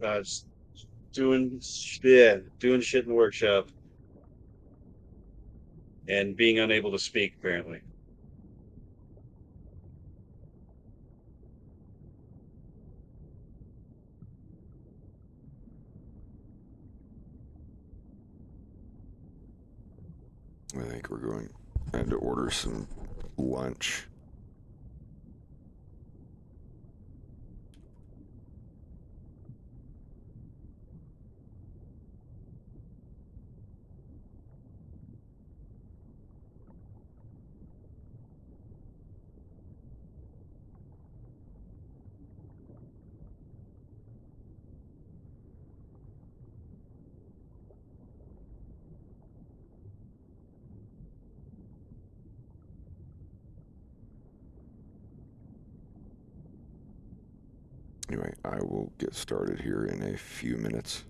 s- doing yeah, doing shit in the workshop and being unable to speak apparently. I think we're going. I had to order some lunch. Anyway, I will get started here in a few minutes.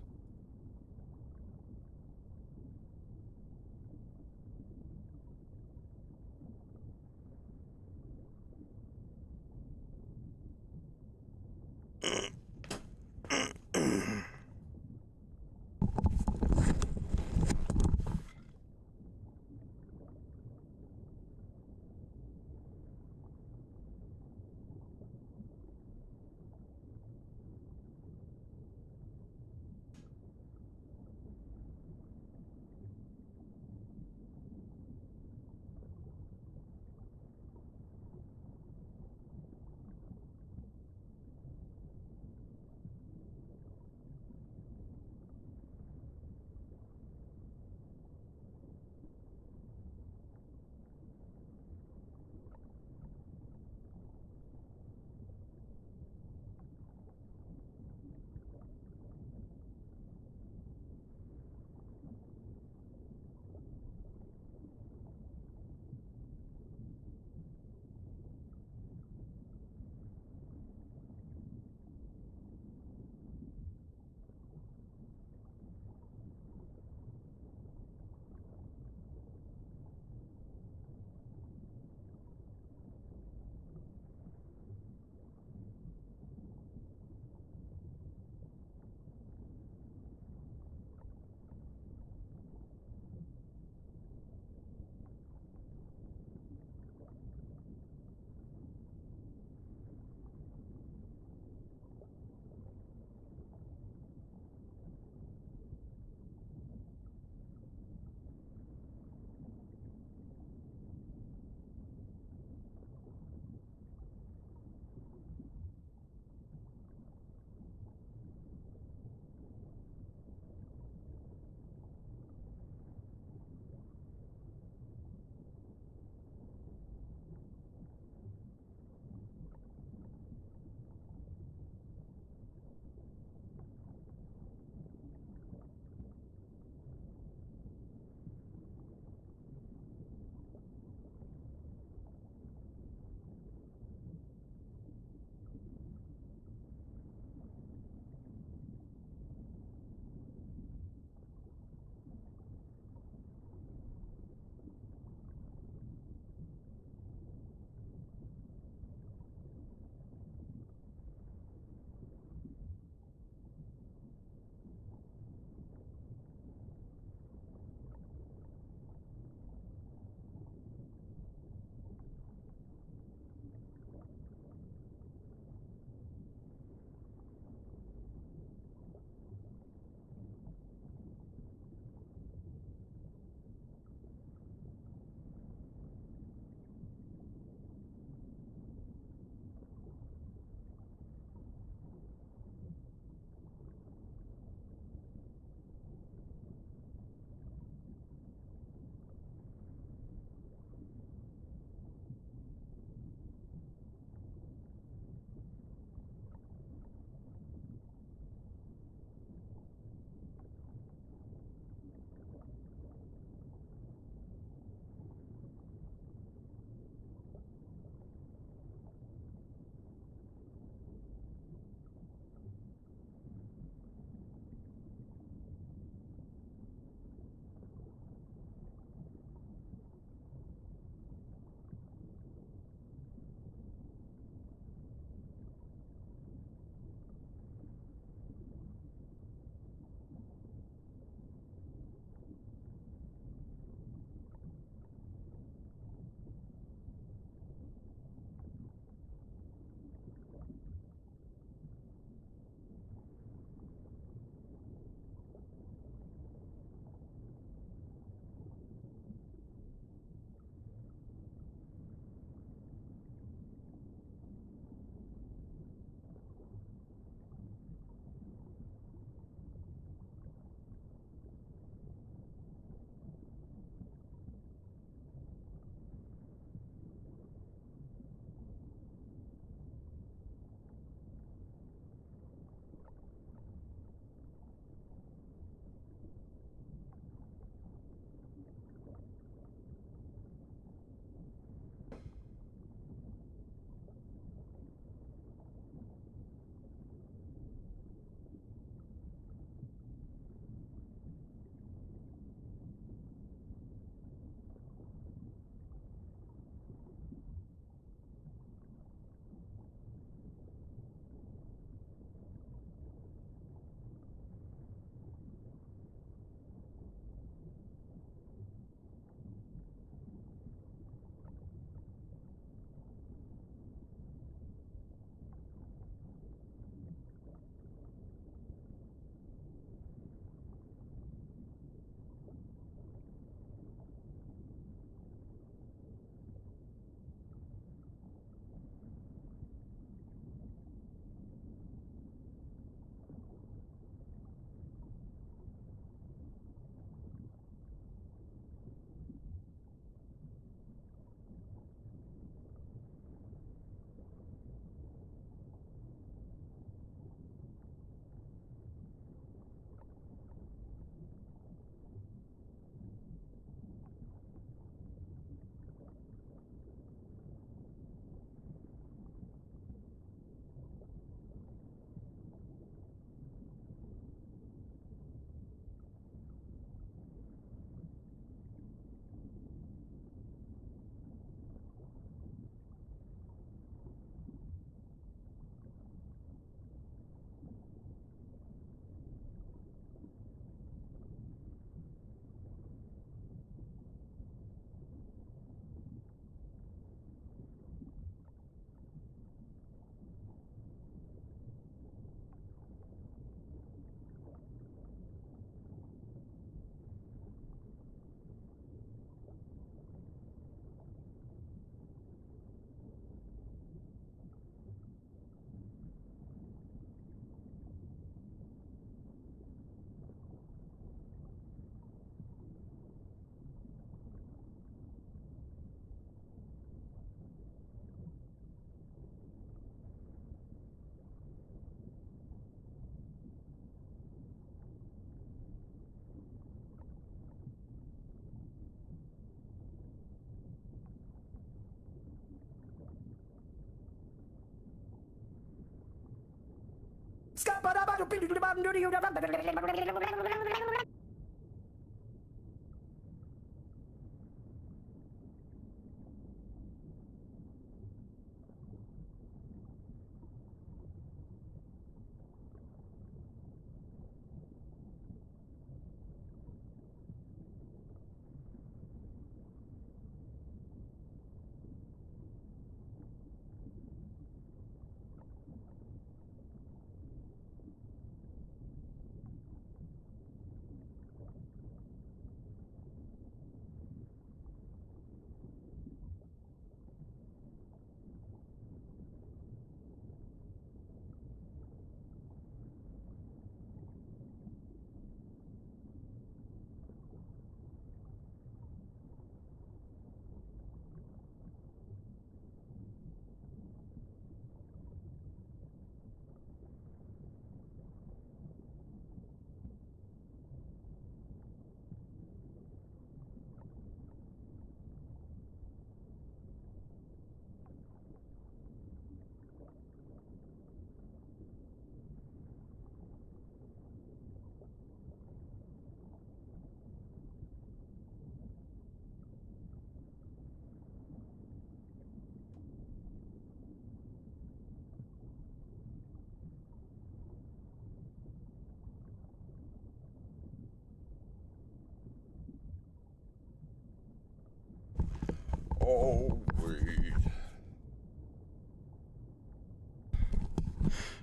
Oh, wait.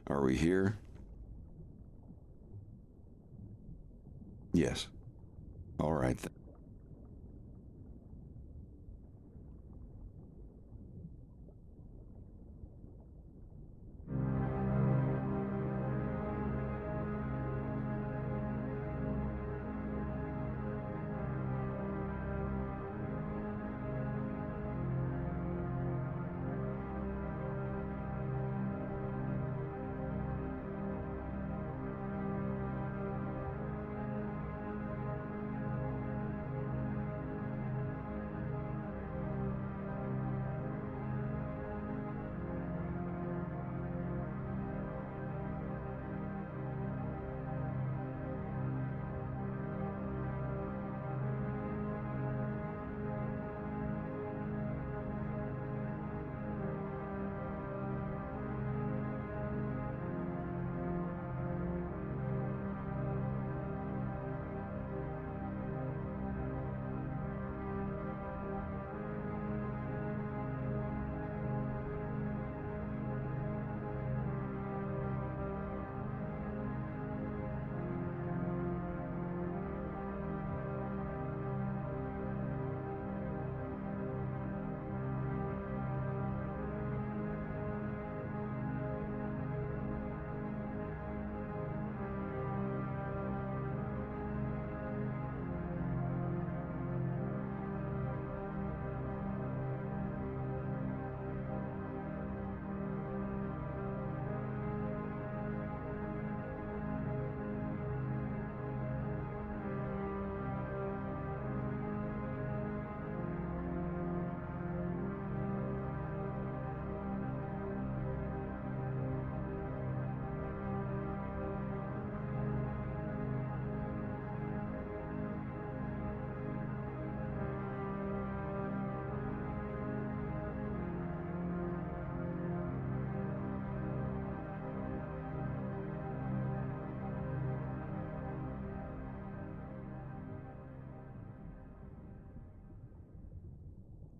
Are we here? Yes. All right then.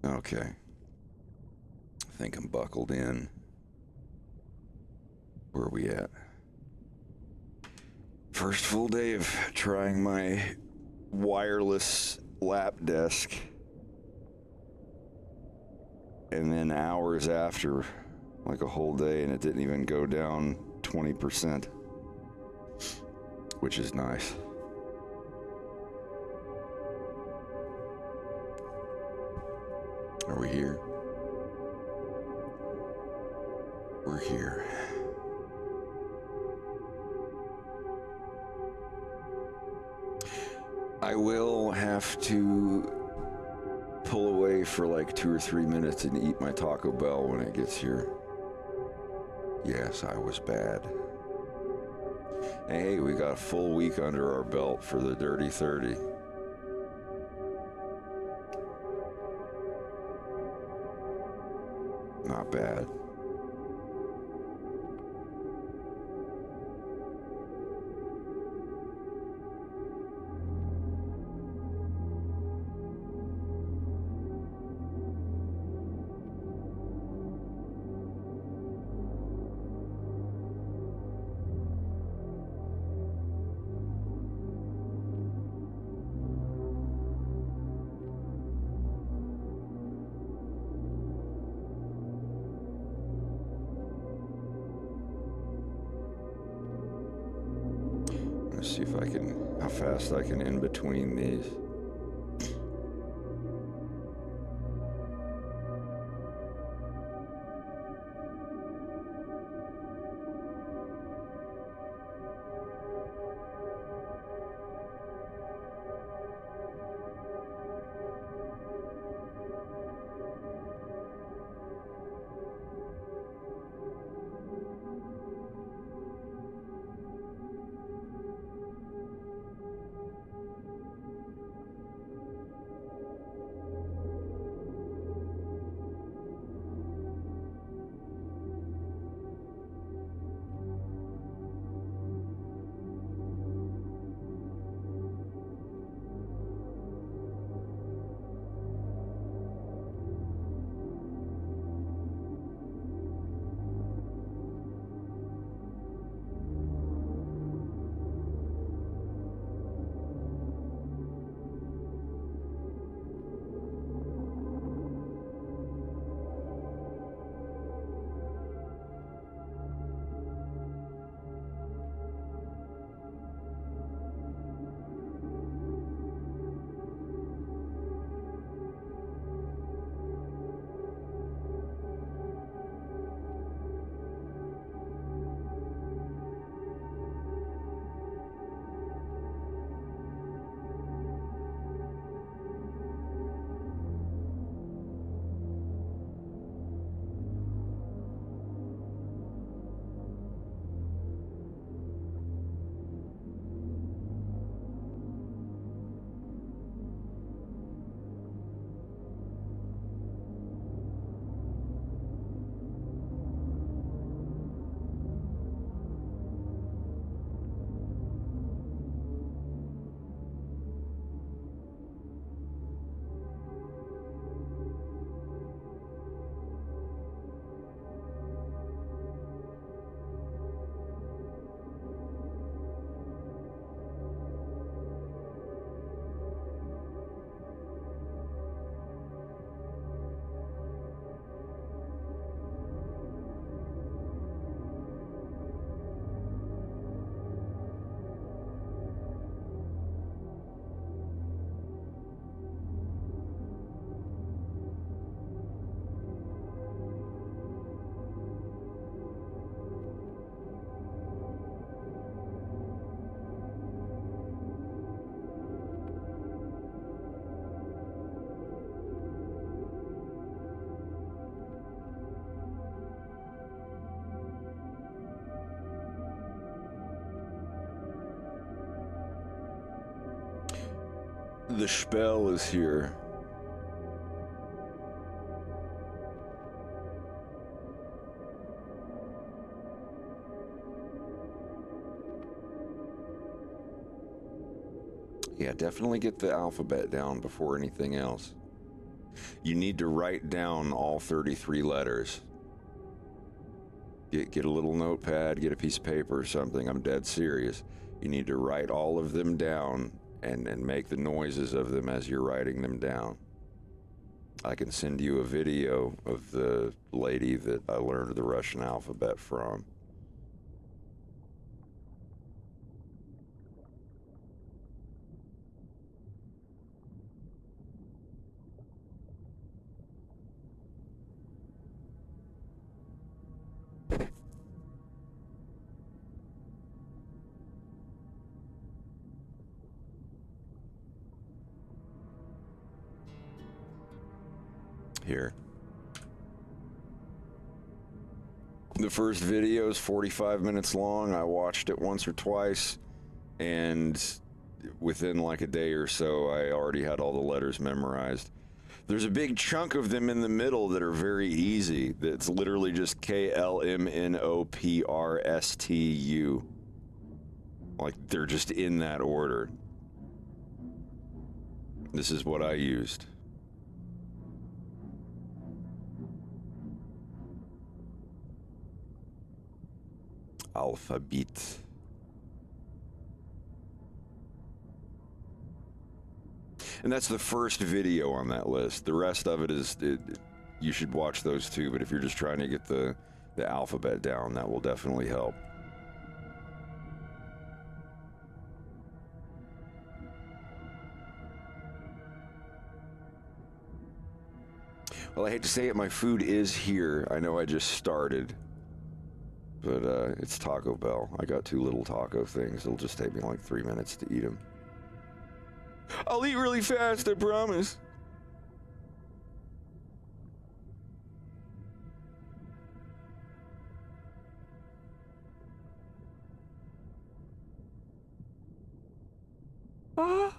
Okay. I think I'm buckled in. Where are we at? First full day of trying my wireless lap desk. And then hours after, like a whole day, and it didn't even go down 20%, which is nice. Are we here? We're here. I will have to pull away for like 2 or 3 minutes and eat my Taco Bell when it gets here. Yes, I was bad. Hey, we got a full week under our belt for the Dirty 30. Not bad. Let's see if I can, how fast I can in between these. The spell is here. Yeah, definitely get the alphabet down before anything else. You need to write down all 33 letters. Get a little notepad, get a piece of paper or something. I'm dead serious. You need to write all of them down and make the noises of them as you're writing them down. I can send you a video of the lady that I learned the Russian alphabet from. Here. The first video is 45 minutes long. I watched it once or twice, and within like a day or so, I already had all the letters memorized. There's a big chunk of them in the middle that are very easy. That's literally just KLMNOPRSTU. Like, they're just in that order. This is what I used. Alphabet. And that's the first video on that list. The rest of it is, you should watch those too, but if you're just trying to get the alphabet down, that will definitely help. Well, I hate to say it, my food is here. I know I just started, but it's Taco Bell. I got 2 little taco things. It'll just take me like 3 minutes to eat them. I'll eat really fast, I promise. Ah.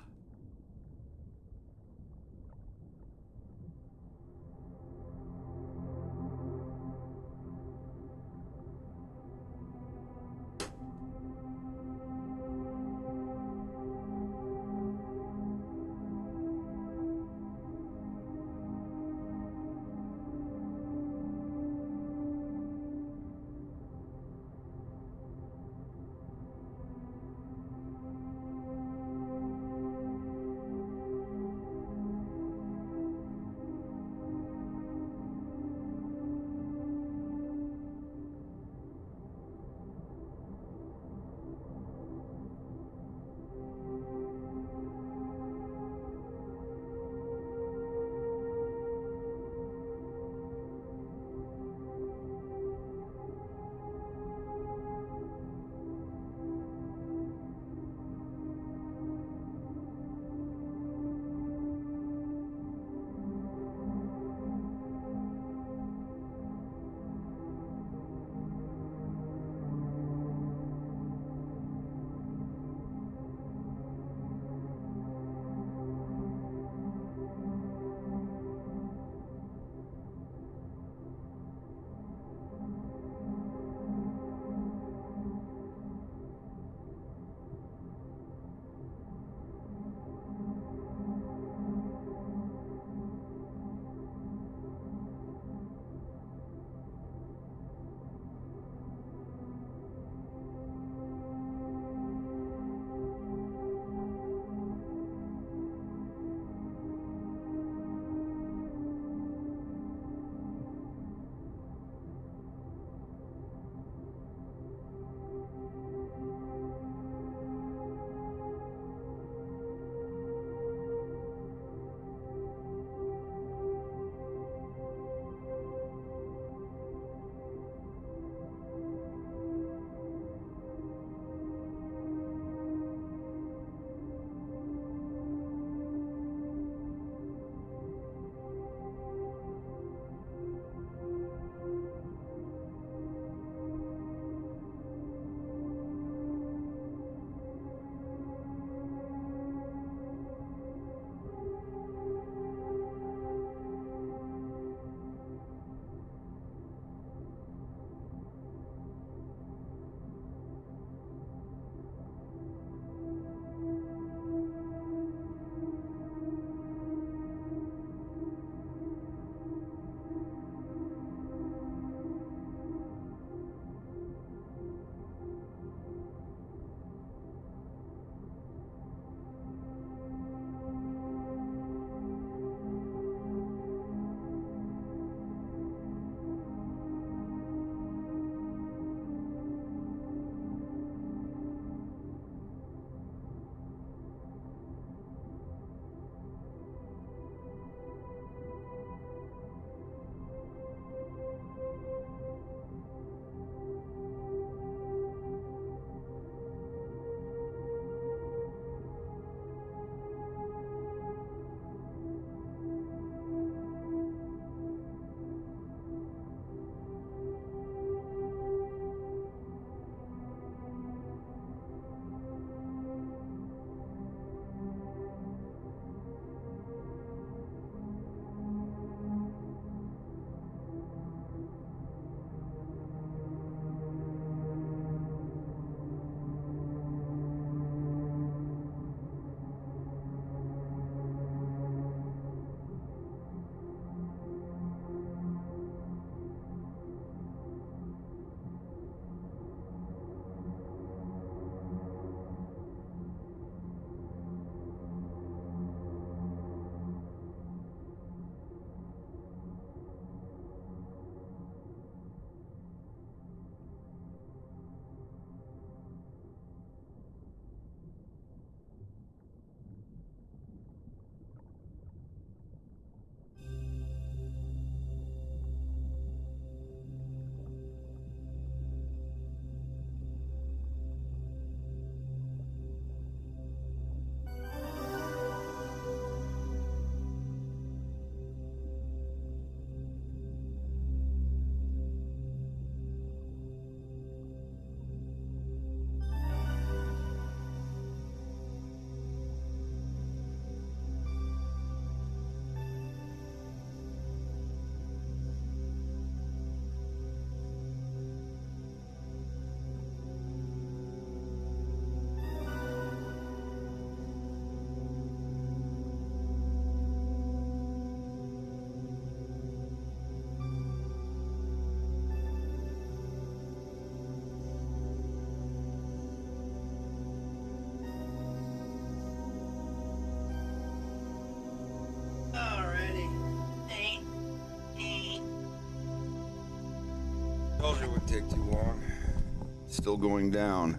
Still going down.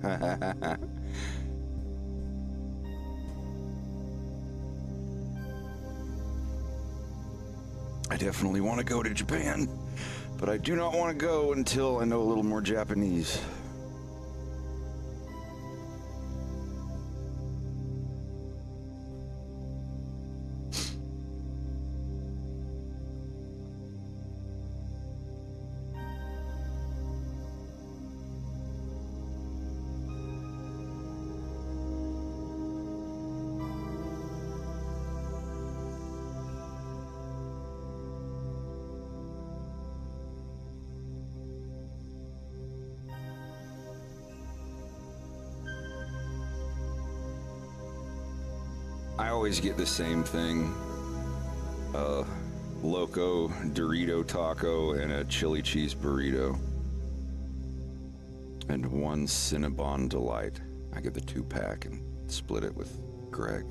I definitely want to go to Japan, but I do not want to go until I know a little more Japanese. I always get the same thing. Loco Dorito taco and a chili cheese burrito. And one Cinnabon Delight. I get the 2-pack and split it with Greg.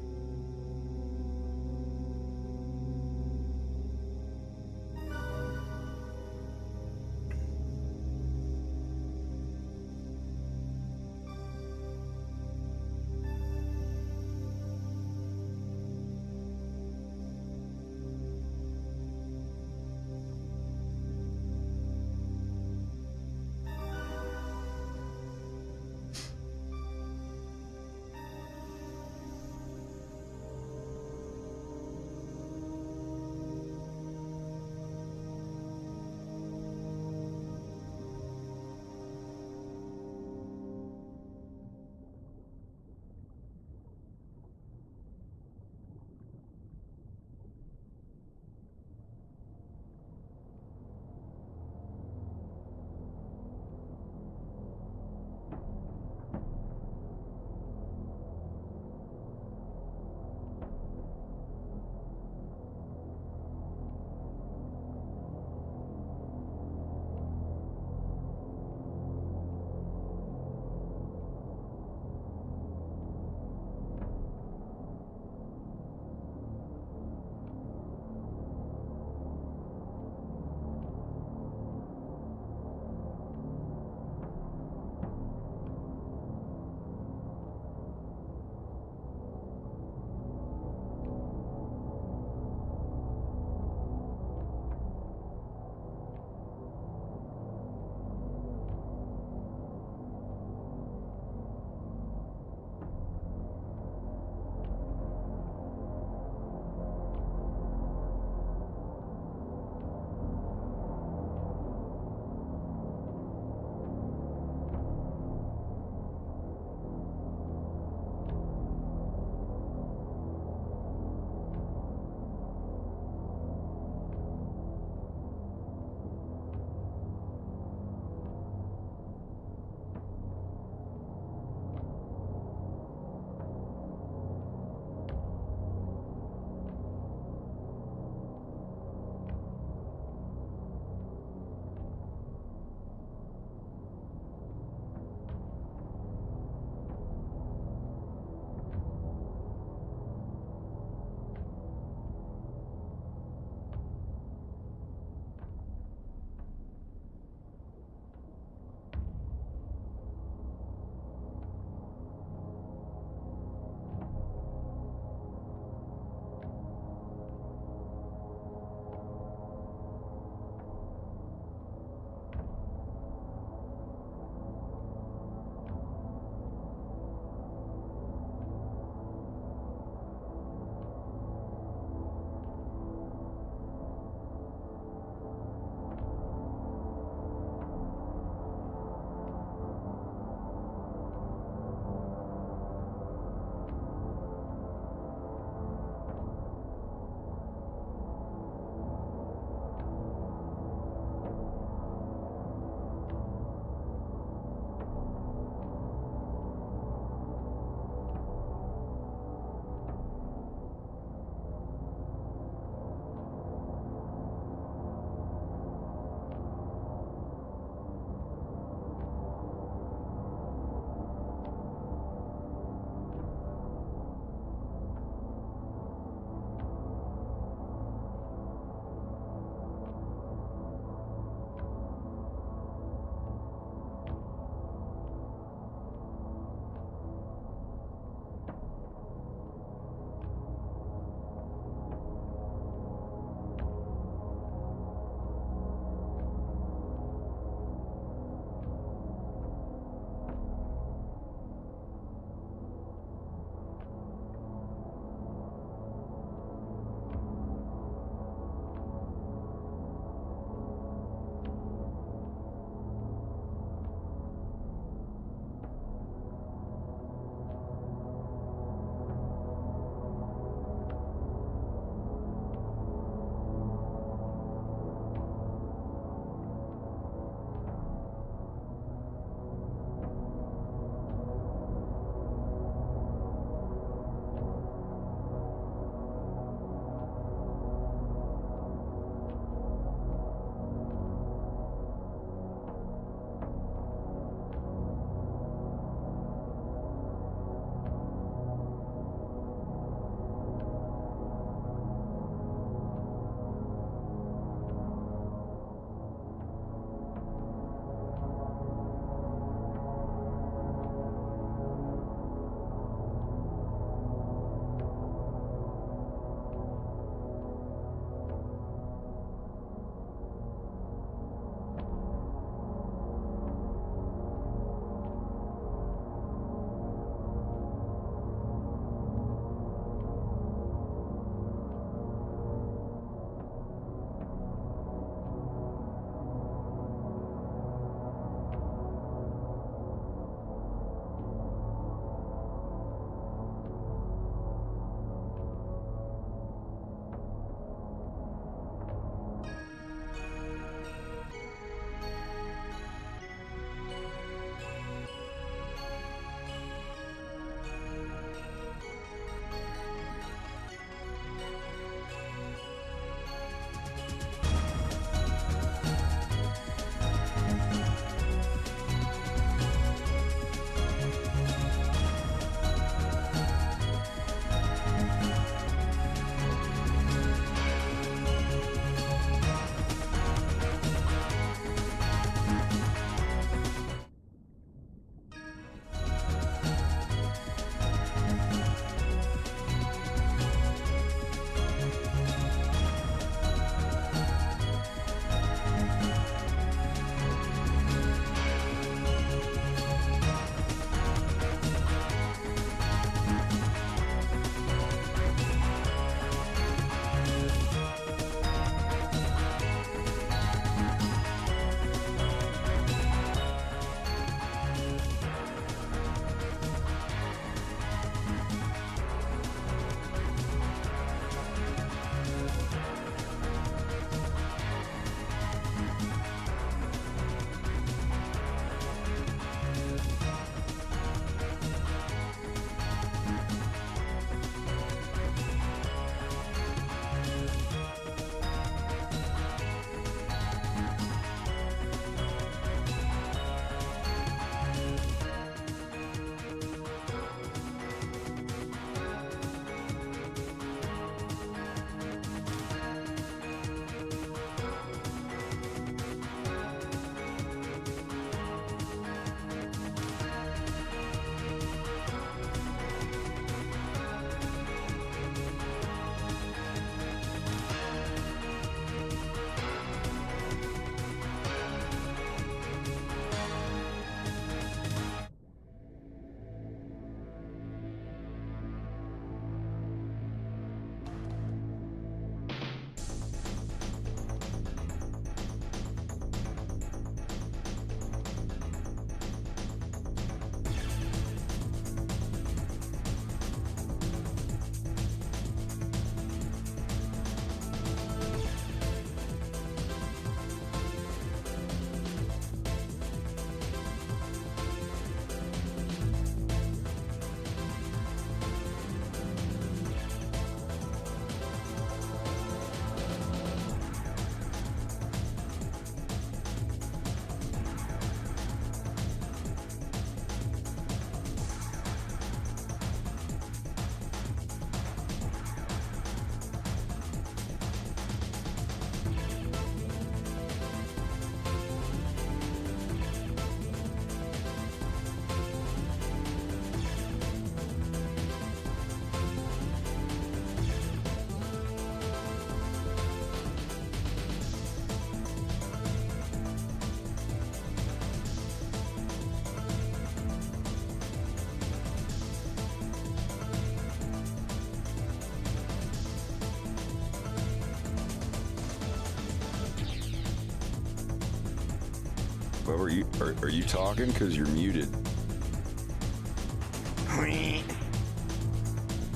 What were you? Are you talking? Because you're muted.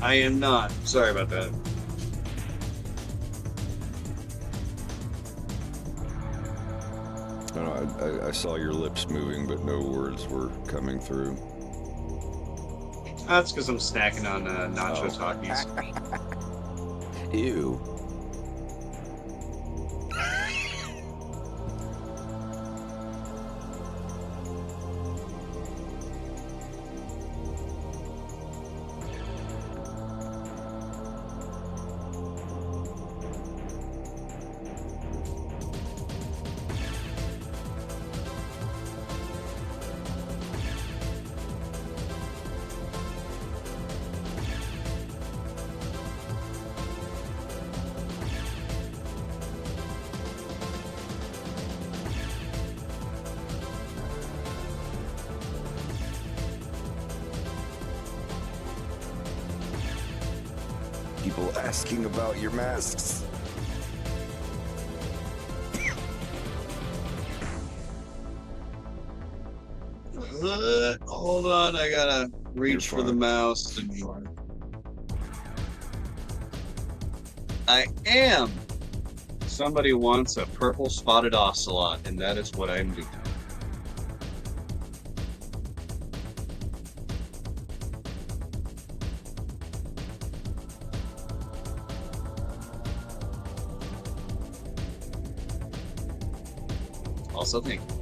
I am not. Sorry about that. I don't know, I saw your lips moving, but no words were coming through. That's because I'm snacking on nacho Oh. Takis. Ew. People asking about your masks. Hold on, I gotta reach for the fine. mouse. I am. Somebody wants a purple spotted ocelot, and that is what I'm doing. Also, thank you.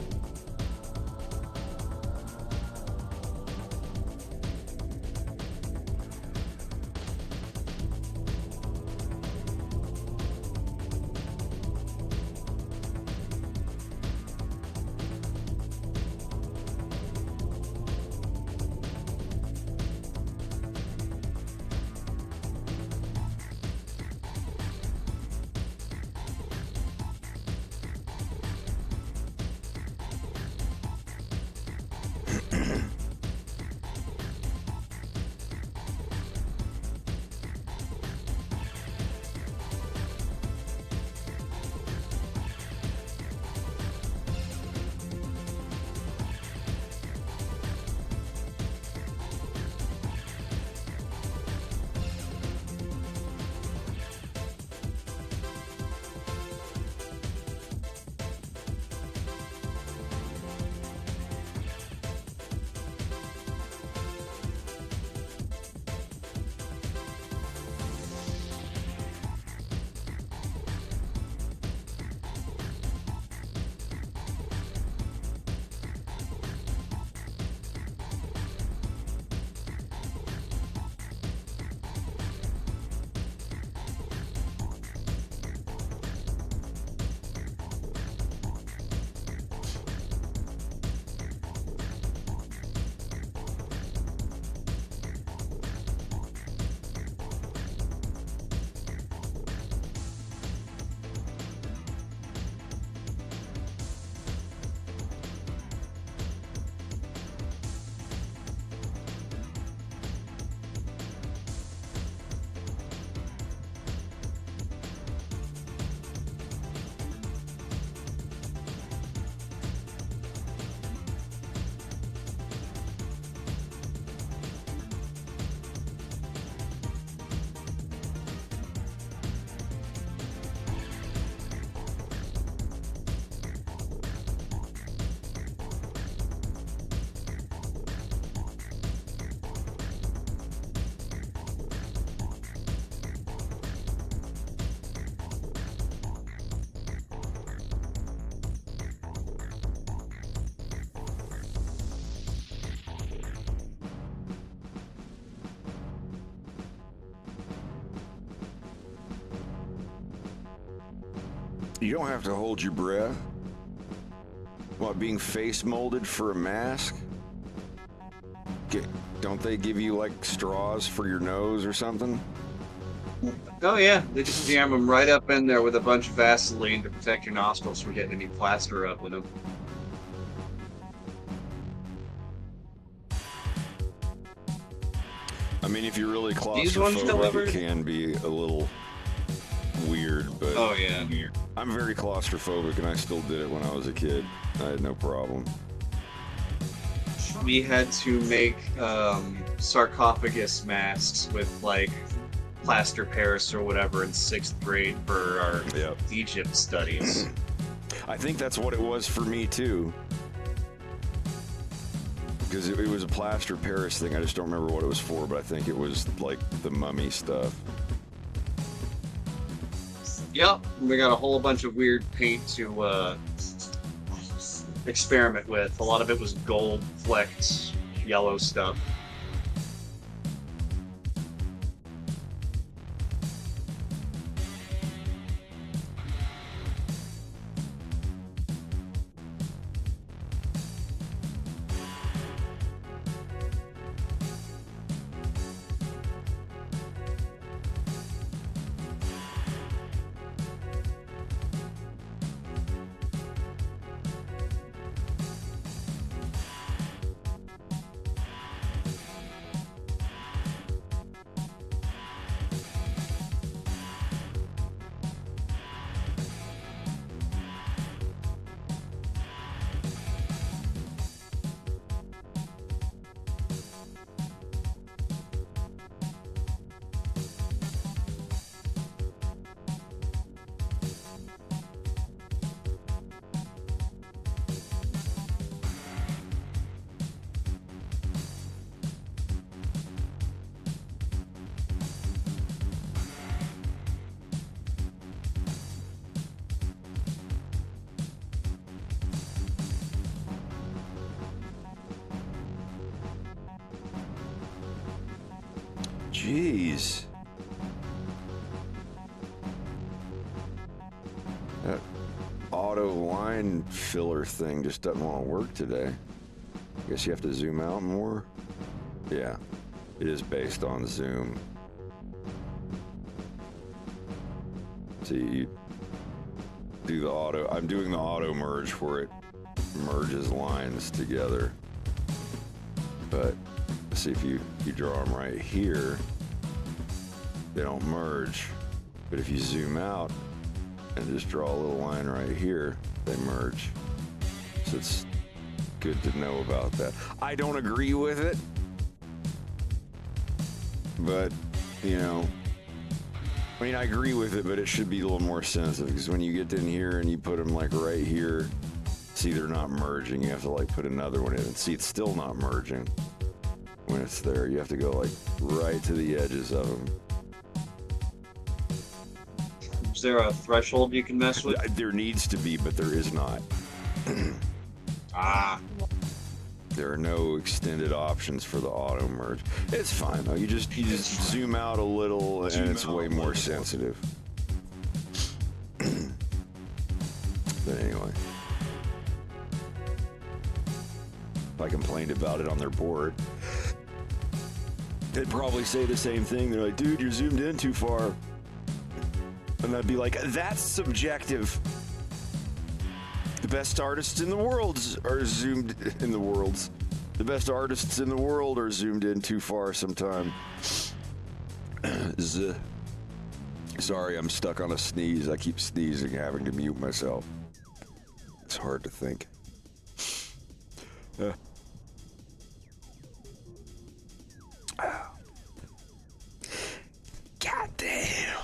You don't have to hold your breath. What, being face molded for a mask? Don't they give you like straws for your nose or something? Oh yeah, they just jam them right up in there with a bunch of Vaseline to protect your nostrils from getting any plaster up with them. I mean, if you're really These ones claustrophobic, delivered? it can be a little weird, but but Oh yeah. I'm very claustrophobic, and I still did it when I was a kid. I had no problem. We had to make sarcophagus masks with like plaster Paris or whatever in 6th grade for our Yep. Egypt studies. I think that's what it was for me too. Because it was a plaster Paris thing. I just don't remember what it was for, but I think it was like the mummy stuff. Yep, we got a whole bunch of weird paint to experiment with. A lot of it was gold flecked yellow stuff. Jeez. That auto line filler thing just doesn't want to work today. I guess you have to zoom out more. Yeah, it is based on zoom. So you do the auto. I'm doing the auto merge where it merges lines together. But see if you draw them right here, they don't merge. But if you zoom out and just draw a little line right here, they merge. So it's good to know about that. I don't agree with it, but you know, I mean, I agree with it, but it should be a little more sensitive, because when you get in here and you put them like right here, see, they're not merging. You have to like put another one in and see it's still not merging when it's there. You have to go like right to the edges of them. Is there a threshold you can mess with? There needs to be, but there is not. Ah. There are no extended options for the auto merge. It's fine though. You just zoom out a little, and it's way more sensitive. But anyway, if I complained about it on their board, they'd probably say the same thing. They're like, "Dude, you're zoomed in too far," and I'd be like, "That's subjective. The best artists in the world are zoomed in the worlds. The best artists in the world are zoomed in too far sometime." Sorry, I'm stuck on a sneeze. I keep sneezing, having to mute myself. It's hard to think. God damn.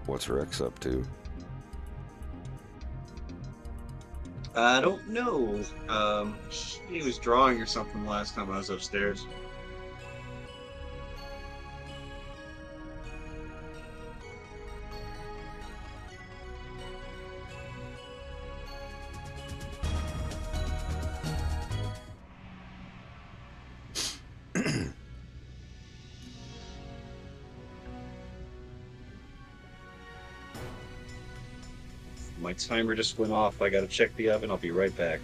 What's Rex up to? I don't know. He was drawing or something last time I was upstairs. My timer just went off. I gotta check the oven. I'll be right back.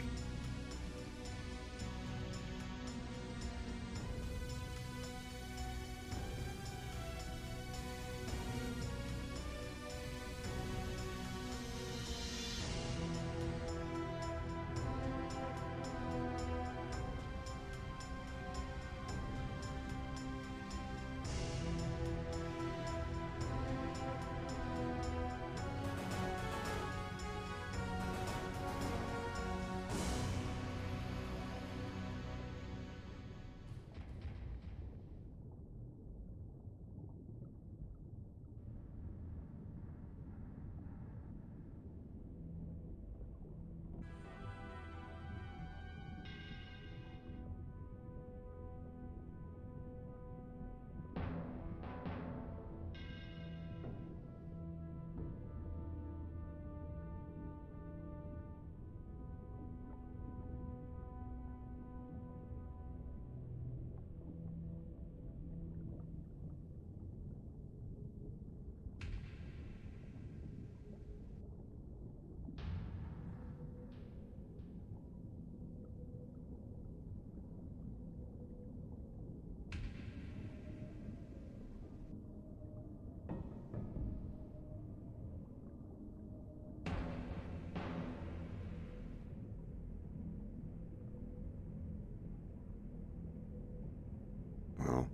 Well,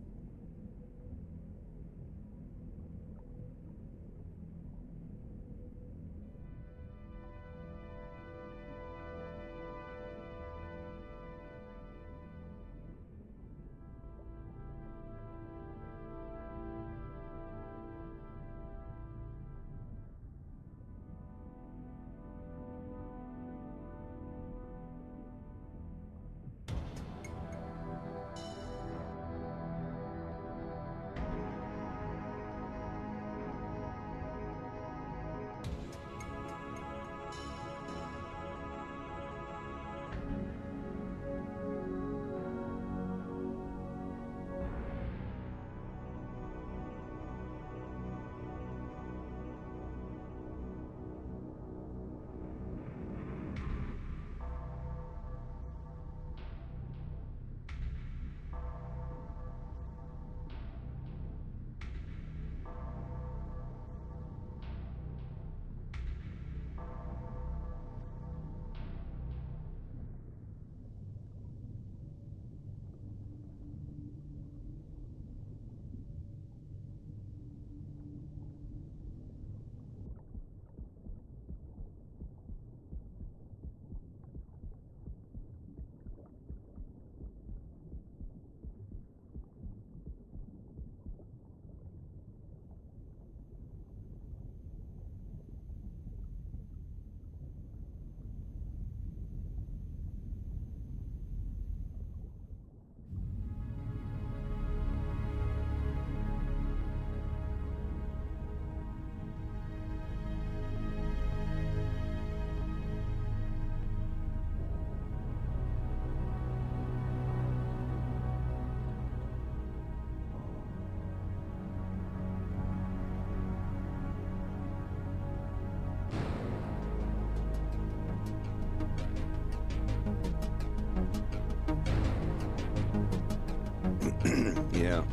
yeah.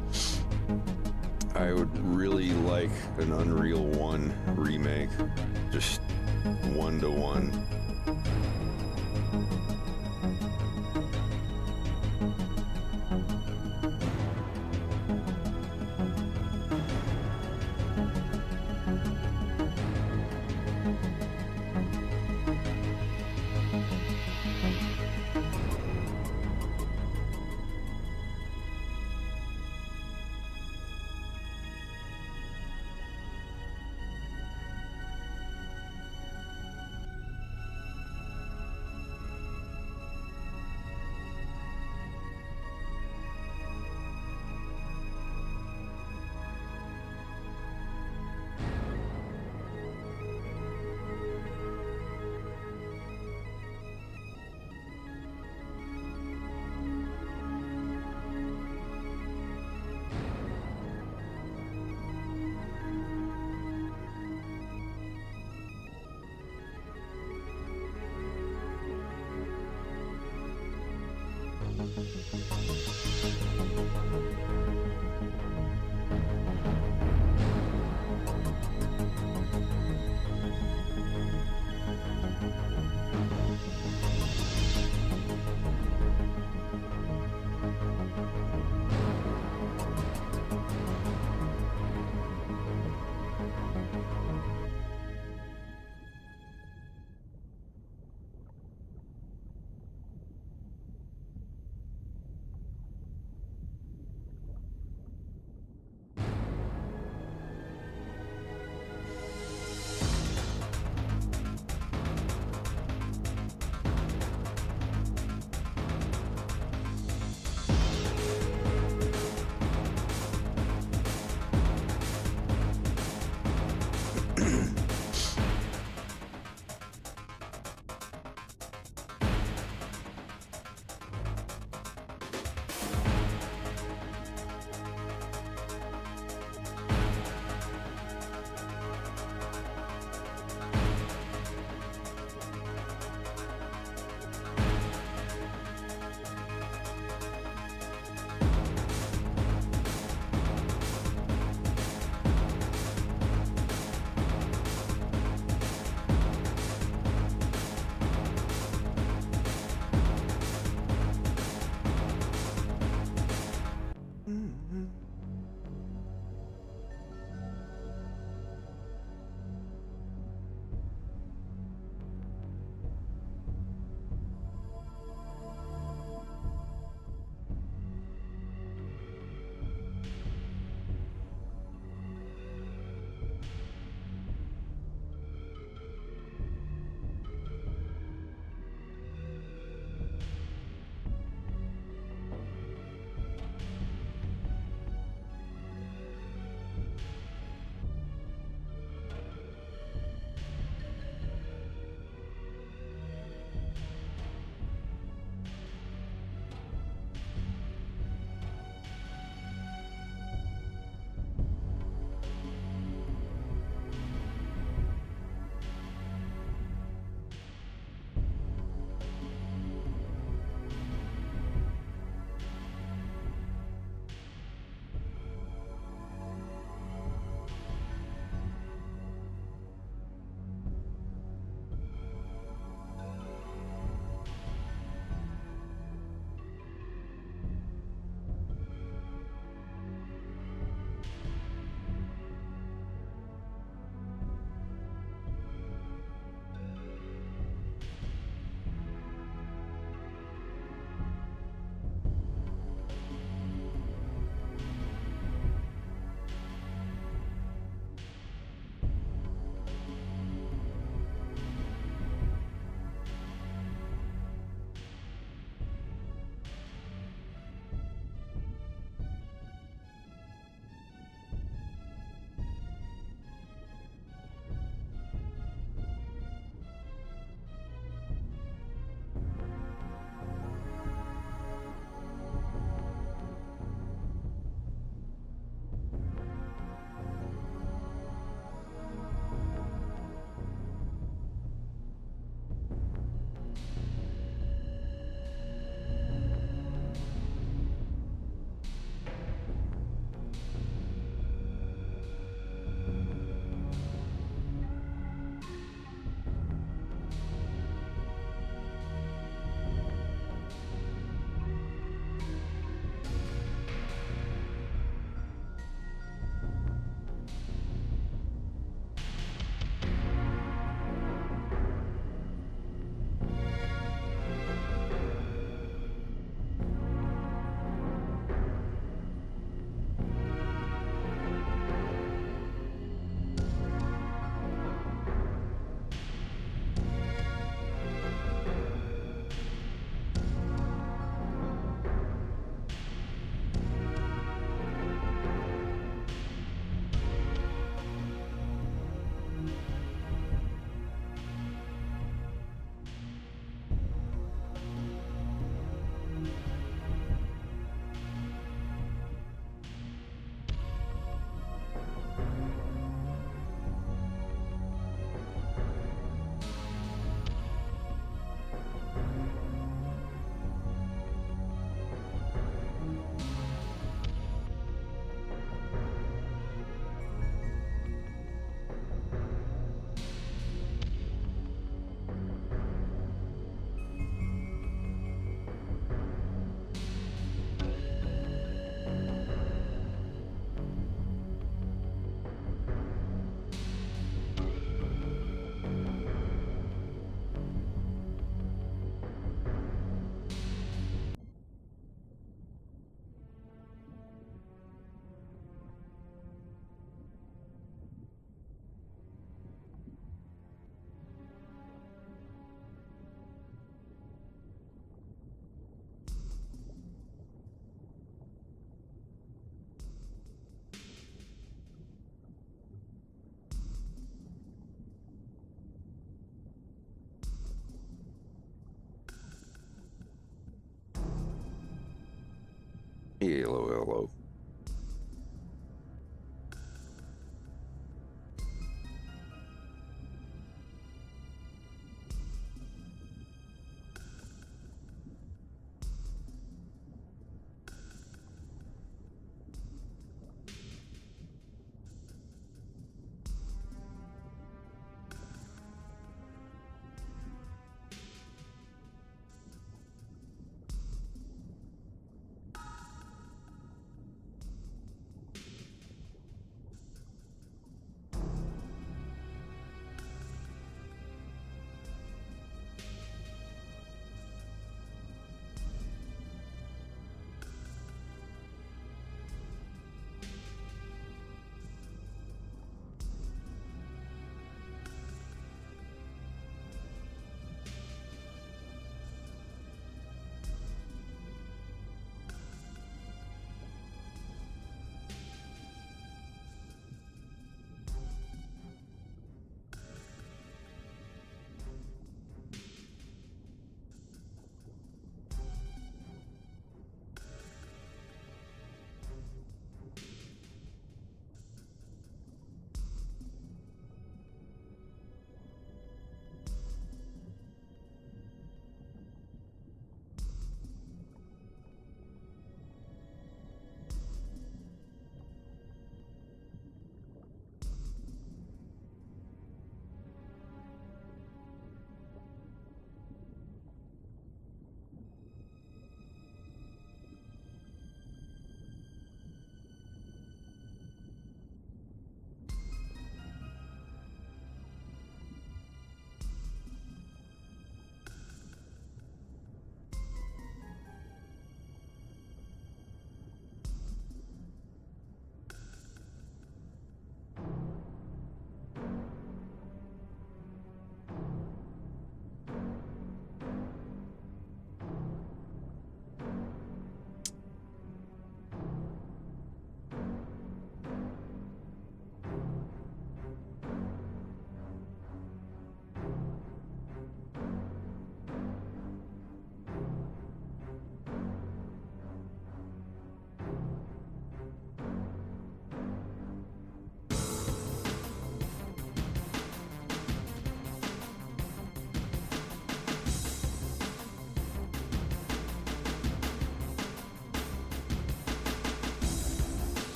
I would really like an Unreal 1 remake. Just 1-to-1.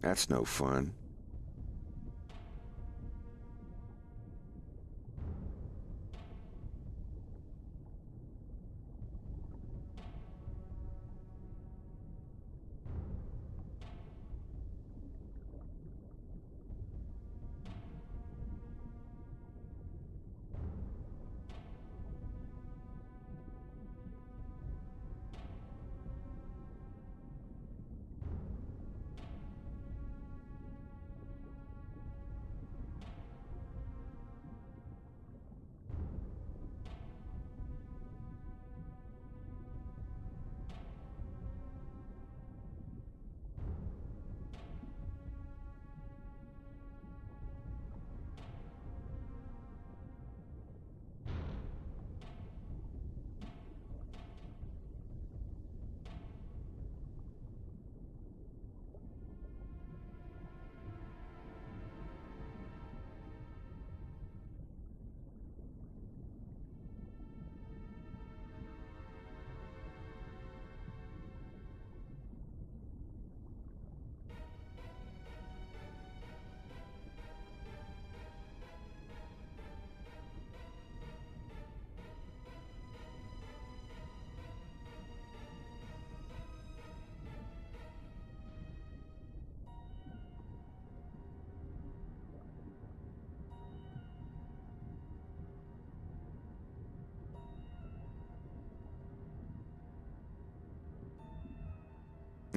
That's no fun.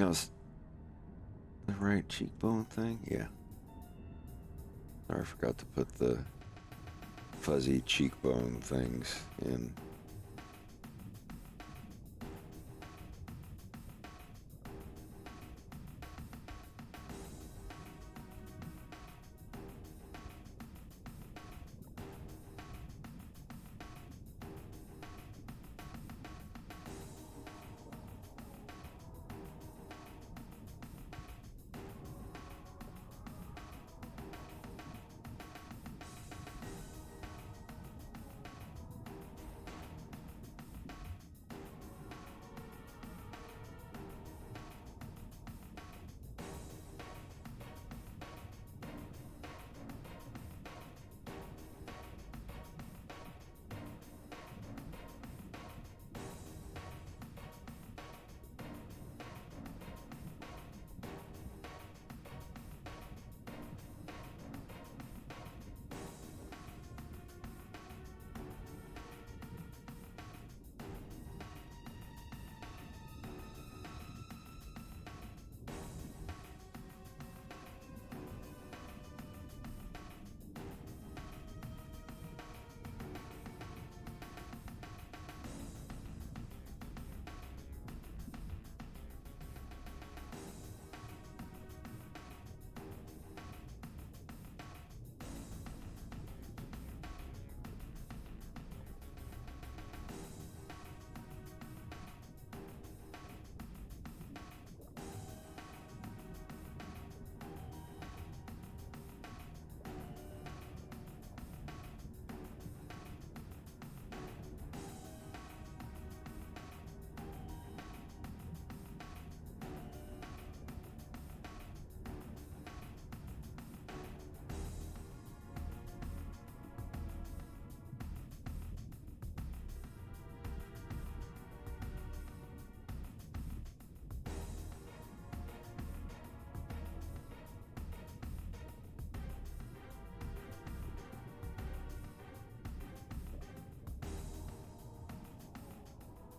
No, the right cheekbone thing? Yeah. I forgot to put the fuzzy cheekbone things in.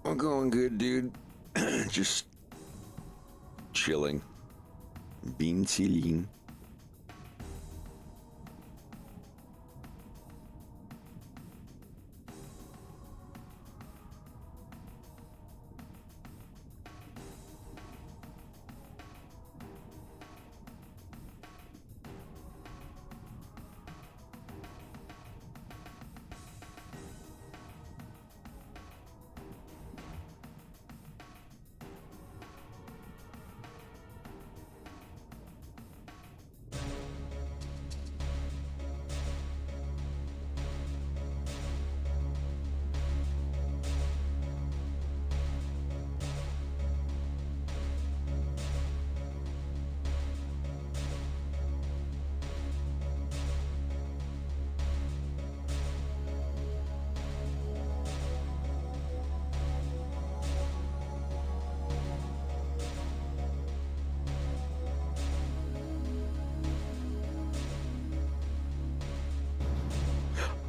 I'm going good, dude. Just chilling. Being chilling.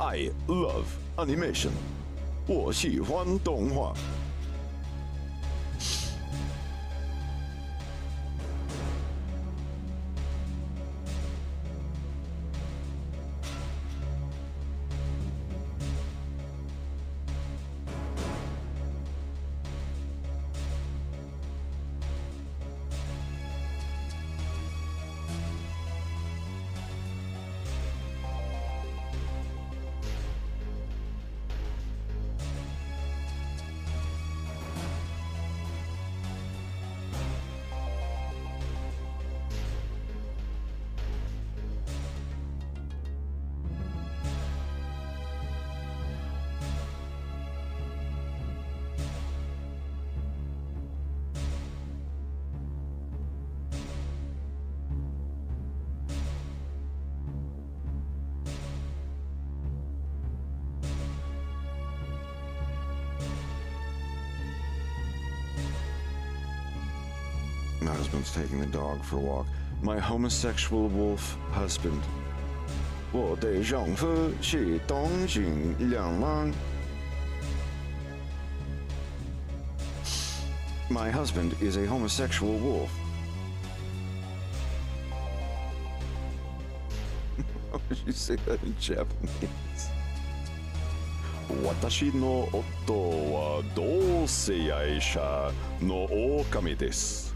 I love animation. 我喜欢动画。My husband's taking the dog for a walk. My homosexual wolf husband. 我的丈夫是同性恋吗? My husband is a homosexual wolf. How would you say that in Japanese? 私の夫は同性愛者の狼です。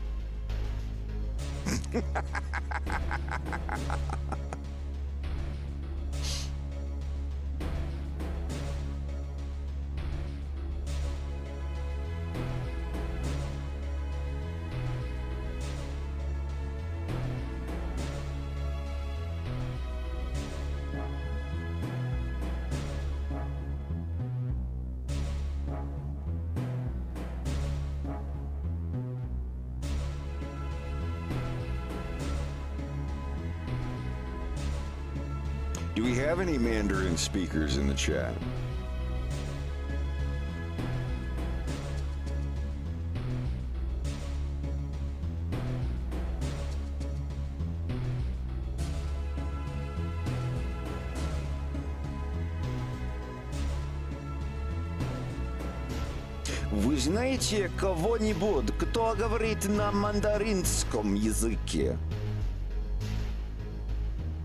Do we have any Mandarin speakers in the chat? Вы знаете кого-нибудь, кто говорит на мандаринском языке?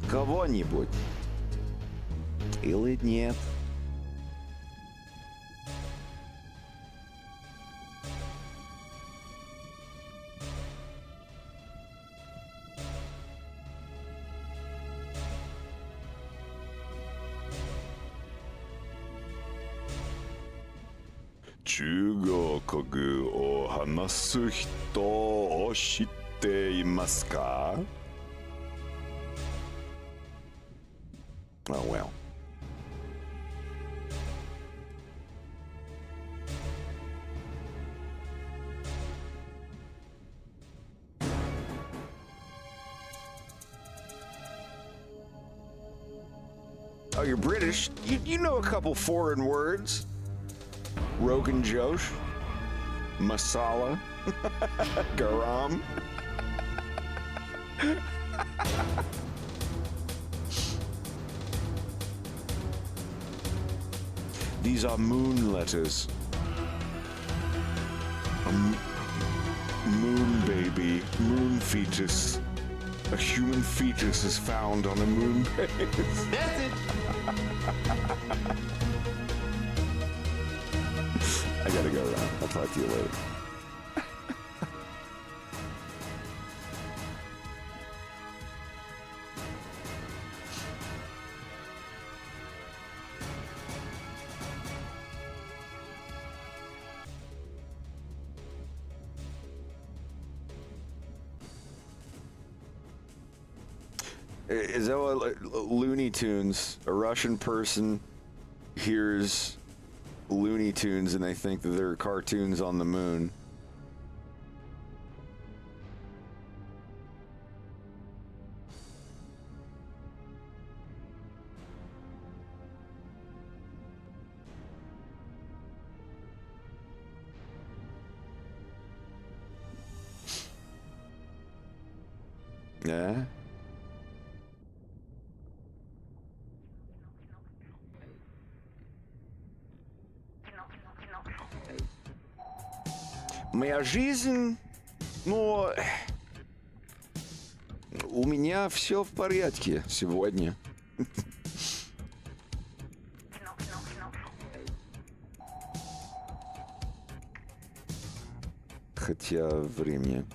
Кого-нибудь? Или нет? Чугокогуを話す人を知っていますか? Oh well. Oh, you're British? You know a couple foreign words. Rogan Josh, Masala, Garam. These are moon letters. Moon baby, moon fetus. A human fetus is found on a moon base. That's it. I gotta go around. I'll talk to you later. Is that what Looney Tunes, a Russian person hears Looney Tunes and they think that they're cartoons on the moon? Yeah? Моя жизнь, но у меня все в порядке сегодня. Хотя времени.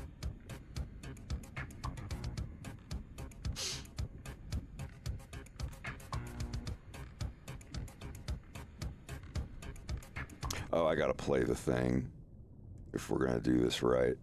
Oh, I gotta play the thing if we're gonna do this right.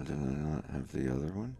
Did I not have the other one?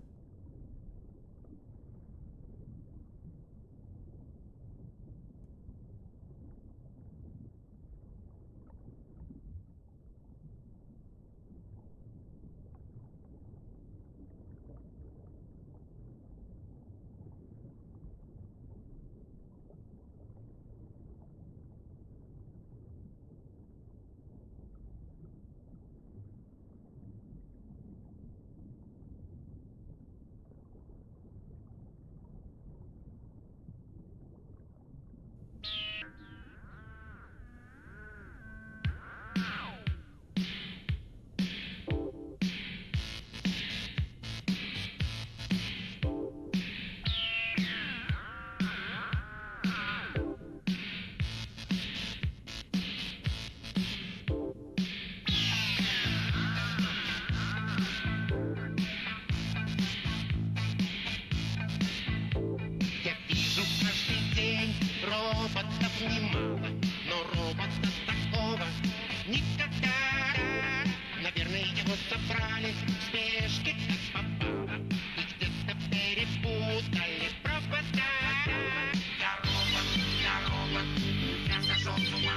нас немало, но робота такого никогда. Наверное, его собрали в спешке, как попало, и где-то перепутали провода. Я робот, я сошел с ума.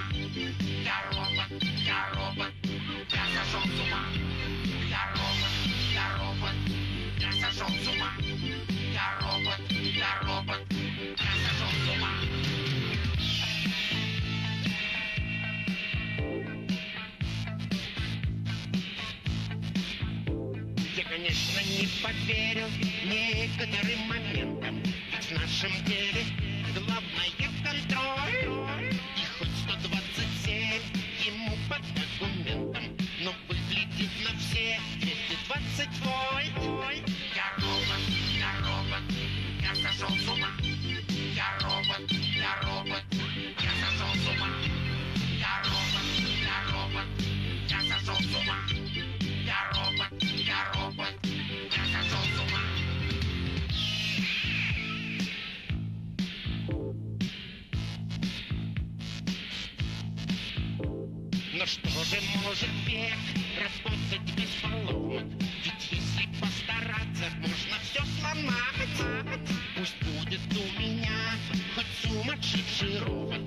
Я робот, я сошел с ума. Я робот, я сошел с ума. Я робот, я сошел с ума. Я, конечно, не поверил некоторым моментам, ведь в нашем деле главное контроль. И хоть 127 ему под документом, но выглядит на все 220 вольт. Я робот, я сошел с ума. Я робот, я сошел с ума. Я робот, я сошел с ума. Я робот, я сошел с ума. Но что же может век работать бесполомно? Ведь если постараться, можно все сломать. Пусть будет у меня хоть сумасшедший робот,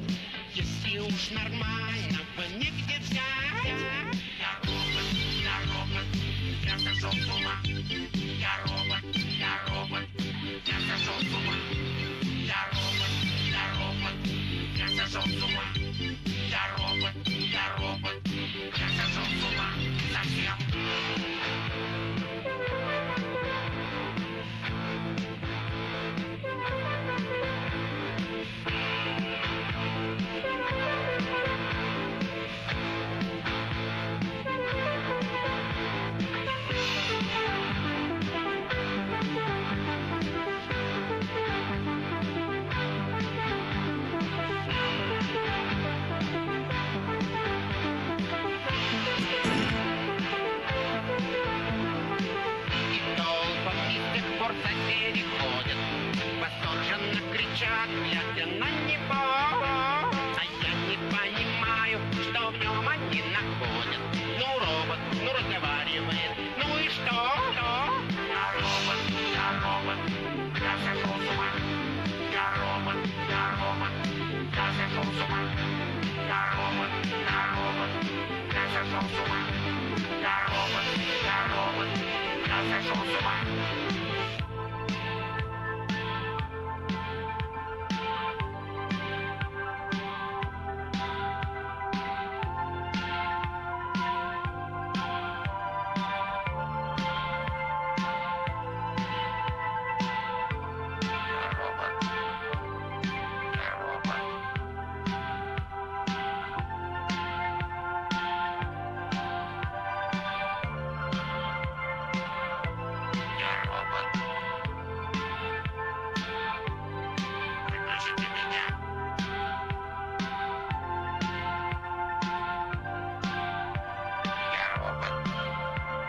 если уж нормального негде взять. Я робот, я сошел с ума. Я робот, я сошел с ума. Я робот, я сошел с ума. Я робот, я сошел с ума. Совсем. Соседи ходят, восторженно кричат, глядя на него. А я не понимаю, что в нем они находят. Ну, робот, ну, разговаривает, ну и что? Я робот, я сошел с ума. Я робот, я сошел с ума. Я робот, я сошел с ума. Я робот, я сошел с ума.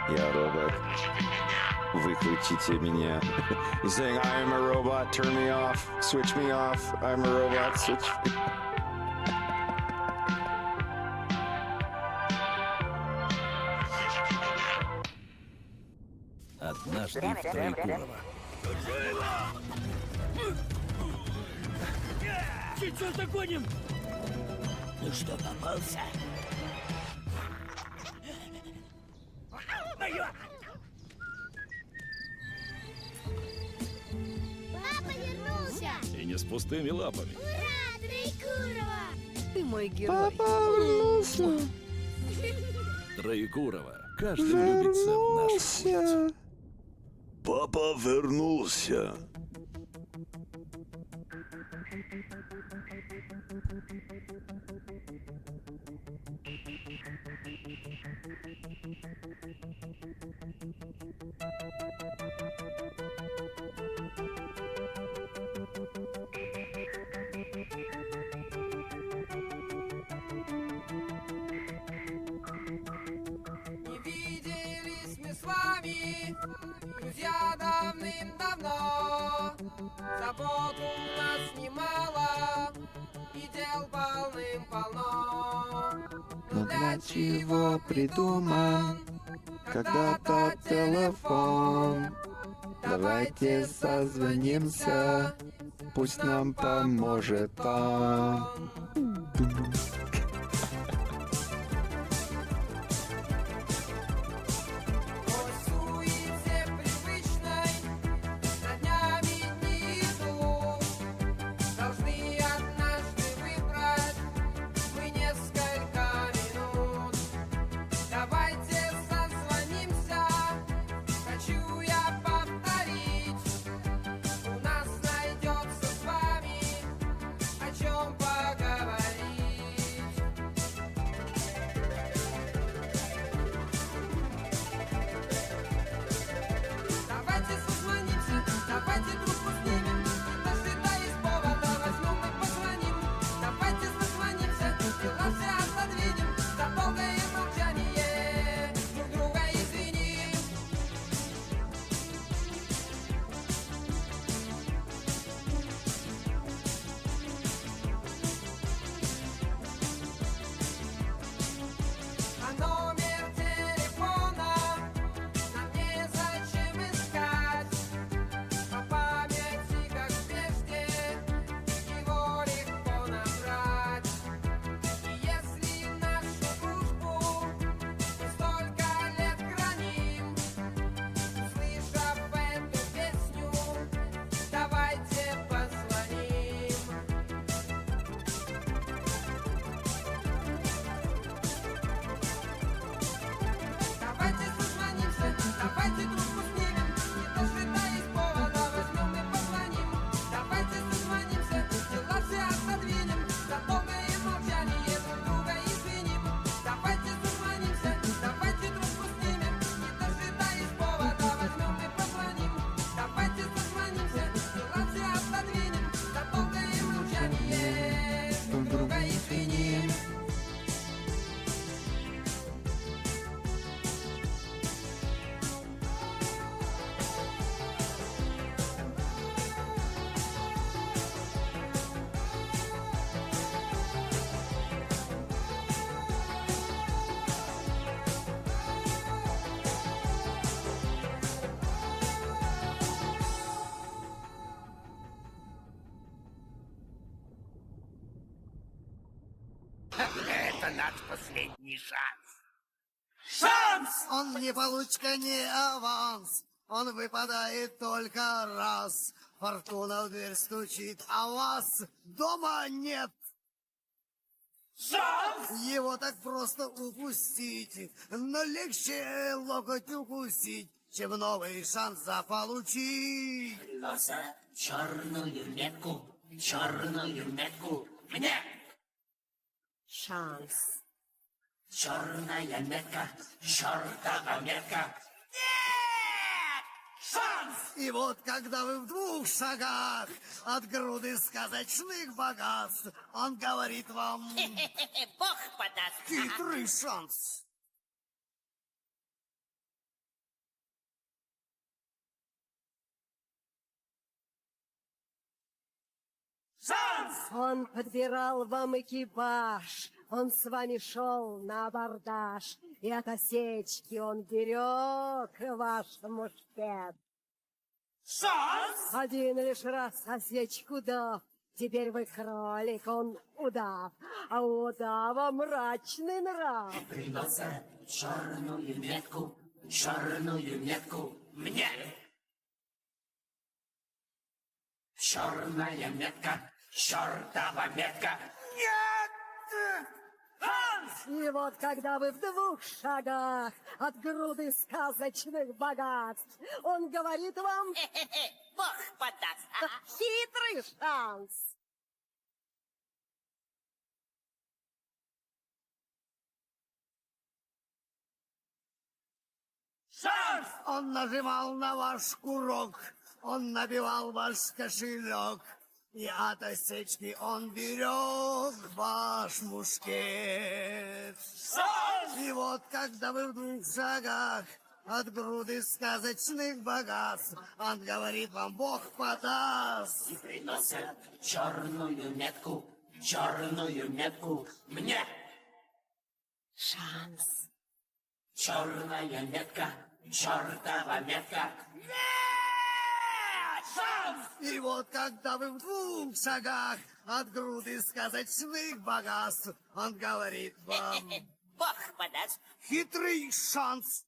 Я робот. Выключите меня. He's saying, I am a robot, turn me off, switch me off, I'm a robot, switch me. Однажды в Троекурово. Сейчас догоним! Ну что, попался? Папа вернулся! И не с пустыми лапами. Ура, Троекурово! Ты мой герой. Троекурово. Каждый влюбится в нашу улицу. Папа вернулся. Не виделись мы с вами, друзья, давным-давно. Забот у нас немало, и дел по знать его придуман когда-то телефон. Давайте созвонимся, пусть нам поможет он. По суете привычной на днями не идут. Должны однажды выбрать мы несколько минут. Давайте созвонимся, хочу я повторить. У нас найдется с вами о чем поговорить. Давайте созвонимся, давайте трубку снимем, не дожидаясь повода, возьмем и позвоним. Давайте созвонимся, дела все отодвинем, за долгое молчание друг друга извиним. А номер телефона нам незачем искать. По памяти, как прежде, его легко набрать. И если нашу дружбу мы столько лет храним, услышав эту песню, давайте позвоним. Давайте созвонимся, давайте трубку снимем, не дожидаясь повода, возьмем и позвоним. Давайте созвонимся, дела все отодвинем, за долгое молчание друг друга извиним. Давайте созвонимся, давайте трубку снимем, не дожидаясь повода, возьмем и позвоним. Давайте созвонимся, дела все отодвинем, за долгое молчание друг друга извиним. Это наш последний шанс. Он не получка, не аванс, он выпадает только раз. Фортуна в дверь стучит, а вас дома нет. Его так просто упустить, но легче локоть укусить, чем новый шанс заполучить. Носа черную метку мне. Шанс. Черная метка, чертова метка. И вот когда вы в 2 шагах от груды сказочных богатств, он говорит вам Бог подаст. хитрый шанс. Он подбирал вам экипаж, он с вами шел на абордаж, и от осечки он берег ваш мушкет. Один лишь раз осечку дав, теперь вы кролик, он удав, а у удава мрачный нрав. Приноса черную метку мне. Черная метка, чертова метка. И вот когда вы в 2 шагах от груды сказочных богатств, он говорит вам Бог подаст. хитрый шанс. Он нажимал на ваш курок, он набивал ваш кошелек, и от осечки он берег ваш мушкет. И вот когда вы в 2 шагах от груды сказочных богатств, он говорит вам, Бог подаст. И приносят черную метку мне. Шанс. Черная метка, чертова метка. Шанс! И вот когда вы в 2 шагах от груды сказочных богатств, он говорит вам: Бог подаст. хитрый шанс.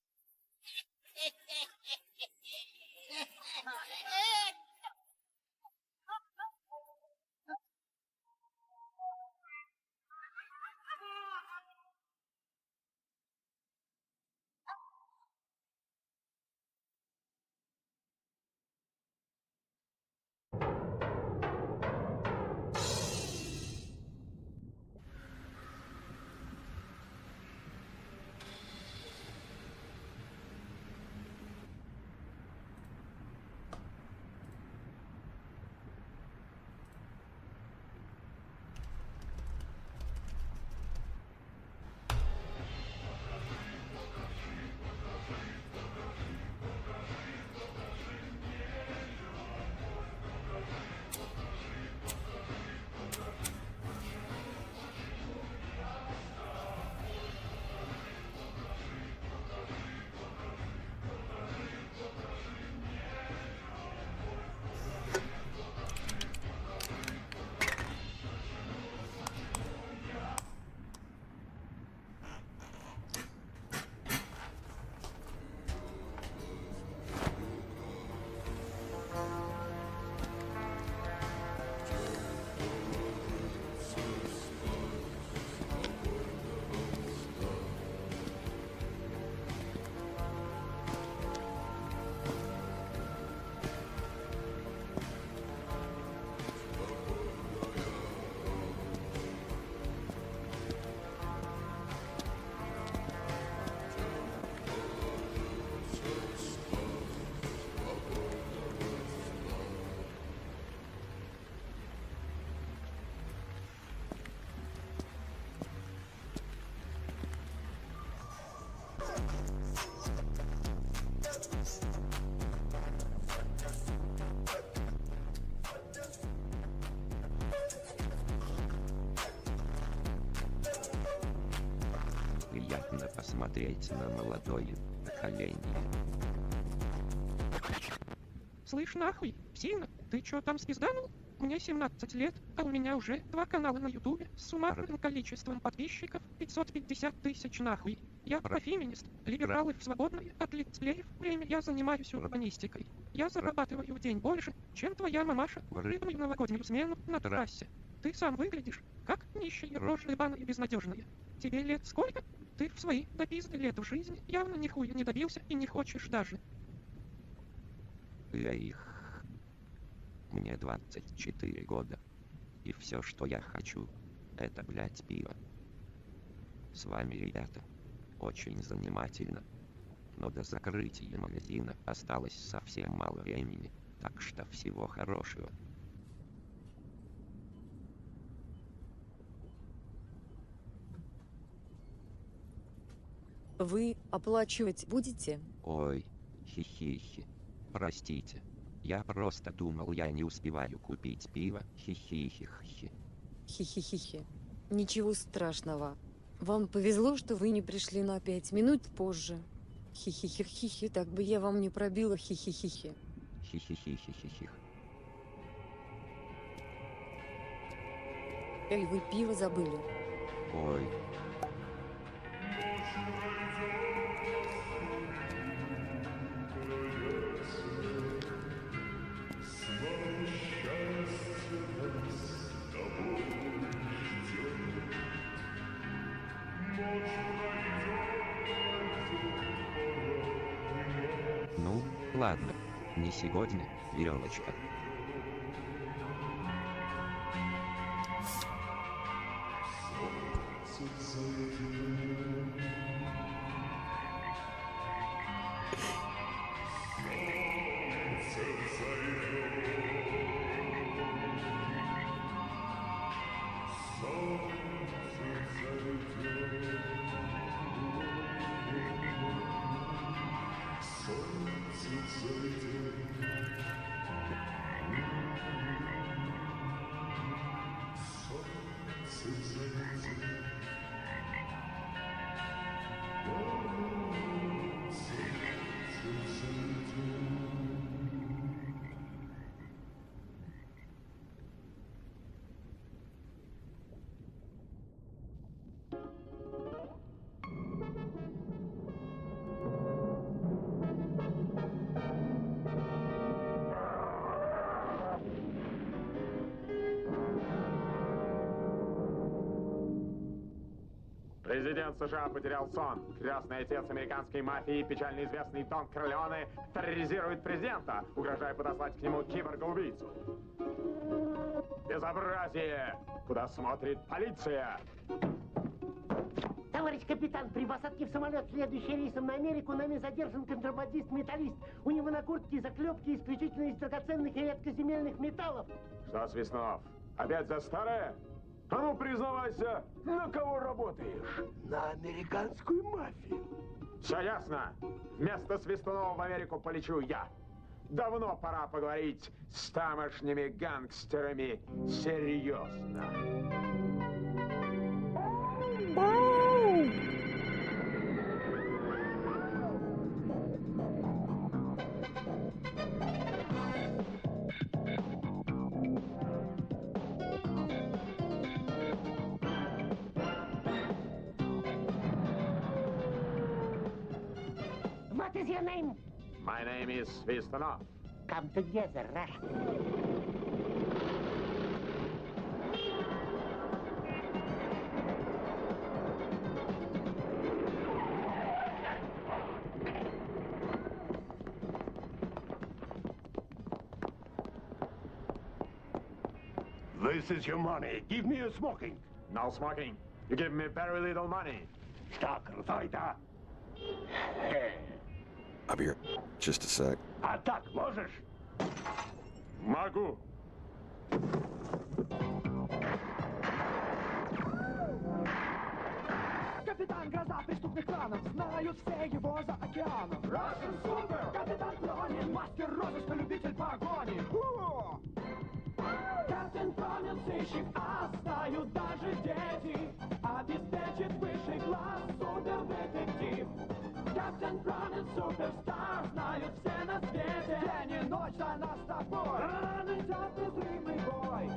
Приятно посмотреть на молодое поколение. Слышь, нахуй, псина, ты чё там спизданул? Мне 17 лет, а у меня уже 2 канала на ютубе с суммарным количеством подписчиков 550 тысяч нахуй. Я профеминист, либералы в свободное от летсплеев время я занимаюсь урбанистикой. Я зарабатываю в день больше, чем твоя мамаша в рыбную новогоднюю смену на трассе. Ты сам выглядишь, как нищая рожа ебаная и безнадежная. Тебе лет сколько? Ты в свои до пизды лет в жизни явно нихуя не добился и не хочешь даже. Мне 24 года. И все, что я хочу, это, блять, пиво. С вами, ребята, очень занимательно. Но до закрытия магазина осталось совсем мало времени, так что всего хорошего. Вы оплачивать будете? Ой, хихихи. Простите. Я просто думал, я не успеваю купить пиво. Хихихихи. Хихихихи. Ничего страшного. Вам повезло, что вы не пришли на 5 минут позже. Хихихихи, так бы я вам не пробила хихихихи. Хихихихихихих. Эй, вы пиво забыли. Ой. Ну, ладно. Не сегодня, веревочка. Президент США потерял сон. Крестный отец американской мафии, печально известный Дон Корлеоне, терроризирует президента, угрожая подослать к нему киборга-убийцу. Безобразие! Куда смотрит полиция? Товарищ капитан, при посадке в самолет, следующий рейсом на Америку, нами задержан контрабандист-металлист. У него на куртке заклепки исключительно из драгоценных и редкоземельных металлов. Что, Свистунов, опять за старое? А ну, признавайся, на кого работаешь? На американскую мафию. Все ясно. Вместо Свистунова в Америку полечу я. Давно пора поговорить с тамошними гангстерами серьезно. What is your name? My name is Свистунов. Come together, Russia. This is your money. Give me a smoking. No smoking. You give me very little money. Что, крутой-то? I'll be here. Just a sec. А так можешь? Могу. Капитан Гроза преступных кланов, знают все его за океаном. Russian Super! Капитан Пронин, мастер розыска, любитель погони. Капитан Пронин, сыщик, а знают даже дети. Обеспечит высший класс, супер-детектив. Капитан Пронин, суперстар, знают все на свете. День и ночь за нас с тобой. Он идет незримый бой.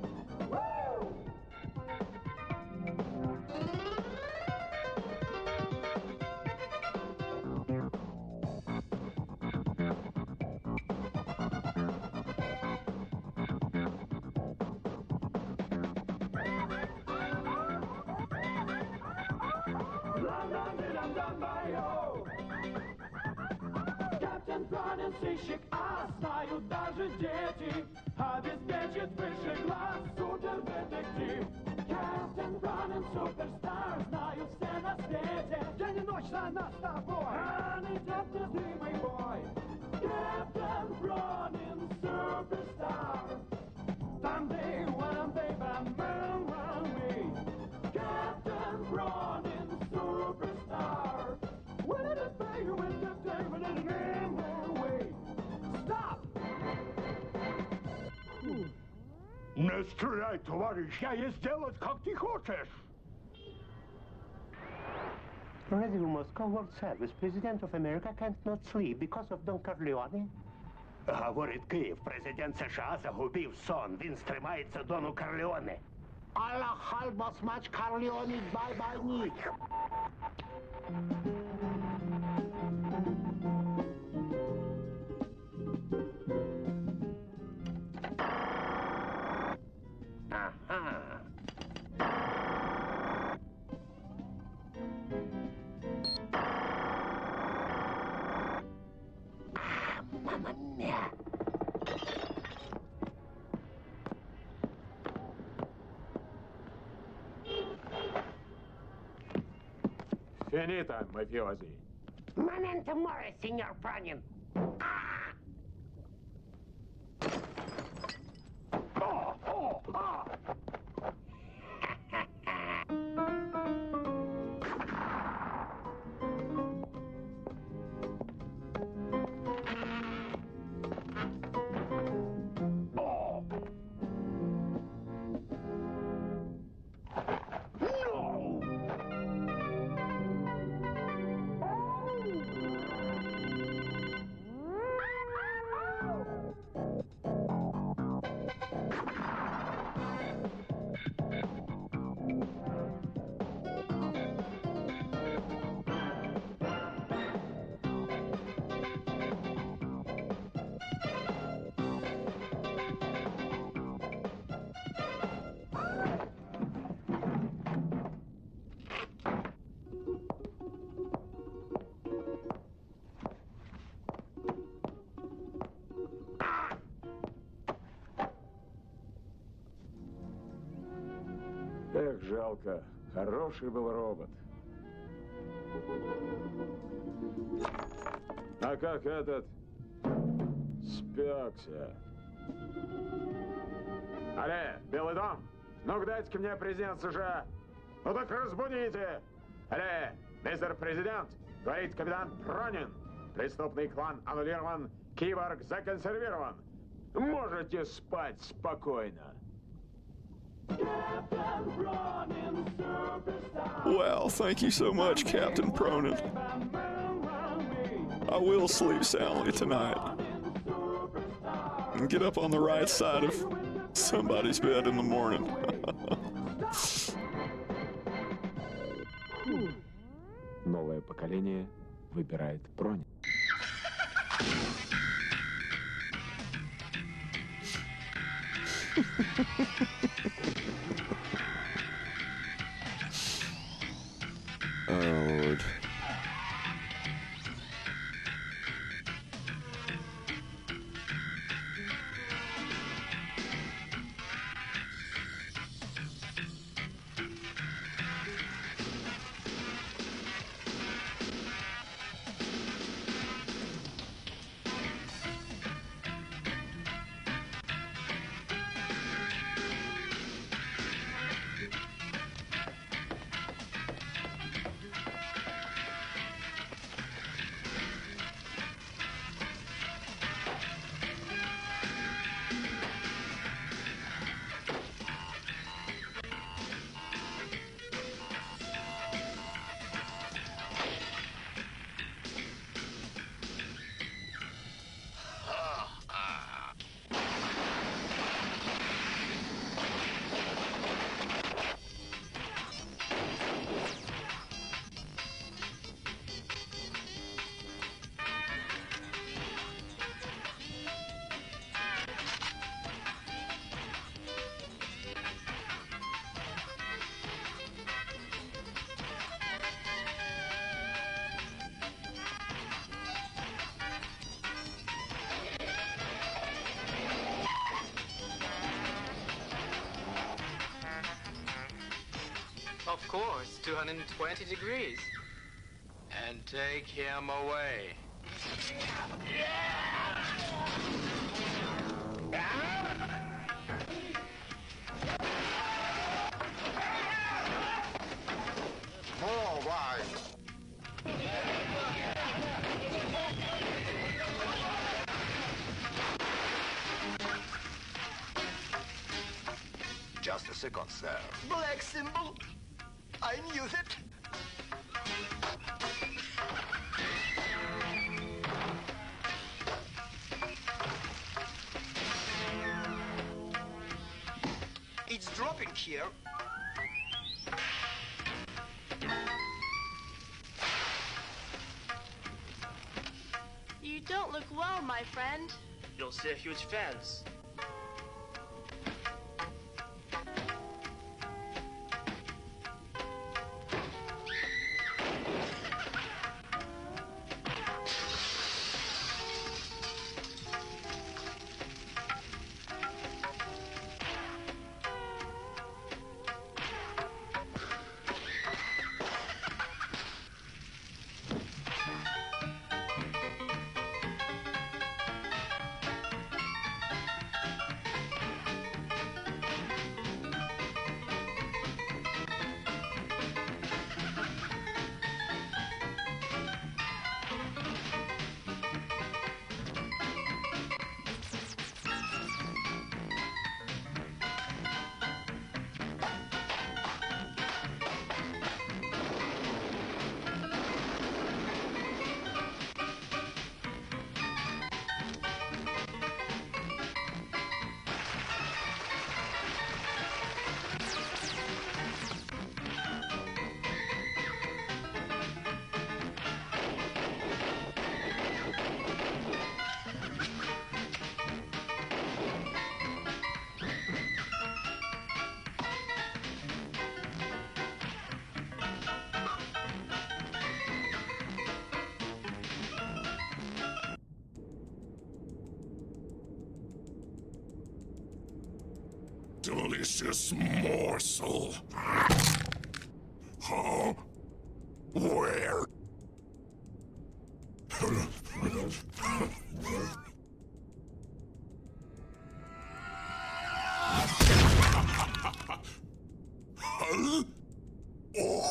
Капитан Пронин, сыщик, а знают даже дети. Обеспечит высший класс, супер-детектив. Капитан Пронин, суперстар, знают все на свете. День и ночь за нас с тобой. Он идет незримый бой. Капитан Пронин, суперстар. Someday when I'm baby, man, run me. Captain Pronин, superstar. When it is baby, when it is day, when it is way. Stop! Не стреляй, товарищ, я ей сделать, как ты хочешь. Radio Moscow World Service. President of America can't not sleep because of Don Corleone. Говорить Київ, президент США загубив сон. Він стримається Дону Корлеоне. Allah halbas much Corleone bye-bye need. Ага. Mamma mia. Finita, mafiosi. Momento more, signor Pronин. Жалко. Хороший был робот. А как этот? Спекся. Алле, Белый дом? Ну-ка дайте-ка мне президент США. Ну так разбудите. Алле, мистер президент, говорит капитан Пронин. Преступный клан аннулирован, киборг законсервирован. Можете спать спокойно. Well, thank you so much, Captain Pronin. I will sleep soundly tonight. And get up on the right side of somebody's bed in the morning. Новое поколение выбирает Пронин. Oh, Lord. Of course, 220 degrees. And take him away. More wine. Just a second, sir. Black symbol. I knew it. It's dropping here. You don't look well, my friend. You'll see a huge fence. delicious morsel. Huh? Where? Huh? Oh!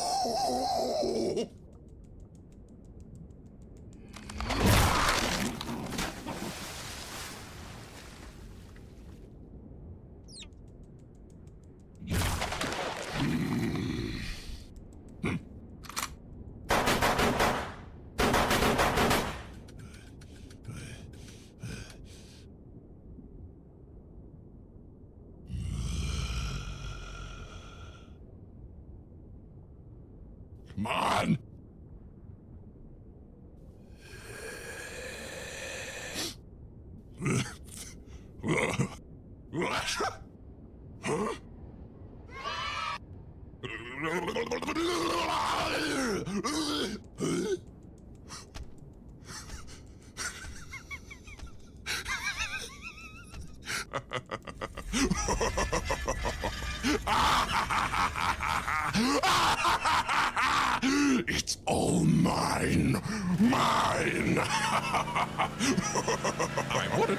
Come on! Huh? It's all mine! Mine! I'm on it!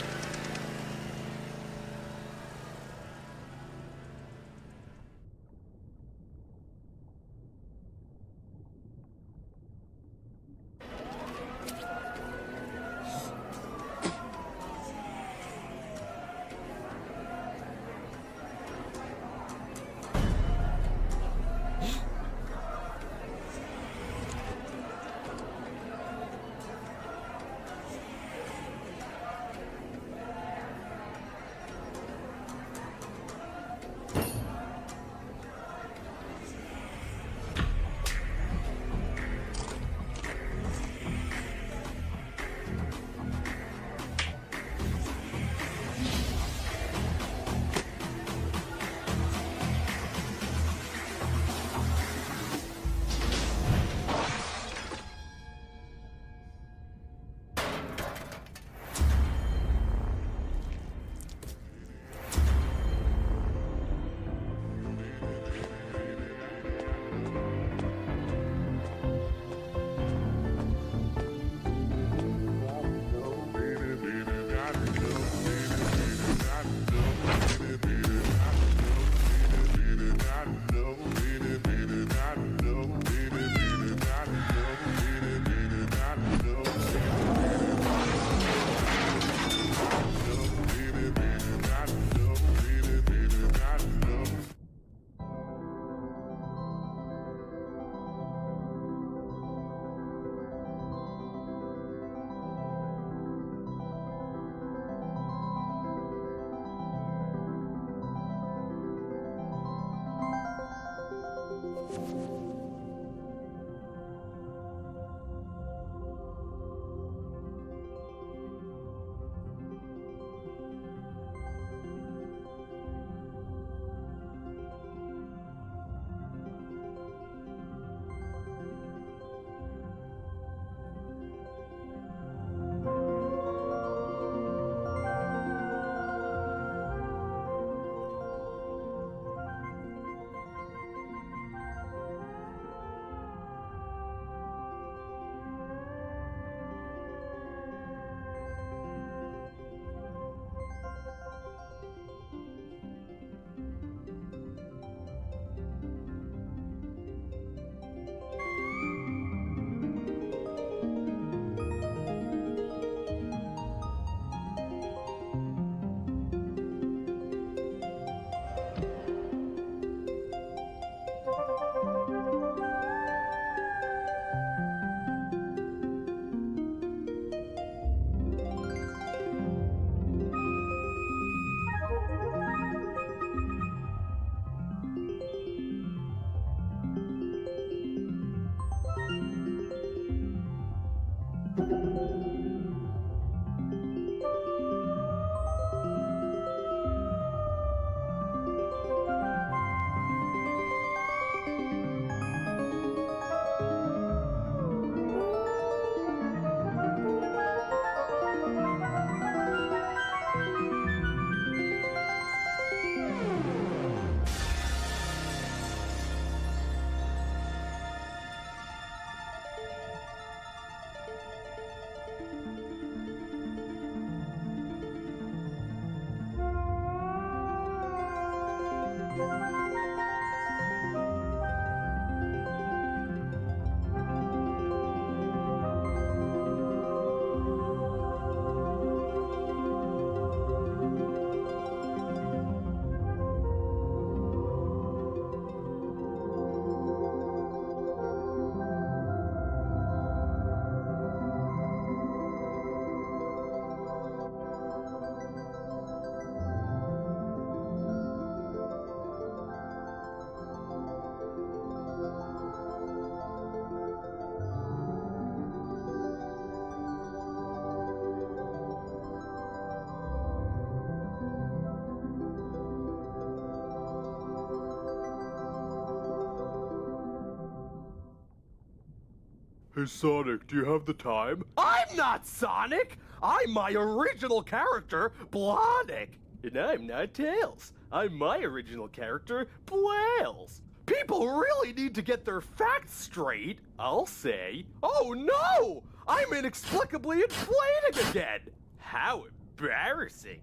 Hey Sonic, do you have the time? I'm not Sonic! I'm my original character, Blonic! And I'm not Tails. I'm my original character, Blails. People really need to get their facts straight, I'll say. Oh no! I'm inexplicably inflating again! How embarrassing.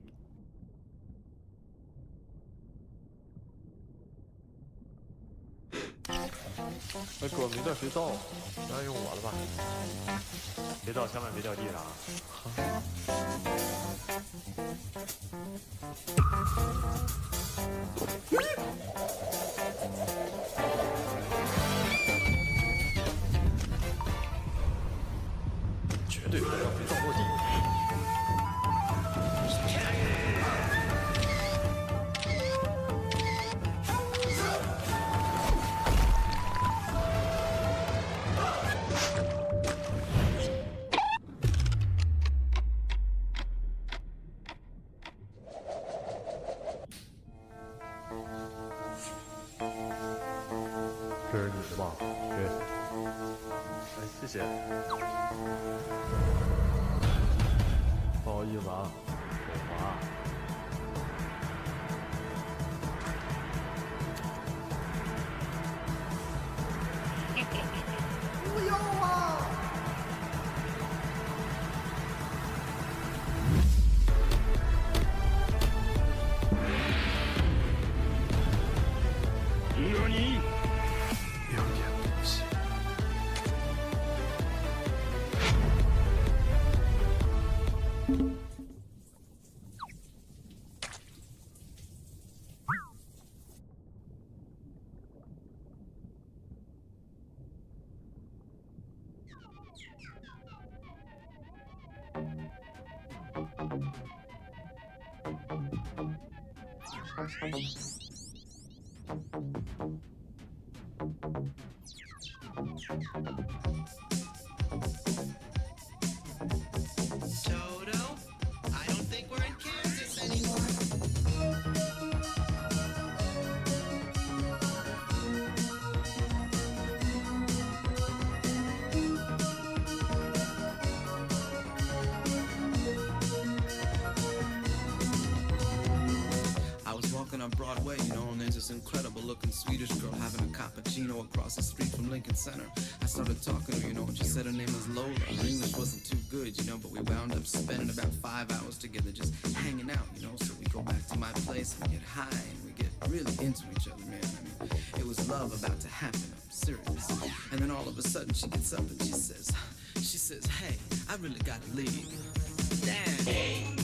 那哥，明袋谁倒？当然用我了吧？别倒，千万别掉地上啊！绝对不要别倒落地。这是你的吧？对。哎，谢谢。不好意思啊，手滑。不要啊！何？有点东西。Toto, I don't think we're in Kansas anymore. I was walking on Broadway, you know, and there's this incredible looking Swedish girl having a cappuccino across the street from Lincoln Center. I started talking to her, you know, and she said her name was Lola. Her English wasn't too good, you know, but we wound up spending about 5 hours together just hanging out, you know. So we go back to my place and we get high and we get really into each other, man. I mean, it was love about to happen, I'm serious. And then all of a sudden she gets up and she says, hey, I really gotta leave. Damn.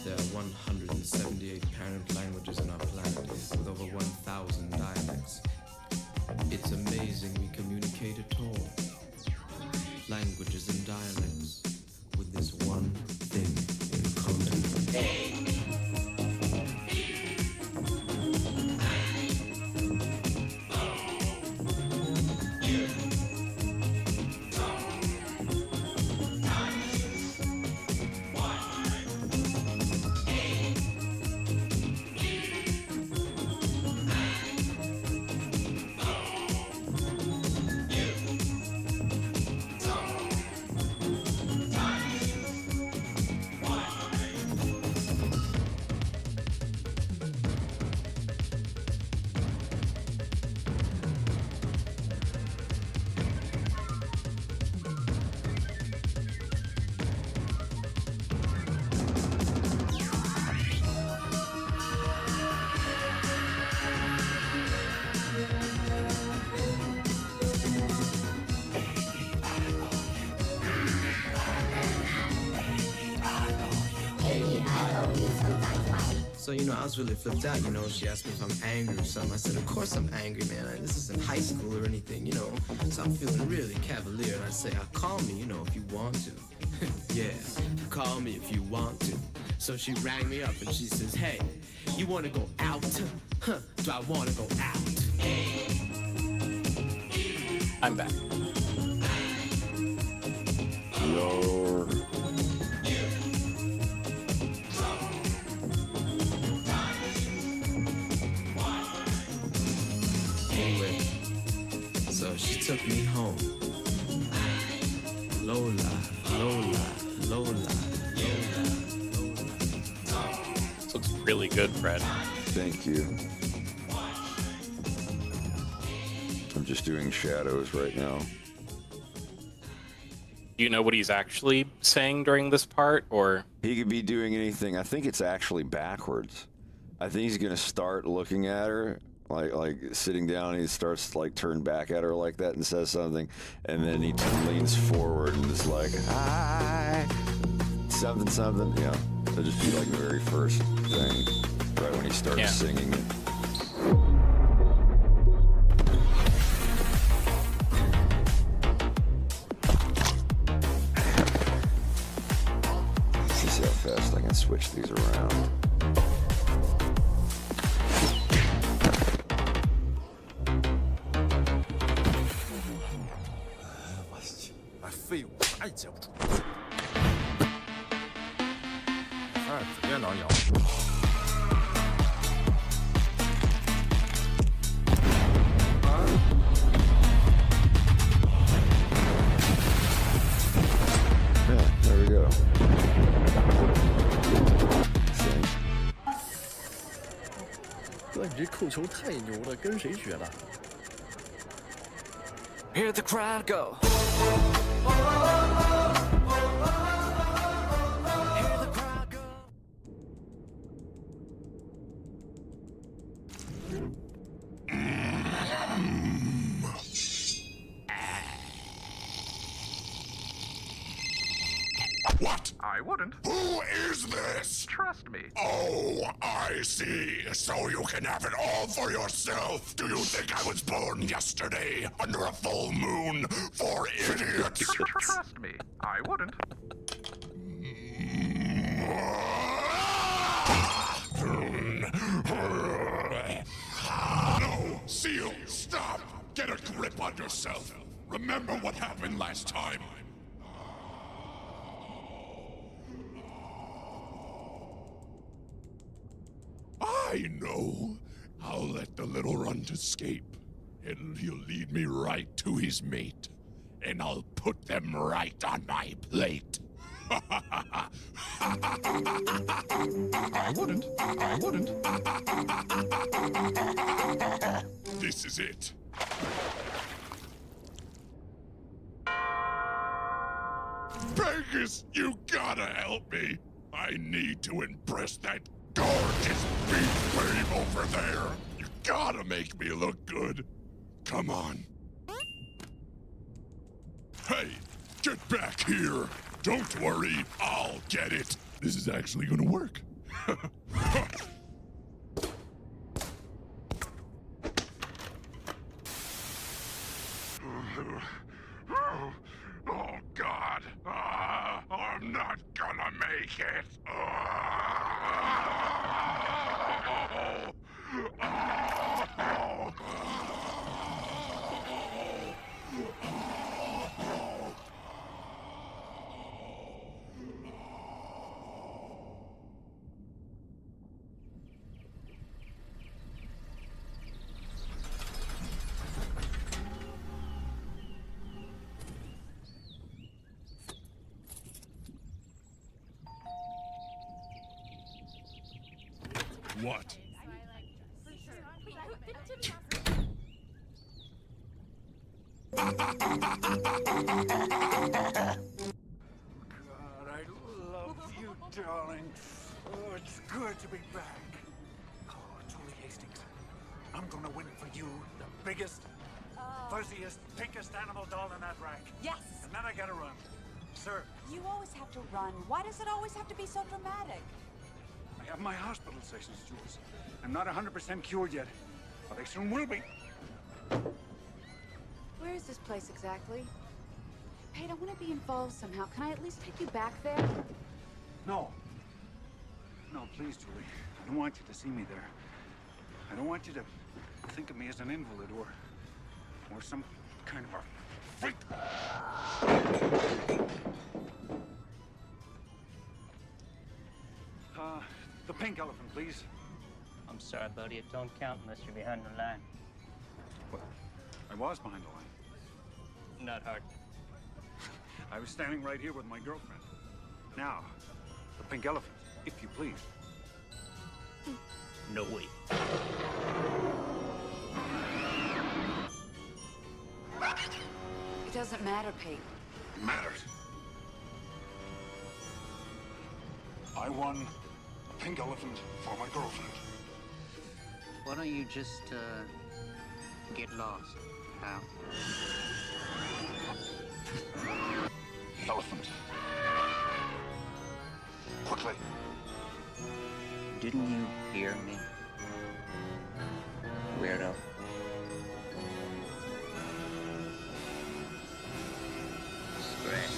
There are 178 parent languages on our planet with over 1,000 dialects. It's amazing we communicate at all. Languages and dialects with this one thing. So, I was really flipped out, She asked me if I'm angry or something. I said, of course I'm angry, man. This isn't high school or anything, So I'm feeling really cavalier. And I say, call me, if you want to. Yeah, call me if you want to. So she rang me up and she says, hey, you want to go out? Huh, do I want to go out? I'm back. Lord. Anyway, so she took me home. Lola, Lola, Lola, Lola. This looks really good, Fred. Thank you. I'm just doing shadows right now. Do you know what he's actually saying during this part, or? He could be doing anything. I think it's actually backwards. I think he's gonna start looking at her, like sitting down, and he starts to turn back at her like that and says something, and then he leans forward and is like, hi, something, yeah. It'll just be like the very first thing, right when he starts singing it. See how fast I can switch these around. Yeah, there we go. Hear the crowd go. What? I wouldn't. Who is this? Trust me. Oh, I see. So you can have it all for yourself. Do you think I was born yesterday under a full moon for idiots? Trust me. I wouldn't. No, Seal, stop. Get a grip on yourself. Remember what happened last time. I know. I'll let the little runt escape, and he'll lead me right to his mate, and I'll put them right on my plate. I wouldn't. I wouldn't. This is it. Vegas, you gotta help me. I need to impress that gorgeous beef babe over there. You gotta make me look good. Come on. Hey, get back here. Don't worry, I'll get it. This is actually gonna work. Oh, God. I'm not gonna make it. What? God, I love you, darling. Oh, it's good to be back. Oh, Julie Hastings, I'm gonna win for you the biggest, fuzziest, pinkest animal doll in that rack. Yes. And then I gotta run. Sir, You always have to run. Why does it always have to be so dramatic? I have my hospital sessions, Jules. I'm not 100% cured yet, but I soon will be. Where is this place exactly? Pate, I want to be involved somehow. Can I at least take you back there? No. No, please, Julie. I don't want you to see me there. I don't want you to think of me as an invalid or some kind of a freak. The pink elephant, please. I'm sorry, buddy. It don't count unless you're behind the line. What? I was behind the line. Not hard. I was standing right here with my girlfriend. Now, the pink elephant, if you please. No way. It doesn't matter, Pate. It matters. I won a pink elephant for my girlfriend. Why don't you just, get lost, pal? Elephant. Quickly. Didn't you hear me? Weirdo. Scratch.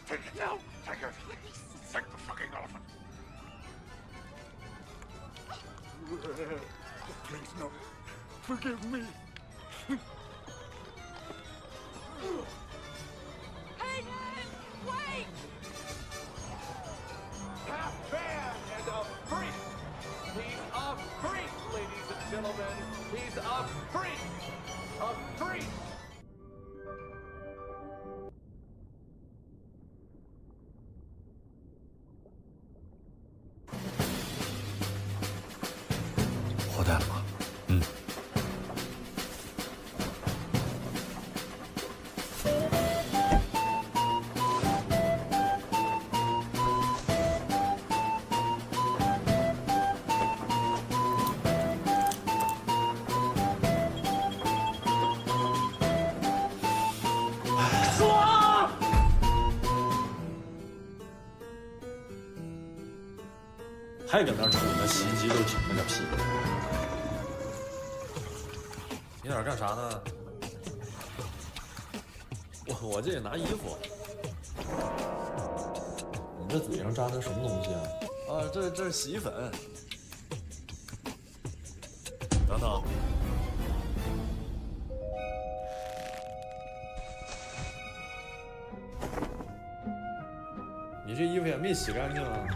Take it down. Take it. Take the fucking elephant. Please, no. Forgive me. Hey, wait! Half man and a freak! He's a freak, ladies and gentlemen! He's a freak! A freak!活蛋了吗？嗯。还搁那杵呢，洗衣机都停了个屁！你在哪儿干啥呢？我这也拿衣服。你这嘴上扎的什么东西啊？啊，这是洗衣粉。等等。你这衣服也没洗干净啊。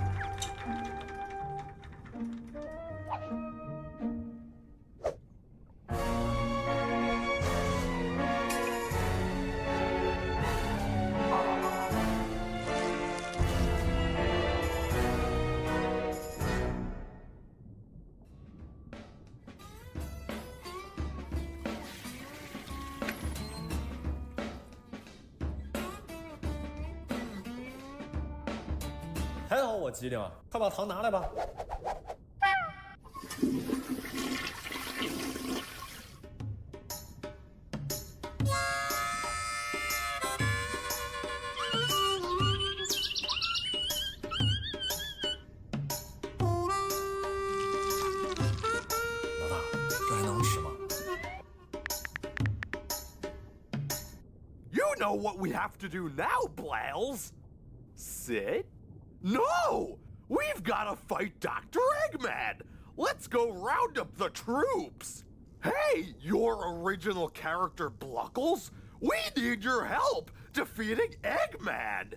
还好我机灵，快把糖拿来吧。老大，这还能吃吗？ You know what we have to do now, Blales? Sit? No! We've gotta fight Dr. Eggman! Let's go round up the troops! Hey, your original character Bluckles! We need your help defeating Eggman!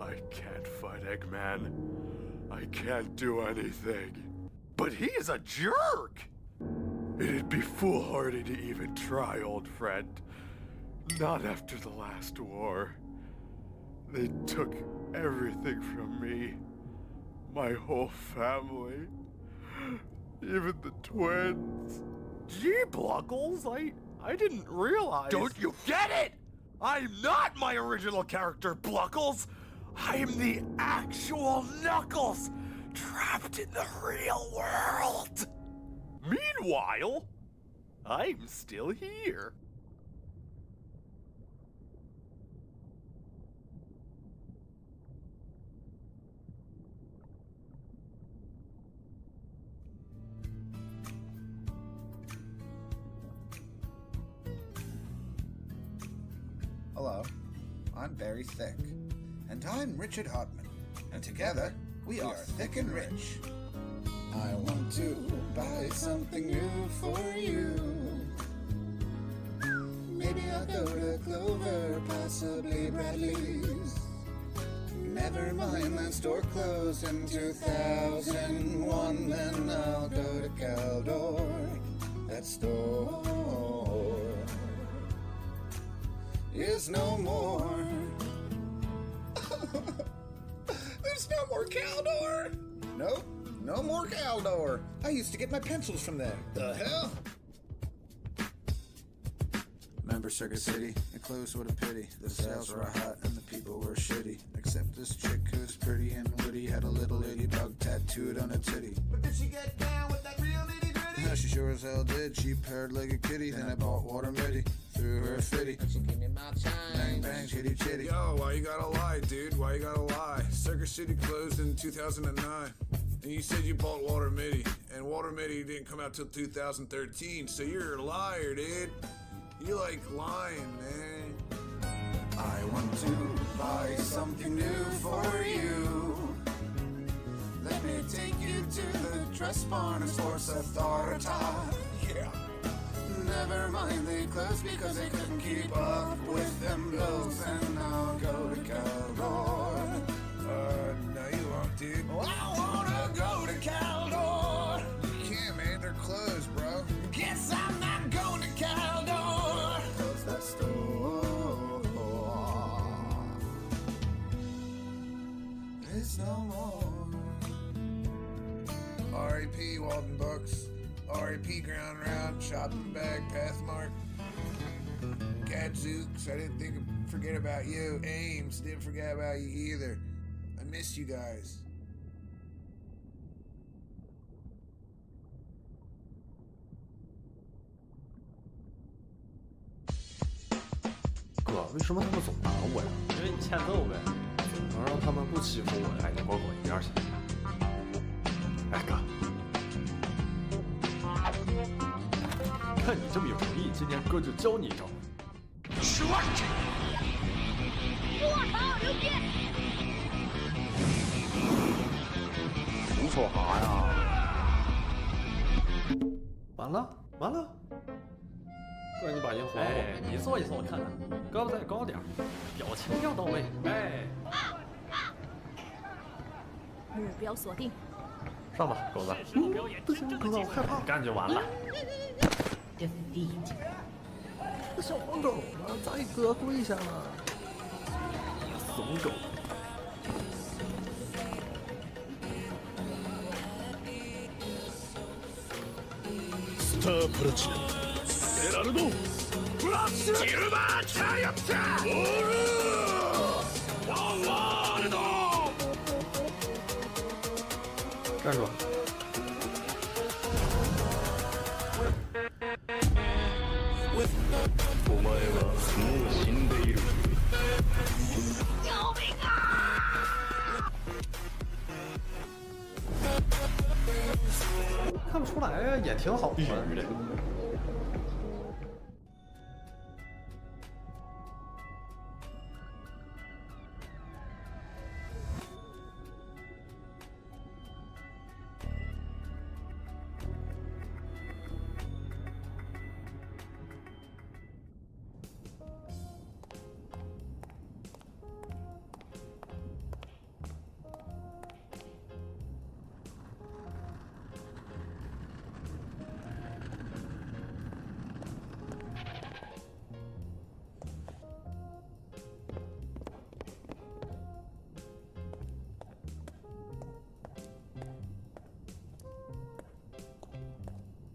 I can't fight Eggman. I can't do anything. But he's a jerk! It'd be foolhardy to even try, old friend. Not after the last war. They took everything from me. My whole family. Even the twins. Gee, Bluckles, I didn't realize. Don't you get it? I'm not my original character, Bluckles! I'm the actual Knuckles, trapped in the real world! Meanwhile, I'm still here. Hello, I'm Barry Thick. And I'm Richard Hartman. And together, we are Thick and Rich. I want to buy something new for you. Maybe I'll go to Clover, possibly Bradley's. Never mind, that store closed in 2001. Then I'll go to Caldor. That store is no more. There's no more Caldor. Nope, no more Caldor. I used to get my pencils from there. The hell? Remember Circuit City? It closed, what a pity. The sales were hot and the people were shitty. Except this chick who's pretty and witty had a little ladybug tattooed on her titty. But did she get down with that real nitty gritty? Yeah, she sure as hell did. She purred like a kitty. Then I bought water midi. Threw her a fitty. She gave me my time. Bang bang, chitty chitty. Yo, why you gotta lie, dude? Why you gotta lie? Circuit City closed in 2009. And you said you bought Water Midi. And Water Midi didn't come out till 2013. So you're a liar, dude. You like lying, man. I want to buy something new for you. Let me take you to the dress barn and Sports Authority. Yeah. Never mind, they closed because they couldn't keep up with them bills. And I'll go to Caldor. No you won't, dude. Oh, I wanna go to Caldor. You can't, man. They're closed, bro. Guess I'm not going to Caldor. Close that store. There's no more. R.I.P. Walden Books. R.I.P. Ground Round, Shopping Bag, Pathmark, Gadzooks, I didn't forget about you. Ames, didn't forget about you either. I miss you guys. 哥，为什么他们总打我呀？因为你欠揍呗。能让他们不欺负我呀？你给我滚一边去！哎哥，看你这么有诚意，今天哥就教你一招。我操，牛逼！胡说啥呀？完了完了！哥，你把银还我！哎，你坐一坐，我看看，胳膊再高点，表情要到位。哎，目标锁定。上吧，狗子。不行，狗子，我害怕。干就完了。Defeat。小黄狗呢？咱哥跪下了。怂狗。スタープラチナエラルドフラッシュシルバーチャリオットオールワンワールド站住！お前はもう死んでいる。救命啊！看不出来呀，也挺好的。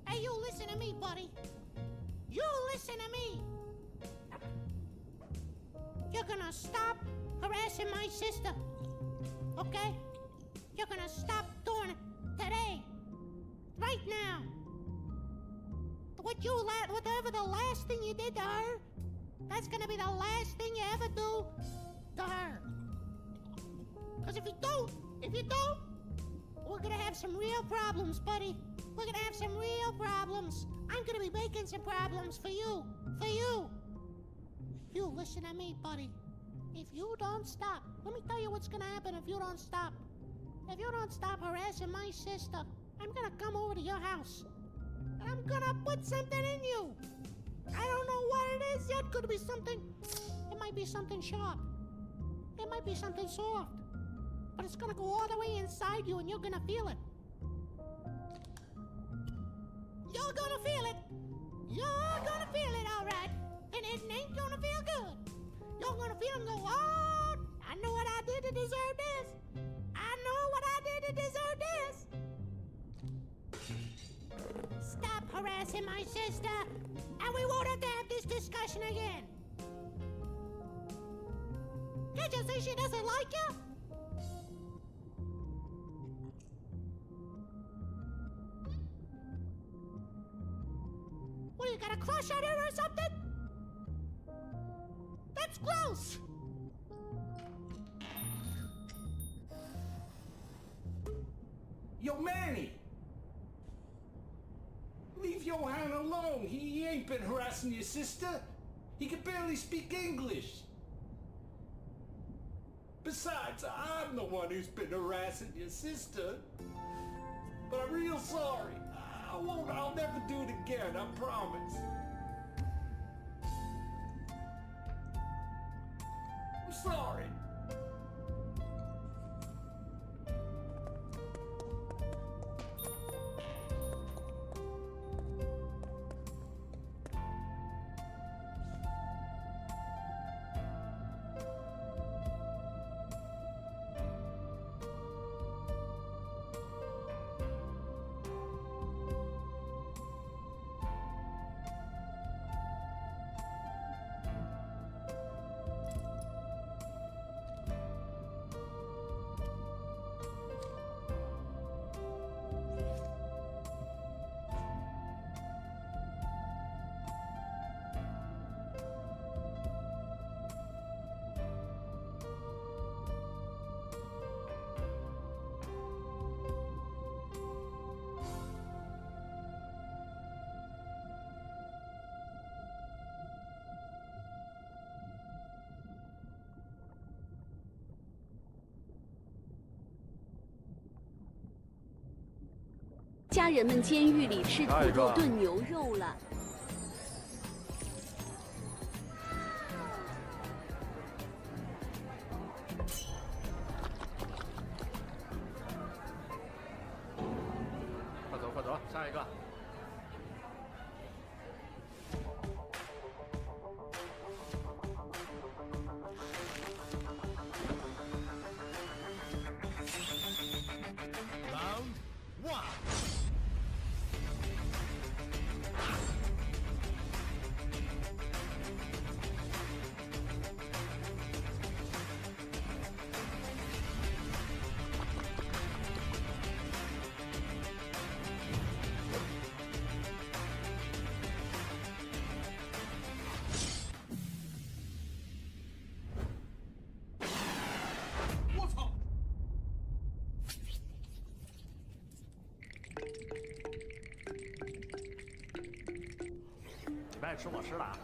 Hey, you listen to me, buddy. You listen to me. you're gonna stop harassing my sister. Okay? You're gonna stop doing it today. Right now. Whatever the last thing you did to her, that's gonna be the last thing you ever do to her. Because if you don't, we're gonna have some real problems, buddy. We're gonna have some real problems. I'm gonna be making some problems for you. For you. You listen to me, buddy. If you don't stop, let me tell you what's gonna happen if you don't stop. If you don't stop harassing my sister, I'm gonna come over to your house. And I'm gonna put something in you. I don't know what it is yet. Could be something. It might be something sharp. It might be something soft. But it's gonna go all the way inside you and you're gonna feel it. You're gonna feel it. You're gonna feel it, alright. And it ain't gonna feel good. You're gonna feel and go, oh, I know what I did to deserve this. I know what I did to deserve this. Stop harassing my sister, and we won't have to have this discussion again. Can't you say she doesn't like you? What, you got a crush on her or something? That's gross! Yo, Manny! Leave Johan alone. He ain't been harassing your sister. He can barely speak English. Besides, I'm the one who's been harassing your sister. But I'm real sorry. I'll never do it again, I promise. I'm sorry.家人们监狱里吃土豆炖牛肉了。快走快走，下一个。Round one. What's up? 你们爱吃我吃的啊？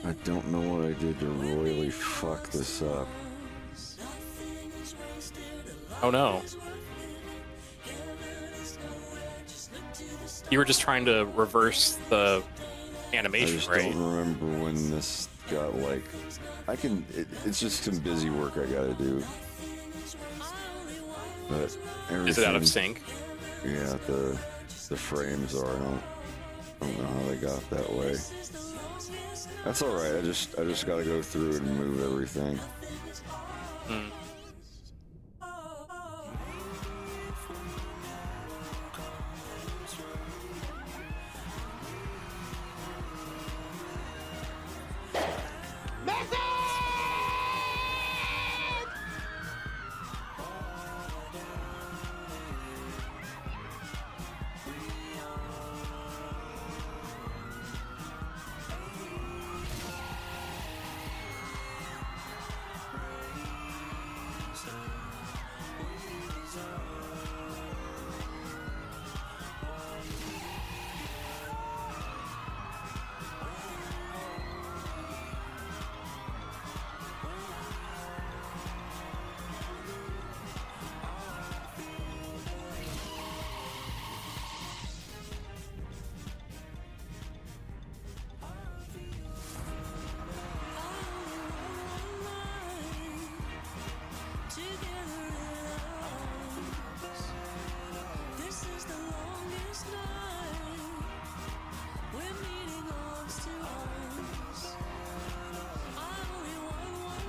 I don't know what I did to royally fuck this up. Oh no. You were just trying to reverse the animation, I just right? don't remember when this got like. It's just some busy work I gotta do. But everything. Is it out of sync? Yeah, the frames are. I don't know how they got that way. That's all right. I just gotta go through it and move everything.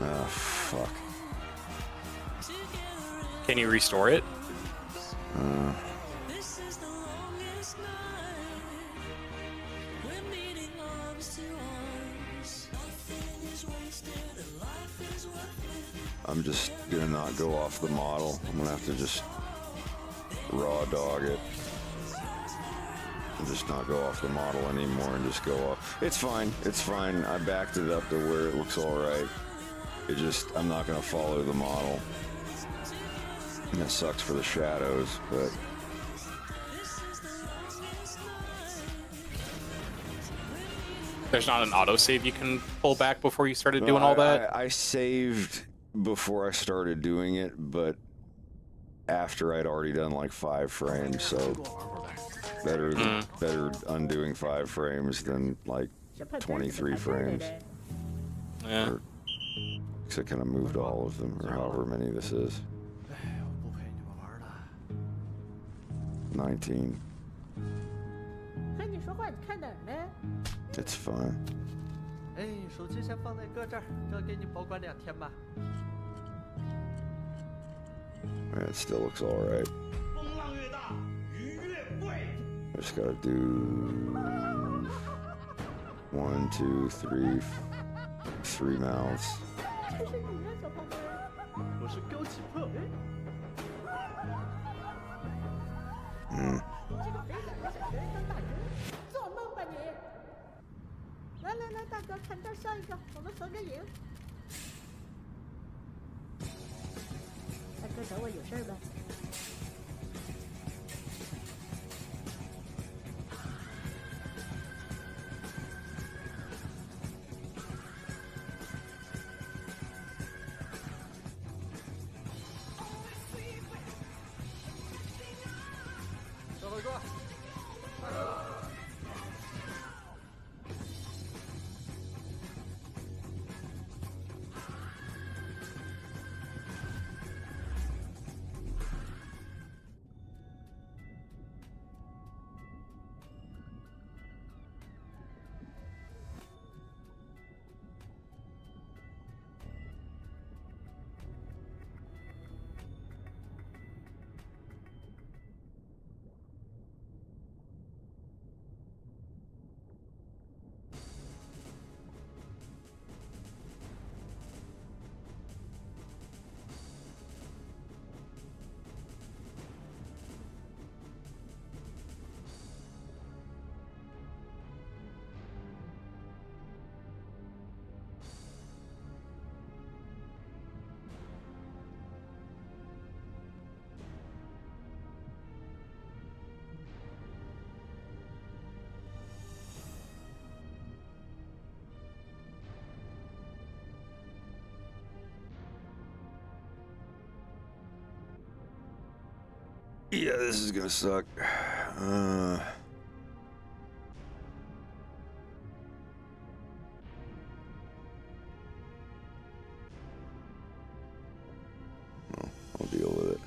Oh, fuck. Can you restore it? I'm just gonna not go off the model. I'm gonna have to just raw dog it. And just not go off the model anymore and just go off. It's fine. It's fine. I backed it up to where it looks all right. It just, I'm not gonna follow the model. And that sucks for the shadows, but There's not an autosave you can pull back before you started doing all that? I saved before I started doing it, but after I'd already done like 5 frames, so better undoing 5 frames than like 23 frames. Yeah. Because I kind of moved all of them, or however many this is. 19. 和你说话，你看哪儿呢？ It's fine. 哎，手机先放在哥这儿，哥给你保管2天吧。 It still looks alright. I just gotta do 1, 2, 3, 3 mouths. 这是你呀，小胖墩。我是高起破。你这个肥仔的小人当大人，做梦吧你！来来来，大哥，看这儿上一个，我们合个影。大哥找我有事儿吗？小伟哥。Yeah, this is gonna suck. I'll deal with it.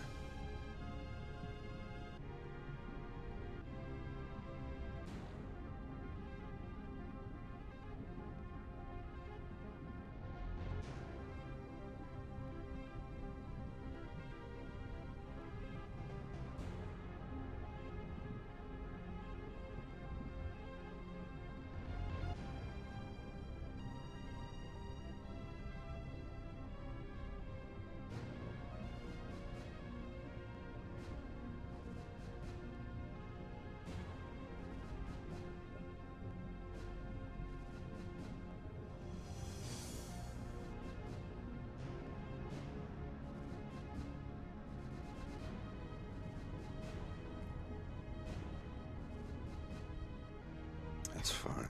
That's fine.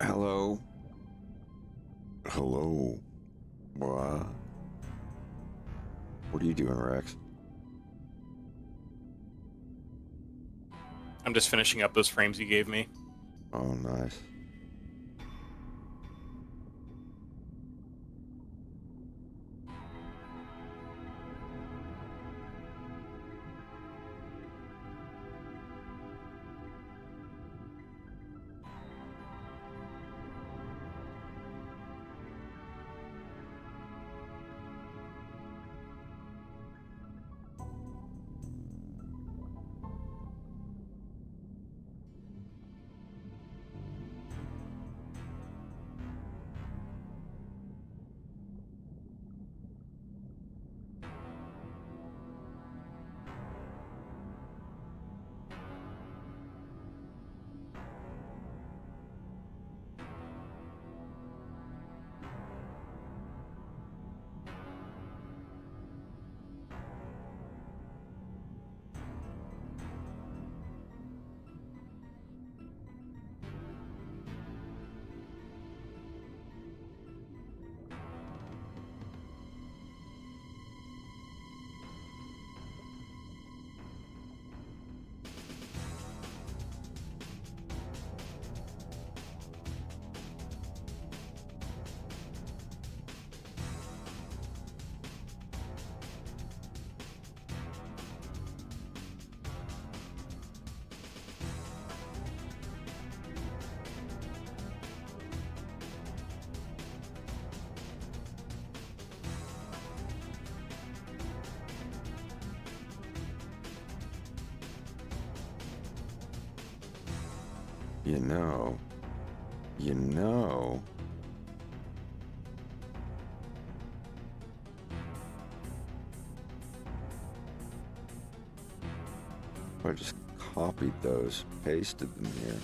Hello? Hello? What? What are you doing, Rex? I'm just finishing up those frames you gave me. Oh, nice. You know. I just copied those, pasted them here.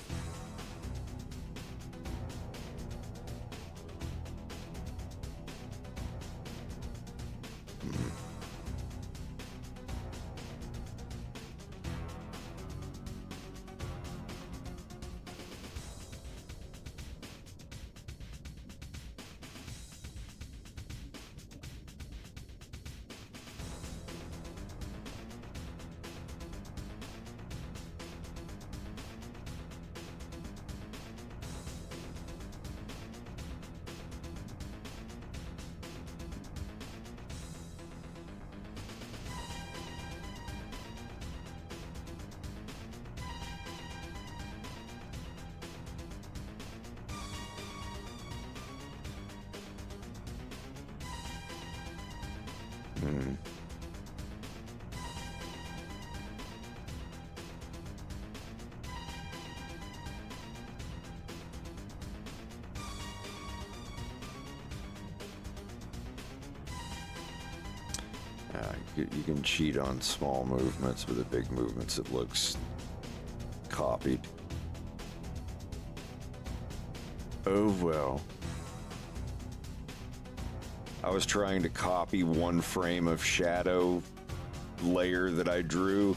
You can cheat on small movements, but the big movements it looks copied. Oh well. I was trying to copy one frame of shadow layer that I drew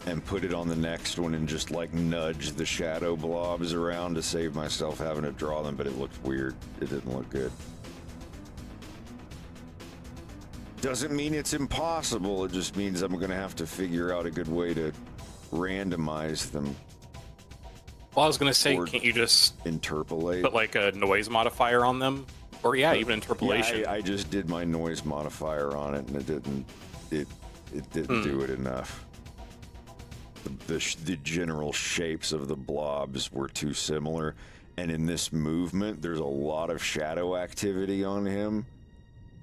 and put it on the next one and just like nudge the shadow blobs around to save myself having to draw them, but it looked weird. It didn't look good. Doesn't mean it's impossible, it just means I'm gonna have to figure out a good way to randomize them. Well, I was gonna say, can't you just interpolate? Put like a noise modifier on them? Or even interpolation. Yeah, I just did my noise modifier on it and it didn't do it enough. The general shapes of the blobs were too similar, and in this movement there's a lot of shadow activity on him.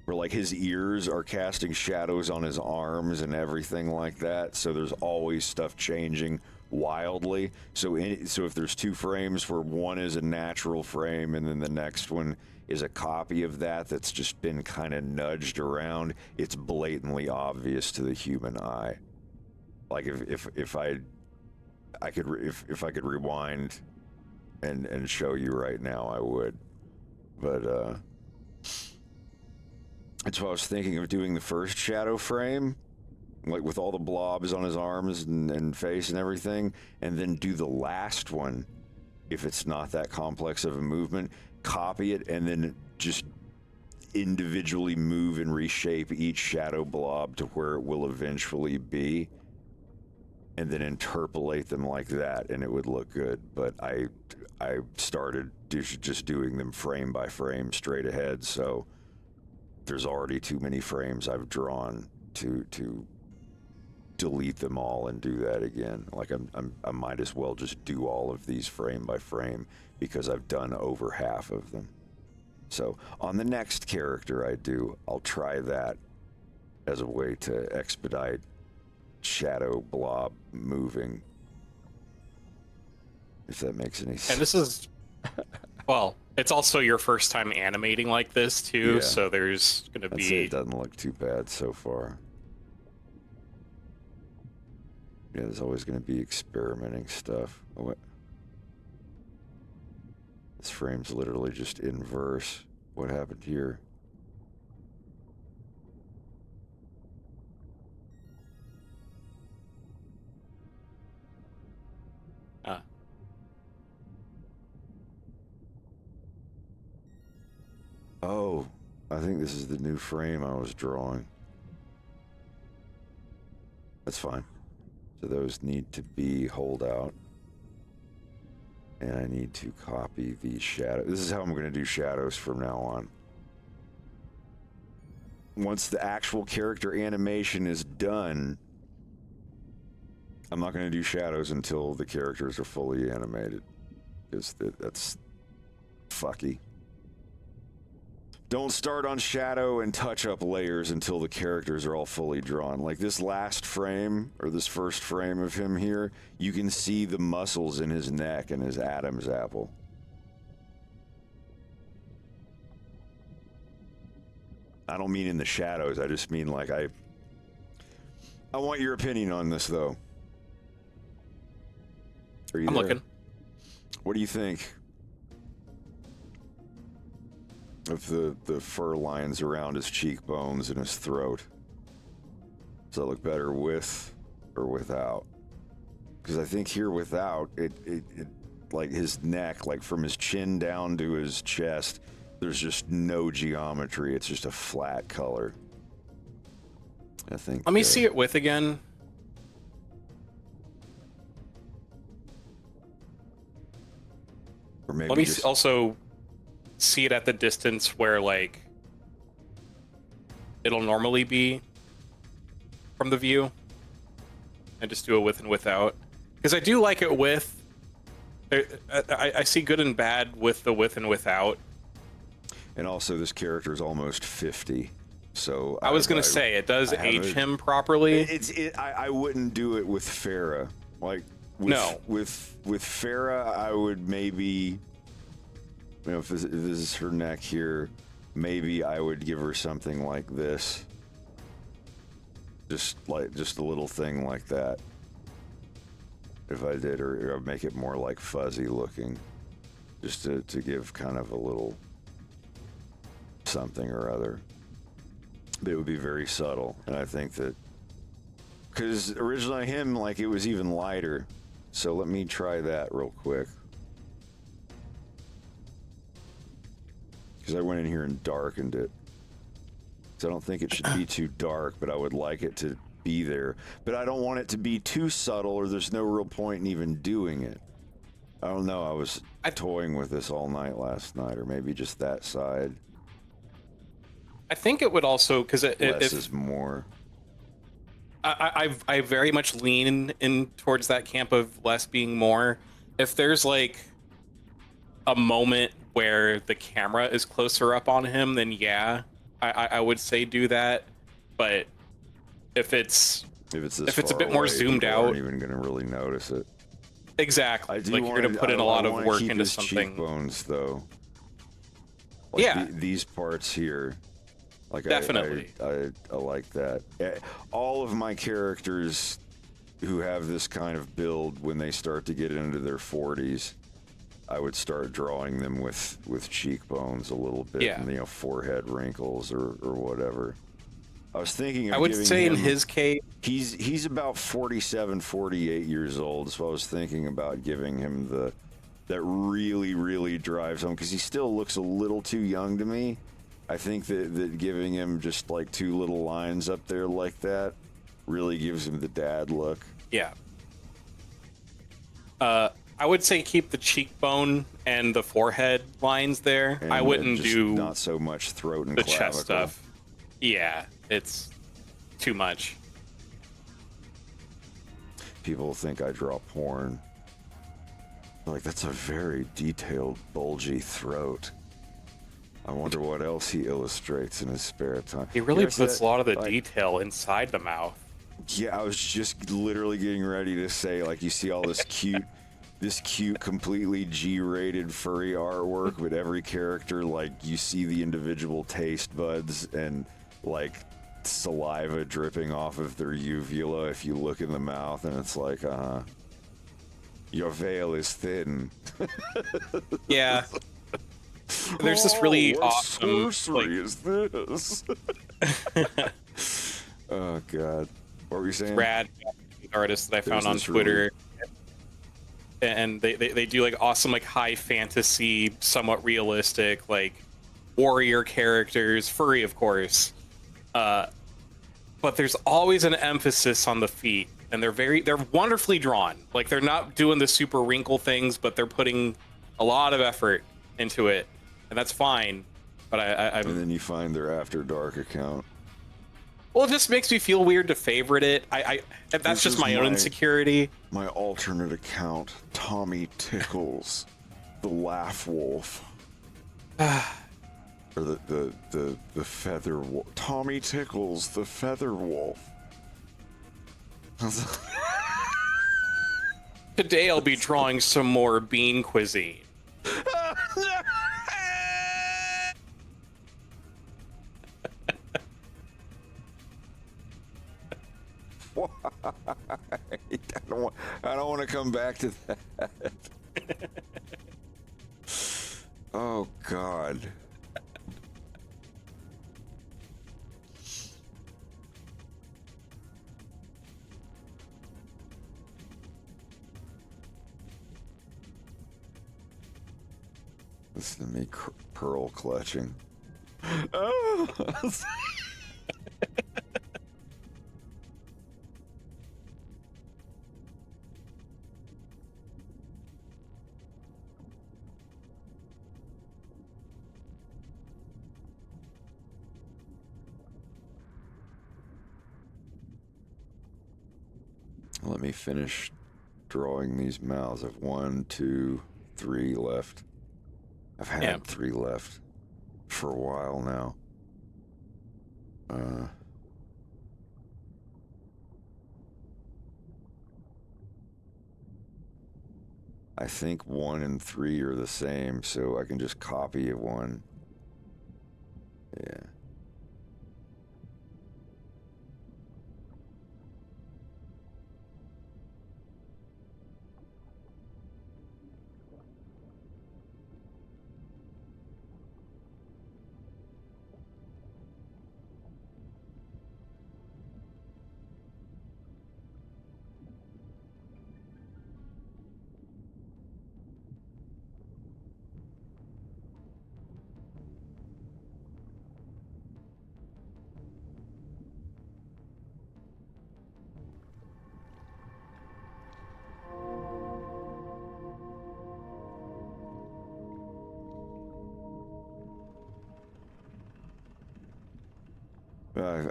Where like his ears are casting shadows on his arms and everything like that, so there's always stuff changing wildly. So if there's two frames where one is a natural frame and then the next one is a copy of that that's just been kind of nudged around, it's blatantly obvious to the human eye. Like if I could rewind and show you right now, I would. But that's what I was thinking of doing the first shadow frame, like with all the blobs on his arms and face and everything, and then do the last one, if it's not that complex of a movement, copy it, and then just individually move and reshape each shadow blob to where it will eventually be, and then interpolate them like that, and it would look good. But I started just doing them frame by frame straight ahead, so there's already too many frames I've drawn to delete them all and do that again. Like I might as well just do all of these frame by frame because I've done over half of them. So on the next character I'll try that as a way to expedite shadow blob moving, if that makes any sense. And this is, well, it's also your first time animating like this too, so there's gonna I'd say it doesn't look too bad so far. Yeah, there's always gonna be experimenting stuff. What? This frame's literally just inverse. What happened here? Oh, I think this is the new frame I was drawing. That's fine. So those need to be holdout. And I need to copy the shadow. This is how I'm going to do shadows from now on. Once the actual character animation is done, I'm not going to do shadows until the characters are fully animated. Because that's fucky. Don't start on shadow and touch up layers until the characters are all fully drawn. Like this last frame, or this first frame of him here, you can see the muscles in his neck and his Adam's apple. I don't mean in the shadows, I just mean like I want your opinion on this though. Are you I'm there? looking. What do you think of the fur lines around his cheekbones and his throat? Does that look better with or without? Because I think here without, it like his neck, like from his chin down to his chest, there's just no geometry. It's just a flat color. I think. Let me see it with again. Or maybe Let me just... also see it at the distance where like it'll normally be from the view, and just do a with and without, because I do like it with. I see good and bad with the with and without. And also, this character is almost 50, so I was gonna say it does age him properly. I wouldn't do it with Farah. Like with Farah, I would maybe, you know, if this is her neck here, maybe I would give her something like this. Just a little thing like that. If I did, or I'd make it more like fuzzy looking, just to give kind of a little something or other. It would be very subtle, and I think that because originally him, like, it was even lighter. So let me try that real quick, because I went in here and darkened it. So I don't think it should be too dark, but I would like it to be there. But I don't want it to be too subtle, or there's no real point in even doing it. I don't know. I was toying with this all night last night, or maybe just that side. I think it would also, because less is more. I very much lean in towards that camp of less being more. If there's like a moment where the camera is closer up on him, then yeah, I would say do that. But if it's a bit more zoomed out, aren't even gonna really notice it. Exactly. Like you're gonna put in a lot of work into something. Cheekbones, though. Like yeah. These parts here. Like definitely. I like that. All of my characters who have this kind of build, when they start to get into their 40s, I would start drawing them with cheekbones a little bit, and, you know, forehead wrinkles or whatever. I was thinking of, I would say in his case, he's about 47, 48 years old, so I was thinking about giving him that really, really drives home, because he still looks a little too young to me. I think that giving him just like two little lines up there like that really gives him the dad look. Yeah. I would say keep the cheekbone and the forehead lines there. And I wouldn't just do not so much throat and the clavicle. chest stuff. Yeah, it's too much. People think I draw porn. Like, that's a very detailed, bulgy throat. I wonder what else he illustrates in his spare time. He really puts a lot of the detail inside the mouth. Yeah, I was just literally getting ready to say, like, you see all this cute, completely G-rated furry artwork, but every character, like, you see the individual taste buds and, like, saliva dripping off of their uvula if you look in the mouth, and it's like, your veil is thin. Yeah. There's this really awesome, sorcery is this? Oh god, what were you saying? Rad artist that I found on Twitter, and they do like awesome, like high fantasy, somewhat realistic, like warrior characters, furry of course, but there's always an emphasis on the feet, and they're wonderfully drawn. Like, they're not doing the super wrinkle things, but they're putting a lot of effort into it, and that's fine. But I'm... And then you find their After Dark account. Well, it just makes me feel weird to favorite it. That's just my own insecurity. My alternate account, Tommy Tickles, the Laugh Wolf. Or the feather wolf. Tommy Tickles, the feather wolf. Today I'll be drawing some more bean cuisine. Why? I don't want to come back to that. Oh, God. Listen to me pearl clutching. Oh. Let me finish drawing these mouths. I've 1, 2, 3 left. I've had 3 left for a while now. I think 1 and 3 are the same, so I can just copy 1. Yeah.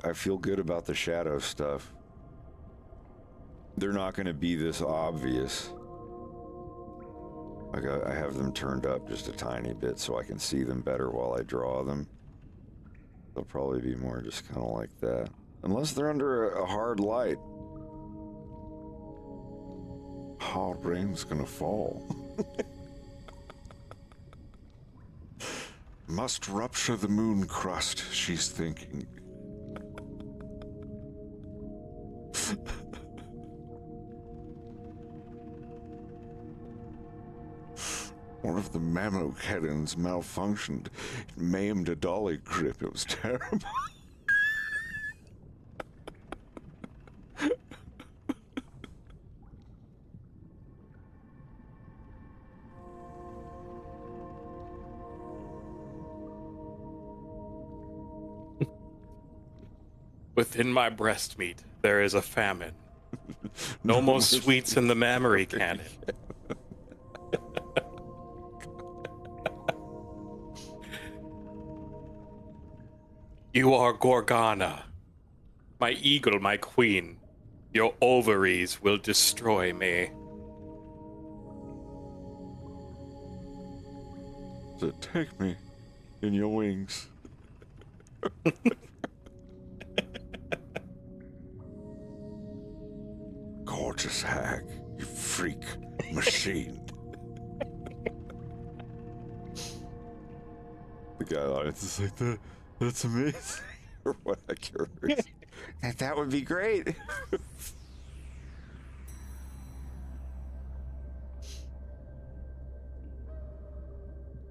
I feel good about the shadow stuff. They're not going to be this obvious. Like I have them turned up just a tiny bit so I can see them better while I draw them. They'll probably be more just kind of like that. Unless they're under a hard light. Hard rain's gonna fall. Must rupture the moon crust, she's thinking. One of the mammo cannons malfunctioned. It maimed a dolly grip. It was terrible. Within my breast meat, there is a famine. No more sweets in the mammary cannon. You are Gorgana, my eagle, my queen. Your ovaries will destroy me. So take me in your wings. Gorgeous hag, you freak machine. The guy on it's just like that. That's amazing. Or what I curious. That would be great.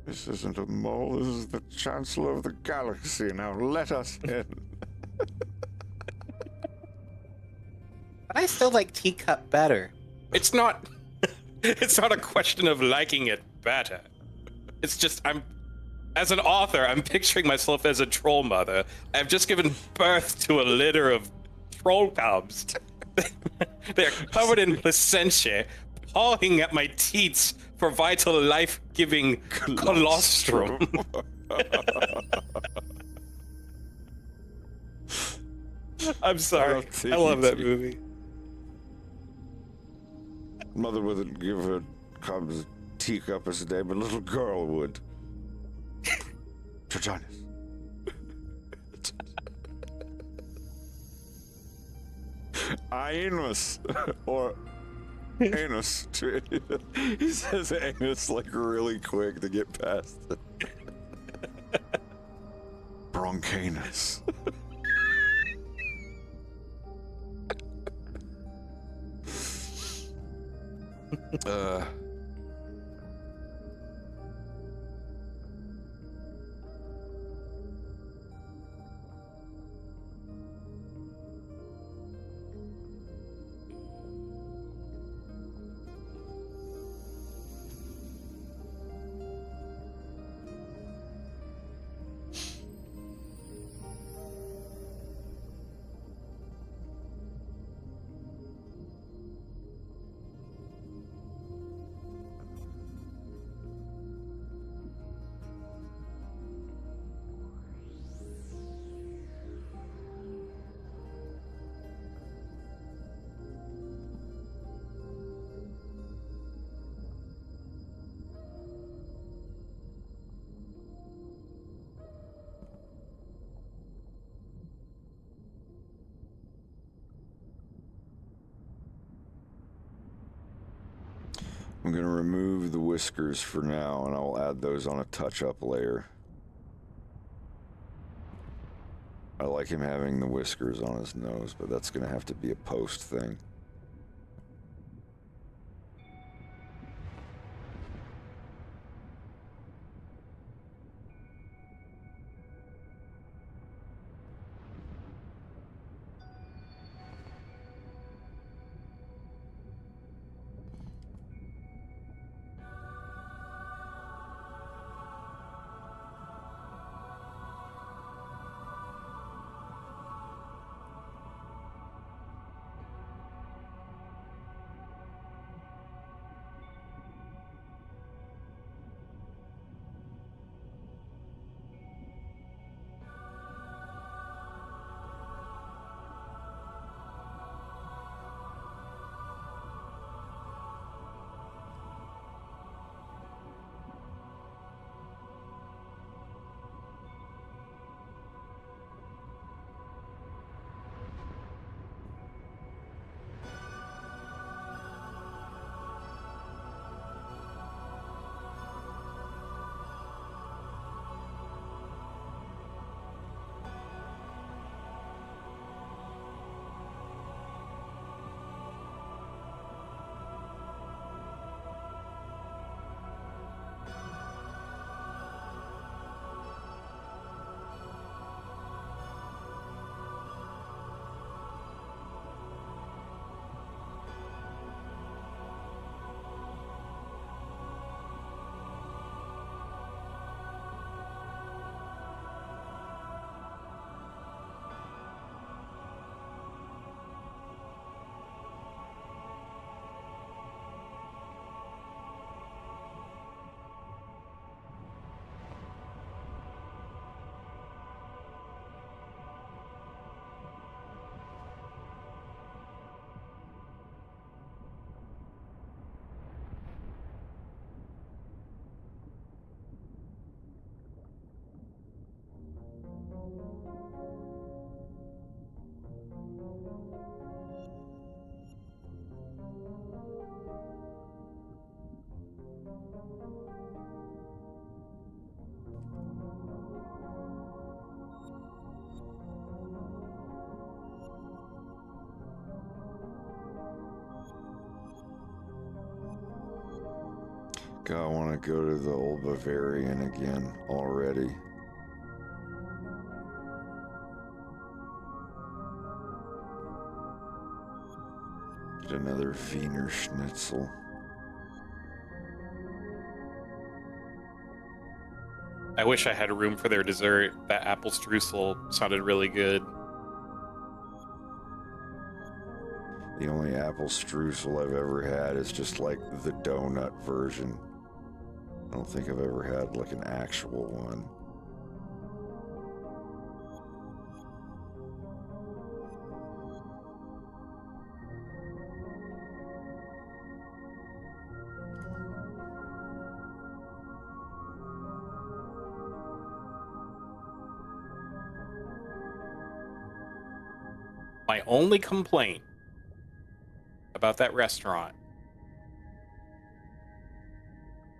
This isn't a mole, this is the Chancellor of the Galaxy. Now let us in. But I still like Teacup better. It's not a question of liking it better. It's just as an author, I'm picturing myself as a troll mother. I've just given birth to a litter of troll cubs. They're covered in placentia, pawing at my teats for vital, life-giving colostrum. I'm sorry. I love that movie. Mother wouldn't give her cubs teacup as a day, but little girl would. Trojanus. anus or anus. He says anus like really quick to get past it. Broncanus. I'm going to remove the whiskers for now, and I'll add those on a touch-up layer. I like him having the whiskers on his nose, but that's going to have to be a post thing. God, I want to go to the old Bavarian again already. Get another Wiener Schnitzel. I wish I had room for their dessert. That apple streusel sounded really good. The only apple streusel I've ever had is just like the donut version. I don't think I've ever had like an actual one. My only complaint about that restaurant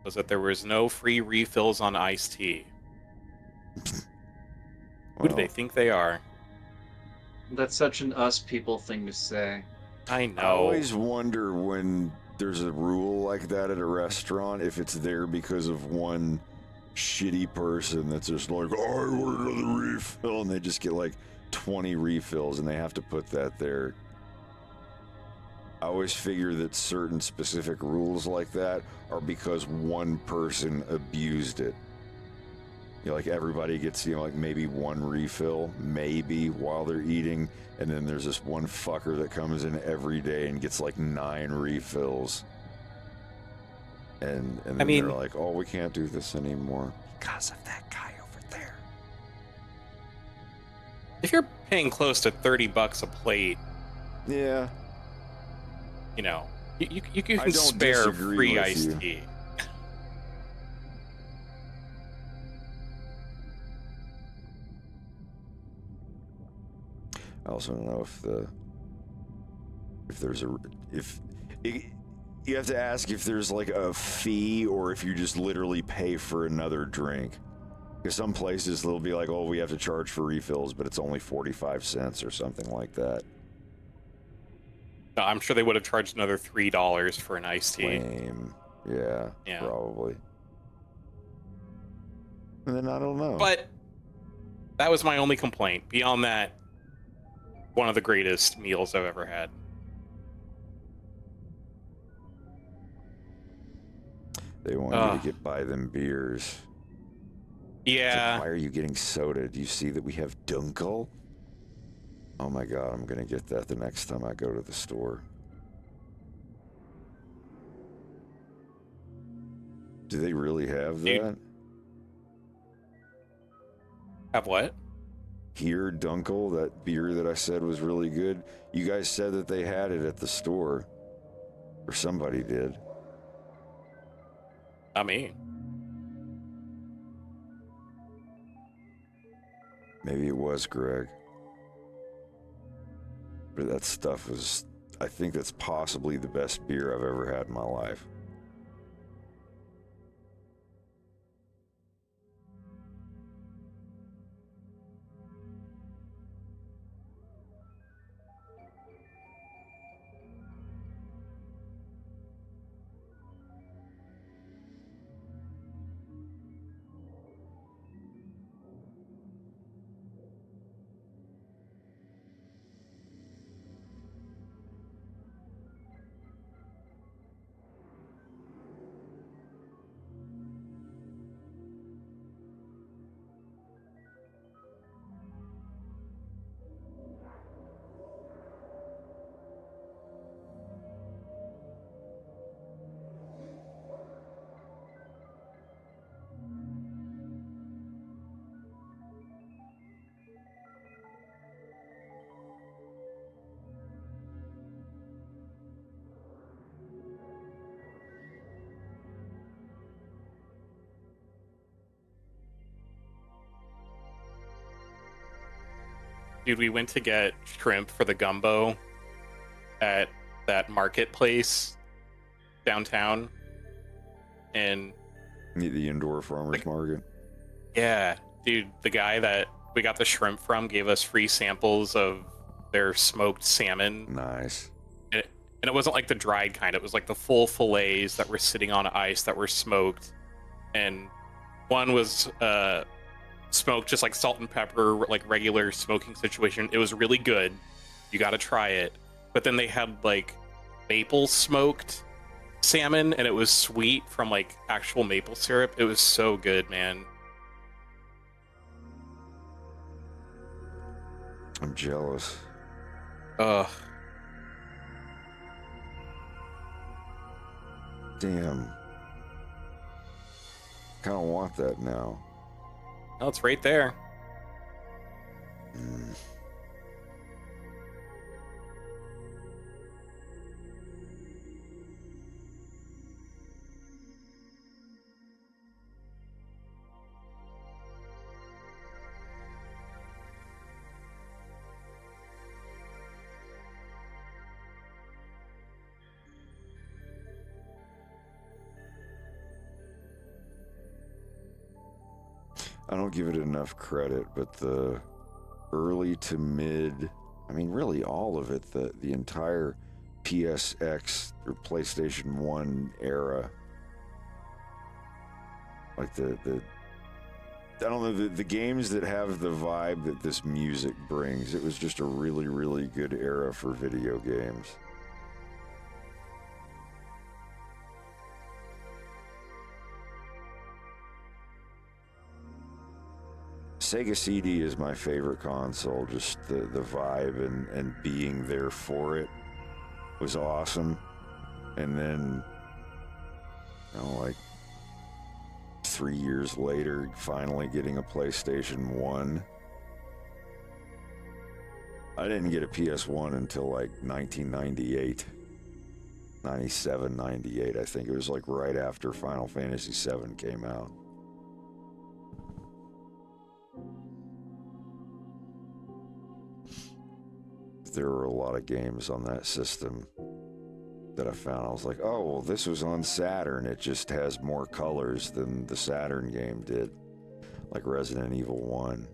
was that there was no free refills on iced tea. Who do they think they are? That's such an us people thing to say. I know. I always wonder when there's a rule like that at a restaurant, if it's there because of one shitty person that's just like, oh, I ordered another refill, and they just get like 20 refills and they have to put that there. I always figure that certain specific rules like that are because one person abused it. You know, like everybody gets, you know, like maybe one refill, maybe while they're eating, and then there's this one fucker that comes in every day and gets like 9 refills. And then they're like, oh, we can't do this anymore because of that guy over there. If you're paying close to $30 a plate, yeah, you know, you can spare free iced tea. I also don't know you have to ask if there's like a fee or if you just literally pay for another drink. Because some places they'll be like, oh, we have to charge for refills, but it's only 45 cents or something like that. No, I'm sure they would have charged another $3 for an iced tea. Lame. Yeah, probably. And then I don't know. But that was my only complaint. Beyond that, one of the greatest meals I've ever had. They want you to get by them beers. Yeah. Like, why are you getting soda? Do you see that we have Dunkel? Oh my god, I'm gonna get that the next time I go to the store. Do they really have that? Have what? Here, Dunkel, that beer that I said was really good. You guys said that they had it at the store. Or somebody did. Not me. Maybe it was Greg. But that stuff was, I think that's possibly the best beer I've ever had in my life. Dude, we went to get shrimp for the gumbo at that marketplace downtown. And the indoor farmers market. Yeah, dude, the guy that we got the shrimp from gave us free samples of their smoked salmon. Nice. And it wasn't like the dried kind. It was like the full fillets that were sitting on ice that were smoked. And one was smoked just like salt and pepper, like regular smoking situation. It was really good. You got to try it. But then they had like maple smoked salmon, and it was sweet from like actual maple syrup. It was so good, man. I'm jealous. Ugh. Damn. Kind of want that now. Oh, it's right there. I don't give it enough credit, but the early to mid, I mean, really all of it, the entire PSX or PlayStation 1 era, like the I don't know, the games that have the vibe that this music brings, it was just a really, really good era for video games. Sega CD is my favorite console. Just the vibe and being there for it was awesome. And then, you know, like 3 years later, finally getting a PlayStation 1. I didn't get a PS1 until like 1998. 97, 98, I think. It was like right after Final Fantasy VII came out. There were a lot of games on that system that I found. I was like, oh, well, this was on Saturn. It just has more colors than the Saturn game did, like Resident Evil 1.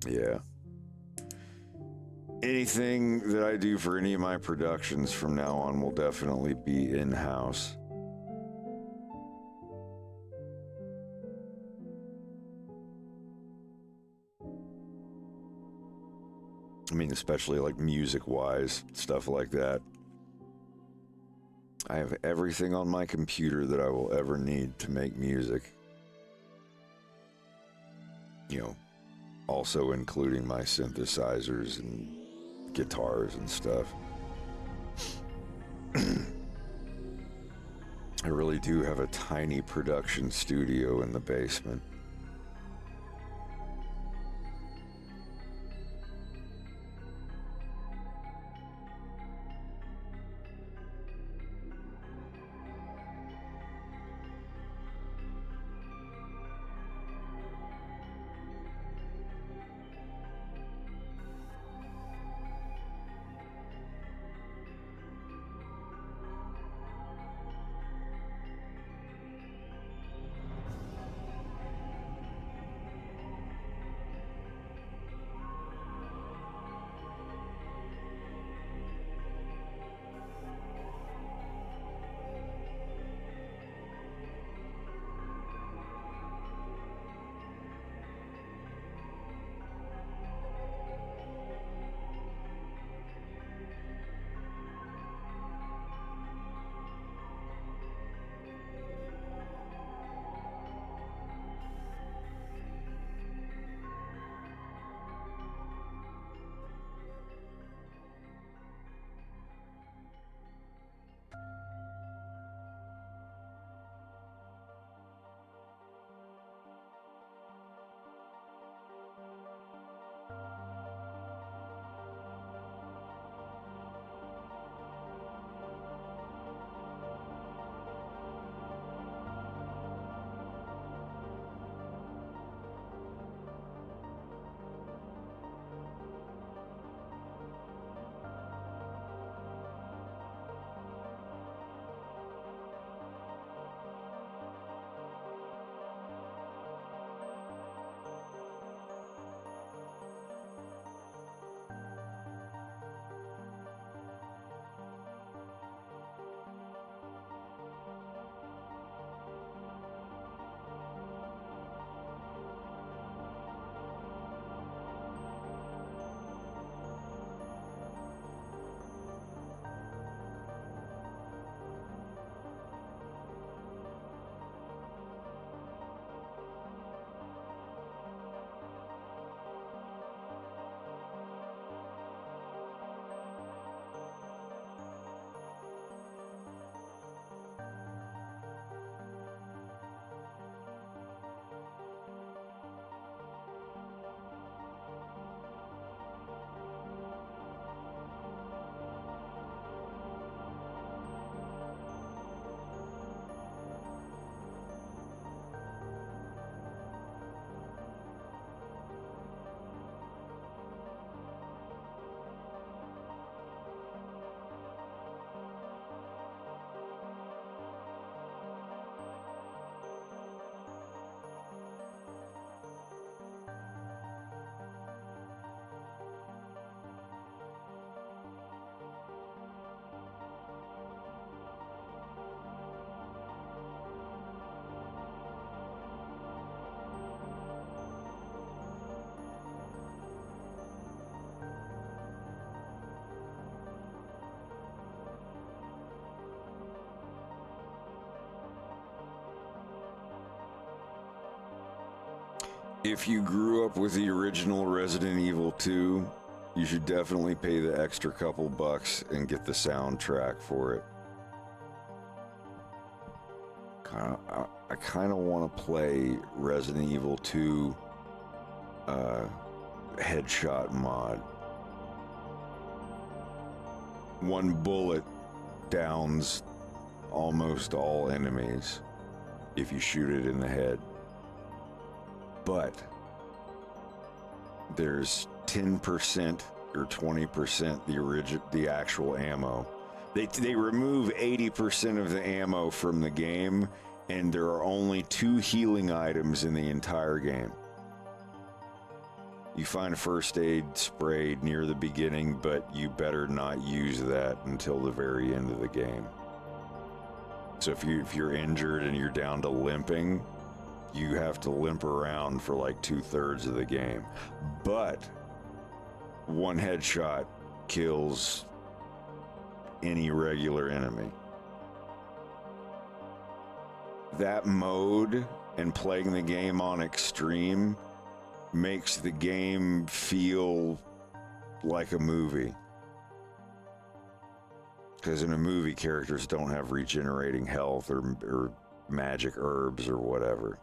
Yeah. Anything that I do for any of my productions from now on will definitely be in-house. I mean, especially like music-wise, stuff like that. I have everything on my computer that I will ever need to make music. You know, also including my synthesizers and guitars and stuff. I really do have a tiny production studio in the basement. If you grew up with the original Resident Evil 2, you should definitely pay the extra couple bucks and get the soundtrack for it. I kind of want to play Resident Evil 2 headshot mod. One bullet downs almost all enemies if you shoot it in the head. But there's 10% or 20% the actual ammo. They remove 80% of the ammo from the game, and there are only 2 healing items in the entire game. You find a first aid spray near the beginning, but you better not use that until the very end of the game. So if you're injured and you're down to limping, you have to limp around for like 2/3 of the game. But one headshot kills any regular enemy. That mode and playing the game on extreme makes the game feel like a movie. Because in a movie, characters don't have regenerating health or magic herbs or whatever.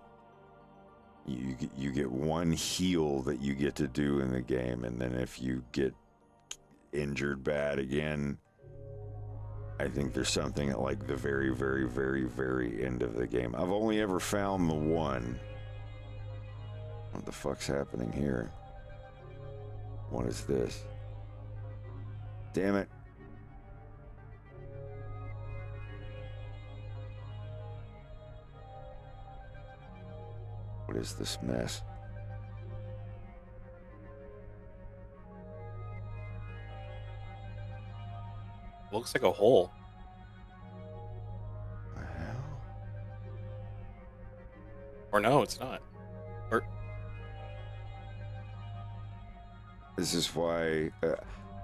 You get one heal that you get to do in the game, and then if you get injured bad again, I think there's something at like the very, very, very, very end of the game. I've only ever found the one. What the fuck's happening here? What is this? Damn it. What is this mess? Looks like a hole. What the hell? Or no, it's not. Or this is why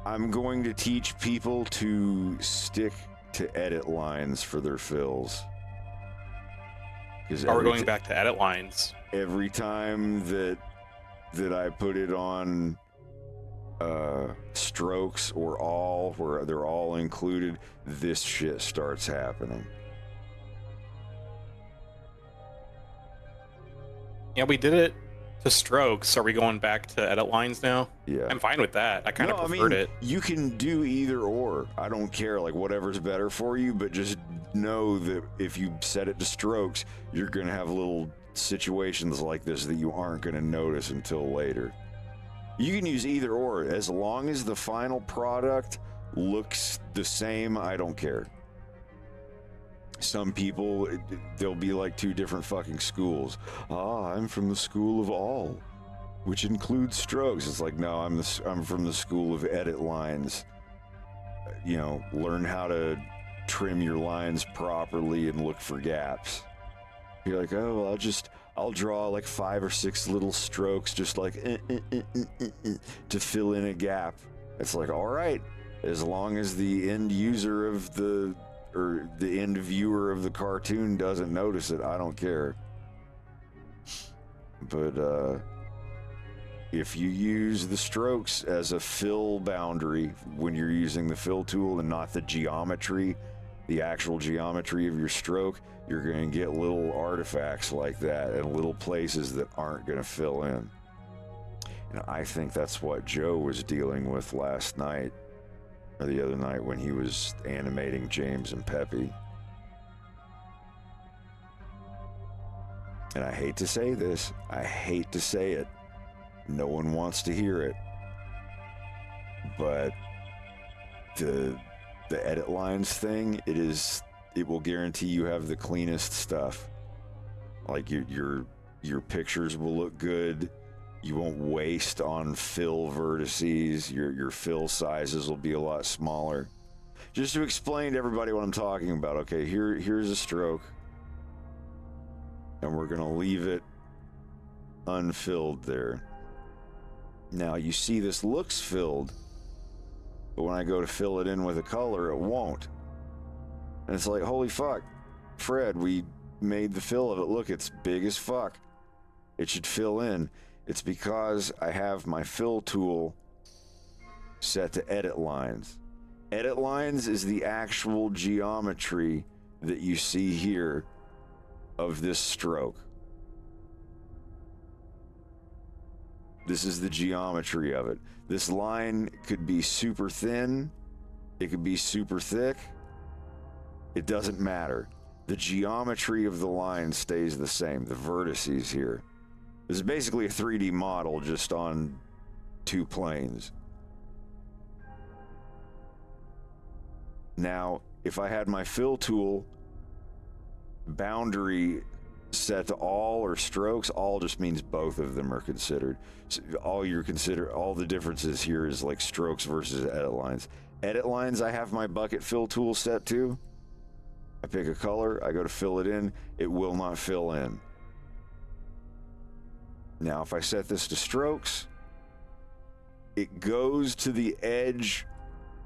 I'm going to teach people to stick to edit lines for their fills. Are we going back to edit lines? Every time that I put it on strokes or all, where they're all included, this shit starts happening. Yeah, we did it to strokes. Are we going back to edit lines now? Yeah. I'm fine with that. I kind of preferred it. You can do either or. I don't care, like whatever's better for you, but just know that if you set it to strokes, you're going to have little situations like this that you aren't going to notice until later. You can use either or. As long as the final product looks the same, I don't care. Some people, they'll be like 2 different fucking schools. I'm from the school of all, which includes strokes. It's like, no, I'm from the school of edit lines. You know, learn how to trim your lines properly and look for gaps. You're like, oh, well, I'll draw like 5 or 6 little strokes, just like to fill in a gap. It's like, all right, as long as the end user of the end viewer of the cartoon doesn't notice it, I don't care. But if you use the strokes as a fill boundary when you're using the fill tool and not the geometry, the actual geometry of your stroke, you're going to get little artifacts like that and little places that aren't going to fill in. And I think that's what Joe was dealing with last night, or the other night when he was animating James and Peppy. And I hate to say this, I hate to say it, no one wants to hear it, but the edit lines thing, it will guarantee you have the cleanest stuff. Like your pictures will look good. You won't waste on fill vertices. Your fill sizes will be a lot smaller. Just to explain to everybody what I'm talking about, okay, here's a stroke. And we're gonna leave it unfilled there. Now you see this looks filled, but when I go to fill it in with a color, it won't. And it's like, holy fuck, Fred, we made the fill of it. Look, it's big as fuck. It should fill in. It's because I have my fill tool set to edit lines. Edit lines is the actual geometry that you see here of this stroke. This is the geometry of it. This line could be super thin, it could be super thick. It doesn't matter. The geometry of the line stays the same, the vertices here. This is basically a 3D model just on 2 planes. Now, if I had my fill tool boundary set to all or strokes, all just means both of them are considered. So all the differences here is like strokes versus edit lines. Edit lines, I have my bucket fill tool set to. I pick a color, I go to fill it in, it will not fill in. Now, if I set this to strokes, it goes to the edge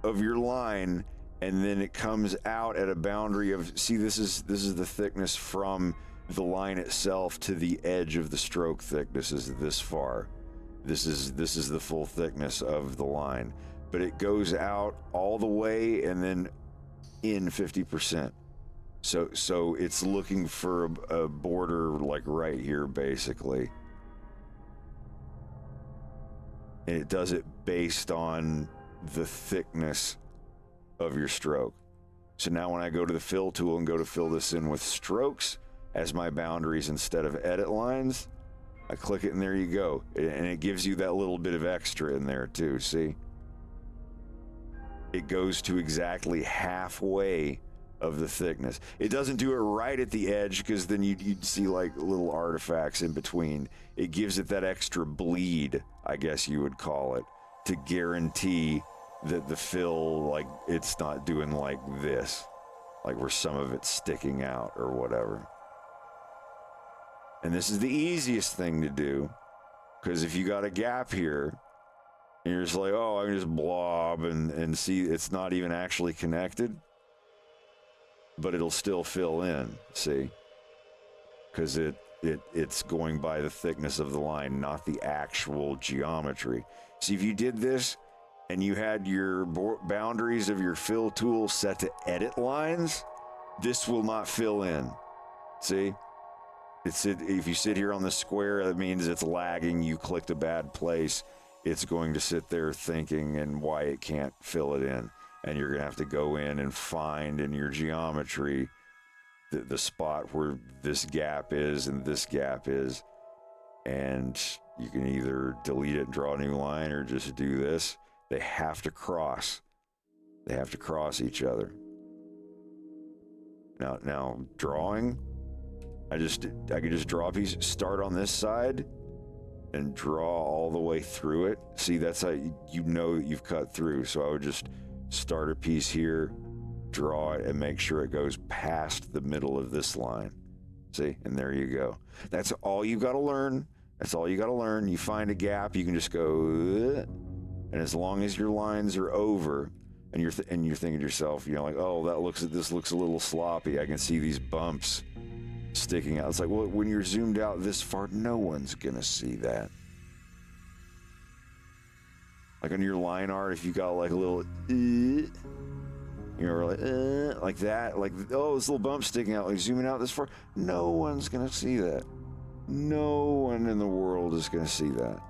of your line, and then it comes out at a boundary of, see, this is the thickness from the line itself to the edge of the stroke thickness is this far. This is the full thickness of the line, but it goes out all the way and then in 50%. So it's looking for a border like right here, basically. And it does it based on the thickness of your stroke. So now when I go to the fill tool and go to fill this in with strokes as my boundaries instead of edit lines, I click it and there you go. And it gives you that little bit of extra in there too, see? It goes to exactly halfway of the thickness. It doesn't do it right at the edge because then you'd see like little artifacts in between. It gives it that extra bleed, I guess you would call it, to guarantee that the fill, like, it's not doing like this, like where some of it's sticking out or whatever. And this is the easiest thing to do, because if you got a gap here and you're just like, oh, I can just blob and see it's not even actually connected, but it'll still fill in, see? Because it's going by the thickness of the line, not the actual geometry. See, if you did this and you had your boundaries of your fill tool set to edit lines, this will not fill in, see? If you sit here on the square, that means it's lagging, you clicked a bad place, it's going to sit there thinking and why it can't fill it in. And you're gonna have to go in and find in your geometry the spot where this gap is and this gap is. And you can either delete it and draw a new line or just do this. They have to cross. They have to cross each other. Now drawing, I could just draw a piece, start on this side and draw all the way through it. See, that's how you know that you've cut through. So I would just start a piece here, draw it, and make sure it goes past the middle of this line. See, and there you go. That's all you got to learn. That's all you got to learn. You find a gap, you can just go, and as long as your lines are over, and you're thinking to yourself, you know, like, oh, this looks a little sloppy. I can see these bumps sticking out. It's like, well, when you're zoomed out this far, no one's gonna see that. Like on your line art, if you got like a little, you know, like that, like, oh, this little bump sticking out, like zooming out this far, no one's gonna see that. No one in the world is gonna see that.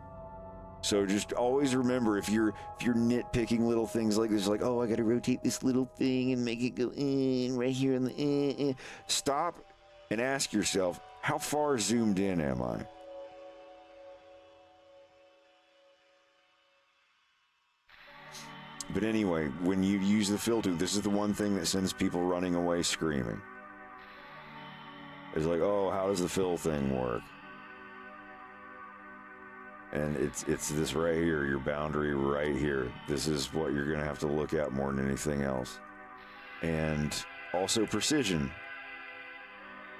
So just always remember, if you're nitpicking little things like this, like, oh, I gotta rotate this little thing and make it go in right here in the stop and ask yourself, how far zoomed in am I? But anyway, when you use the fill tool, this is the one thing that sends people running away screaming. It's like, oh, how does the fill thing work? And it's this right here, your boundary right here. This is what you're gonna have to look at more than anything else. And also precision.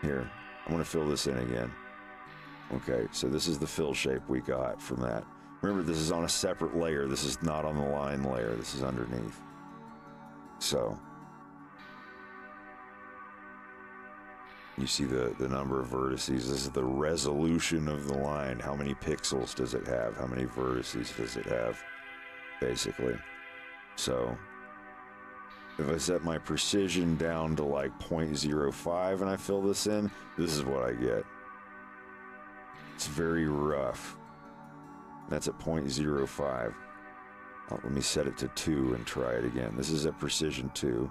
Here, I'm gonna fill this in again. Okay, so this is the fill shape we got from that. Remember, this is on a separate layer. This is not on the line layer. This is underneath. So You see the number of vertices. This is the resolution of the line. How many pixels does it have? How many vertices does it have, basically? So if I set my precision down to like 0.05 and I fill this in, this is what I get. It's very rough. That's at 0.05. Let me set it to 2 and try it again. This is at precision 2.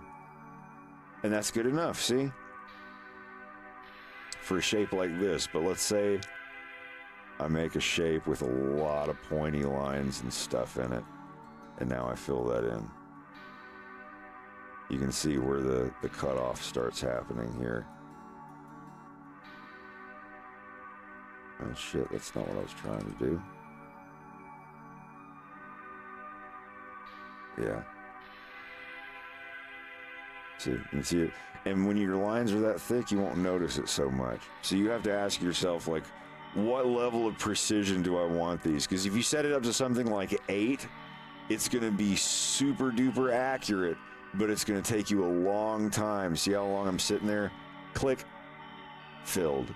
And that's good enough, see? For a shape like this. But let's say I make a shape with a lot of pointy lines and stuff in it. And now I fill that in. You can see where the cutoff starts happening here. Oh shit, that's not what I was trying to do. Yeah. See, you can see it. And when your lines are that thick, you won't notice it so much. So you have to ask yourself, like, what level of precision do I want these? Because if you set it up to something like 8, it's going to be super duper accurate, but it's going to take you a long time. See how long I'm sitting there? Click. Filled.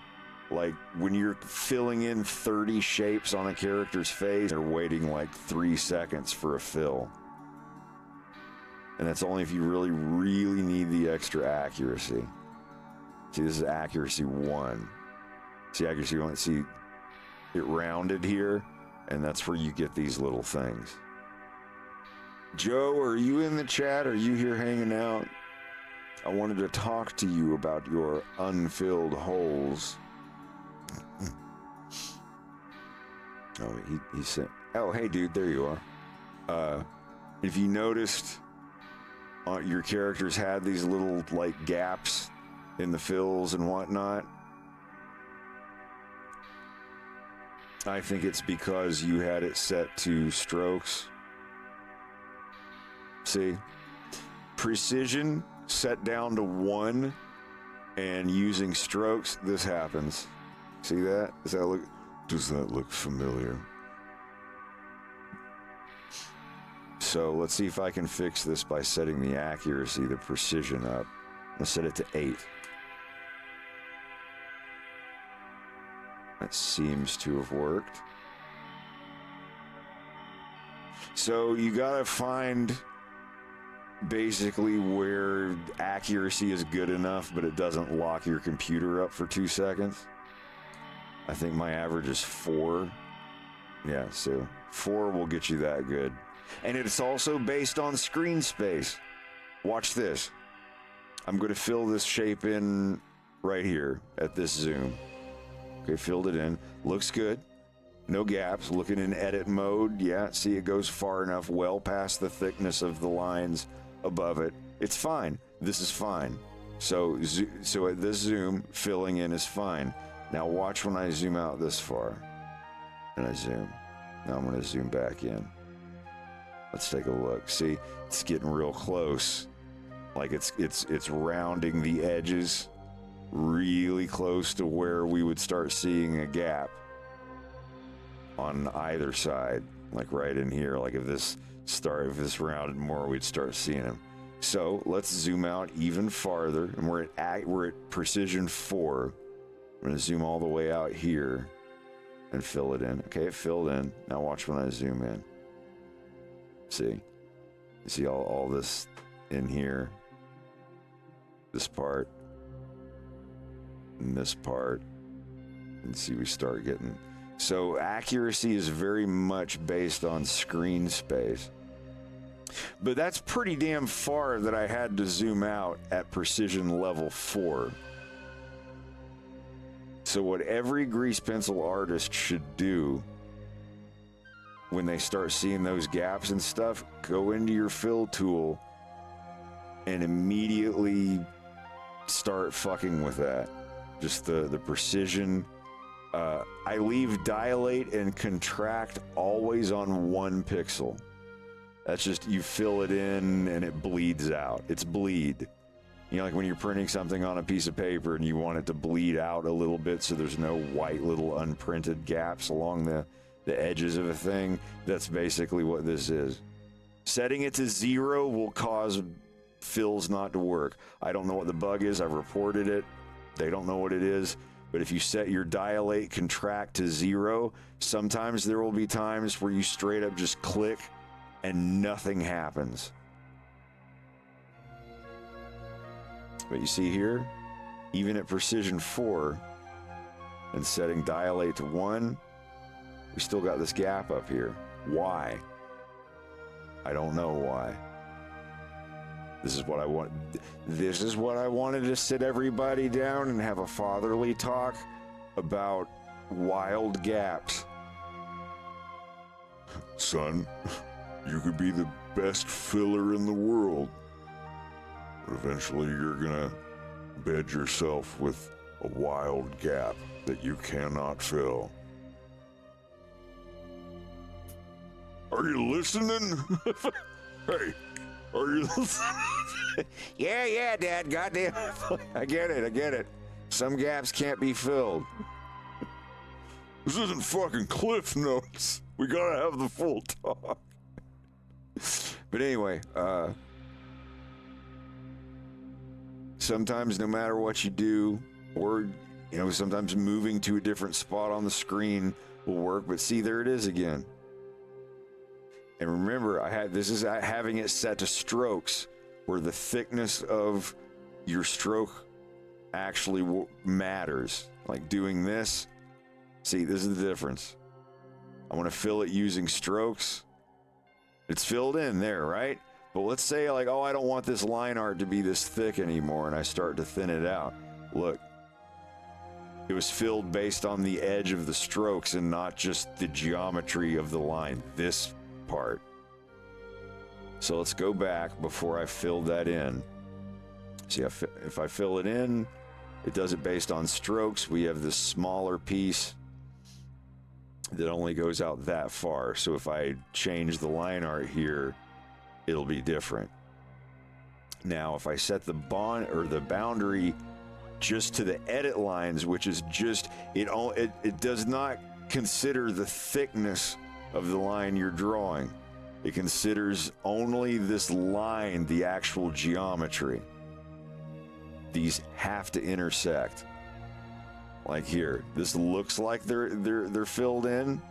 Like, when you're filling in 30 shapes on a character's face, they're waiting like 3 seconds for a fill. And that's only if you really, really need the extra accuracy. See, this is accuracy 1. See, accuracy 1, see, it rounded here, and that's where you get these little things. Joe, are you in the chat? Are you here hanging out? I wanted to talk to you about your unfilled holes. Oh, he said, oh, hey, dude, there you are. If you noticed, your characters had these little, like, gaps in the fills and whatnot. I think it's because you had it set to strokes. See? Precision set down to 1 and using strokes, this happens. See that? Does that look familiar? So let's see if I can fix this by setting the accuracy, the precision up. I'll set it to 8. That seems to have worked. So you gotta find basically where accuracy is good enough, but it doesn't lock your computer up for 2 seconds. I think my average is 4. Yeah, so 4 will get you that good. And it's also based on screen space. Watch this. I'm going to fill this shape in right here at this zoom. Okay, filled it in. Looks good. No gaps. Looking in edit mode. Yeah, see, it goes far enough well past the thickness of the lines above it. It's fine. This is fine. So at this zoom, filling in is fine. Now watch when I zoom out this far. And I zoom. Now I'm going to zoom back in. Let's take a look. See, it's getting real close. Like it's rounding the edges really close to where we would start seeing a gap on either side. Like right in here. Like if this rounded more, we'd start seeing them. So let's zoom out even farther, and we're at precision 4. I'm gonna zoom all the way out here and fill it in. Okay, it filled in. Now watch when I zoom in. See? You see all this in here? This part. And this part. And see, we start getting... So accuracy is very much based on screen space. But that's pretty damn far that I had to zoom out at precision level 4. So what every grease pencil artist should do when they start seeing those gaps and stuff, go into your fill tool and immediately start fucking with that. Just the precision. I leave dilate and contract always on 1 pixel. That's just, you fill it in and it bleeds out. It's bleed. You know, like when you're printing something on a piece of paper and you want it to bleed out a little bit so there's no white little unprinted gaps along the edges of a thing. That's basically what this is. Setting it to 0 will cause fills not to work. I don't know what the bug is. I've reported it. They don't know what it is. But if you set your dilate contract to 0, sometimes there will be times where you straight up just click and nothing happens. But you see here, even at precision 4 and setting dilate to 1, we still got this gap up here. Why? I don't know why. This is what I want. This is what I wanted to sit everybody down and have a fatherly talk about wild gaps. Son, you could be the best filler in the world, but eventually you're gonna bed yourself with a wild gap that you cannot fill. Are you listening? Hey, are you listening? Yeah, Dad, goddamn. I get it. Some gaps can't be filled. This isn't fucking Cliff Notes. We gotta have the full talk. But anyway, sometimes no matter what you do, or, sometimes moving to a different spot on the screen will work. But see, there it is again. And remember, this is having it set to strokes, where the thickness of your stroke actually matters. Like doing this. See, this is the difference. I want to fill it using strokes. It's filled in there, right? But let's say like, oh, I don't want this line art to be this thick anymore, and I start to thin it out. Look, it was filled based on the edge of the strokes and not just the geometry of the line, this part. So let's go back before I filled that in. See, if I fill it in, it does it based on strokes. We have this smaller piece that only goes out that far. So if I change the line art here, it'll be different. Now, if I set the boundary just to the edit lines, which is just, it does not consider the thickness of the line you're drawing. It considers only this line, the actual geometry. These have to intersect. Like here, this looks like they're filled in.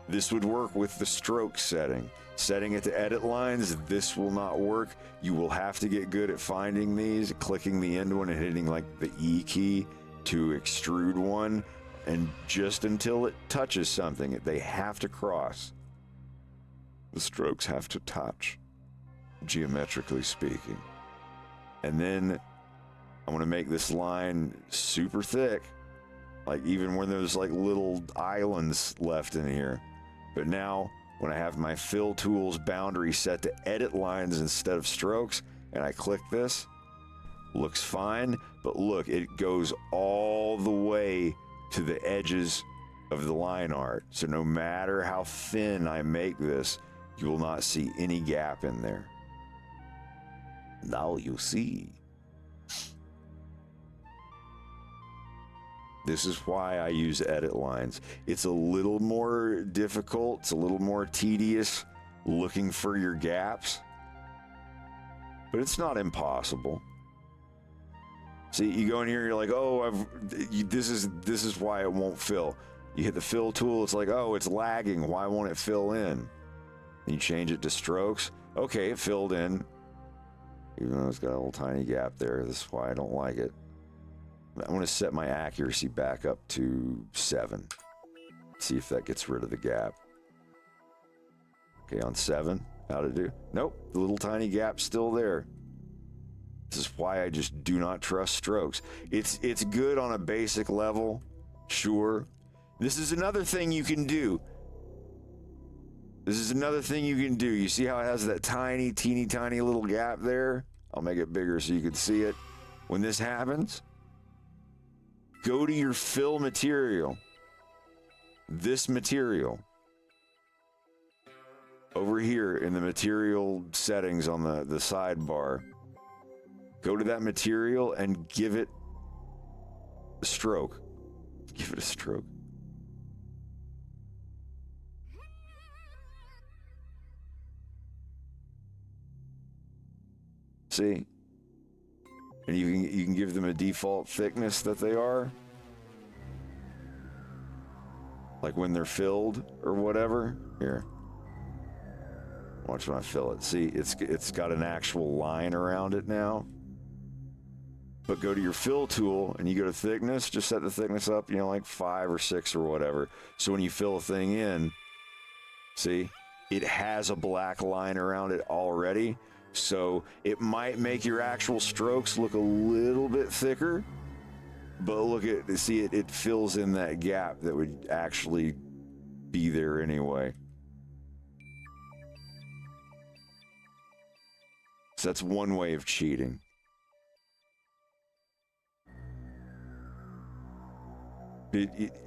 This would work with the stroke setting. Setting it to edit lines, this will not work. You will have to get good at finding these, clicking the end one and hitting like the E key to extrude one, and just until it touches something, they have to cross. The strokes have to touch, geometrically speaking. And then I want to make this line super thick, like even when there's like little islands left in here. But now, when I have my fill tools boundary set to edit lines instead of strokes, and I click this, looks fine, but look, it goes all the way to the edges of the line art. So no matter how thin I make this, you will not see any gap in there. Now you see. This is why I use edit lines. It's a little more difficult, it's a little more tedious looking for your gaps, but it's not impossible. See, you go in here, you're like, oh, this is why it won't fill. You hit the fill tool, it's like, oh, it's lagging, why won't it fill in? And you change it to strokes. Okay, it filled in, even though it's got a little tiny gap there. This is why I don't like it. I want to set my accuracy back up to 7. See if that gets rid of the gap. Okay, on 7, how'd it do? Nope, the little tiny gap's still there. This is why I just do not trust strokes. It's good on a basic level, sure. This is another thing you can do. You see how it has that teeny tiny little gap there? I'll make it bigger so you can see it. When this happens, go to your fill material. This material. Over here in the material settings on the sidebar. Go to that material and give it a stroke. Give it a stroke. See? and you can give them a default thickness that they are, like when they're filled or whatever. Here, watch when I fill it. See, it's got an actual line around it now. But go to your fill tool and you go to thickness, just set the thickness up, you know, like 5 or 6 or whatever. So when you fill a thing in, see, it has a black line around it already. So it might make your actual strokes look a little bit thicker, but look at, see, it fills in that gap that would actually be there anyway. So that's one way of cheating.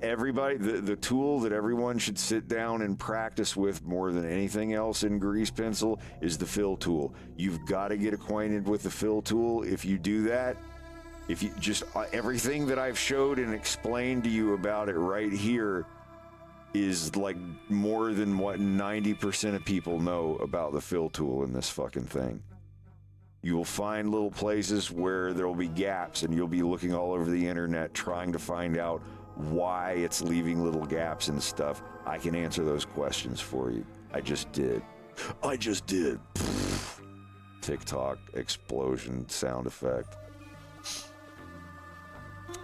Everybody, the tool that everyone should sit down and practice with more than anything else in grease pencil is the fill tool. You've got to get acquainted with the fill tool. If you do that, if you just everything that I've showed and explained to you about it right here is like more than what 90% of people know about the fill tool in this fucking thing. You will find little places where there will be gaps, and you'll be looking all over the internet trying to find out why it's leaving little gaps and stuff. I can answer those questions for you. I just did. TikTok explosion sound effect.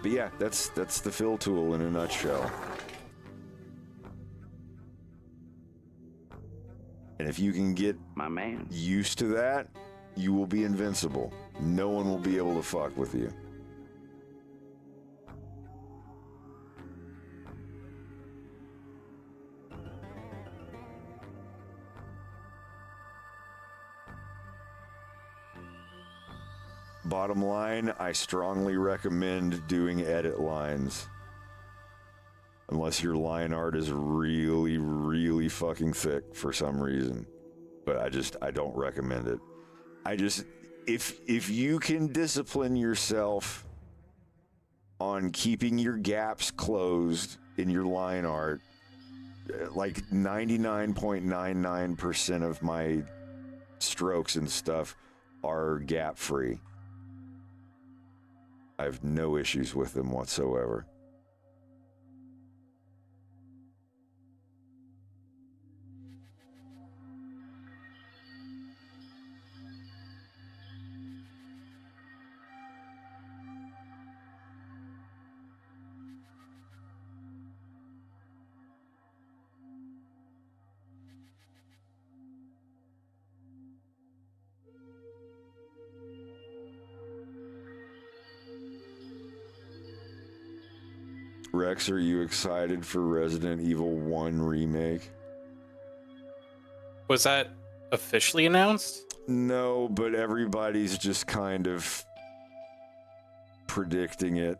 But yeah, that's the fill tool in a nutshell. And if you can get used to that, you will be invincible. No one will be able to fuck with you. Bottom line, I strongly recommend doing edit lines. Unless your line art is really, really fucking thick for some reason. But I don't recommend it. If you can discipline yourself on keeping your gaps closed in your line art, like 99.99% of my strokes and stuff are gap free. I have no issues with them whatsoever. Rex, are you excited for Resident Evil 1 remake? Was that officially announced? No, but everybody's just kind of predicting it,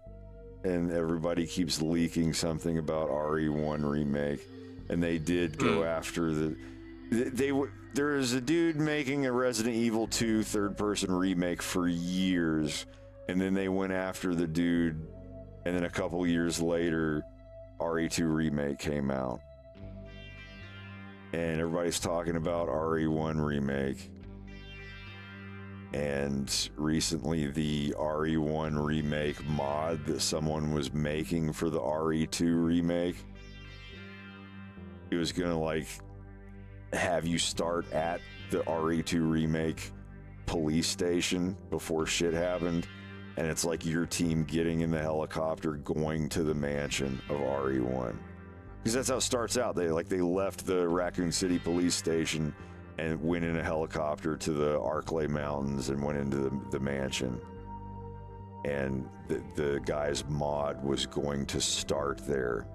and everybody keeps leaking something about RE1 remake, and they did go after there is a dude making a Resident Evil 2 third-person remake for years, and then they went after the dude. And then a couple years later, RE2 remake came out. And everybody's talking about RE1 remake. And recently the RE1 remake mod that someone was making for the RE2 remake, it was gonna like have you start at the RE2 remake police station before shit happened. And it's like your team getting in the helicopter going to the mansion of RE1. Because that's how it starts out. They left the Raccoon City police station and went in a helicopter to the Arklay Mountains and went into the mansion. And the guy's mod was going to start there.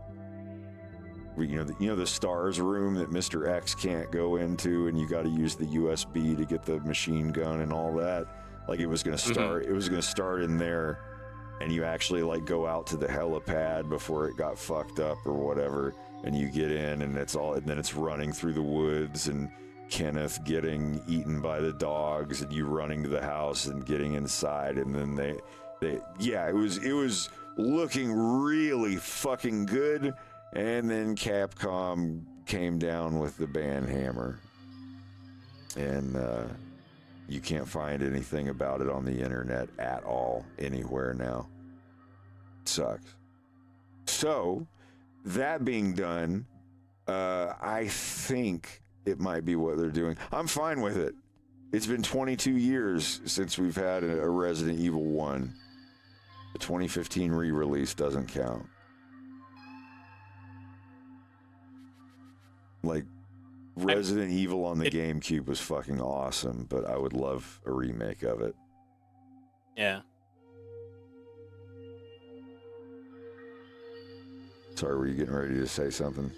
You know the stars room that Mr. X can't go into, and you got to use the USB to get the machine gun and all that. Like it was gonna start. It was gonna start in there, and you actually like go out to the helipad before it got fucked up or whatever, and you get in, and then it's running through the woods, and Kenneth getting eaten by the dogs, and you running to the house and getting inside, and then it was looking really fucking good, and then Capcom came down with the ban hammer, and You can't find anything about it on the internet at all, anywhere now. It sucks. So, that being done, I think it might be what they're doing. I'm fine with it. It's been 22 years since we've had a Resident Evil 1. The 2015 re-release doesn't count. Like, Resident Evil on the GameCube was fucking awesome, but I would love a remake of it. Yeah. Sorry, were you getting ready to say something?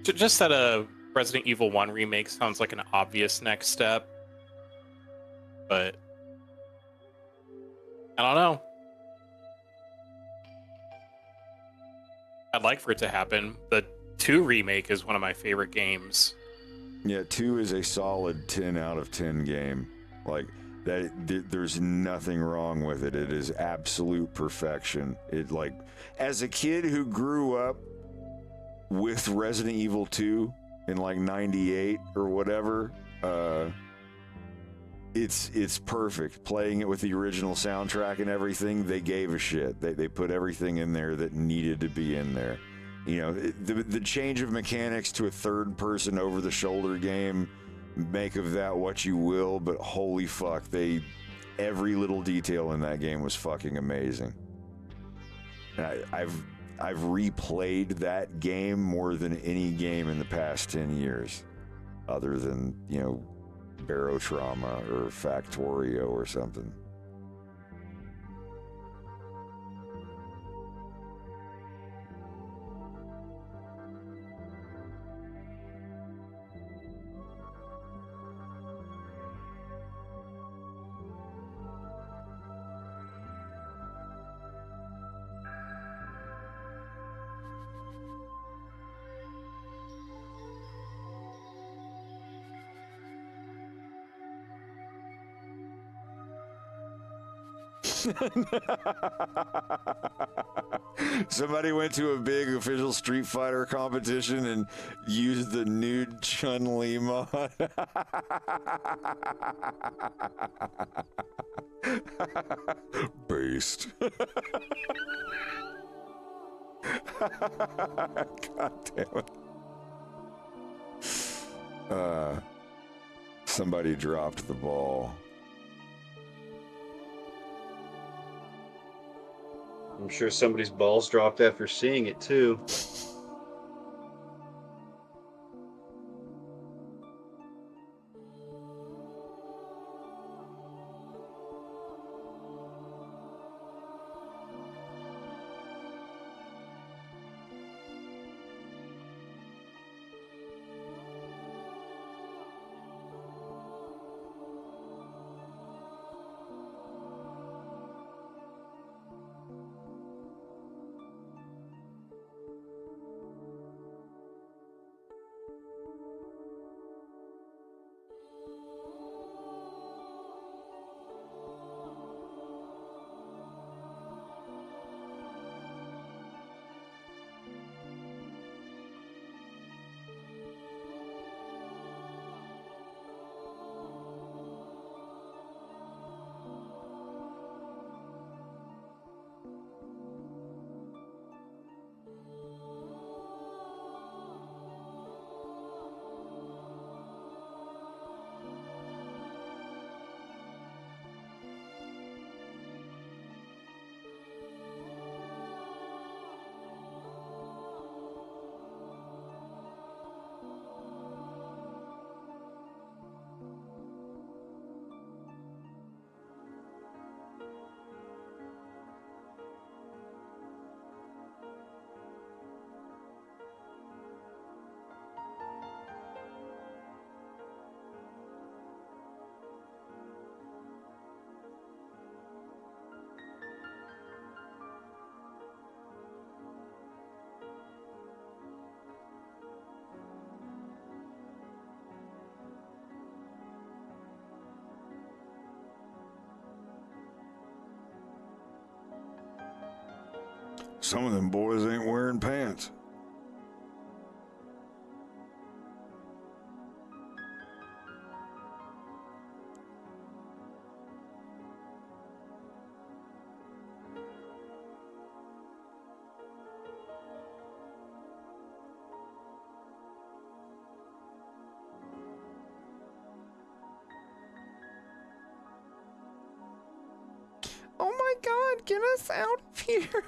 Just that a Resident Evil 1 remake sounds like an obvious next step. But I don't know. I'd like for it to happen. The 2 remake is one of my favorite games. Yeah, 2 is a solid 10 out of 10 game. Like, that, there's nothing wrong with it. It is absolute perfection. It, like, as a kid who grew up with Resident Evil 2 in like 98 or whatever, it's perfect. Playing it with the original soundtrack and everything, they gave a shit. They put everything in there that needed to be in there. You know, the change of mechanics to a third-person over-the-shoulder game, make of that what you will, but holy fuck, every little detail in that game was fucking amazing. And I've replayed that game more than any game in the past 10 years, other than, you know, Barotrauma or Factorio or something. Somebody went to a big official Street Fighter competition and used the nude Chun-Li mod. Based. God damn it. Somebody dropped the ball. I'm sure somebody's balls dropped after seeing it, too. Some of them boys ain't wearing pants. on, get us out of here.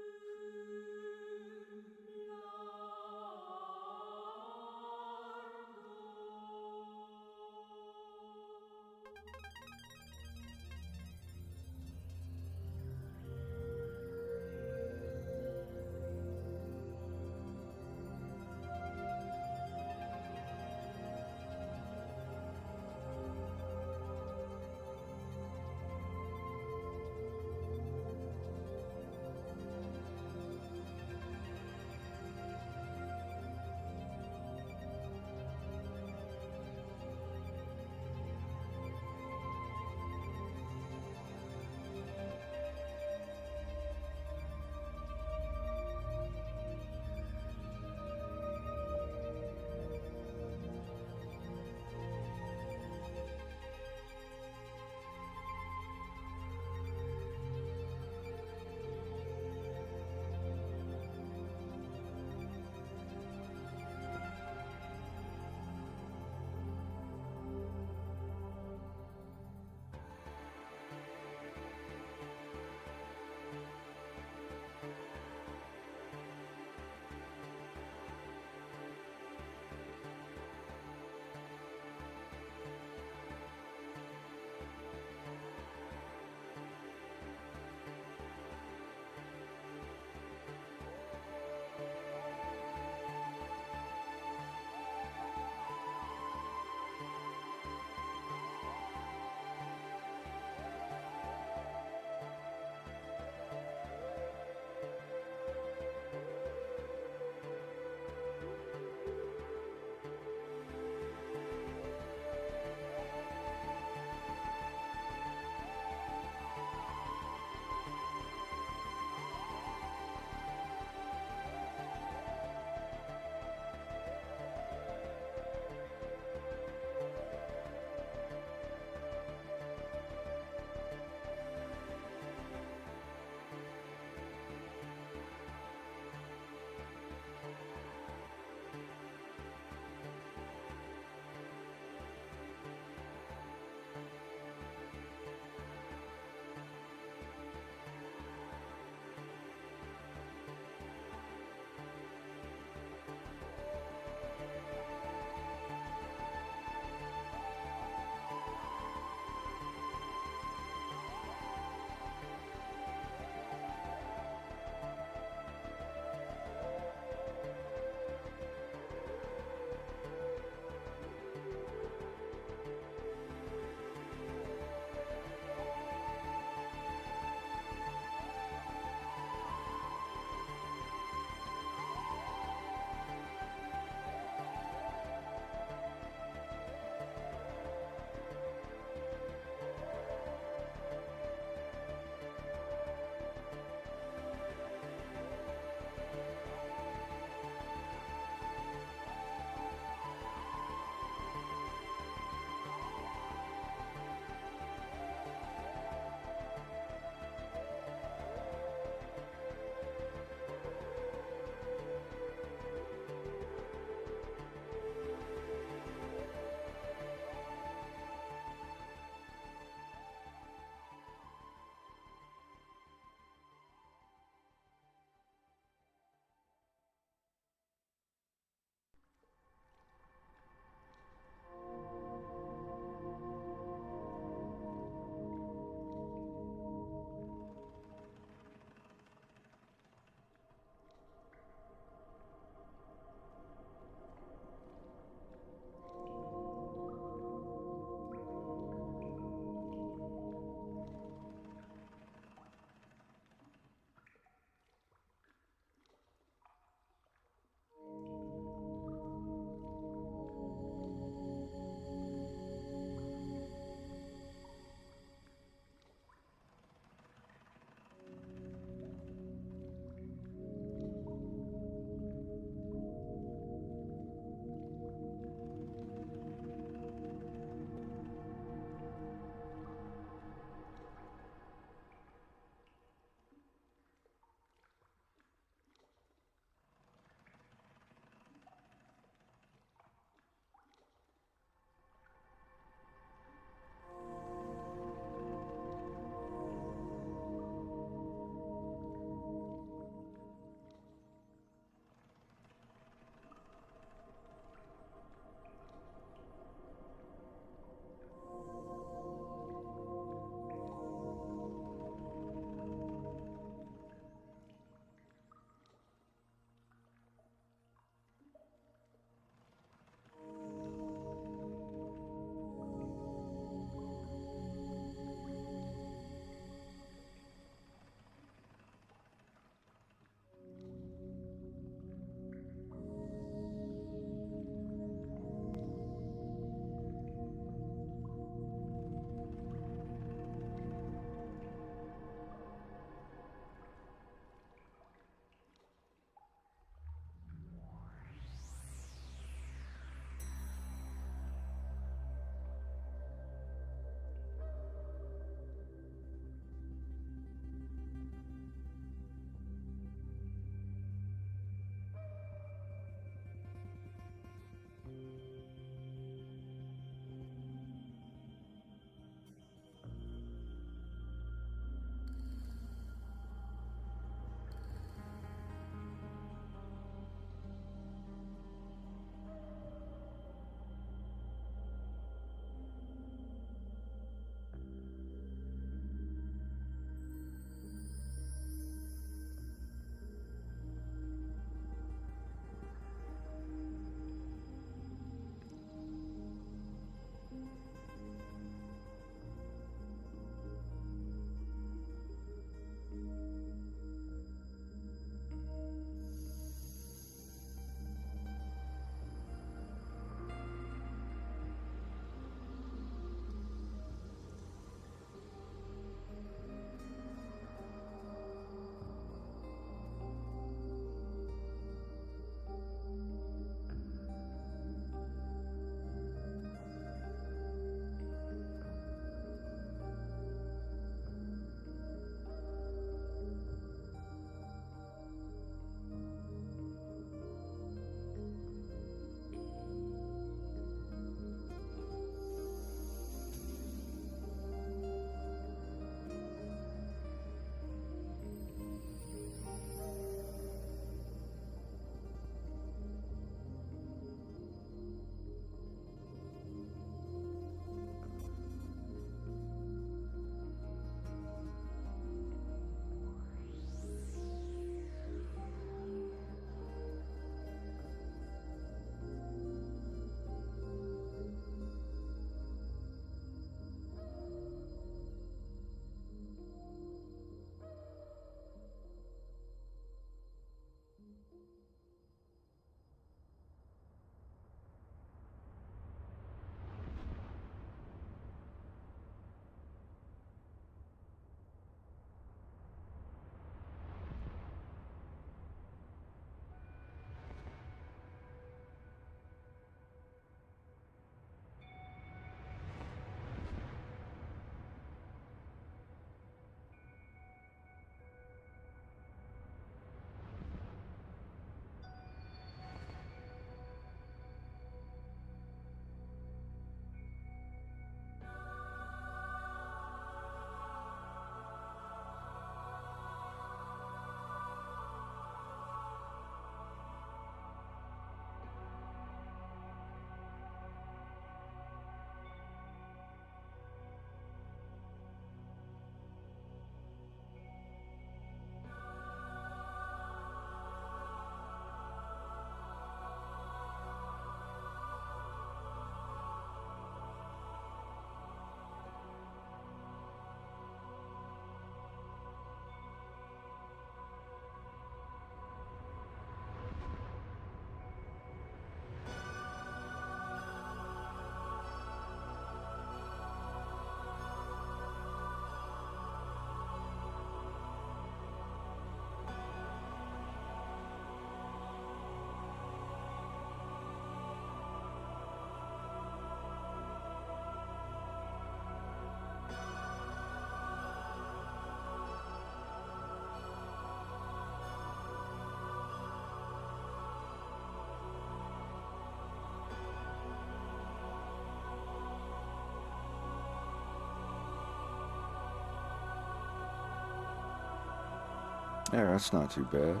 Yeah, that's not too bad.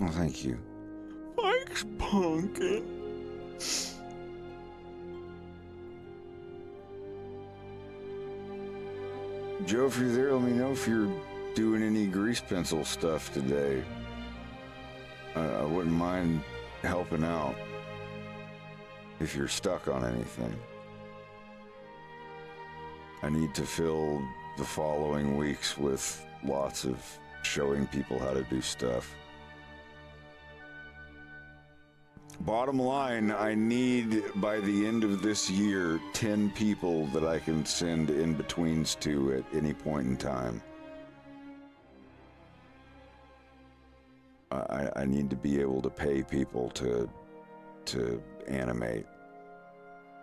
Oh, thank you. Thanks, Pumpkin. Joe, if you're there, let me know if you're doing any grease pencil stuff today. I wouldn't mind helping out if you're stuck on anything. I need to fill the following weeks with lots of showing people how to do stuff. Bottom line, I need, by the end of this year, 10 people that I can send in-betweens to at any point in time. I need to be able to pay people to animate.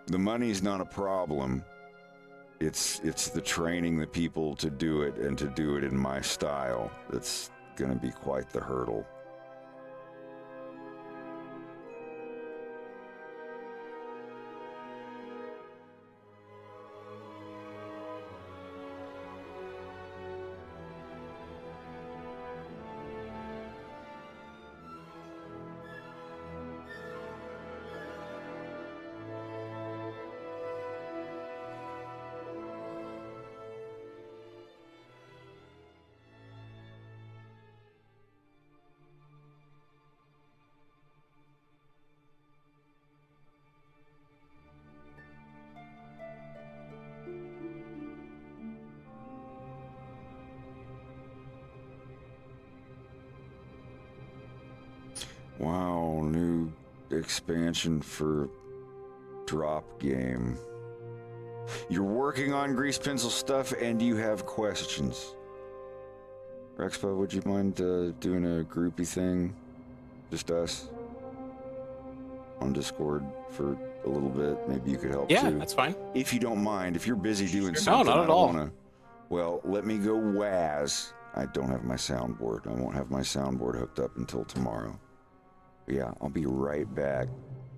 The money's not a problem. It's the training the people to do it and to do it in my style that's going to be quite the hurdle. Wow, new expansion for drop game. You're working on grease pencil stuff and you have questions. Rexpo, would you mind doing a groupie thing? Just us? On Discord for a little bit. Maybe you could help too. Yeah, that's fine. If you don't mind, if you're busy doing Sure. something, No, not at all. Well, let me go Waz. I don't have my soundboard. I won't have my soundboard hooked up until tomorrow. Yeah, I'll be right back.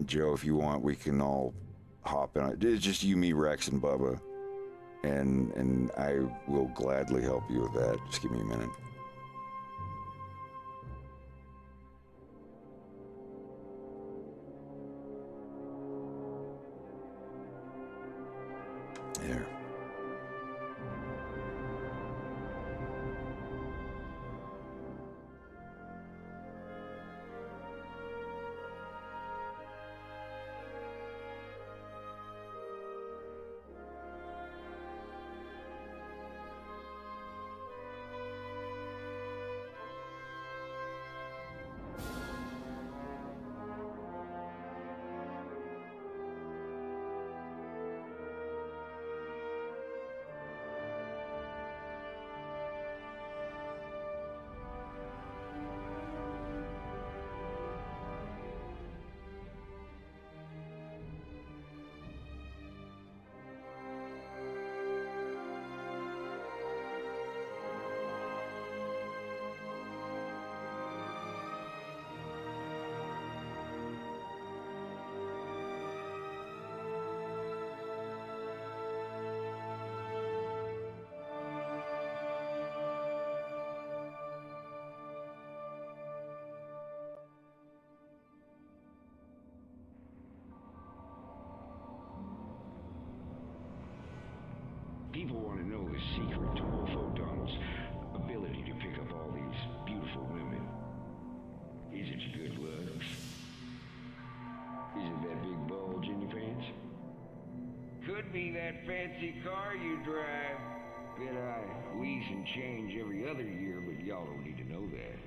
Joe, if you want, we can all hop in. It's just you, me, Rex, and Bubba. And I will gladly help you with that. Just give me a minute. There. a secret to Wolf O'Donnell's ability to pick up all these beautiful women. Is it good looks? Is it that big bulge in your pants? Could be that fancy car you drive. Bet I wheeze and change every other year, but y'all don't need to know that.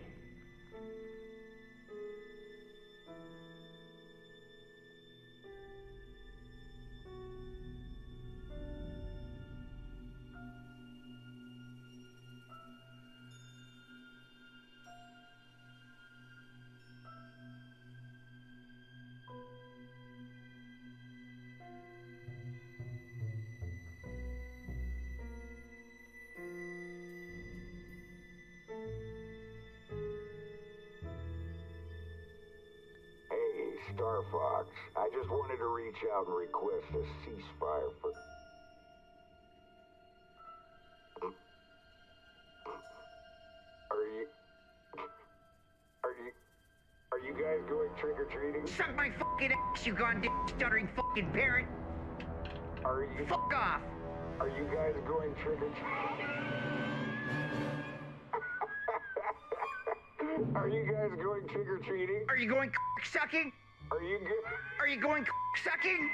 Star Fox, I just wanted to reach out and request a ceasefire for... Are you guys going trick-or-treating? Suck my fucking ass, you goddamn stuttering fucking parrot! Are you... Fuck off! Are you guys going trick-or-treating? Are you guys going trick-or-treating? Are you going sucking? Are you good? Are you going sucking?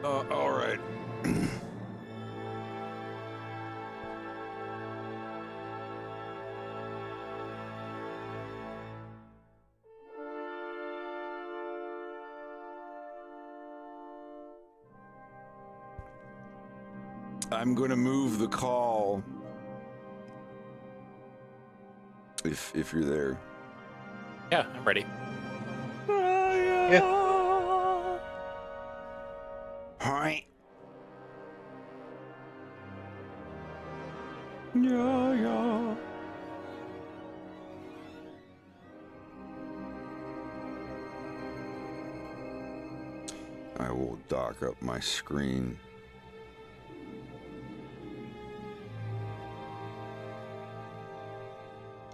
All right. I'm going to move the call if you're there. Yeah, I'm ready. Yeah. Hi. Yeah, yeah. I will dock up my screen.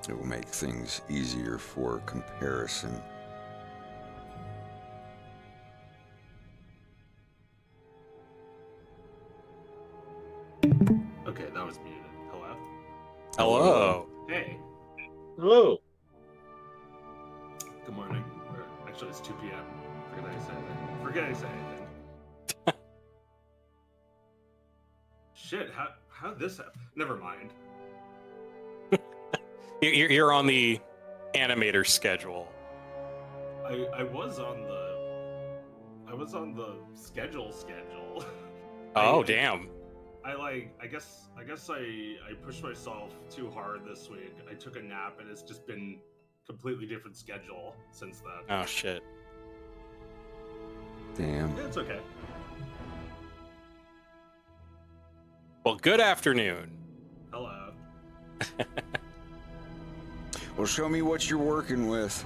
It will make things easier for comparison. Okay, that was muted. Hello? Hello. Hey. Hello. Good morning. Or, actually, it's 2 p.m. Forget I said anything. Shit, how'd this happen? Never mind. You're on the animator schedule. I was on the schedule. Oh, damn. I guess I pushed myself too hard this week. I took a nap and it's just been completely different schedule since then. Oh shit. Damn. Yeah, it's okay. Well, good afternoon. Hello. Well, show me what you're working with.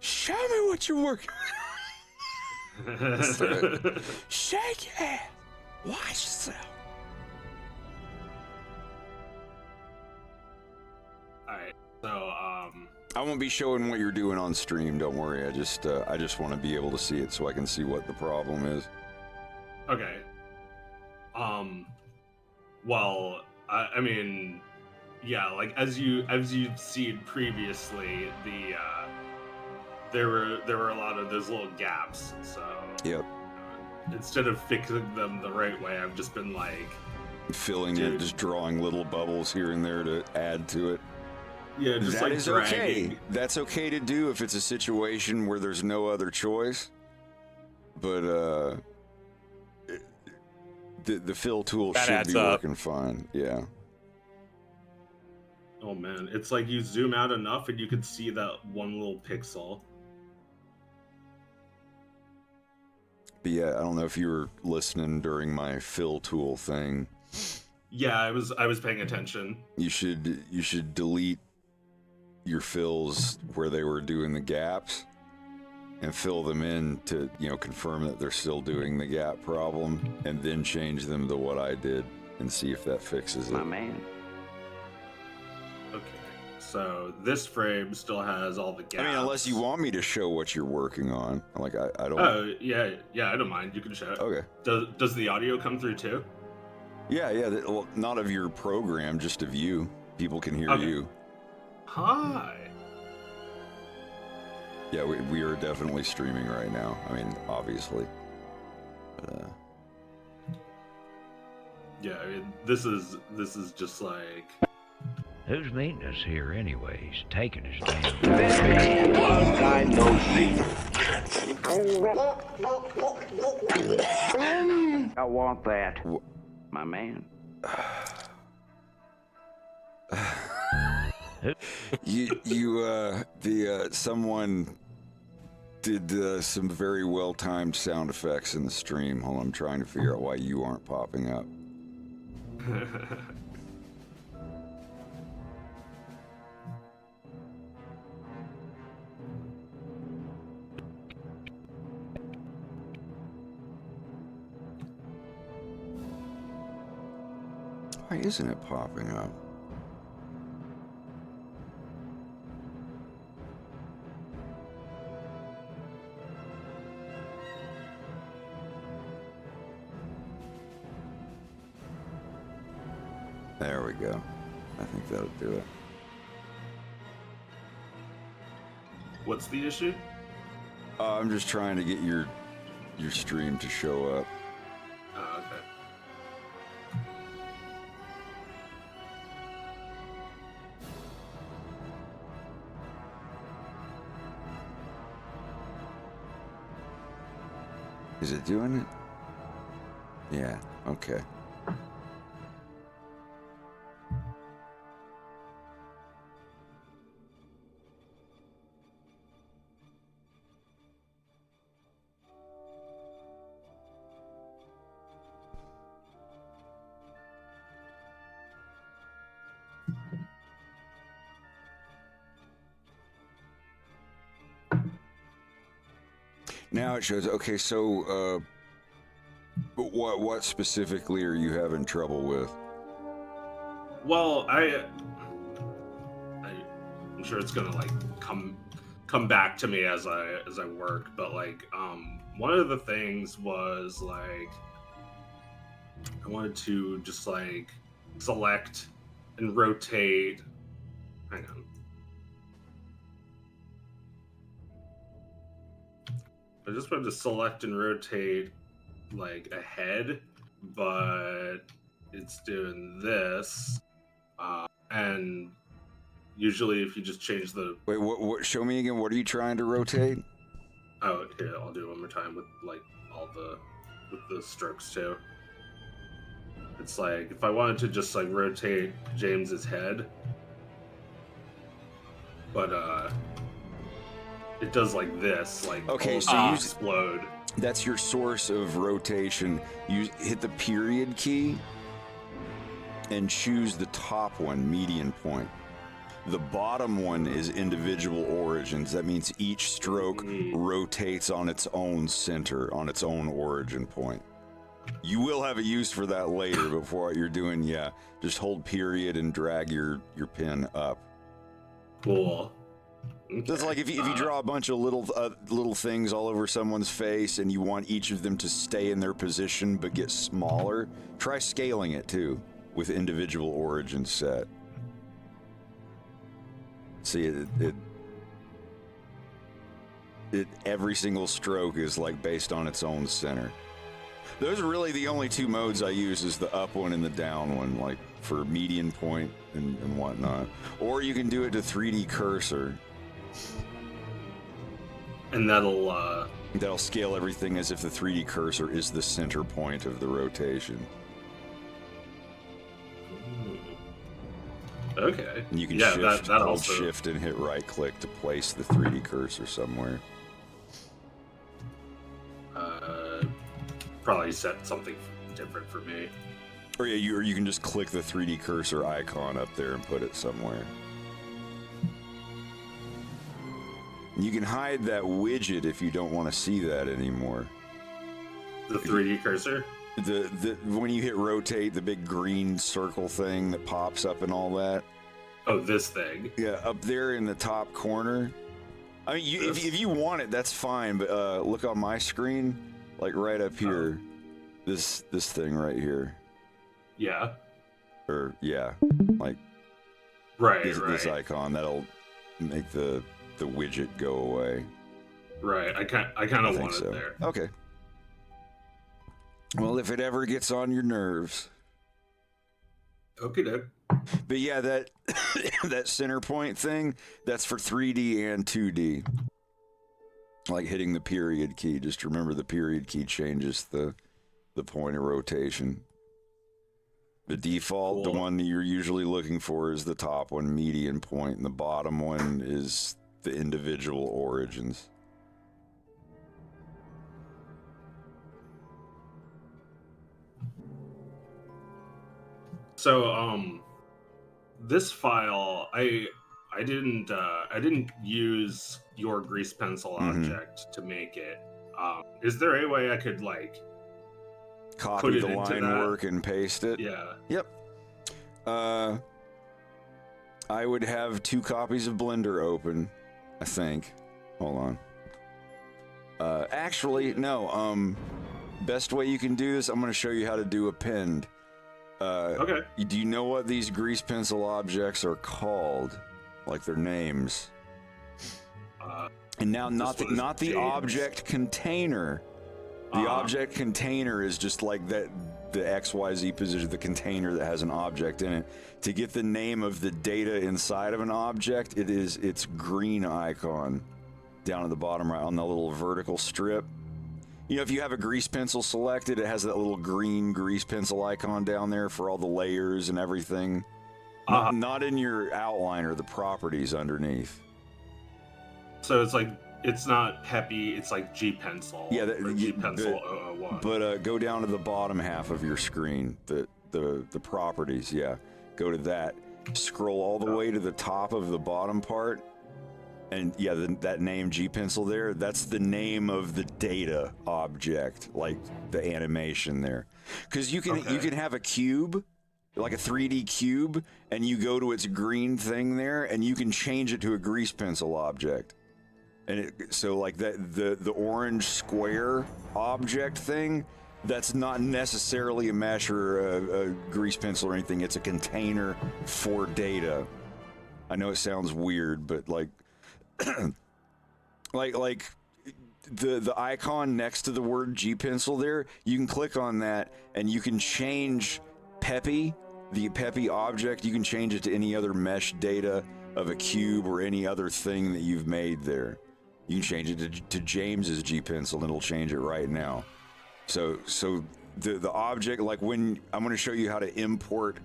Show me what you're working with. Shake your ass. Watch yourself. Alright, so, I won't be showing what you're doing on stream, don't worry. I just want to be able to see it so I can see what the problem is. okay. Well, I mean, yeah, like as you've seen previously, there were a lot of those little gaps. So yep. Instead of fixing them the right way, I've just been like filling it, just drawing little bubbles here and there to add to it. Yeah, just that like is dragging. okay. That's okay to do if it's a situation where there's no other choice. But the fill tool That should adds be up. working fine. Yeah. Oh man, it's like you zoom out enough and you can see that one little pixel. But yeah, I don't know if you were listening during my fill tool thing. Yeah, I was paying attention. You should delete your fills where they were doing the gaps and fill them in to, confirm that they're still doing the gap problem, and then change them to what I did and see if that fixes it. My man. Okay, so this frame still has all the gaps. I mean, unless you want me to show what you're working on. Like, I don't... Oh, yeah, I don't mind. You can show it. Okay. Does the audio come through too? Yeah. Well, not of your program, just of you. People can hear you. Hi. Yeah, we are definitely streaming right now. I mean, obviously. But, yeah, I mean, this is just like... Who's meeting us here anyways? Taking his damn I know I want that. My man. someone did some very well-timed sound effects in the stream. Hold on, I'm trying to figure out why you aren't popping up. Why isn't it popping up? There we go. I think that'll do it. What's the issue? I'm just trying to get your stream to show up. Oh, okay. Is it doing it? Yeah, okay. Now it shows. Okay, so what specifically are you having trouble with? Well, I'm sure it's gonna like come back to me as I work, but like one of the things was like I wanted to just like select and rotate. Hang on. I just wanted to select and rotate like ahead, but it's doing this. And usually if you just change the... Wait, what? Show me again. What are you trying to rotate? Oh, here, I'll do it one more time with like with the strokes too. It's like, if I wanted to just like rotate James's head, but it does like this, like okay, so you explode. That's your source of rotation. You hit the period key and choose the top one, median point. The bottom one is individual origins. That means each stroke rotates on its own center, on its own origin point. You will have a use for that later, but for what you're doing, yeah, just hold period and drag your pin up. Cool. Okay. It's like if you draw a bunch of little things all over someone's face and you want each of them to stay in their position but get smaller, try scaling it too with individual origins set. See, it every single stroke is like based on its own center. Those are really the only two modes I use, is the up one and the down one, like for median point and whatnot. Or you can do it to 3D cursor. And that'll scale everything as if the 3D cursor is the center point of the rotation. Okay. And you can that also shift and hit right click to place the 3D cursor somewhere. Probably set something different for me. Or yeah, you can just click the 3D cursor icon up there and put it somewhere. You can hide that widget if you don't want to see that anymore. The 3D cursor? When you hit rotate, the big green circle thing that pops up and all that. Oh, this thing? Yeah, up there in the top corner. I mean, if you want it, that's fine, but look on my screen, like right up here. This thing right here. Yeah. Or, yeah, like this icon, that'll make the widget go away. Right, I kind of want it there. Okay. Well, if it ever gets on your nerves. Okay, doke. But yeah, that that center point thing, that's for 3D and 2D. Like hitting the period key. Just remember the period key changes the point of rotation. The default, the one that you're usually looking for, is the top one, median point, and the bottom one is the individual origins. So, this file, I didn't use your grease pencil object to make it. Is there any way I could like copy the line work and paste it? Yeah. Yep. I would have 2 copies of Blender open, I think. Hold on. Actually, no. Best way you can do this, I'm going to show you how to do append. Okay. Do you know what these grease pencil objects are called? Like their names? And now, not the object container. The object container is just like that, the XYZ position, the container that has an object in it. To get the name of the data inside of an object, it's green icon down at the bottom right on the little vertical strip. You know, if you have a grease pencil selected, it has that little green grease pencil icon down there for all the layers and everything. Not in your outliner, the properties underneath. So it's like, it's not Peppy, it's like G pencil. Yeah, G pencil 001. But go down to the bottom half of your screen, the properties. Yeah, go to that. Scroll all the way to the top of the bottom part, And yeah, that name G-Pencil there, that's the name of the data object, like the animation there. Because you can have a cube, like a 3D cube, and you go to its green thing there, and you can change it to a grease pencil object. And so like the orange square object thing, that's not necessarily a mesh or a grease pencil or anything. It's a container for data. I know it sounds weird, but like like the icon next to the word G-Pencil there, you can click on that and you can change Peppy, the Peppy object, you can change it to any other mesh data of a cube or any other thing that you've made there. You can change it to James's G-Pencil and it'll change it right now. So the object, like when I'm going to show you how to import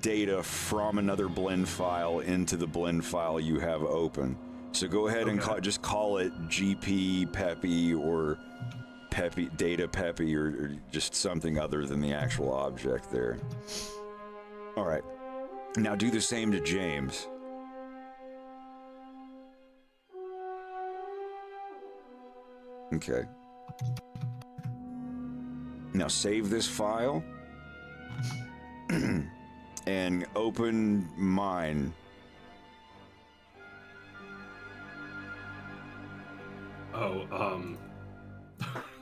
data from another blend file into the blend file you have open. So go ahead and just call it GP Peppy or Peppy Data Peppy or just something other than the actual object there. All right. Now do the same to James. Okay. Now save this file and open mine.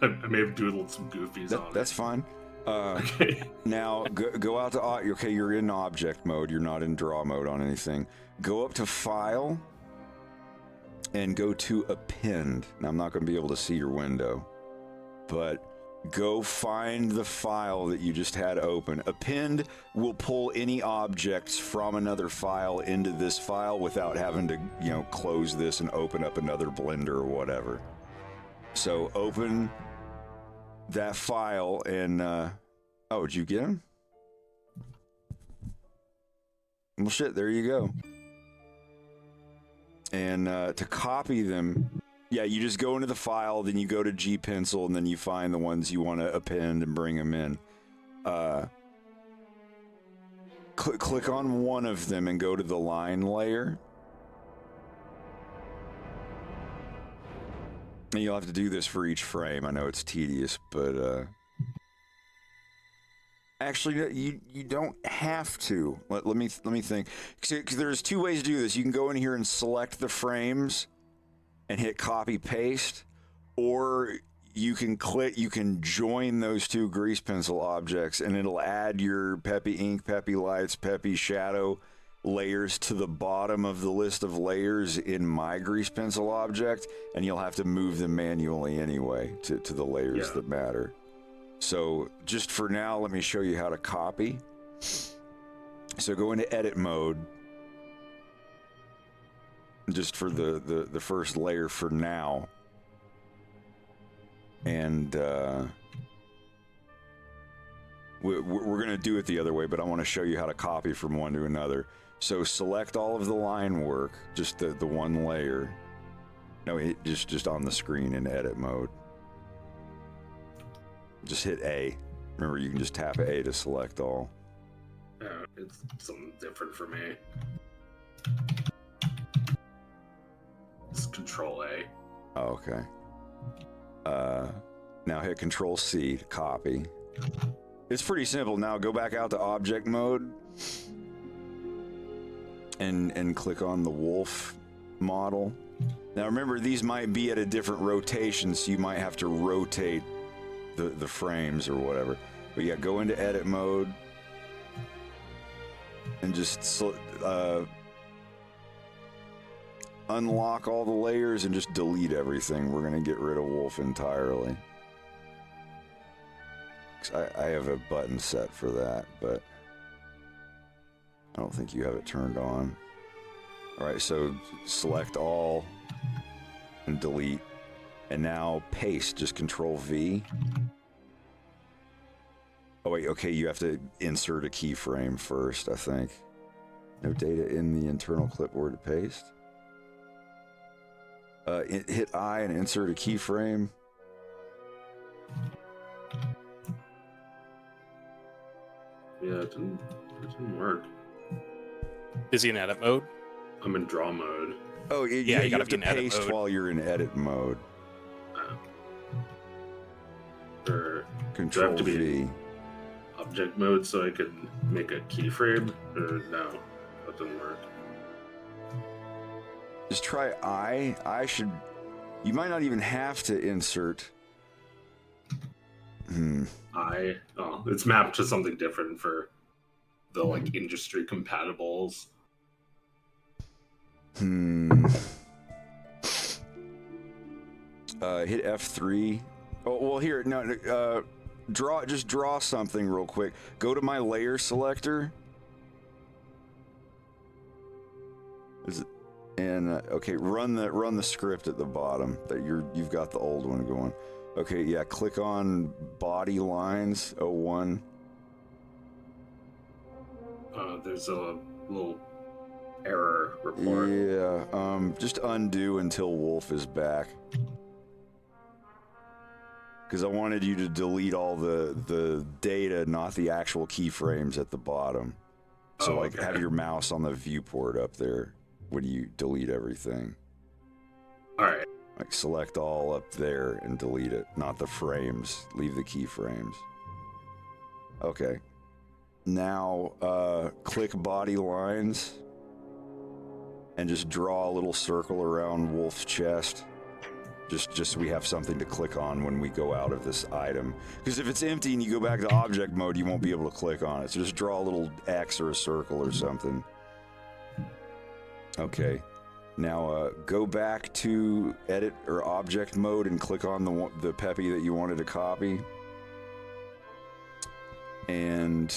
I may have doodled some goofies on it. That's fine. Okay. Now go out to okay. You're in object mode. You're not in draw mode on anything. Go up to File and go to Append. Now I'm not going to be able to see your window, but go find the file that you just had open. Append will pull any objects from another file into this file without having to, close this and open up another Blender or whatever. So open that file and, oh, did you get him? Well, shit, there you go. And to copy them, yeah, you just go into the file, then you go to G-Pencil, and then you find the ones you want to append and bring them in. Click on one of them and go to the line layer. And you'll have to do this for each frame. I know it's tedious, but actually, you don't have to. Let me think. Because there's two ways to do this. You can go in here and select the frames and hit copy paste, or you can join those two grease pencil objects and it'll add your Peppy ink, Peppy lights, Peppy shadow layers to the bottom of the list of layers in my grease pencil object, and you'll have to move them manually anyway to the layers that matter. So just for now, let me show you how to copy. So go into edit mode. Just for the first layer for now. And we're going to do it the other way, but I want to show you how to copy from one to another. So select all of the line work, just the one layer. No, just on the screen in edit mode. Just hit A. Remember, you can just tap A to select all. It's something different for me. It's Control A. Oh, okay. Now hit Control C to copy. It's pretty simple. Now go back out to object mode and click on the wolf model. Now remember, these might be at a different rotation, so you might have to rotate the frames or whatever. But yeah, go into edit mode and just unlock all the layers and just delete everything. We're gonna get rid of wolf entirely. I have a button set for that, but I don't think you have it turned on. All right, so select all and delete, and now paste. Just Control V. Oh wait, okay, you have to insert a keyframe first, I think. No data in the internal clipboard to paste. Hit I and insert a keyframe. Yeah, it didn't work. Is he in edit mode? I'm in draw mode. Oh, Yeah, you you gotta have be to in edit paste mode. while you're in edit mode. Or Control do I have to be V. in object mode so I can make a keyframe? Or no, that doesn't work. Just try I. I should. You might not even have to insert. Oh, it's mapped to something different for the like industry compatibles. Hit F3. Oh well, here no. Just draw something real quick. Go to my layer selector. Okay, run the script at the bottom. That you've got the old one going. Okay, yeah. Click on body lines 01. There's a little error report. Yeah. Just undo until Wolf is back. Because I wanted you to delete all the data, not the actual keyframes at the bottom. So have your mouse on the viewport up there when you delete everything. All right. Like select all up there and delete it, not the frames. Leave the keyframes. Okay. Now click body lines and just draw a little circle around Wolf's chest. Just so we have something to click on when we go out of this item. Because if it's empty and you go back to object mode, you won't be able to click on it. So just draw a little X or a circle or something. Okay. Now go back to edit or object mode and click on the Peppy that you wanted to copy. And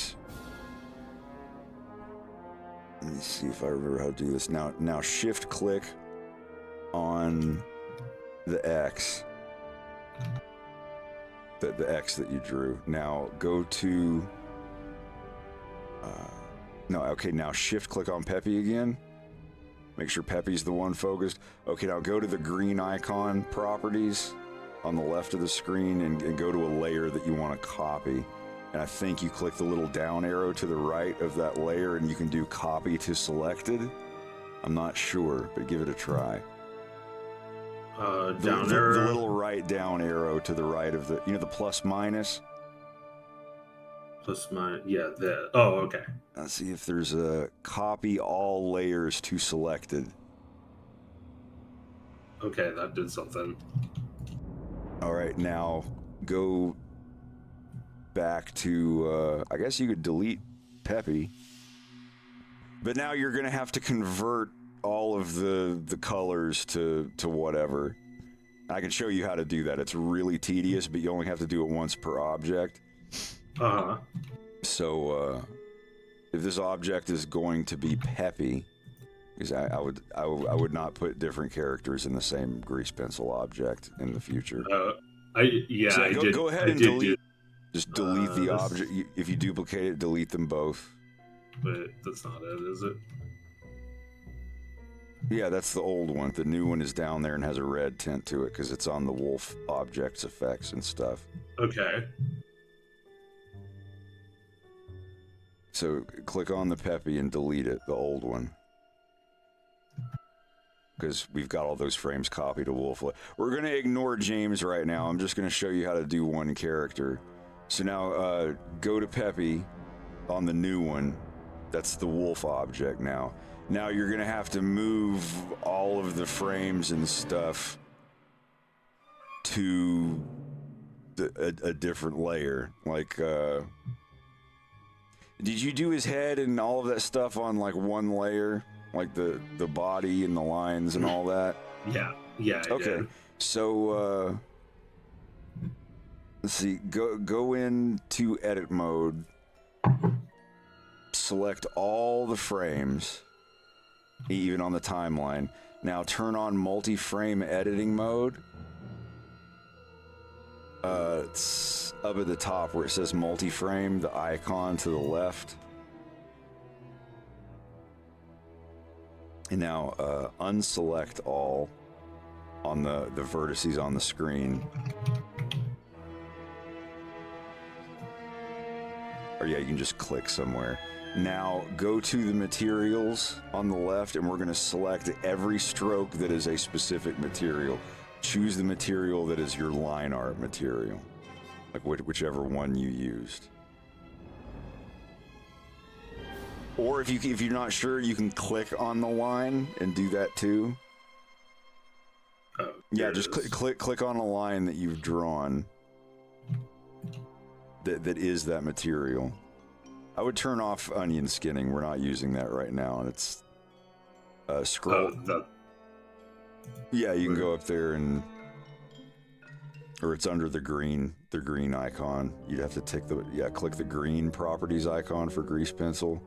let me see if I remember how to do this. Now shift click on the X. The X that you drew. Now go to now shift click on Peppy again. Make sure Peppy's the one focused. Okay, now go to the green icon properties on the left of the screen and go to a layer that you want to copy. And I think you click the little down arrow to the right of that layer and you can do copy to selected. I'm not sure, but give it a try. Down arrow. The little right down arrow to the right of the plus minus. Plus minus, yeah. Oh, okay. Let's see if there's a copy all layers to selected. Okay, that did something. All right, now go back to. I guess you could delete Peppy, but now you're gonna have to convert all of the colors to whatever. I can show you how to do that. It's really tedious, but you only have to do it once per object. So if this object is going to be Peppy, because I would not put different characters in the same grease pencil object in the future. Go ahead and delete. Just delete the object. If you duplicate it, delete them both. But that's not it, is it? Yeah, that's the old one. The new one is down there and has a red tint to it because it's on the wolf objects effects and stuff. Okay. So click on the Peppy and delete it, the old one. Because we've got all those frames copied to Wolf. We're going to ignore James right now. I'm just going to show you how to do one character. So now go to Peppy on the new one. That's the Wolf object now. Now you're going to have to move all of the frames and stuff to a different layer. Like, did you do his head and all of that stuff on like one layer? Like the body and the lines and all that? Yeah, I okay. did. So, let's see. Go into edit mode. Select all the frames. Even on the timeline. Now turn on multi-frame editing mode. It's up at the top where it says multi-frame, the icon to the left. And now unselect all on the vertices on the screen. Or yeah, you can just click somewhere. Now go to the materials on the left, and we're going to select every stroke that is a specific material. Choose the material that is your line art material, like whichever one you used. Or if you're not sure, you can click on the line and do that too. Oh, yeah, just click on a line that you've drawn that is that material. I would turn off onion skinning. We're not using that right now, and it's scroll. Yeah, you can go up there and, or it's under the green icon. You'd have to click the green properties icon for grease pencil.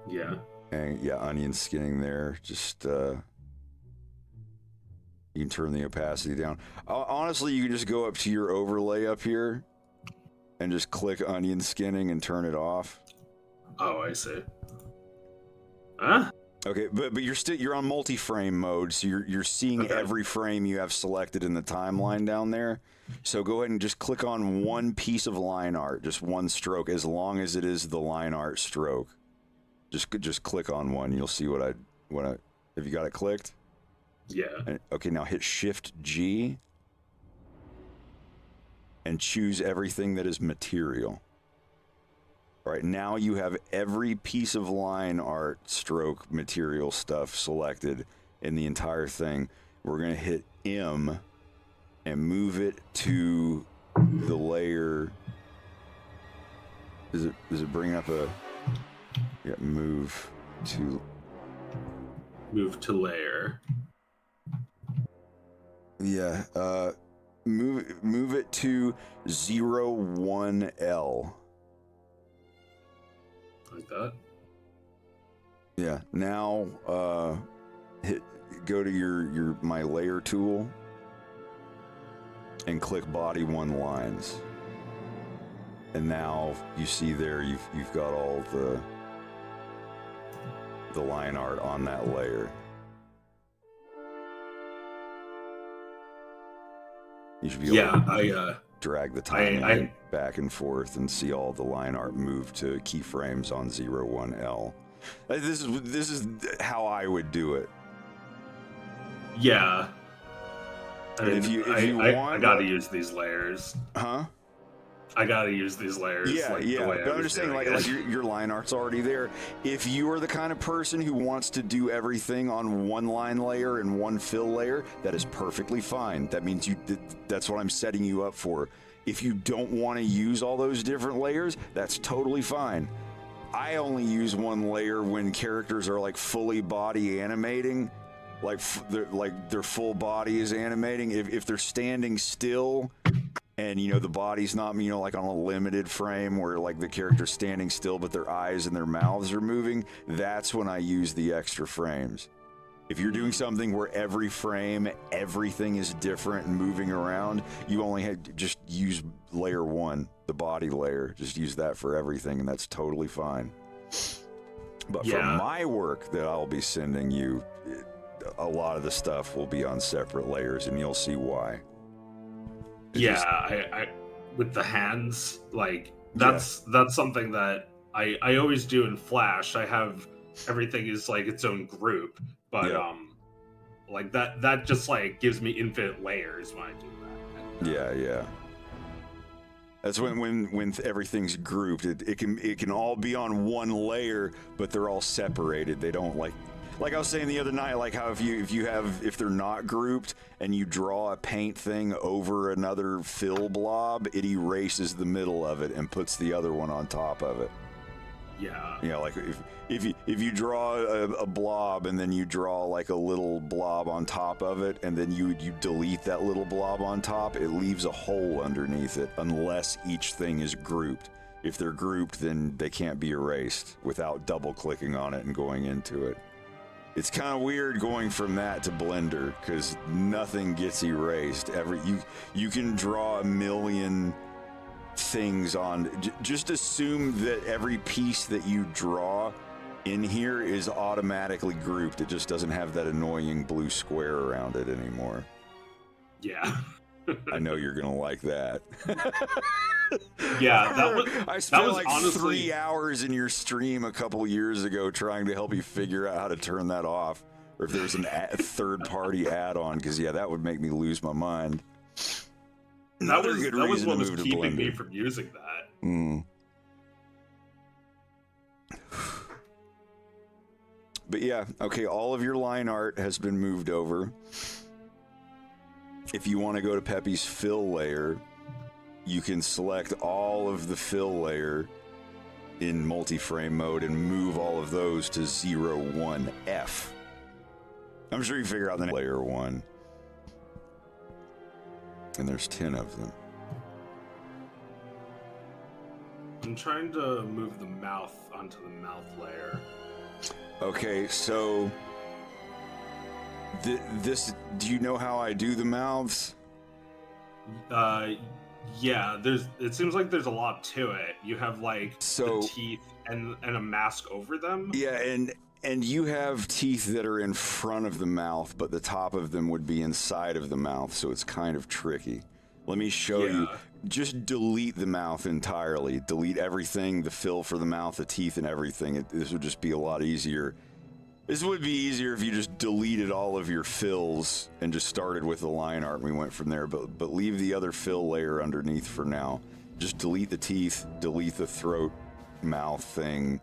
Yeah. And yeah, onion skinning there. Just you can turn the opacity down. Honestly, you can just go up to your overlay up here and just click onion skinning and turn it off. Oh, I see. Huh? Okay, but you're on multi-frame mode, so you're seeing every frame you have selected in the timeline down there. So go ahead and just click on one piece of line art, just one stroke, as long as it is the line art stroke. Just click on one. You'll see what I have you got it clicked? Yeah. Okay, now hit Shift G and choose everything that is material. All right, now you have every piece of line art stroke material stuff selected in the entire thing. We're gonna hit M and move it to the layer. Does it bring up a move to layer? Yeah, move it to 01L. Like that? Yeah. Now, go to your my layer tool and click body one lines. And now you see there you've got all the line art on that layer. You should be able to drag the timeline back and forth and see all the line art move to keyframes on 01L. This is how I would do it. Yeah. I mean, if you want, I gotta use these layers. Huh? I gotta use these layers. Yeah. But I'm just saying, like your line art's already there. If you are the kind of person who wants to do everything on one line layer and one fill layer, that is perfectly fine. That means that's what I'm setting you up for. If you don't want to use all those different layers, that's totally fine. I only use one layer when characters are like fully body animating, like their full body is animating. If they're standing still, and the body's not like on a limited frame where like the character's standing still but their eyes and their mouths are moving, that's when I use the extra frames. If you're doing something where every frame everything is different and moving around, you only just use layer one, the body layer. Just use that for everything, and that's totally fine. But for my work that I'll be sending you, a lot of the stuff will be on separate layers, and you'll see why. I with the hands, like that's something that I always do in Flash. I have everything is like its own group, but like that just like gives me infinite layers when I do that. Yeah. That's when everything's grouped. It can all be on one layer, but they're all separated. They don't like I was saying the other night, like how if they're not grouped and you draw a paint thing over another fill blob, it erases the middle of it and puts the other one on top of it. Yeah. Like if you draw a blob and then you draw like a little blob on top of it, and then you delete that little blob on top, it leaves a hole underneath it unless each thing is grouped. If they're grouped, then they can't be erased without double clicking on it and going into it. It's kind of weird going from that to Blender because nothing gets erased. You can draw a million things on. Just assume that every piece that you draw in here is automatically grouped. It just doesn't have that annoying blue square around it anymore. Yeah. I know you're gonna like that. Yeah, I spent like honestly 3 hours in your stream a couple years ago trying to help you figure out how to turn that off, or if there's a third-party add-on. Because yeah, that would make me lose my mind. that was what was keeping me from using that. But yeah, okay, all of your line art has been moved over. If you want to go to Peppy's fill layer, you can select all of the fill layer in multi-frame mode and move all of those to 01F. I'm sure you figure out the layer 1. And there's 10 of them. I'm trying to move the mouth onto the mouth layer. Okay, so this, do you know how I do the mouths? Yeah, it seems like there's a lot to it. You have like the teeth and a mask over them. Yeah, and you have teeth that are in front of the mouth, but the top of them would be inside of the mouth, so it's kind of tricky. Let me show you. Just delete the mouth entirely. Delete everything, the fill for the mouth, the teeth, and everything. This would just be a lot easier. This would be easier if you just deleted all of your fills and just started with the line art and we went from there, but leave the other fill layer underneath for now. Just delete the teeth, delete the throat, mouth thing,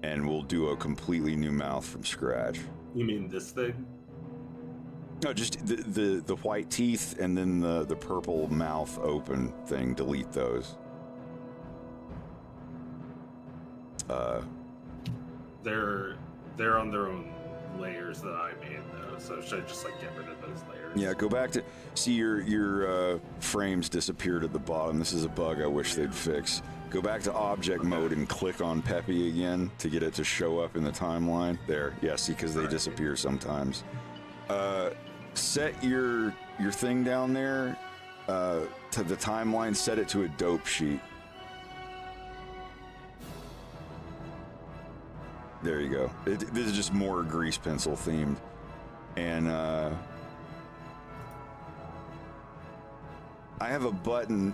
and we'll do a completely new mouth from scratch. You mean this thing? No, just the white teeth and then the purple mouth open thing. Delete those. They're on their own layers that I made though. So should I just like get rid of those layers? Yeah, go back to see your frames disappeared at the bottom. This is a bug I wish they'd fix. Go back to object mode and click on Peppy again to get it to show up in the timeline. There, yeah, see, because they disappear sometimes. Set your thing down there to the timeline. Set it to a dope sheet. There you go. This is just more grease pencil themed, and I have a button.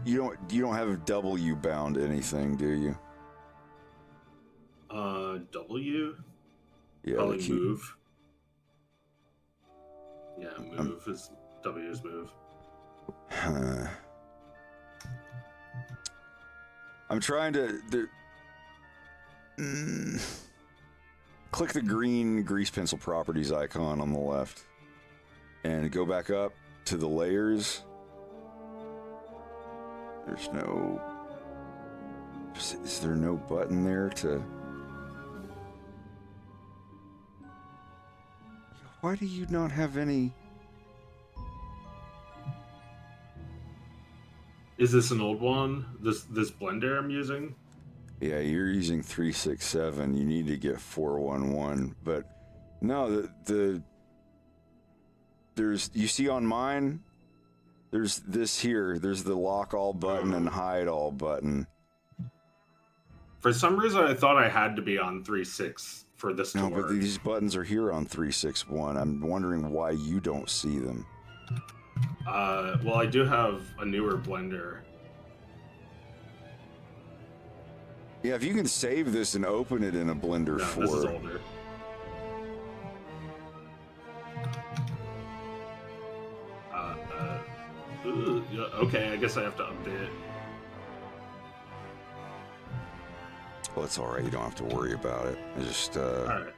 You don't have W bound anything, do you? W. Yeah. Probably move. Yeah, move is W's move. I'm trying to. Click the green grease pencil properties icon on the left, and go back up to the layers. There's no. Is there no button there to? Why do you not have any? Is this an old one? This blender I'm using? Yeah, you're using 367. You need to get 411. But no, there's, you see on mine, there's this here. There's the lock all button and hide all button. For some reason, I thought I had to be on 3.6 for this to work. No, but these buttons are here on 361. I'm wondering why you don't see them. Well, I do have a newer blender. Yeah, if you can save this and open it in a Blender 4. This is older. Okay, I guess I have to update it. Well, it's alright. You don't have to worry about it. I just, Alright.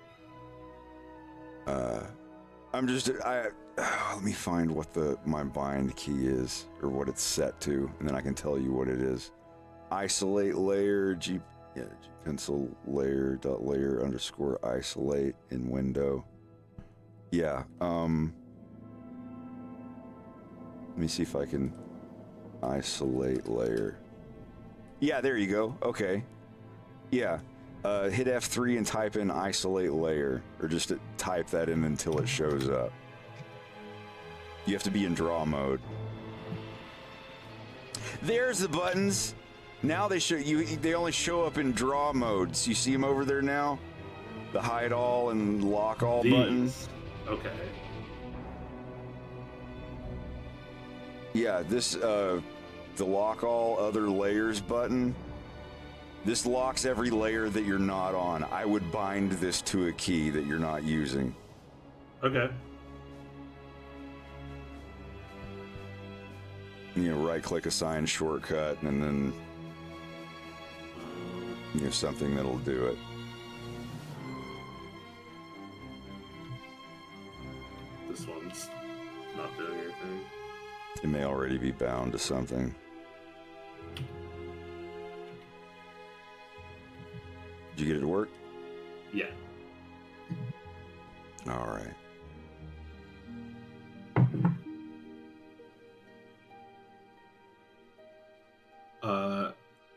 Let me find what my bind key is, or what it's set to, and then I can tell you what it is. Isolate layer, G pencil layer dot layer underscore isolate in window. Yeah, let me see if I can isolate layer. Yeah, there you go. Okay. Yeah. Hit F3 and type in isolate layer, or just type that in until it shows up. You have to be in draw mode. There's the buttons. Now they show you. They only show up in draw modes. You see them over there now? The hide all and lock all buttons. Okay. Yeah, this the lock all other layers button, this locks every layer that you're not on. I would bind this to a key that you're not using. Okay. You know, right-click assign shortcut, and then something that'll do it. This one's not doing anything. It may already be bound to something. Did you get it to work? Yeah. All right.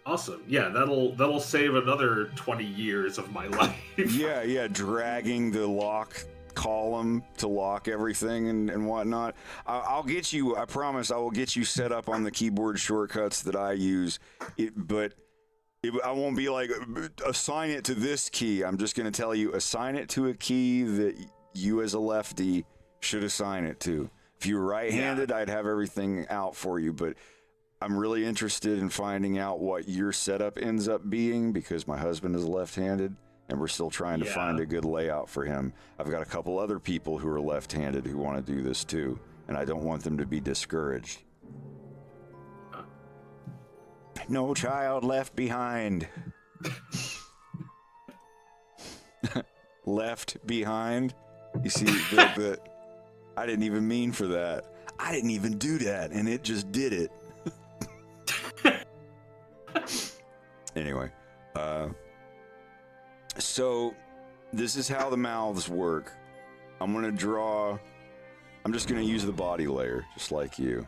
Awesome. Yeah, that'll save another 20 years of my life. Yeah, dragging the lock column to lock everything and whatnot. I'll get you, I promise, I will get you set up on the keyboard shortcuts that I use. I won't be like, assign it to this key. I'm just going to tell you, assign it to a key that you as a lefty should assign it to. If you were right-handed, I'd have everything out for you, but I'm really interested in finding out what your setup ends up being, because my husband is left-handed and we're still trying to find a good layout for him. I've got a couple other people who are left-handed who want to do this too, and I don't want them to be discouraged. No child left behind. Left behind? You see, I didn't even mean for that. I didn't even do that, and it just did it. Anyway, so this is how the mouths work. I'm just gonna use the body layer, just like you.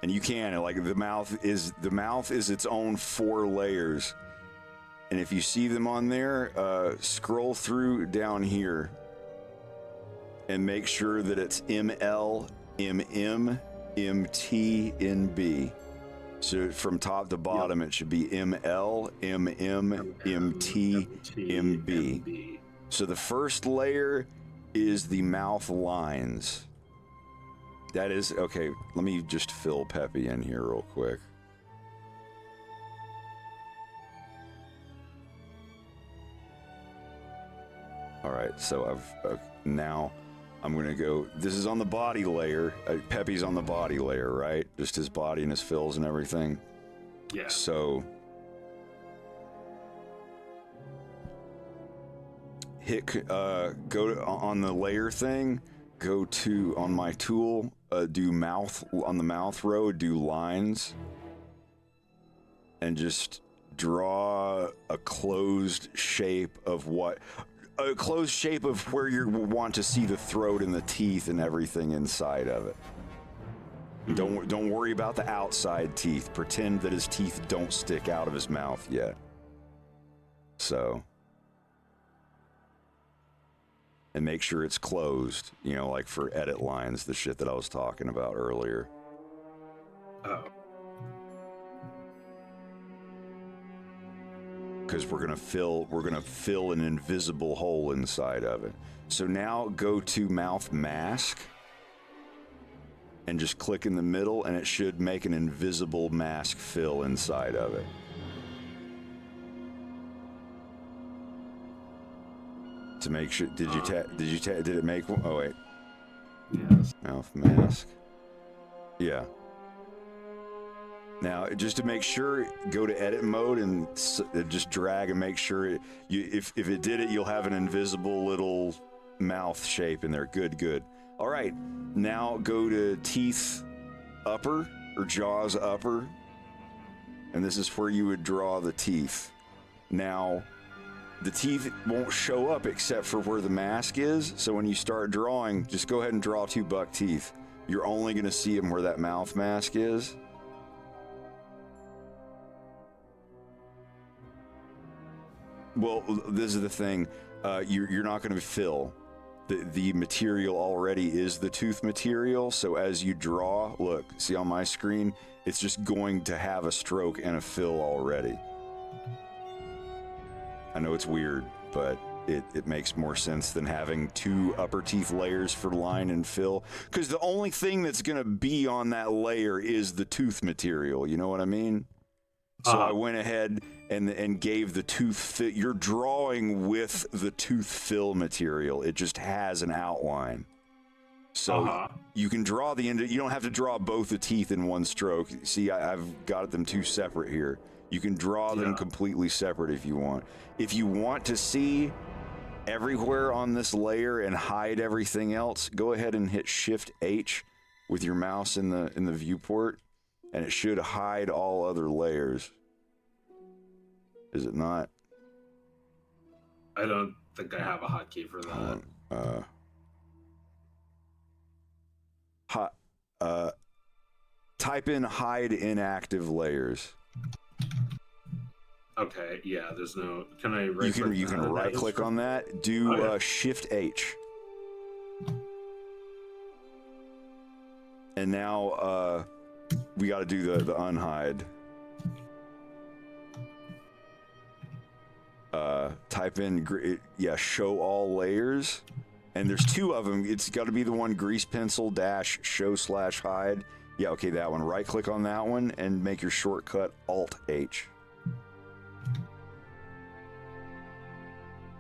And you can, like, the mouth is its own 4 layers. And if you see them on there, scroll through down here and make sure that it's ML, MM, MT, NB. So from top to bottom, it should be ML, MM, MT, MB. So the first layer is the mouth lines. That is, okay, let me just fill Peppy in here real quick. All right, so now I'm gonna go, this is on the body layer. Peppy's on the body layer, right? Just his body and his fills and everything. Yeah. So go on the layer thing, go to, on my tool, do mouth, on the mouth row, do lines, and just draw a closed shape of where you want to see the throat and the teeth and everything inside of it. Don't worry about the outside teeth. Pretend that his teeth don't stick out of his mouth yet. So, and make sure it's closed, like for edit lines, the shit that I was talking about earlier. Oh. Because we're gonna fill an invisible hole inside of it. So now go to mouth mask and just click in the middle, and it should make an invisible mask fill inside of it. To make sure, did it make one? Oh wait. Yes. Mouth mask. Yeah. Now, just to make sure, go to edit mode and just drag and make sure if it did it, you'll have an invisible little mouth shape in there. Good. All right, now go to teeth upper or jaws upper, and this is where you would draw the teeth. Now, the teeth won't show up except for where the mask is, so when you start drawing, just go ahead and draw 2 buck teeth. You're only going to see them where that mouth mask is. Well, this is the thing. You're not going to fill. The material already is the tooth material, so as you draw, look, see on my screen, it's just going to have a stroke and a fill already. I know it's weird, but it makes more sense than having 2 upper teeth layers for line and fill, because the only thing that's going to be on that layer is the tooth material. You know what I mean? So I went ahead and gave the tooth fill. You're drawing with the tooth fill material. It just has an outline. So you can draw the end. You don't have to draw both the teeth in one stroke. See, I've got them 2 separate here. You can draw them completely separate if you want. If you want to see everywhere on this layer and hide everything else, go ahead and hit Shift H with your mouse in the viewport, and it should hide all other layers. Is it not? I don't think I have a hotkey for that. Type in hide inactive layers. Okay, yeah, there's no... Can I You can right click on that, do Shift H. And now we got to do the unhide. Type in, show all layers. And there's 2 of them. It's got to be the one grease pencil dash show slash hide. Yeah, okay, that one. Right click on that one and make your shortcut Alt H.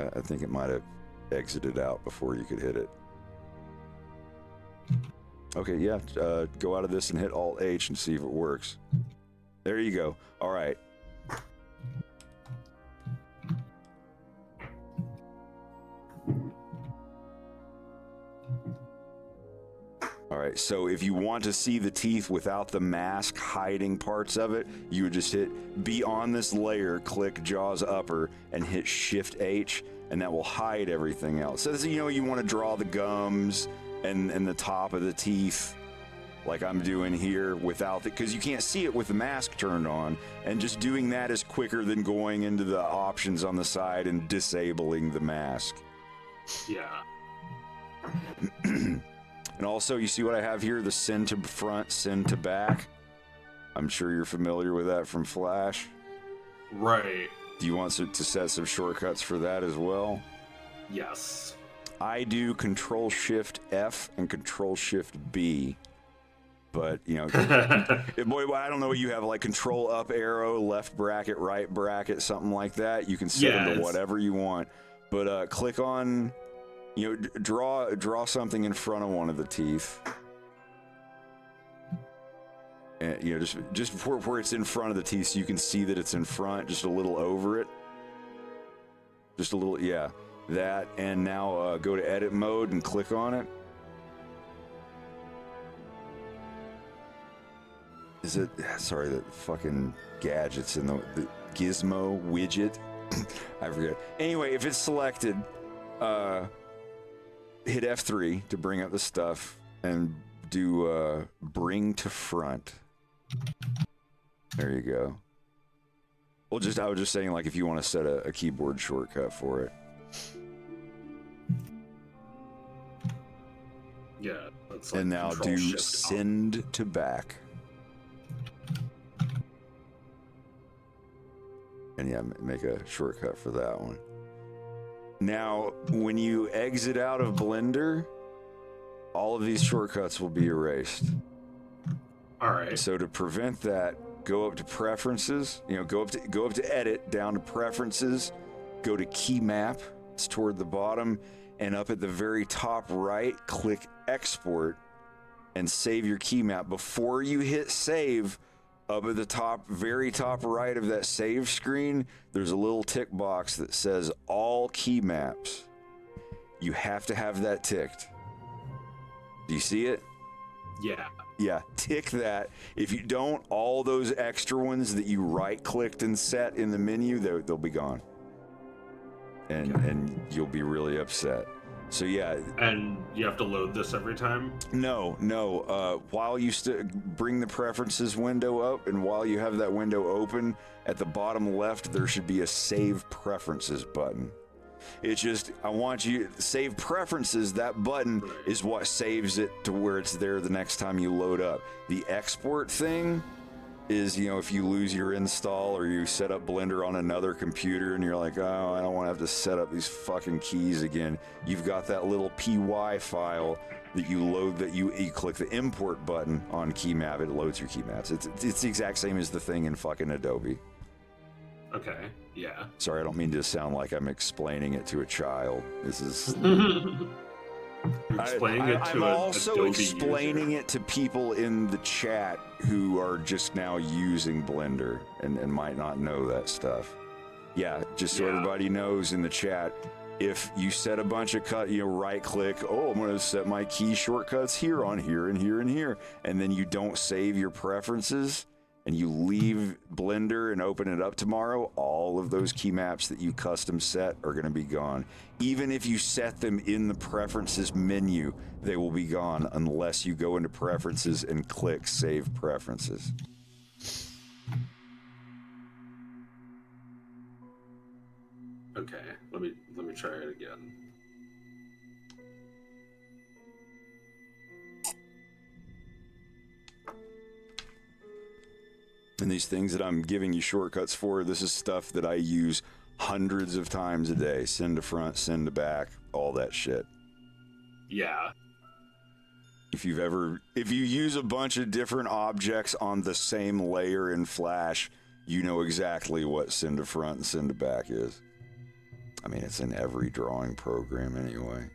I think it might have exited out before you could hit it. Okay, yeah, go out of this and hit Alt H and see if it works. There you go. All right. All right, so if you want to see the teeth without the mask hiding parts of it, you would just hit be on this layer, click Jaws upper, and hit Shift H, and that will hide everything else. So you know, you want to draw the gums and the top of the teeth, like I'm doing here, without it, because you can't see it with the mask turned on, and just doing that is quicker than going into the options on the side and disabling the mask. Yeah. And also, you see what I have here? The send to front, send to back. I'm sure you're familiar with that from Flash. Right. Do you want to set some shortcuts for that as well? Yes. I do Control Shift F and Control Shift B. But, you know, boy, I don't know what you have, like Control Up arrow, left bracket, right bracket, something like that. You can set them to whatever you want. But click on... You know, draw something in front of one of the teeth, and you know, just where it's in front of the teeth, so you can see that it's in front, just a little over it, just a little, yeah, that. And now go to edit mode and click on it. Is it? Sorry, the fucking gadgets in the gizmo widget. I forget. Anyway, if it's selected, hit F3 to bring up the stuff and do bring to front. There you go. Well, I was just saying, like, if you want to set a keyboard shortcut for it. Yeah. That's like and now do send to back. And yeah, make a shortcut for that one. Now, when you exit out of Blender, all of these shortcuts will be erased. All right. So to prevent that, go up to Preferences. You know, go up to Edit, down to Preferences, go to Key Map. It's toward the bottom, and up at the very top right, click Export, and save your key map. Before you hit Save, up at the top, very top right of that save screen, there's a little tick box that says all key maps. You have to have that ticked. Do you see it? Yeah. Yeah, tick that. If you don't, all those extra ones that you right-clicked and set in the menu, they'll be gone. And you'll be really upset. So yeah. And you have to load this every time? No. While you bring the preferences window up, and while you have that window open, at the bottom left there should be a Save Preferences button. It's just, I want you save preferences. That button is what saves it to where it's there the next time you load up. The export thing, is, you know, if you lose your install or you set up Blender on another computer and you're like, oh, I don't want to have to set up these fucking keys again. You've got that little PY file that you load, that you click the import button on Keymap, it loads your keymaps. It's the exact same as the thing in fucking Adobe. Okay, yeah. Sorry, I don't mean to sound like I'm explaining it to a child. This is... I'm also explaining it to people in the chat who are just now using Blender and might not know that stuff. Yeah, just so everybody knows in the chat, if you set a bunch of right click, oh, I'm going to set my key shortcuts here on here and here and here, and then you don't save your preferences and you leave Blender and open it up tomorrow, all of those key maps that you custom set are going to be gone. Even if you set them in the preferences menu, they will be gone unless you go into preferences and click save preferences. Okay, let me try it again. And these things that I'm giving you shortcuts for, this is stuff that I use hundreds of times a day. Send to front, send to back, all that shit. Yeah. If you use a bunch of different objects on the same layer in Flash, you know exactly what send to front and send to back is. I mean, it's in every drawing program anyway.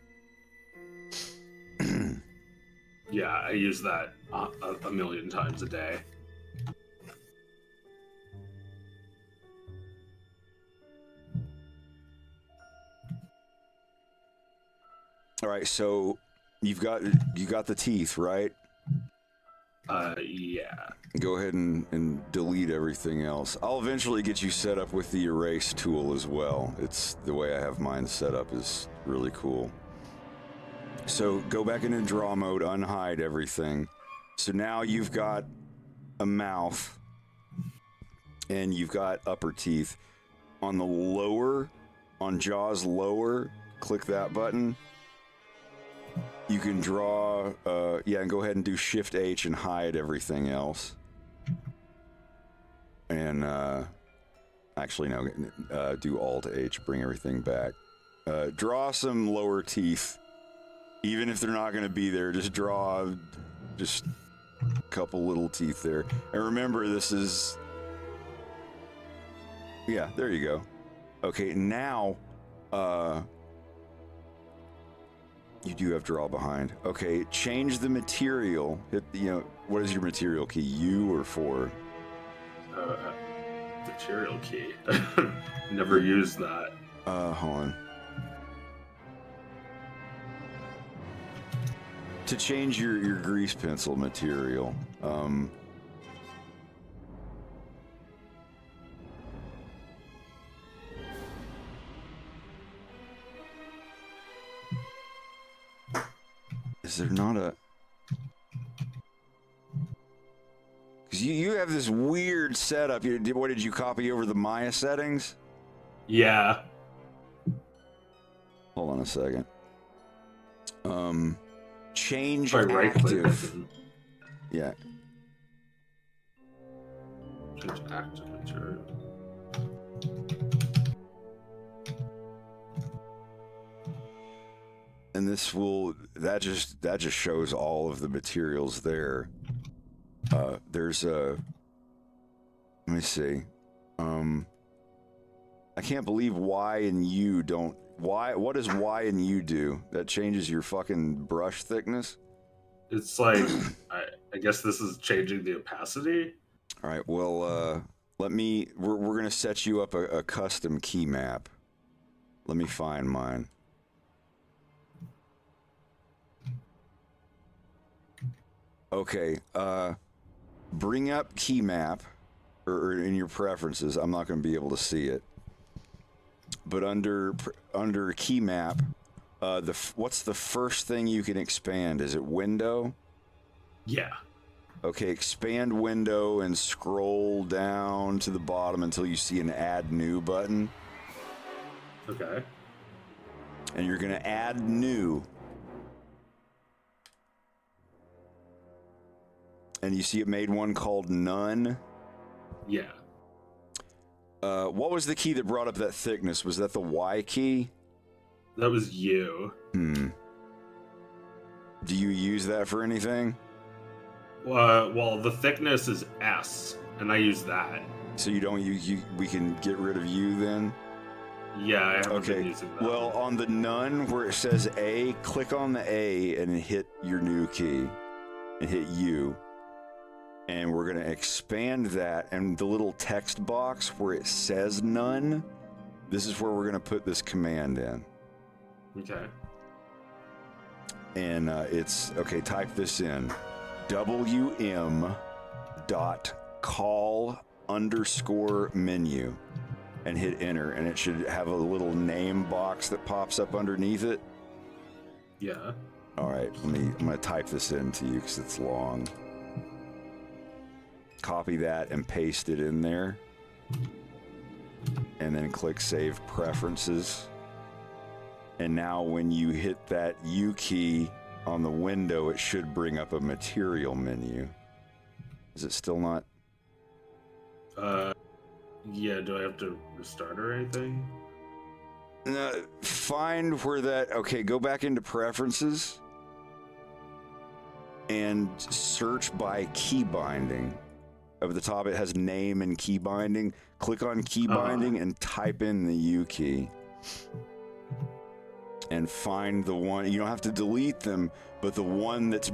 Yeah, I use that a million times a day. All right, so you got the teeth, right? Yeah. Go ahead and delete everything else. I'll eventually get you set up with the erase tool as well. It's the way I have mine set up is really cool. So go back into draw mode, unhide everything. So now you've got a mouth and you've got upper teeth. On the lower, on Jaws lower, click that button. You can draw, and go ahead and do Shift H and hide everything else. And actually, no, do Alt H, bring everything back. Draw some lower teeth, even if they're not going to be there. Just draw just a couple little teeth there. And remember, this is, yeah, there you go. Okay, now, you do have draw behind. Okay, change the material. Hit, what is your material key? U or 4? Material key. Never used that. Hold on. To change your grease pencil material, is there not a... Because you have this weird setup. What did you copy over the Maya settings? Yeah. Hold on a second. Change active. Yeah. Change active material. And this will, that just shows all of the materials there. There's a, let me see. I can't believe Y and U don't, what does Y and U do? That changes your fucking brush thickness? It's like, I guess this is changing the opacity. All right, well, we're gonna set you up a custom key map. Let me find mine. Okay, bring up key map, or in your preferences. I'm not going to be able to see it, but under key map, what's the first thing you can expand? Is it window? Yeah. Okay, expand window and scroll down to the bottom until you see an add new button. Okay. And you're going to add new. And you see it made one called none. Yeah. What was the key that brought up that thickness? Was that the Y key? That was U. Do you use that for anything? Well, the thickness is S, and I use that. So you don't use we can get rid of U then? Yeah, I haven't been using that. Well, on the none where it says A, click on the A and hit your new key and hit U. And we're going to expand that, and the little text box where it says none, this is where we're going to put this command in. Okay. And it's, okay, type this in. wm.call_menu and hit enter, and it should have a little name box that pops up underneath it. Yeah. All right, I'm going to type this into you because it's long. Copy that and paste it in there. And then click Save Preferences. And now when you hit that U key on the window, it should bring up a material menu. Is it still not? Yeah, do I have to restart or anything? No, find where that, okay, go back into Preferences and search by key binding. Over the top, it has name and key binding. Click on key binding and type in the U key. And find the one, you don't have to delete them, but the one that's,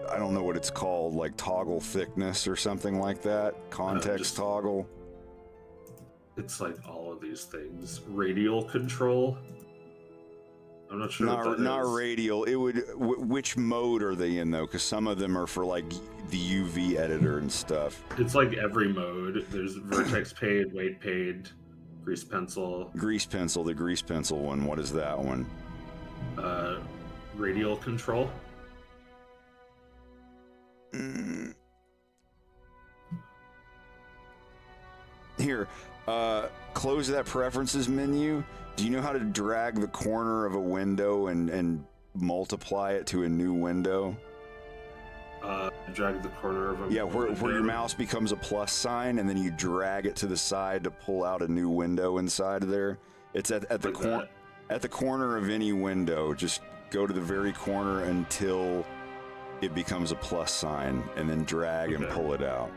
I don't know what it's called, like toggle thickness or something like that. Context toggle. It's like all of these things. Radial control. I'm not sure. Not radial. It would. Which mode are they in though? Because some of them are for like the UV editor and stuff. It's like every mode. There's vertex paid, weight paid, grease pencil. Grease pencil. The grease pencil one. What is that one? Radial control. Here, close that preferences menu. Do you know how to drag the corner of a window and multiply it to a new window? Drag the corner of a window. Yeah, where your mouse becomes a plus sign, and then you drag it to the side to pull out a new window inside of there. It's at the corner. At the corner of any window, just go to the very corner until it becomes a plus sign, and then drag and pull it out.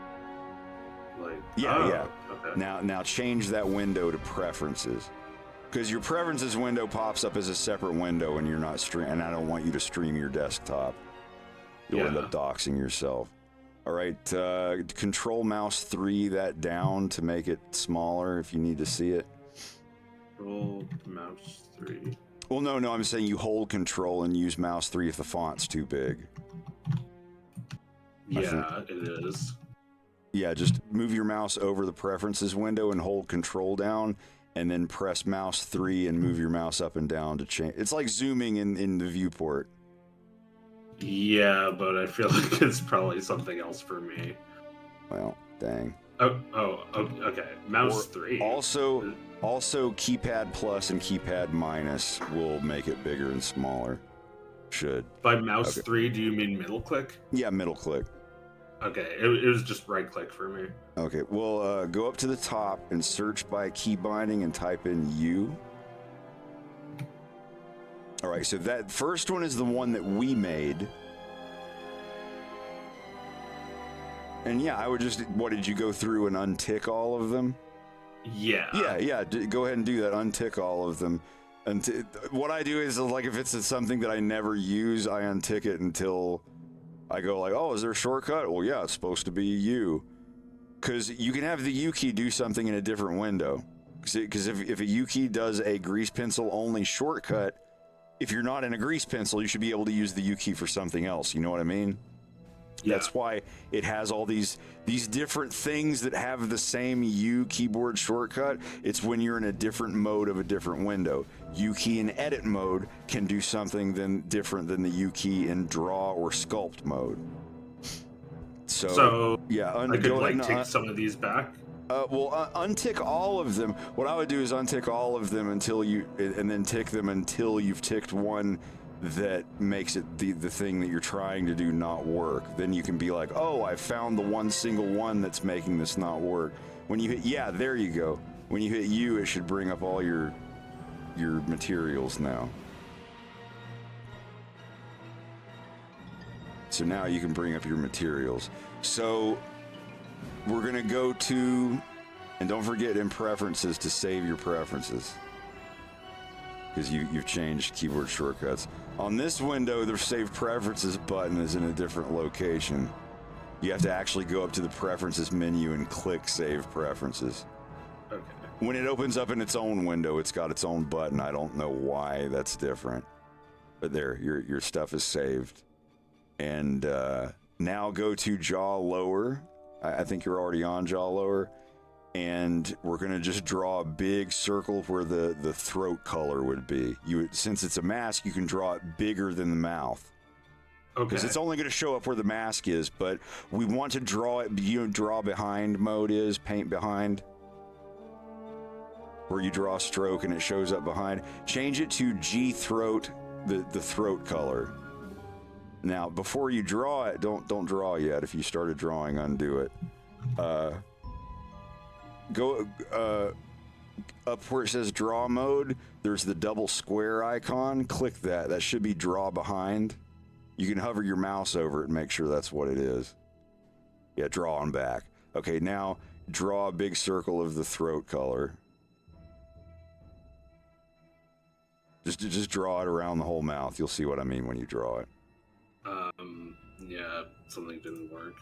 Like, yeah. Okay. Now change that window to preferences, because your preferences window pops up as a separate window, and you're not and I don't want you to stream your desktop. You'll end up doxing yourself. All right, Control mouse 3 that down to make it smaller if you need to see it. Control mouse 3. Well, no, I'm saying you hold Control and use mouse 3 if the font's too big. Yeah, it is. Yeah, just move your mouse over the preferences window and hold Control down, and then press mouse 3 and move your mouse up and down to change. It's like zooming in the viewport. Yeah, but I feel like it's probably something else for me. Well, dang. Okay. Mouse 3. Also, keypad plus and keypad minus will make it bigger and smaller. Should. By mouse 3, do you mean middle click? Yeah, middle click. Okay, it was just right click for me. Okay, well, go up to the top and search by key binding and type in U. All right, so that first one is the one that we made. And yeah, I would just, what, did you go through and untick all of them? Yeah. Yeah, go ahead and do that, untick all of them. And what I do is, like, if it's something that I never use, I untick it until I go like, oh, is there a shortcut? Well, yeah, it's supposed to be U. Because you can have the U key do something in a different window. Because if a U key does a grease pencil only shortcut, if you're not in a grease pencil, you should be able to use the U key for something else. You know what I mean? Yeah. That's why it has all these different things that have the same U keyboard shortcut. It's when you're in a different mode of a different window. U key in edit mode can do something different than the U key in draw or sculpt mode. So yeah, I could like take some of these back. Untick all of them. What I would do is untick all of them and then tick them until you've ticked one that makes it the thing that you're trying to do not work. Then you can be like, oh, I found the one single one that's making this not work. When you hit, yeah, there you go. When you hit U, it should bring up all your materials now. So now you can bring up your materials. So we're gonna go to, and don't forget in preferences to save your preferences, because you've changed keyboard shortcuts. On this window, the Save Preferences button is in a different location. You have to actually go up to the Preferences menu and click Save Preferences. Okay. When it opens up in its own window, it's got its own button. I don't know why that's different. But there, your stuff is saved. And now go to Jaw Lower. I think you're already on Jaw Lower. And we're gonna just draw a big circle where the throat color would be. Since it's a mask, you can draw it bigger than the mouth. Okay. Because it's only gonna show up where the mask is, but we want to draw it. Draw behind mode is paint behind, where you draw a stroke and it shows up behind. Change it to G throat, the throat color. Now, before you draw it, don't draw yet. If you started drawing, undo it. Go up where it says draw mode, there's the double square icon. Click that. That should be draw behind. You can hover your mouse over it and make sure that's what it is. Yeah, draw on back. Okay, now draw a big circle of the throat color. Just draw it around the whole mouth. You'll see what I mean when you draw it. Yeah, something didn't work.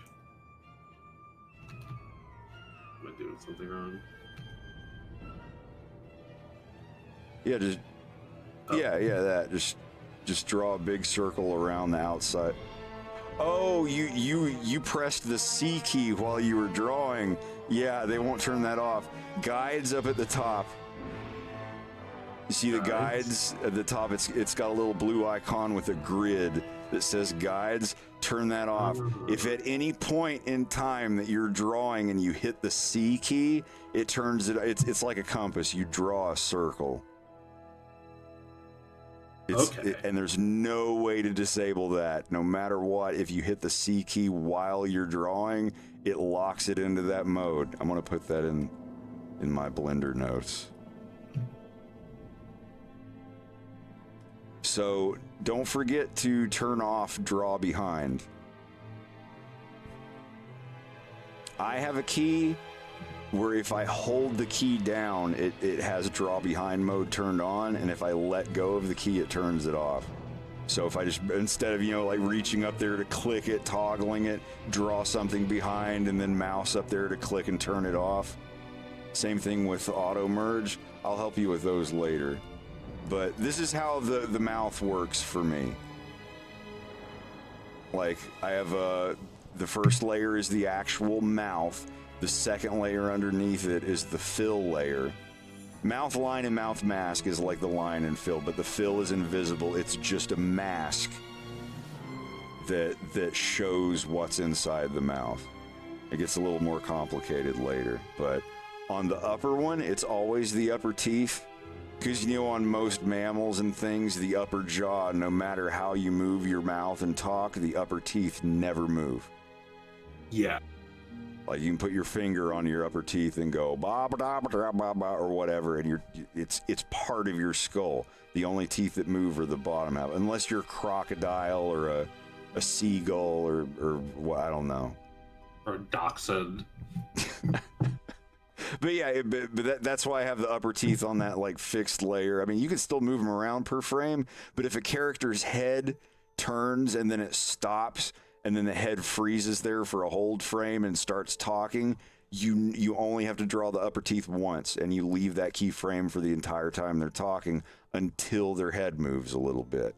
Am I doing something wrong? Yeah, that. Just draw a big circle around the outside. Oh, you pressed the C key while you were drawing. Yeah, they won't turn that off. Guides up at the top. You see the guides at the top? It's got a little blue icon with a grid that says guides. Turn that off. If at any point in time that you're drawing and you hit the C key, it turns it. It's like a compass. You draw a circle. And there's no way to disable that. No matter what, if you hit the C key while you're drawing, it locks it into that mode. I'm gonna put that in my Blender notes. So don't forget to turn off draw behind. I have a key where if I hold the key down, it has draw behind mode turned on, and if I let go of the key, it turns it off. So if I just, instead of, like reaching up there to click it, toggling it, draw something behind, and then mouse up there to click and turn it off. Same thing with auto merge. I'll help you with those later. But this is how the mouth works for me. Like, I have the first layer is the actual mouth. The second layer underneath it is the fill layer. Mouth line and mouth mask is like the line and fill, but the fill is invisible. It's just a mask that shows what's inside the mouth. It gets a little more complicated later, but on the upper one, it's always the upper teeth. Because, on most mammals and things, the upper jaw, no matter how you move your mouth and talk, the upper teeth never move. Yeah. Like, you can put your finger on your upper teeth and go, ba ba da ba da ba ba, or whatever, and it's part of your skull. The only teeth that move are the bottom half, unless you're a crocodile or a seagull or what, I don't know. Or a dachshund. But yeah, that's why I have the upper teeth on that like fixed layer. I mean, you can still move them around per frame, but if a character's head turns and then it stops and then the head freezes there for a hold frame and starts talking, you only have to draw the upper teeth once, and you leave that keyframe for the entire time they're talking until their head moves a little bit.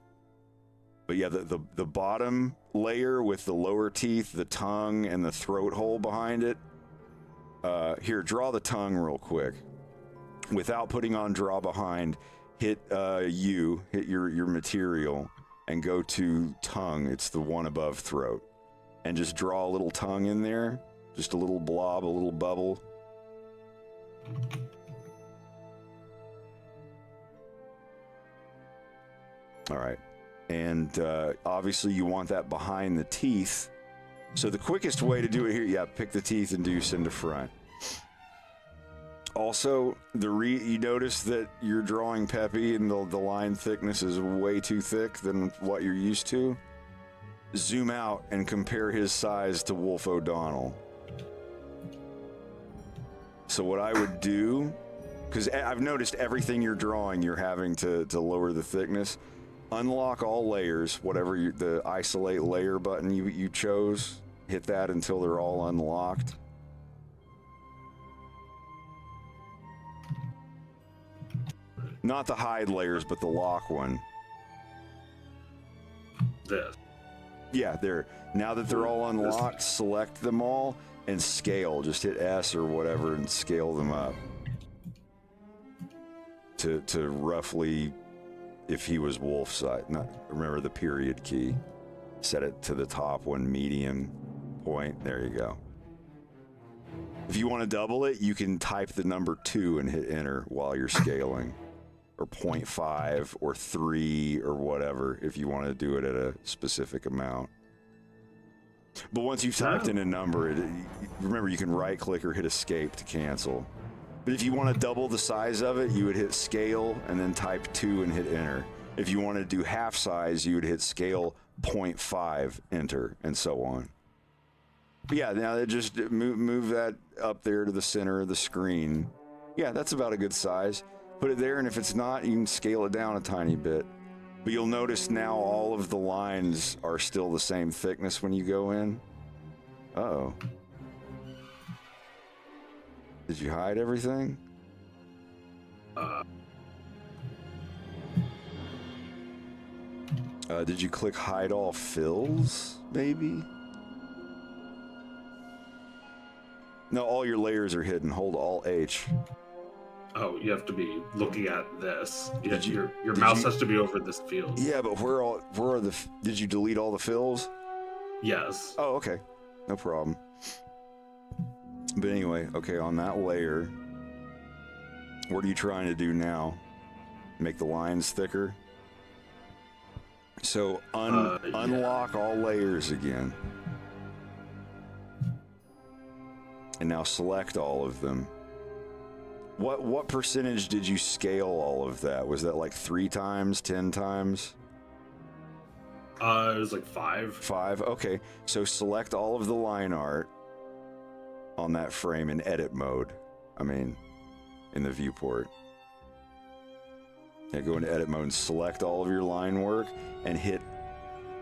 But yeah, the bottom layer with the lower teeth, the tongue, and the throat hole behind it. Here, draw the tongue real quick. Without putting on draw behind, hit hit your material, and go to tongue. It's the one above throat. And just draw a little tongue in there. Just a little blob, a little bubble. All right. And obviously you want that behind the teeth. So the quickest way to do it here, yeah, pick the teeth and do send to front. Also, you notice that you're drawing Peppy and the line thickness is way too thick than what you're used to. Zoom out and compare his size to Wolf O'Donnell. So what I would do, because I've noticed everything you're drawing, you're having to lower the thickness. Unlock all layers, whatever the isolate layer button you chose. Hit that until they're all unlocked. Not the hide layers, but the lock one. This. Yeah, there. Now that they're all unlocked, select them all and scale. Just hit S or whatever and scale them up. To roughly, if he was wolf size. Remember the period key. Set it to the top one, medium point. There you go. If you want to double it, you can type the number 2 and hit enter while you're scaling. Or 0.5 or 3 or whatever if you want to do it at a specific amount. But once you've typed in a number, remember you can right click or hit escape to cancel. But if you want to double the size of it, you would hit scale and then type 2 and hit enter. If you want to do half size, you would hit scale 0.5, enter, and so on. But yeah, now just move that up there to the center of the screen. Yeah, that's about a good size. Put it there, and if it's not, you can scale it down a tiny bit. But you'll notice now all of the lines are still the same thickness when you go in. Uh-oh. Did you hide everything? Did you click hide all fills, maybe? No, all your layers are hidden. Hold Alt-H. Oh, you have to be looking at this. Your mouse has to be over this field. Yeah, but where are the... Did you delete all the fills? Yes. Oh, okay. No problem. But anyway, okay, on that layer, what are you trying to do now? Make the lines thicker? So unlock all layers again. And now select all of them. What percentage did you scale all of that? Was that like 3 times, 10 times? It was like 5. 5, okay. So select all of the line art on that frame in edit mode. I mean, in the viewport. Yeah, go into edit mode and select all of your line work and hit,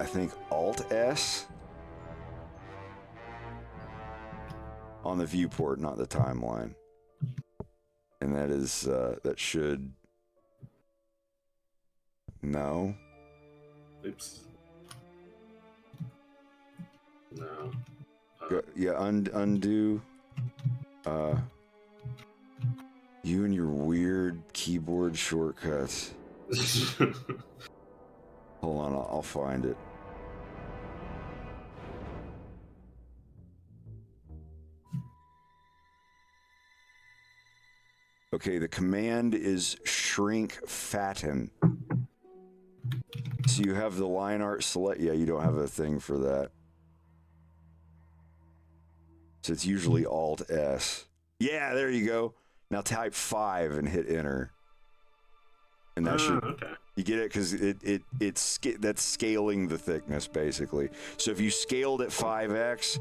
I think, Alt-S on the viewport, not the timeline. And that is, that should... No. Oops. No. Go, yeah, undo. You and your weird keyboard shortcuts. Hold on, I'll find it. Okay, the command is shrink fatten. So you have the line art select. Yeah, you don't have a thing for that. So it's usually Alt-S. Yeah, there you go. Now type 5 and hit enter. And that should... Okay. You get it? Because that's scaling the thickness, basically. So if you scaled at 5x,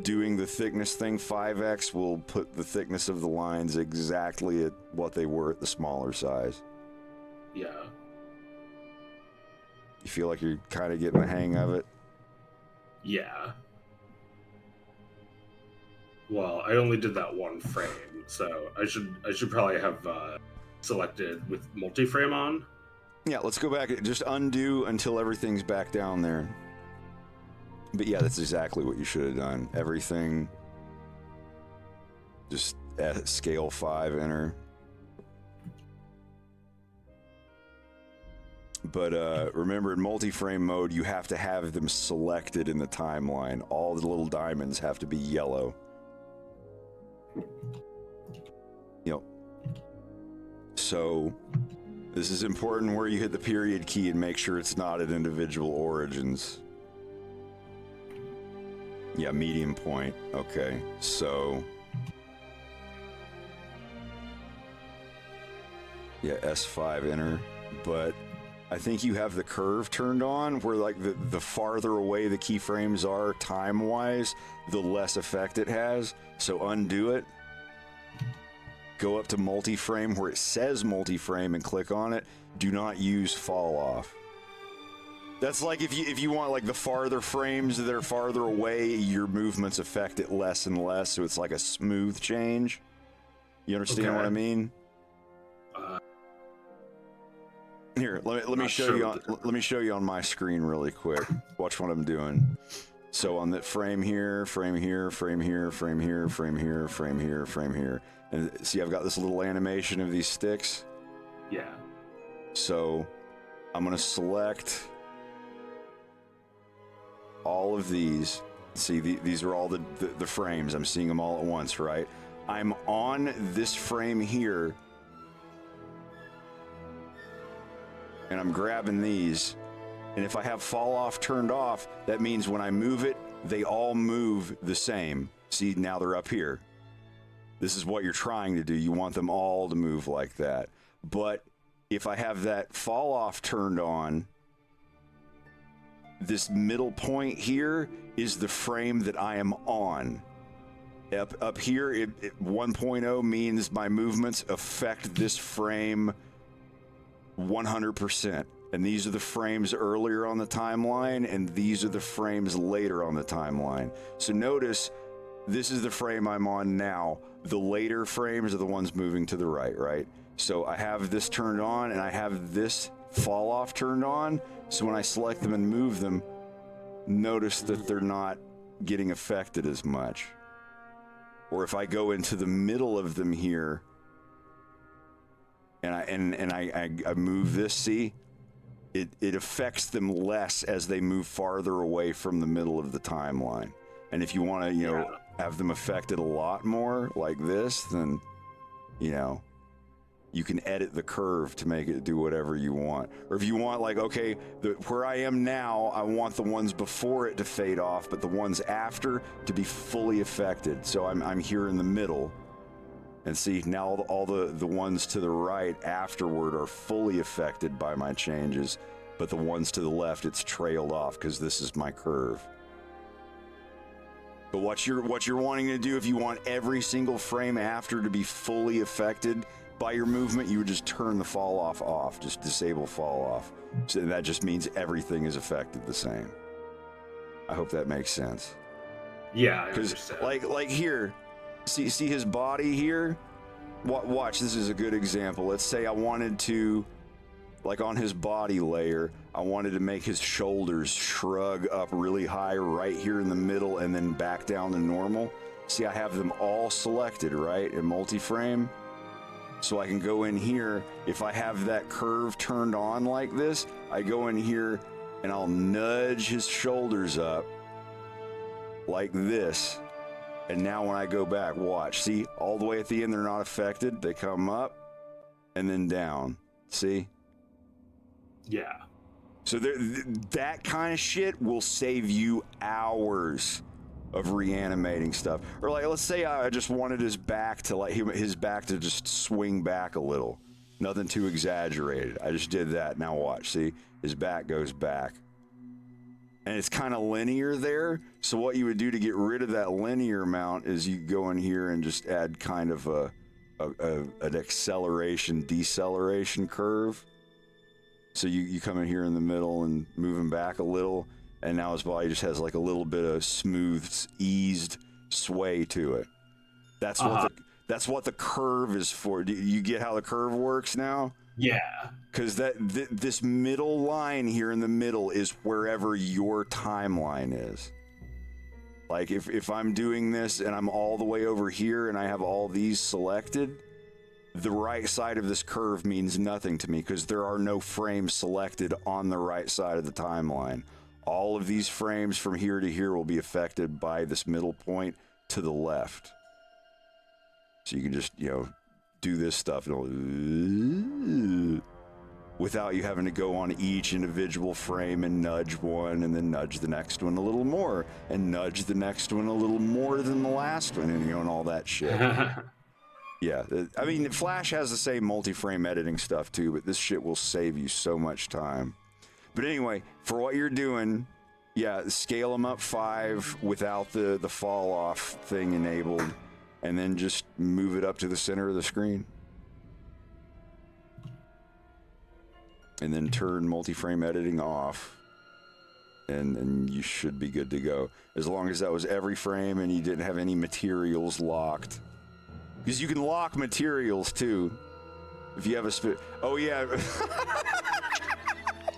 doing the thickness thing, 5x will put the thickness of the lines exactly at what they were at the smaller size. Yeah. You feel like you're kind of getting the hang of it? Yeah. Well, I only did that one frame, so I should probably have selected with multi-frame on. Yeah, let's go back. Just undo until everything's back down there. But yeah, that's exactly what you should have done. Everything, just at scale 5, enter. But remember, in multi-frame mode, you have to have them selected in the timeline. All the little diamonds have to be yellow. Yep. So This is important where you hit the period key and make sure it's not at individual origins. Yeah, medium point. Okay, so... Yeah, S5 enter, but I think you have the curve turned on where like the farther away the keyframes are time-wise, the less effect it has. So undo it. Go up to multi-frame where it says multi-frame and click on it. Do not use fall off. That's like if you want like the farther frames that are farther away, your movements affect it less and less, so it's like a smooth change. You understand what I mean? Here, let me show you on let me show you on my screen really quick. Watch what I'm doing. So on that frame here, frame here, frame here, frame here, frame here, frame here, frame here. And see, I've got this little animation of these sticks. Yeah. So I'm gonna select all of these. See, these are all the frames. I'm seeing them all at once, right? I'm on this frame here, and I'm grabbing these. And if I have fall off turned off, that means when I move it, they all move the same. See, now they're up here. This is what you're trying to do. You want them all to move like that. But if I have that fall off turned on, this middle point here is the frame that I am on. Up here, 1.0 means my movements affect this frame 100%. And these are the frames earlier on the timeline, and these are the frames later on the timeline. So notice, this is the frame I'm on now. The later frames are the ones moving to the right, right? So I have this turned on, and I have this fall off turned on. So when I select them and move them, notice that they're not getting affected as much. Or if I go into the middle of them here, and I move this, see? It affects them less as they move farther away from the middle of the timeline. And if you want to, you know, have them affected a lot more like this, then, you know, you can edit the curve to make it do whatever you want. Or if you want, like, okay, where I am now, I want the ones before it to fade off, but the ones after to be fully affected. So I'm here in the middle. And see, now all the ones to the right afterward are fully affected by my changes, but the ones to the left, it's trailed off because this is my curve. But what you're wanting to do, if you want every single frame after to be fully affected by your movement, you would just turn the fall off, just disable fall off. So that just means everything is affected the same. I hope that makes sense. Yeah, I understand. Like here, see his body here? Watch, this is a good example. Let's say I wanted to, like on his body layer, I wanted to make his shoulders shrug up really high right here in the middle and then back down to normal. See, I have them all selected, right, in multi-frame. So I can go in here, if I have that curve turned on like this, I go in here and I'll nudge his shoulders up like this. And now when I go back, watch, see, all the way at the end, they're not affected. They come up and then down, see? Yeah. So that kind of shit will save you hours of reanimating stuff. Or like, let's say I just wanted his back to his back to just swing back a little. Nothing too exaggerated. I just did that. Now watch, see? His back goes back. And it's kind of linear there. So what you would do to get rid of that linear amount is you go in here and just add kind of an acceleration, deceleration curve. So you come in here in the middle and move him back a little, and now his body just has like a little bit of smooth, eased sway to it. That's what the curve is for. Do you get how the curve works now? Yeah. Because this middle line here in the middle is wherever your timeline is. Like if I'm doing this and I'm all the way over here and I have all these selected, the right side of this curve means nothing to me because there are no frames selected on the right side of the timeline. All of these frames from here to here will be affected by this middle point to the left. So you can just, you know, do this stuff and without you having to go on each individual frame and nudge one and then nudge the next one a little more and nudge the next one a little more than the last one, and and all that shit. Yeah, I mean, Flash has the same multi-frame editing stuff too, but this shit will save you so much time. But anyway, for what you're doing, yeah, scale them up 5 without the fall off thing enabled, and then just move it up to the center of the screen. And then turn multi-frame editing off, and you should be good to go. As long as that was every frame and you didn't have any materials locked. Because you can lock materials too. If you have a oh yeah.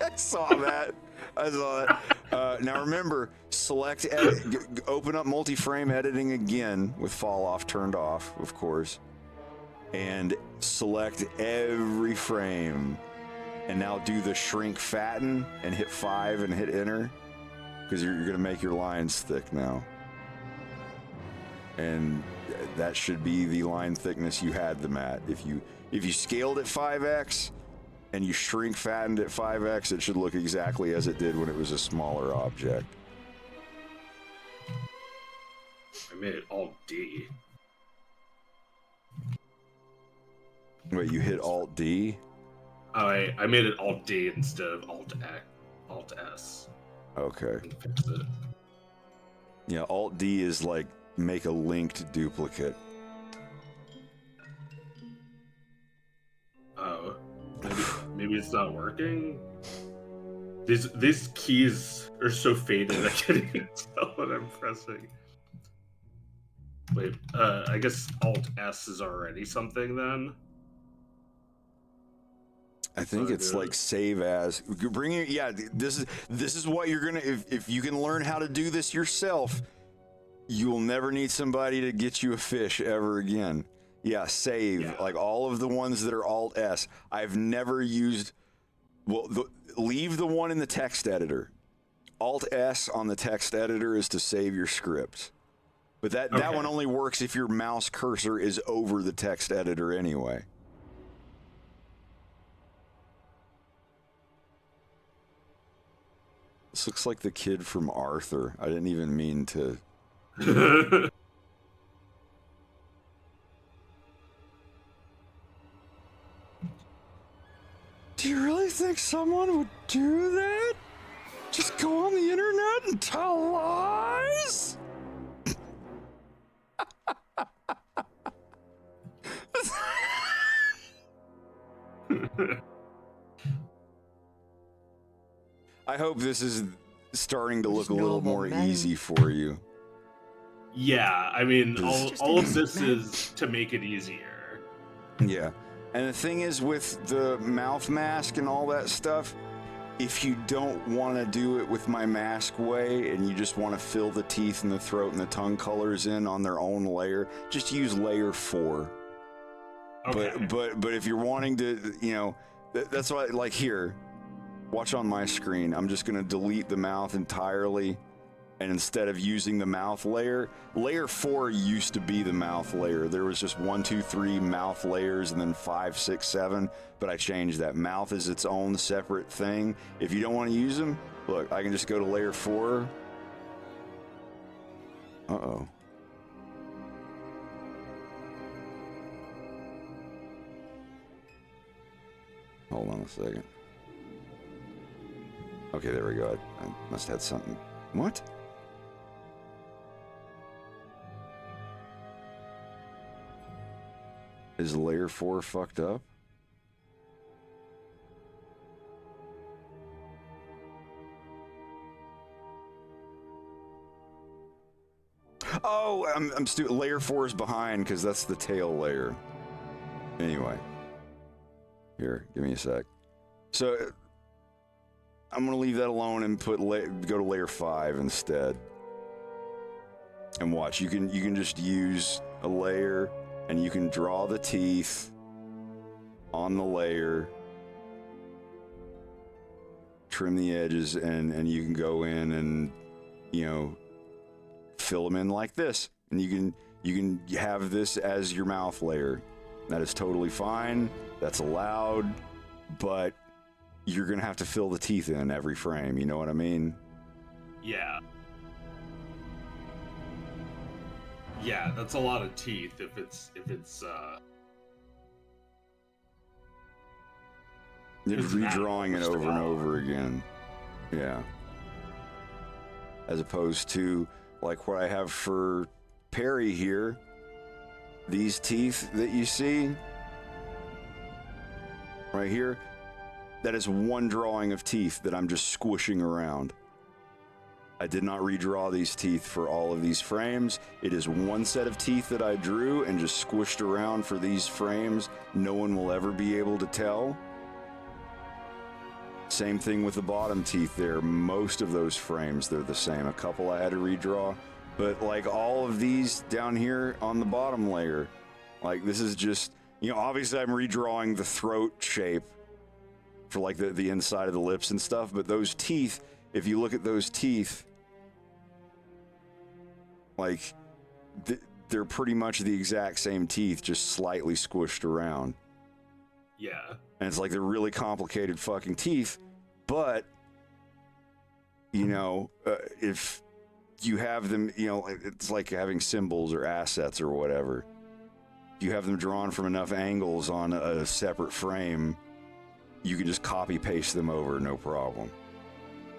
I saw that. Now remember, select edit, open up multi-frame editing again with fall off turned off, of course. And select every frame. And now do the shrink fatten and hit 5 and hit enter. Because you're going to make your lines thick now. And that should be the line thickness you had them at. If you scaled at 5x and you shrink fattened at 5x, it should look exactly as it did when it was a smaller object. I made it Alt D. Wait, you hit Alt D? Oh, I made it Alt D instead of Alt S. Okay. Fix it. Yeah, Alt D is like make a linked duplicate. Oh, maybe it's not working. These keys are so faded I can't even tell what I'm pressing. Wait, I guess Alt S is already something then. I think it's like save as. Bring it. Yeah, this is what you're gonna. If you can learn how to do this yourself, you will never need somebody to get you a fish ever again. Yeah, save. Yeah. Like all of the ones that are Alt S. I've never used. Well, leave the one in the text editor. Alt S on the text editor is to save your scripts. But that one only works if your mouse cursor is over the text editor anyway. This looks like the kid from Arthur. I didn't even mean to. Do you really think someone would do that? Just go on the internet and tell lies? I hope this is starting to look a little more easy for you. Yeah, I mean, all of this is to make it easier. Yeah, and the thing is with the mouth mask and all that stuff, if you don't want to do it with my mask way and you just want to fill the teeth and the throat and the tongue colors in on their own layer, just use layer 4. Okay. But if you're wanting to, you know, that's why, like here, watch on my screen. I'm just going to delete the mouth entirely. And instead of using the mouth layer, layer 4 used to be the mouth layer. There was just 1, 2, 3 mouth layers and then 5, 6, 7. But I changed that. Mouth is its own separate thing. If you don't want to use them, look, I can just go to layer 4. Uh-oh. Hold on a second. Okay, there we go. I must have had something. What? Is layer 4 fucked up? Oh, I'm layer 4 is behind because that's the tail layer. Anyway. Here, give me a sec. So I'm gonna leave that alone and go to layer 5 instead. And watch, you can just use a layer and you can draw the teeth on the layer, trim the edges, and you can go in and, you know, fill them in like this. And you can have this as your mouth layer. That is totally fine. That's allowed, but you're gonna have to fill the teeth in every frame. You know what I mean? Yeah. Yeah, that's a lot of teeth if it's You're redrawing it over and over again. Yeah. As opposed to like what I have for Perry here. These teeth that you see right here, that is one drawing of teeth that I'm just squishing around. I did not redraw these teeth for all of these frames. It is one set of teeth that I drew and just squished around for these frames. No one will ever be able to tell. Same thing with the bottom teeth there. Most of those frames, they're the same. A couple I had to redraw. But like all of these down here on the bottom layer, like this is just, you know, obviously I'm redrawing the throat shape for like the inside of the lips and stuff. But those teeth, if you look at those teeth, like they're pretty much the exact same teeth, just slightly squished around. Yeah. And it's like they're really complicated fucking teeth, but, you know, if you have them, you know, it's like having symbols or assets or whatever. If you have them drawn from enough angles on a separate frame, you can just copy paste them over, no problem.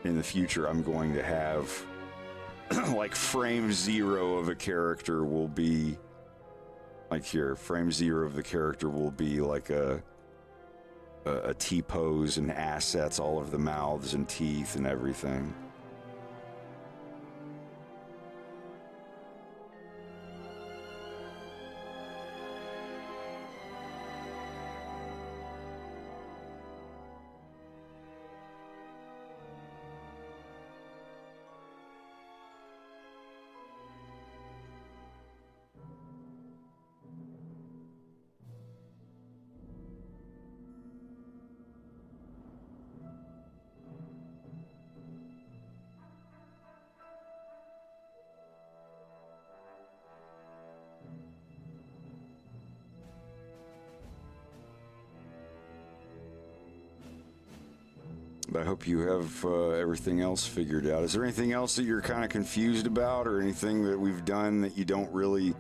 In the future, I'm going to have, like, frame 0 of a character will be, like here, frame 0 of the character will be like a T-pose and assets, all of the mouths and teeth and everything. I hope you have everything else figured out. Is there anything else that you're kind of confused about, or anything that we've done that you don't really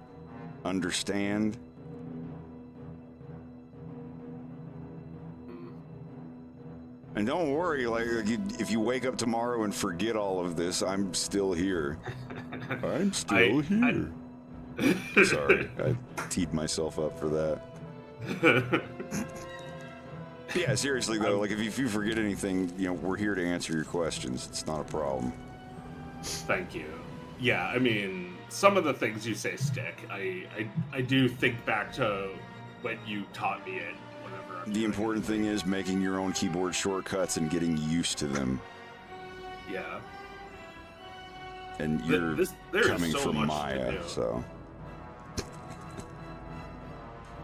understand? And don't worry, like if you wake up tomorrow and forget all of this, I'm still here. I'm still here. Sorry, I teed myself up for that. Yeah, seriously though, like if you forget anything, you know, we're here to answer your questions. It's not a problem. Thank you. Yeah, I mean, some of the things you say stick. I do think back to what you taught me it whenever. The important thing is making your own keyboard shortcuts and getting used to them. Yeah. And you're coming from Maya, so.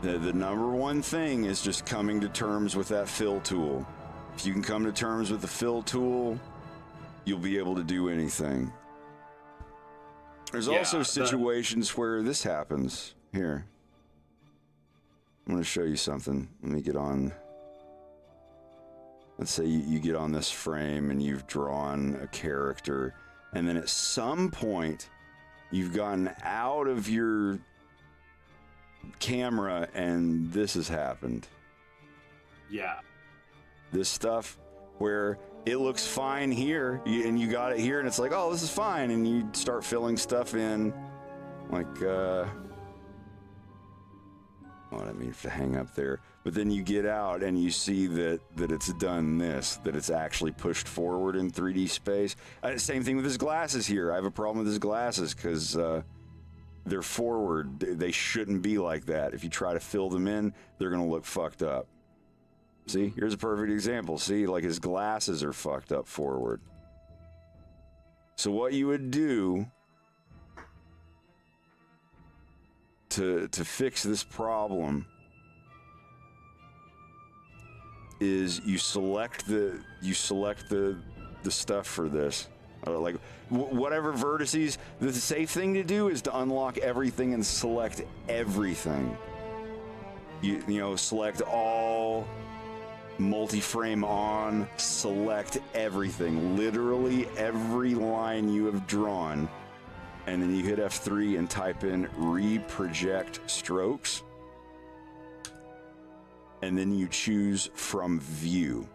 The number one thing is just coming to terms with that fill tool. If you can come to terms with the fill tool, you'll be able to do anything. There's also situations where this happens. Here. I'm going to show you something. Let me get on. Let's say you get on this frame and you've drawn a character, and then at some point you've gotten out of your camera and this has happened. Yeah. This stuff where it looks fine here and you got it here and it's like, oh, this is fine, and you start filling stuff in like oh, I didn't mean to hang up there, but then you get out and you see that it's done this, that it's actually pushed forward in 3D space. Same thing with his glasses here. I have a problem with his glasses because they're forward. They shouldn't be like that. If you try to fill them in, they're going to look fucked up. See, here's a perfect example. See, like his glasses are fucked up forward. So what you would do to fix this problem is you select the stuff for this. Like whatever vertices, the safe thing to do is to unlock everything and select everything. You know, select all multi-frame on, select everything, literally every line you have drawn, and then you hit F3 and type in reproject strokes, and then you choose from view.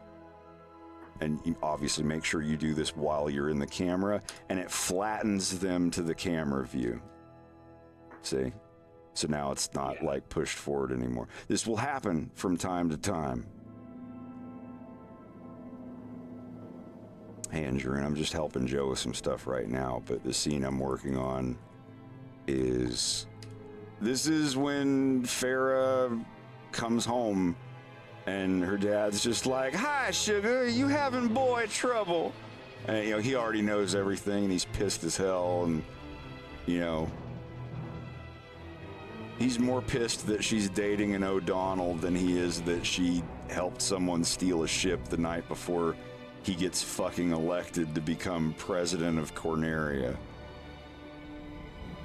And you obviously make sure you do this while you're in the camera, and it flattens them to the camera view. See? So now it's not like pushed forward anymore. This will happen from time to time. Hey, Andrew, and I'm just helping Joe with some stuff right now, but the scene I'm working on is... This is when Farah comes home and her dad's just like, "Hi, sugar, you having boy trouble?" And, you know, he already knows everything, and he's pissed as hell, and, you know, he's more pissed that she's dating an O'Donnell than he is that she helped someone steal a ship the night before he gets fucking elected to become president of Corneria.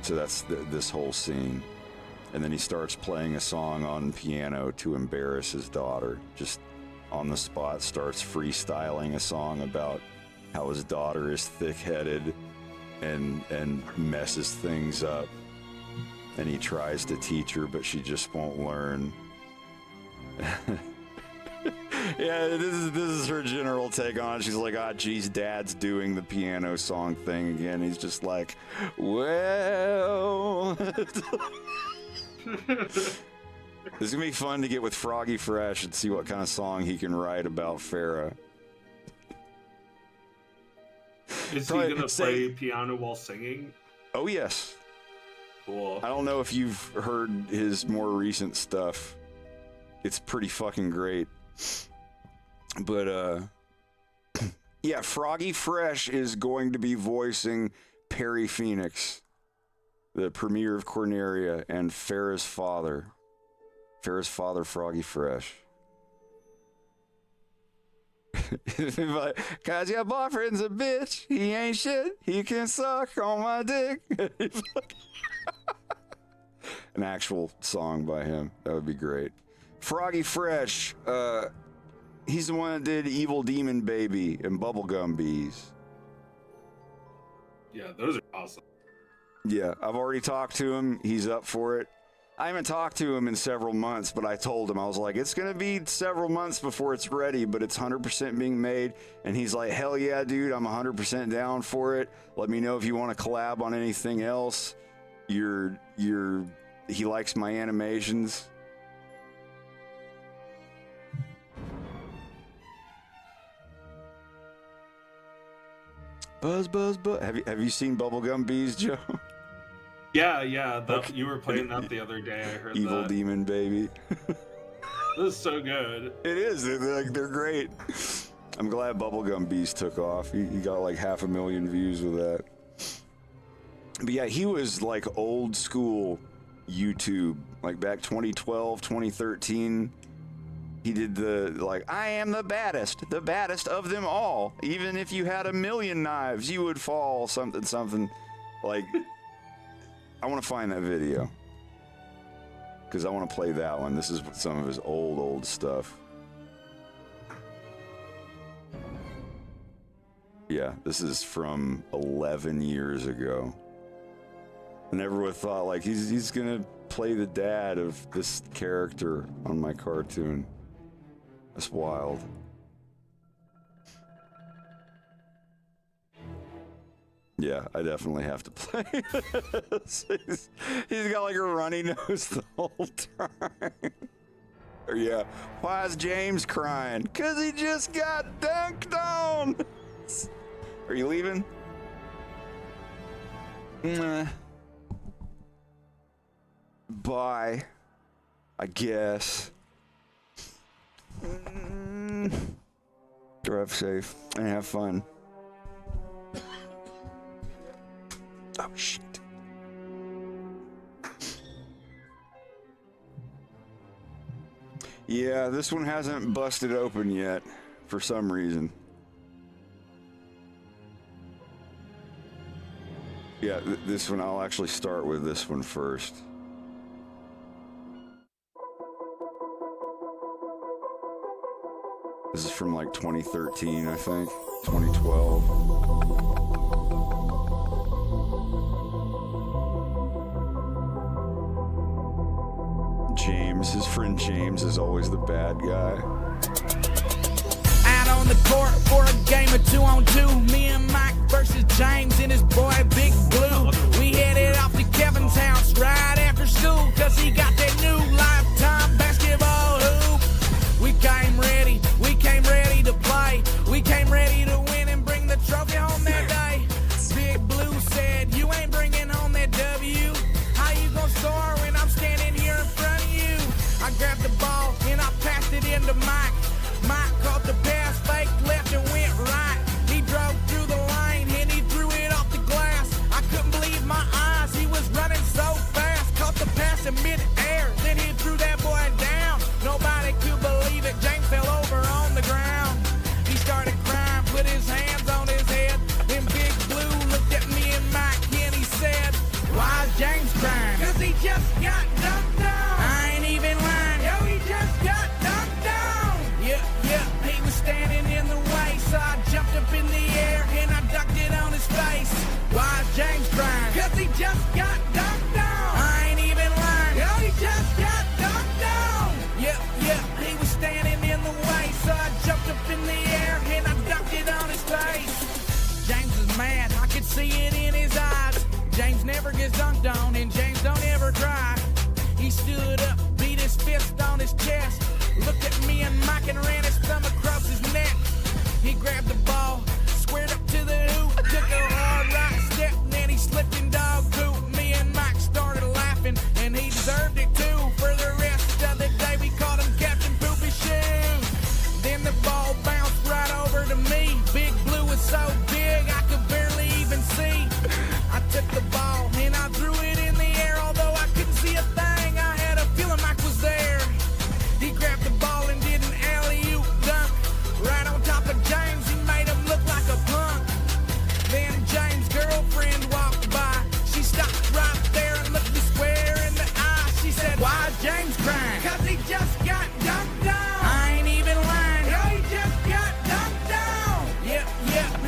So that's this whole scene. And then he starts playing a song on piano to embarrass his daughter. Just on the spot starts freestyling a song about how his daughter is thick-headed and messes things up. And he tries to teach her, but she just won't learn. Yeah, this is her general take on it. She's like, "Ah, geez, Dad's doing the piano song thing again." He's just like, "Well..." This is gonna be fun to get with Froggy Fresh and see what kind of song he can write about Farah. Is he gonna play piano while singing? Oh, yes. Cool. I don't know if you've heard his more recent stuff. It's pretty fucking great. But, yeah, Froggy Fresh is going to be voicing Perry Phoenix, the premier of Corneria, and Farah's father. Farah's father, Froggy Fresh. "Cause your boyfriend's a bitch. He ain't shit. He can suck on my dick." An actual song by him. That would be great. Froggy Fresh, he's the one that did Evil Demon Baby and Bubblegum Bees. Yeah, those are awesome. Yeah, I've already talked to him. He's up for it. I haven't talked to him in several months, but I told him, I was like, it's going to be several months before it's ready, but it's 100% being made. And he's like, "Hell yeah, dude, I'm 100% down for it. Let me know if you want to collab on anything else. He likes my animations." Buzz, buzz, buzz. Have you seen Bubblegum Bees, Joe? Yeah. You were playing that the other day. I heard Evil that. Demon Baby. This is so good. It is. They're great. I'm glad Bubblegum Bees took off. He got like 500,000 views with that. But yeah, he was like old school YouTube, like back 2012, 2013. He did the, like, "I am the baddest of them all. Even if you had 1,000,000 knives, you would fall," something. Like, I want to find that video. Because I want to play that one. This is some of his old stuff. Yeah, this is from 11 years ago. I never would have thought, like, he's gonna play the dad of this character on my cartoon. That's wild. Yeah, I definitely have to play this. He's got like a runny nose the whole time. Or yeah, why is James crying? 'Cause he just got dunked on. Are you leaving? Nah. Bye, I guess. Drive safe and have fun. Oh, shit. Yeah, this one hasn't busted open yet for some reason. Yeah, this one, I'll actually start with this one first. This is from like 2013, I think. 2012. James, his friend James, is always the bad guy. Out on the court for a game of 2-on-2. Me and Mike versus James and his boy Big Blue. We headed off to Kevin's house right after school, cause he got that new Lifetime basketball hoop. We came ready to play. We came ready to win and bring the trophy home that day. Big Blue said, you ain't bringing home that W. How you gonna score when I'm standing here in front of you? I grabbed the ball and I passed it into Mike. Mike caught the pass, fake left and went right. He drove through the lane and he threw it off the glass. I couldn't believe my eyes, he was running so fast. Caught the pass in mid-air, then he threw that boy down. Nobody could believe it, James fell over on the ground. He started crying, put his hands on his head. Then Big Blue looked at me and Mike and he said, why is James crying? Cause he just got dunked on. I ain't even lying, yo, he just got dunked on. Yeah, he was standing in the way, so I jumped up in the air and I ducked it on his face. Why is James crying? Cause he just got dunked on. I ain't even lying, yo, he just got dunked on. Yeah, he was standing in the way, so I jumped up in the air and I ducked it on his face. James is mad, I could see it in his eyes. James never gets dunked on and James don't ever cry. He stood up, beat his fist on his chest, looked at me and Mike and ran his thumb across his neck. He grabbed the ball, squared up to the hoop, took a hard right step, and then he slipped in dog poop. Me and Mike started laughing, and he deserved it too. For the rest of the day, we called him Captain Poopy Shoes. Then the ball bounced right over to me. Big Blue was so big, I could barely even see. I took the ball, and I threw it in the air, although I couldn't see a thing. I had a feeling Mike was there. He grabbed the ball and did an alley-oop dunk right on top of James. He made him look like a punk. Then James' girlfriend walked by. She stopped right there and looked me square in the eye. She said, why is James crying? Cause he just got dunked on. I ain't even lying, yo, he just got dunked on. Yep,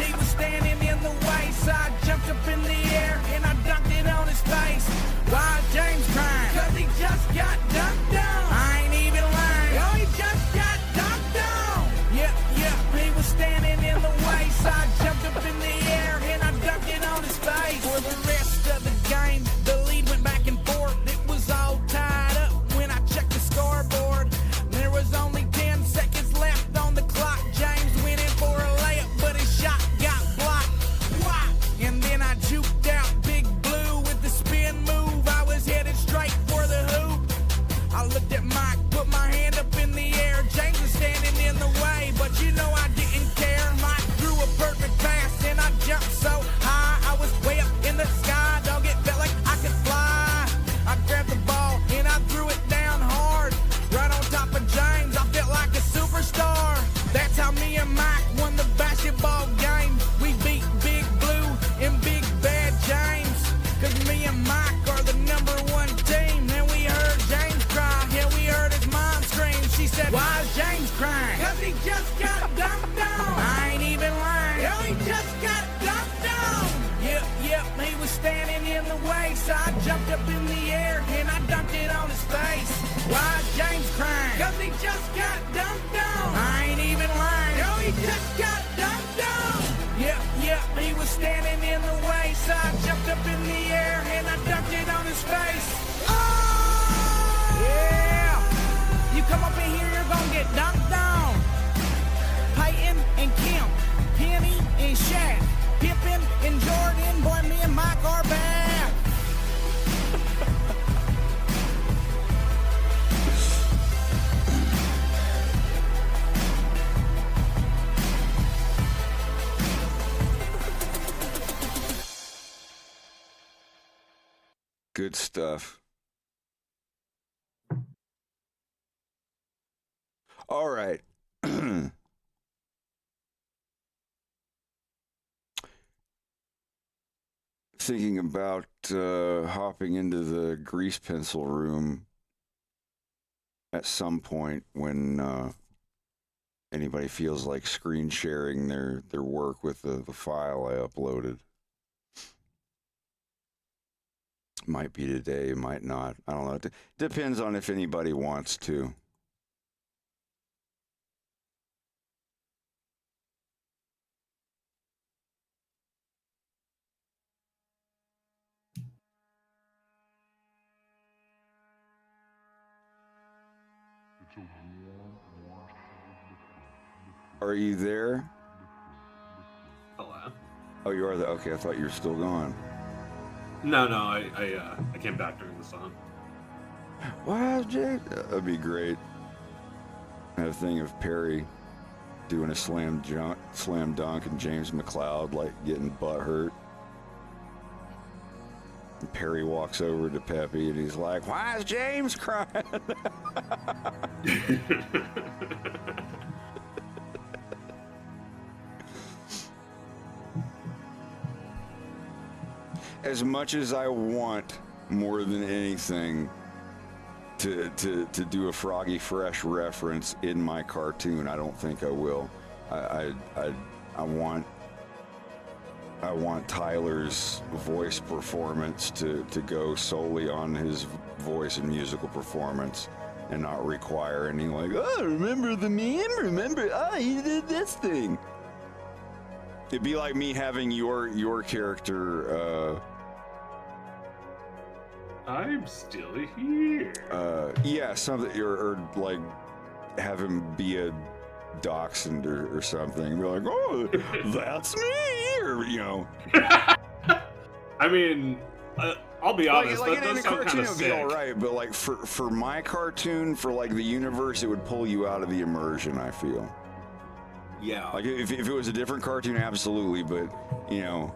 he was standing in the way, so I jumped up in the air and I dunked it on his face. Why is James crying? Cause he just got dunked on. I ain't even lying, yo, he just got dunked on. Yep, he was standing in the way, so I jumped up in the air and I dunked it on his face. For the rest of the game, the lead went back and forth. It was all tied up when I checked the scoreboard. There was only 10 seconds left on the clock. James went in for a layup, but his shot got blocked. Why? And then I juked out Big Blue with the spin move. I was headed straight for the hoop. I looked at Mike, put my hand up in the air. James was standing in the way, but you know I didn't care. Mike threw a perfect pass and I jumped so high. I was way up in the sky, dog, it felt like I could fly. I grabbed the ball and I threw it down hard, right on top of James. I felt like a superstar. That's how me and Mike won the basketball game. We beat Big Blue and Big Bad James, cause me and Mike are the #1 team. And we heard James cry, yeah, we heard his mom scream. She said, why is James crying? Cause he just got dunked on. I ain't even lying, yo, he just got dunked on. Yep, he was standing in the way, so I jumped up in the air and I dunked it on his face. Why is James crying? Cause he just got dunked on. I ain't even lying, yo, he just got dunked on. Yep, he was standing in the way, so I jumped up in the air and I dunked it on his face. Oh! Yeah! You come up in here, you're gonna get dunked on. Peyton and Kim, Penny and Shaq, Pippen and Jordan, boy, me and Mike are back. Good stuff. All right. Thinking about hopping into the grease pencil room at some point when anybody feels like screen sharing their work with the file I uploaded. Might be today, might not. I don't know. It depends on if anybody wants to. Are you there? Hello. Oh, you are there. Okay, I thought you were still gone. No, I came back during the song. Wow, Jake, that'd be great. Have a thing of Perry doing a slam dunk and James McLeod like getting butt hurt. And Perry walks over to Peppy and he's like, "Why is James crying?" As much as I want more than anything to do a Froggy Fresh reference in my cartoon, I don't think I will. I want Tyler's voice performance to go solely on his voice and musical performance and not require any like, oh, remember the meme? Remember, oh, he did this thing. It'd be like me having your character, I'm still here. Yeah, something, or like have him be a dachshund or something. Be like, oh, that's me, or you know. I mean, I'll be honest. Like that in a does sound cartoon, kind of it'd be all sick. right, but like for my cartoon, for like the universe, it would pull you out of the immersion. I feel. Yeah. Like if it was a different cartoon, absolutely, but you know,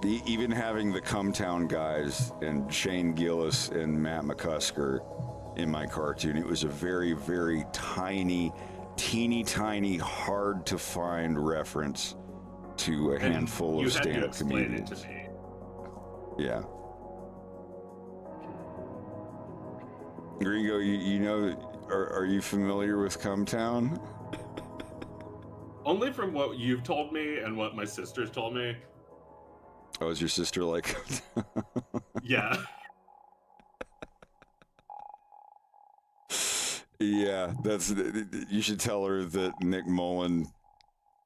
even having the Cumtown guys and Shane Gillis and Matt McCusker in my cartoon, it was a very, very tiny, teeny tiny, hard to find reference to a handful of stand-up comedians. It to me. Yeah. Gringo, you know, are you familiar with Cumtown? Only from what you've told me and what my sisters told me. Oh, is your sister like? Yeah. Yeah, that's. You should tell her that Nick Mullen,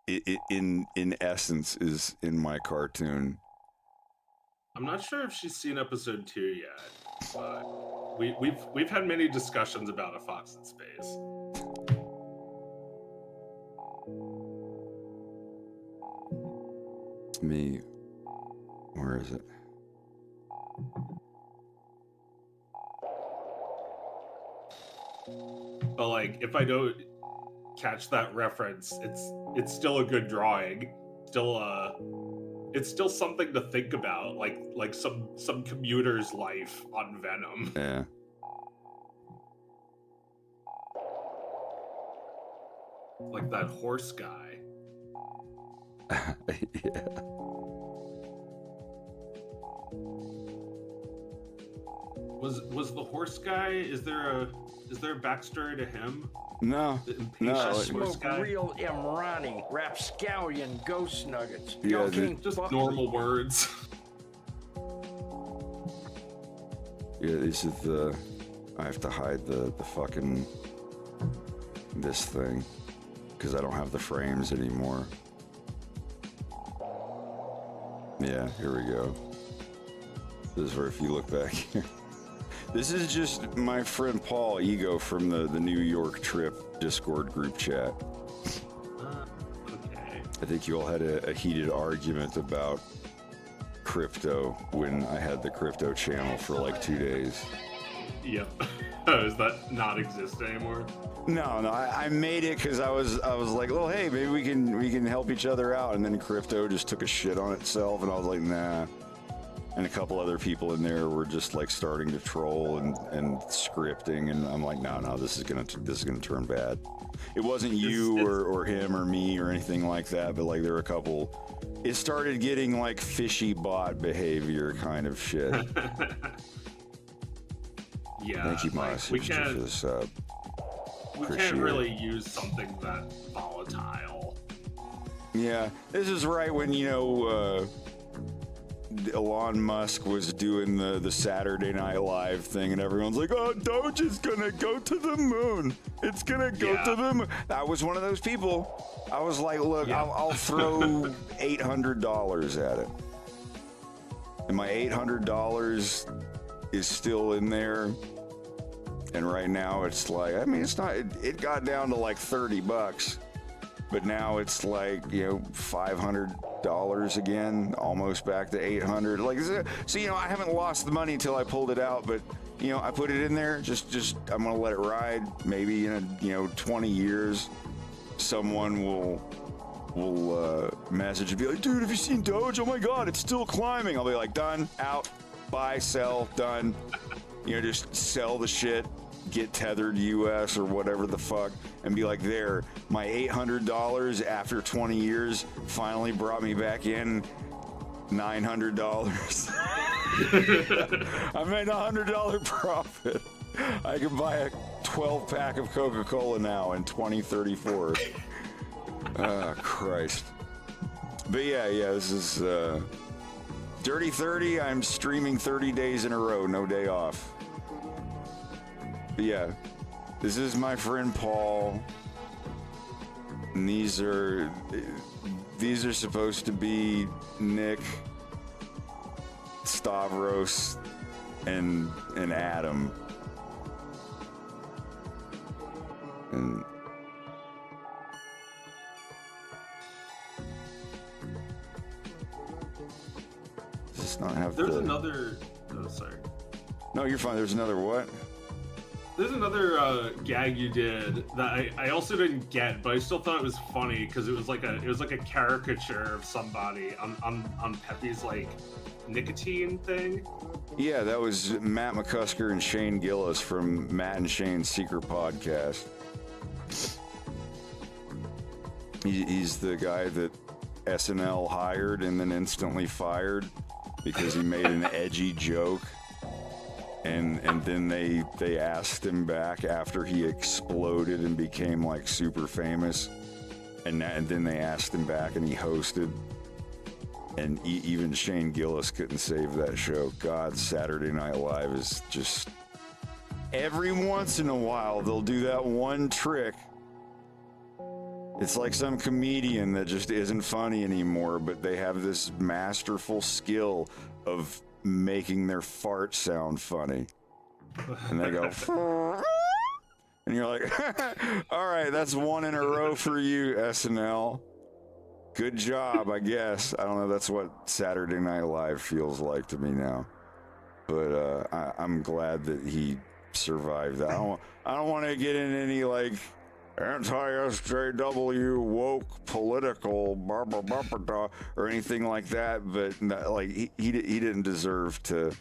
in essence, is in my cartoon. I'm not sure if she's seen episode 2 yet, but we've had many discussions about A Fox in Space. Where is it? But like, if I don't catch that reference, it's still a good drawing. It's still something to think about, like some commuter's life on Venom. Yeah. Like that horse guy. Yeah. Was the horse guy? Is there a backstory to him? No. The impatient horse Smoke guy? real Imrani, rapscallion ghost nuggets. Yeah, Y'all can't just fuck normal me. words. Yeah, this is the. I have to hide the fucking this thing because I don't have the frames anymore. Yeah, here we go. This is where if you look back here. This is just my friend Paul Ego from the New York trip Discord group chat. Okay. I think you all had a heated argument about crypto when I had the crypto channel for like 2 days. Yep. Does that not exist anymore? No, I made it because I was like, well, hey, maybe we can help each other out, and then crypto just took a shit on itself, and I was like, nah. And a couple other people in there were just like starting to troll and scripting, and I'm like, no, this is gonna turn bad. It wasn't you or him or me or anything like that, but like there were a couple. It started getting like fishy bot behavior kind of shit. Yeah. Thank you, like, Moss, for the sub. appreciate can't really it. use something that volatile. Yeah, this is right when, you know, Elon Musk was doing the Saturday Night Live thing, and everyone's like, oh, Doge is gonna go to the moon. It's gonna go to the moon. I was one of those people. I was like, look, I'll throw $800 at it. And my $800 is still in there. And right now it's like, I mean, it's not, it got down to like $30, but now it's like, you know, $500 again, almost back to 800. Like, so, you know, I haven't lost the money until I pulled it out, but, you know, I put it in there, just I'm going to let it ride. Maybe in, 20 years, someone will message and be like, dude, have you seen Doge? Oh my God, it's still climbing. I'll be like, done, out, buy, sell, done. You know, just sell the shit, get tethered US or whatever the fuck, and be like, there, my $800 after 20 years finally brought me back in $900. I made a $100 profit. I can buy a 12-pack of Coca-Cola now in 2034. Oh, Christ. But yeah, this is Dirty 30. I'm streaming 30 days in a row, no day off. But yeah, this is my friend Paul. And these are supposed to be Nick, Stavros, and Adam. And does not have There's another. Oh, sorry. No, you're fine. There's another what? There's another gag you did that I also didn't get, but I still thought it was funny because it was like a caricature of somebody on Pepe's like nicotine thing. Yeah, that was Matt McCusker and Shane Gillis from Matt and Shane's Secret Podcast. He's the guy that SNL hired and then instantly fired because he made an edgy joke. And then they asked him back after he exploded and became like super famous. And then they asked him back and he hosted. And even Shane Gillis couldn't save that show. God, Saturday Night Live is just... Every once in a while, they'll do that one trick. It's like some comedian that just isn't funny anymore, but they have this masterful skill of making their fart sound funny. And they go... And you're like, all right, that's one in a row for you, SNL. Good job, I guess. I don't know. That's what Saturday Night Live feels like to me now. But I'm glad that he survived that. I don't want to get in any like anti-SJW woke political blah, blah, blah, blah, blah, or anything like that. But like he didn't deserve to.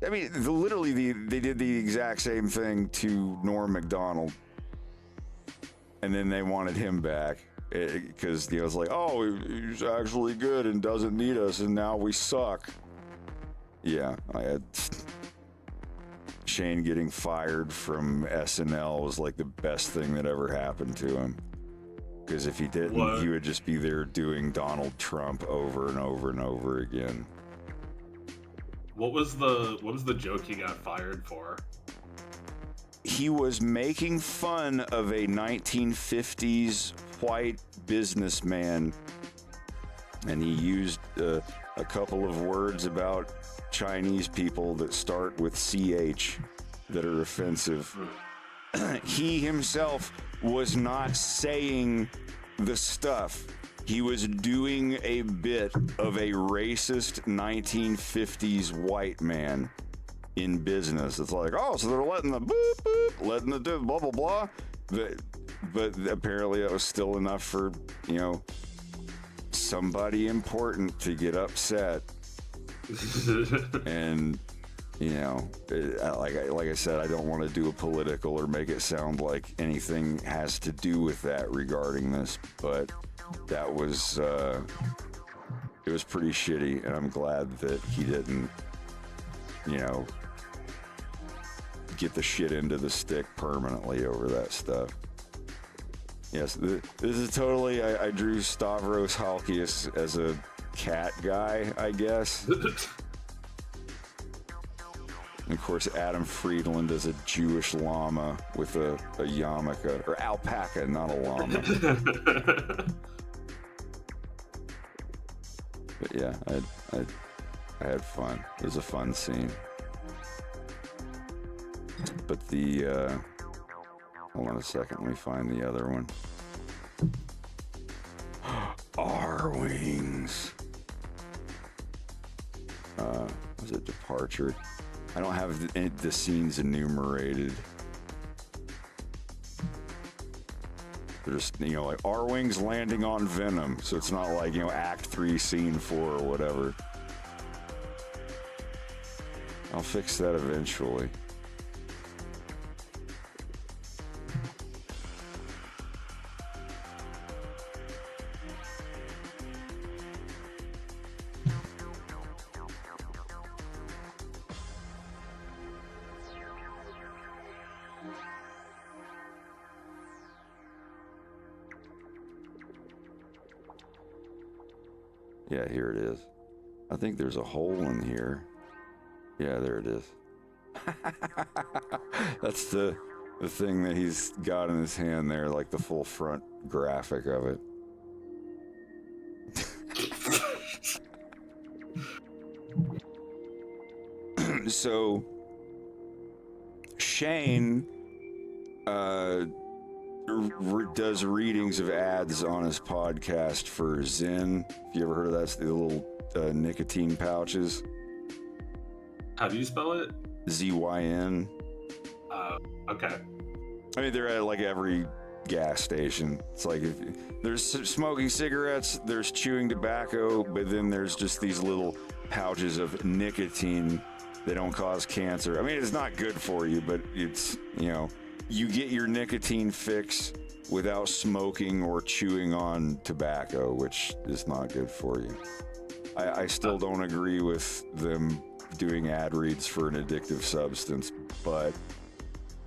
I mean, literally, they did the exact same thing to Norm Macdonald, and then they wanted him back. Because it was like, oh, he's actually good and doesn't need us, and now we suck. Yeah, I had Shane getting fired from SNL was like the best thing that ever happened to him. Because if he didn't, he would just be there doing Donald Trump over and over and over again. What was the joke he got fired for? He was making fun of a 1950s white businessman, and he used a couple of words about Chinese people that start with CH that are offensive. He himself was not saying the stuff. He was doing a bit of a racist 1950s white man in business. It's like, oh, so they're letting the boop, boop, letting the do blah, blah, blah. But apparently that was still enough for, somebody important to get upset. And, like I said, I don't want to do a political or make it sound like anything has to do with that regarding this, but that was, it was pretty shitty, and I'm glad that he didn't, get the shit into the stick permanently over that stuff. Yes, this is totally. I drew Stavros Halkias as a cat guy, I guess. And of course, Adam Friedland as a Jewish llama with a yarmulke, or alpaca, not a llama. But yeah, I had fun. It was a fun scene. But the hold on a second, let me find the other one. R-Wings. Was it Departure? I don't have the scenes enumerated. They're just, like R-Wings landing on Venom, so it's not like, Act 3, Scene 4 or whatever. I'll fix that eventually. Yeah, here it is. I think there's a hole in here. Yeah, there it is. That's the thing that he's got in his hand there, like the full front graphic of it. So, Shane does readings of ads on his podcast for Zyn. If you ever heard of that, it's the little nicotine pouches. How do you spell it? ZYN. Okay. I mean, they're at like every gas station. It's like if there's smoking cigarettes, there's chewing tobacco, but then there's just these little pouches of nicotine. They don't cause cancer. I mean, it's not good for you, but it's, you get your nicotine fix without smoking or chewing on tobacco, which is not good for you. I still don't agree with them doing ad reads for an addictive substance, but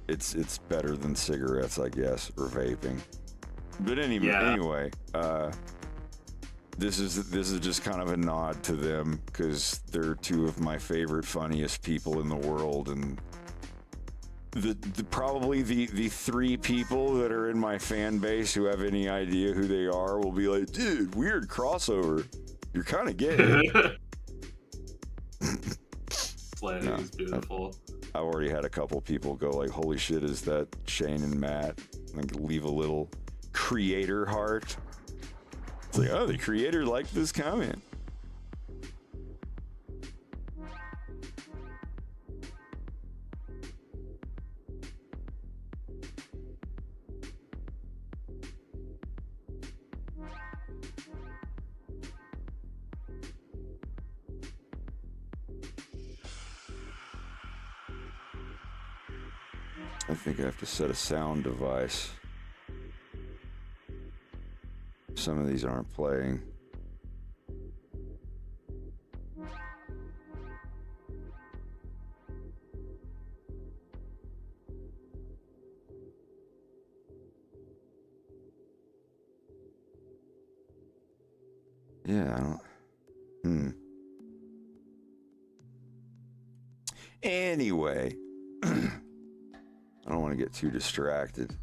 it's better than cigarettes, I guess, or vaping. But anyway, this is just kind of a nod to them because they're two of my favorite, funniest people in the world, and probably the three people that are in my fan base who have any idea who they are will be like, dude, weird crossover. You're kind of gay. Slay is beautiful. I've already had a couple people go like, holy shit, is that Shane and Matt? Like, leave a little creator heart. It's like, oh, the creator liked this comment. I think I have to set a sound device. Some of these aren't playing. Yeah, I don't... Anyway. I don't want to get too distracted.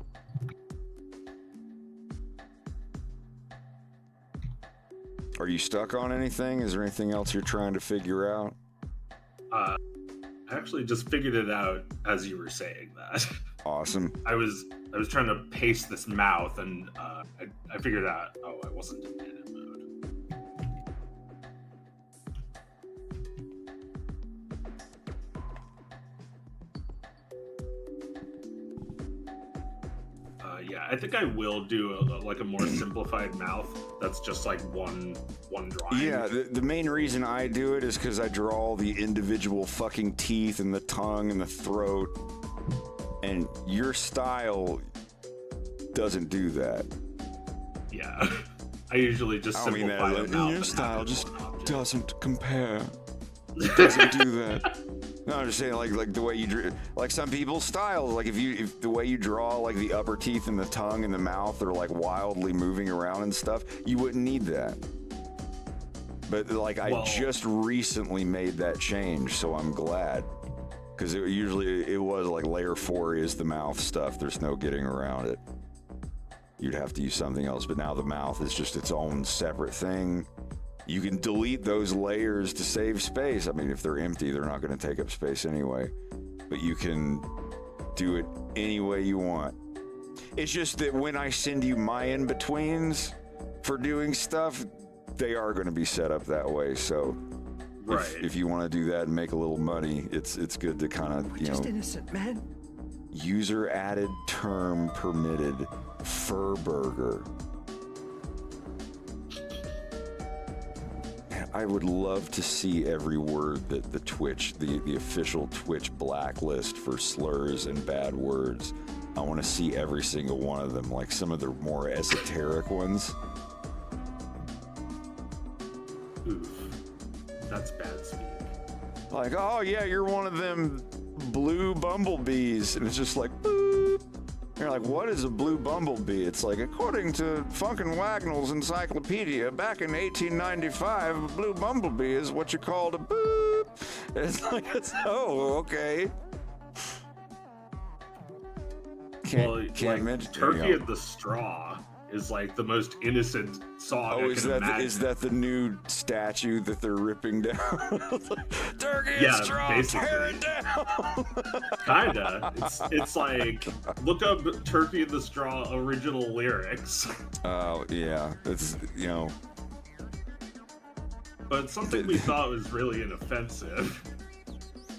Are you stuck on anything? Is there anything else you're trying to figure out? I actually just figured it out as you were saying that. Awesome. I was trying to paste this mouth, and I figured out. Oh, I wasn't in edit mode. Yeah, I think I will do a more simplified mouth. That's just like one drawing. Yeah, the main reason I do it is because I draw all the individual fucking teeth and the tongue and the throat, and your style doesn't do that. Yeah, I usually just simplify the mouth. Your style just doesn't compare. It doesn't do that. No, I'm just saying, like the way you drew, like some people's styles, like if the way you draw, like the upper teeth and the tongue and the mouth are like wildly moving around and stuff, you wouldn't need that. But like I just recently made that change, so I'm glad. Because it was like layer 4 is the mouth stuff. There's no getting around it. You'd have to use something else, but now the mouth is just its own separate thing. You can delete those layers to save space. I mean, if they're empty, they're not going to take up space anyway. But you can do it any way you want. It's just that when I send you my in-betweens for doing stuff, they are going to be set up that way. So if you want to do that and make a little money, it's good to kind of, just innocent men. User added term permitted fur burger. I would love to see every word that the Twitch, the official Twitch blacklist for slurs and bad words. I want to see every single one of them, like some of the more esoteric ones. Oof. That's bad speak. Like, oh yeah, you're one of them blue bumblebees. And it's just like, boop. You're like, what is a blue bumblebee? It's like, according to Funkin' Wagnall's encyclopedia, back in 1895, a blue bumblebee is what you called a boop. It's like, oh, okay. Can't mention Turkey at the Straw is like the most innocent song I can imagine. Is that the new statue that they're ripping down? Turkey Yeah, and Straw, basically. tear it down! Kinda. It's like, look up Turkey and the Straw original lyrics. Oh, yeah. It's, But something we thought was really inoffensive.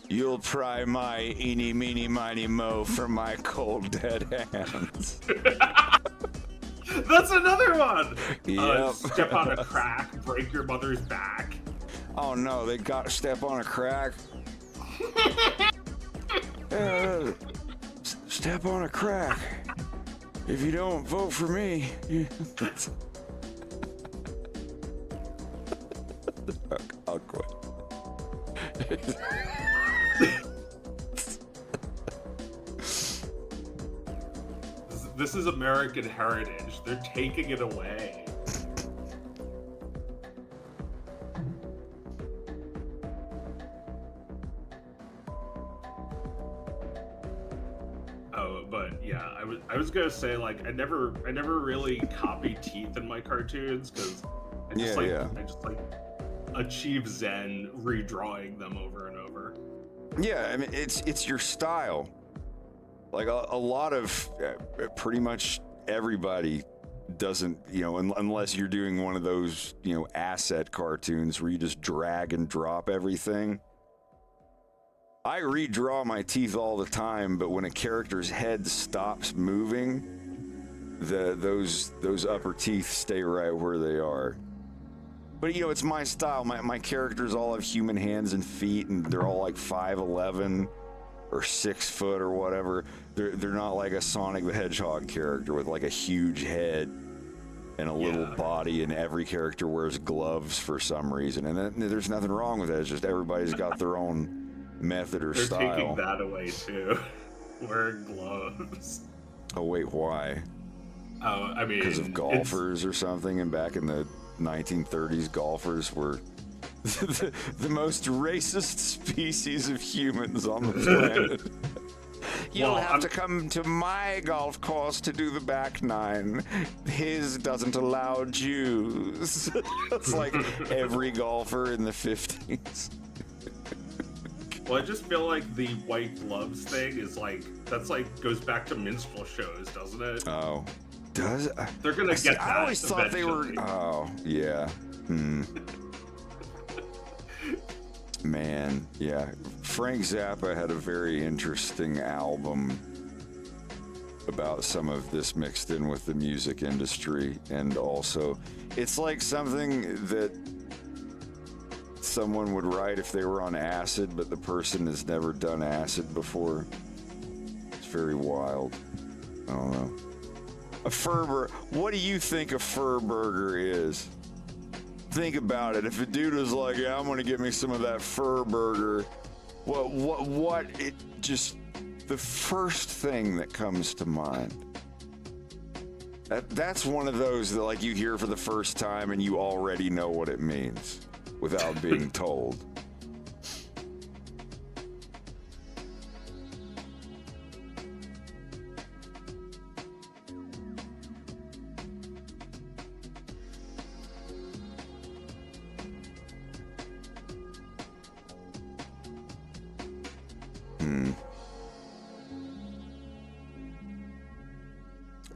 You'll pry my eeny, meeny, miny, mo from my cold, dead hands. That's another one! Yep. Step on a crack, break your mother's back. Oh no, they got to step on a crack. Step on a crack. If you don't vote for me, I'll quit. This is American heritage. They're taking it away. Oh, but yeah, I was gonna say, like, I never really copy teeth in my cartoons because I just achieve zen redrawing them over and over. Yeah, I mean, it's your style. Like a lot of pretty much everybody doesn't, unless you're doing one of those, asset cartoons where you just drag and drop everything. I redraw my teeth all the time, but when a character's head stops moving, those upper teeth stay right where they are. But it's my style. My characters all have human hands and feet, and they're all like 5'11". Or 6 foot or whatever. They're not like a Sonic the Hedgehog character with like a huge head and a little body, and every character wears gloves for some reason. And there's nothing wrong with that. It's just everybody's got their own method or style. They're taking that away too. Wearing gloves. Oh wait, why? Oh, I mean, because of golfers or something. And back in the 1930s, golfers were the most racist species of humans on the planet. You'll have to come to my golf course to do the back nine. His doesn't allow Jews. It's like every golfer in the 50s. Well, I just feel like the white gloves thing is goes back to minstrel shows, doesn't it? Oh. Does it? They're gonna get that. I always thought they were. eventually. Oh, yeah. Man, yeah. Frank Zappa had a very interesting album about some of this mixed in with the music industry, and also it's like something that someone would write if they were on acid, but the person has never done acid before. It's very wild. I don't know. A fur burger. What do you think a fur burger is? Think about it. If a dude was like, yeah, I'm gonna get me some of that fur burger, What it just the first thing that comes to mind. That's one of those that like you hear for the first time and you already know what it means without being told.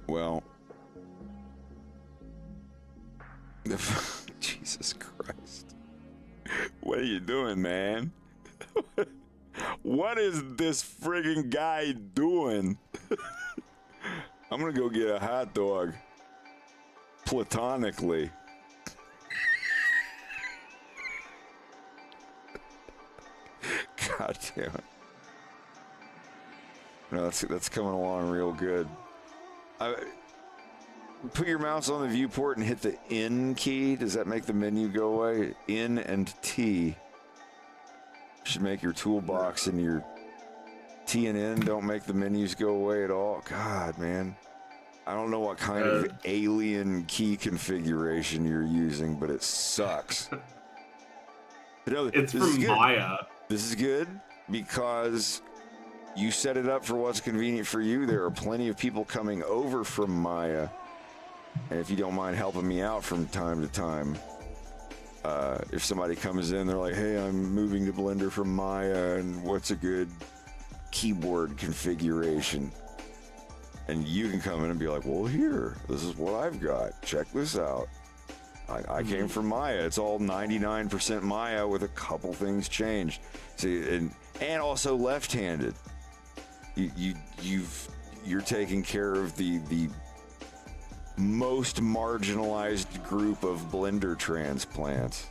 Well, Jesus Christ. What are you doing, man? What is this friggin' guy doing? I'm gonna go get a hot dog. Platonically. God damn it. No, that's coming along real good. Put your mouse on the viewport and hit the N key. Does that make the menu go away? N and T. Should make your toolbox and your T and N don't make the menus go away at all. God, man. I don't know what kind of alien key configuration you're using, but it sucks. It's from Maya. This is good because you set it up for what's convenient for you. There are plenty of people coming over from Maya. And if you don't mind helping me out from time to time, if somebody comes in, they're like, hey, I'm moving to Blender from Maya, and what's a good keyboard configuration? And you can come in and be like, well, here, this is what I've got. Check this out. I came from Maya. It's all 99% Maya with a couple things changed. See, and also left-handed. You're taking care of the most marginalized group of Blender transplants.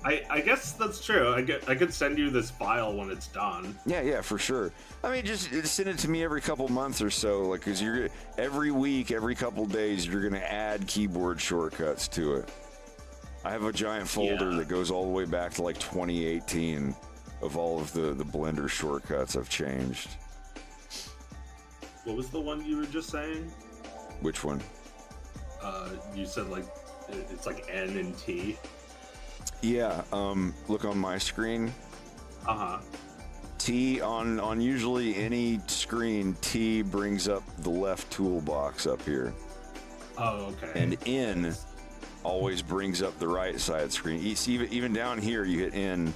I guess that's true. I could send you this file when it's done. Yeah, for sure. I mean, just send it to me every couple months or so, like, because you're every week, every couple days, you're gonna add keyboard shortcuts to it. I have a giant folder that goes all the way back to like 2018 of all of the Blender shortcuts I've changed. What was the one you were just saying? Which one? You said like it's like N and T. Yeah. Look on my screen. T on usually any screen. T brings up the left toolbox up here. Oh, okay. And N always brings up the right side screen. Even down here, you hit N.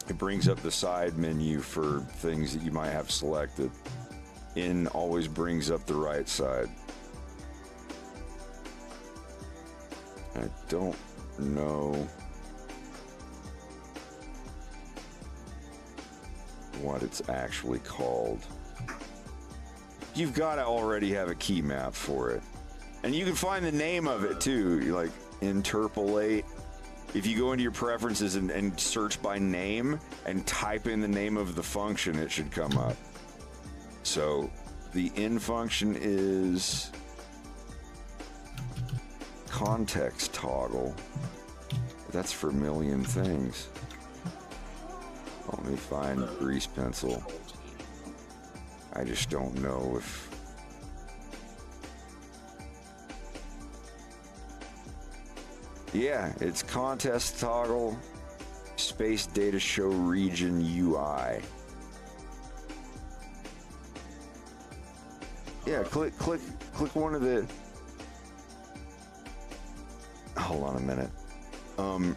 It brings up the side menu for things that you might have selected. N always brings up the right side. I don't know what it's actually called. You've got to already have a key map for it. And you can find the name of it too, like interpolate. If you go into your preferences and search by name and type in the name of the function, it should come up. So the in function is context toggle. That's for a million things. Let me find grease pencil. I just don't know if... Yeah, it's contest toggle, space data show region UI. Yeah, click one of the... Hold on a minute.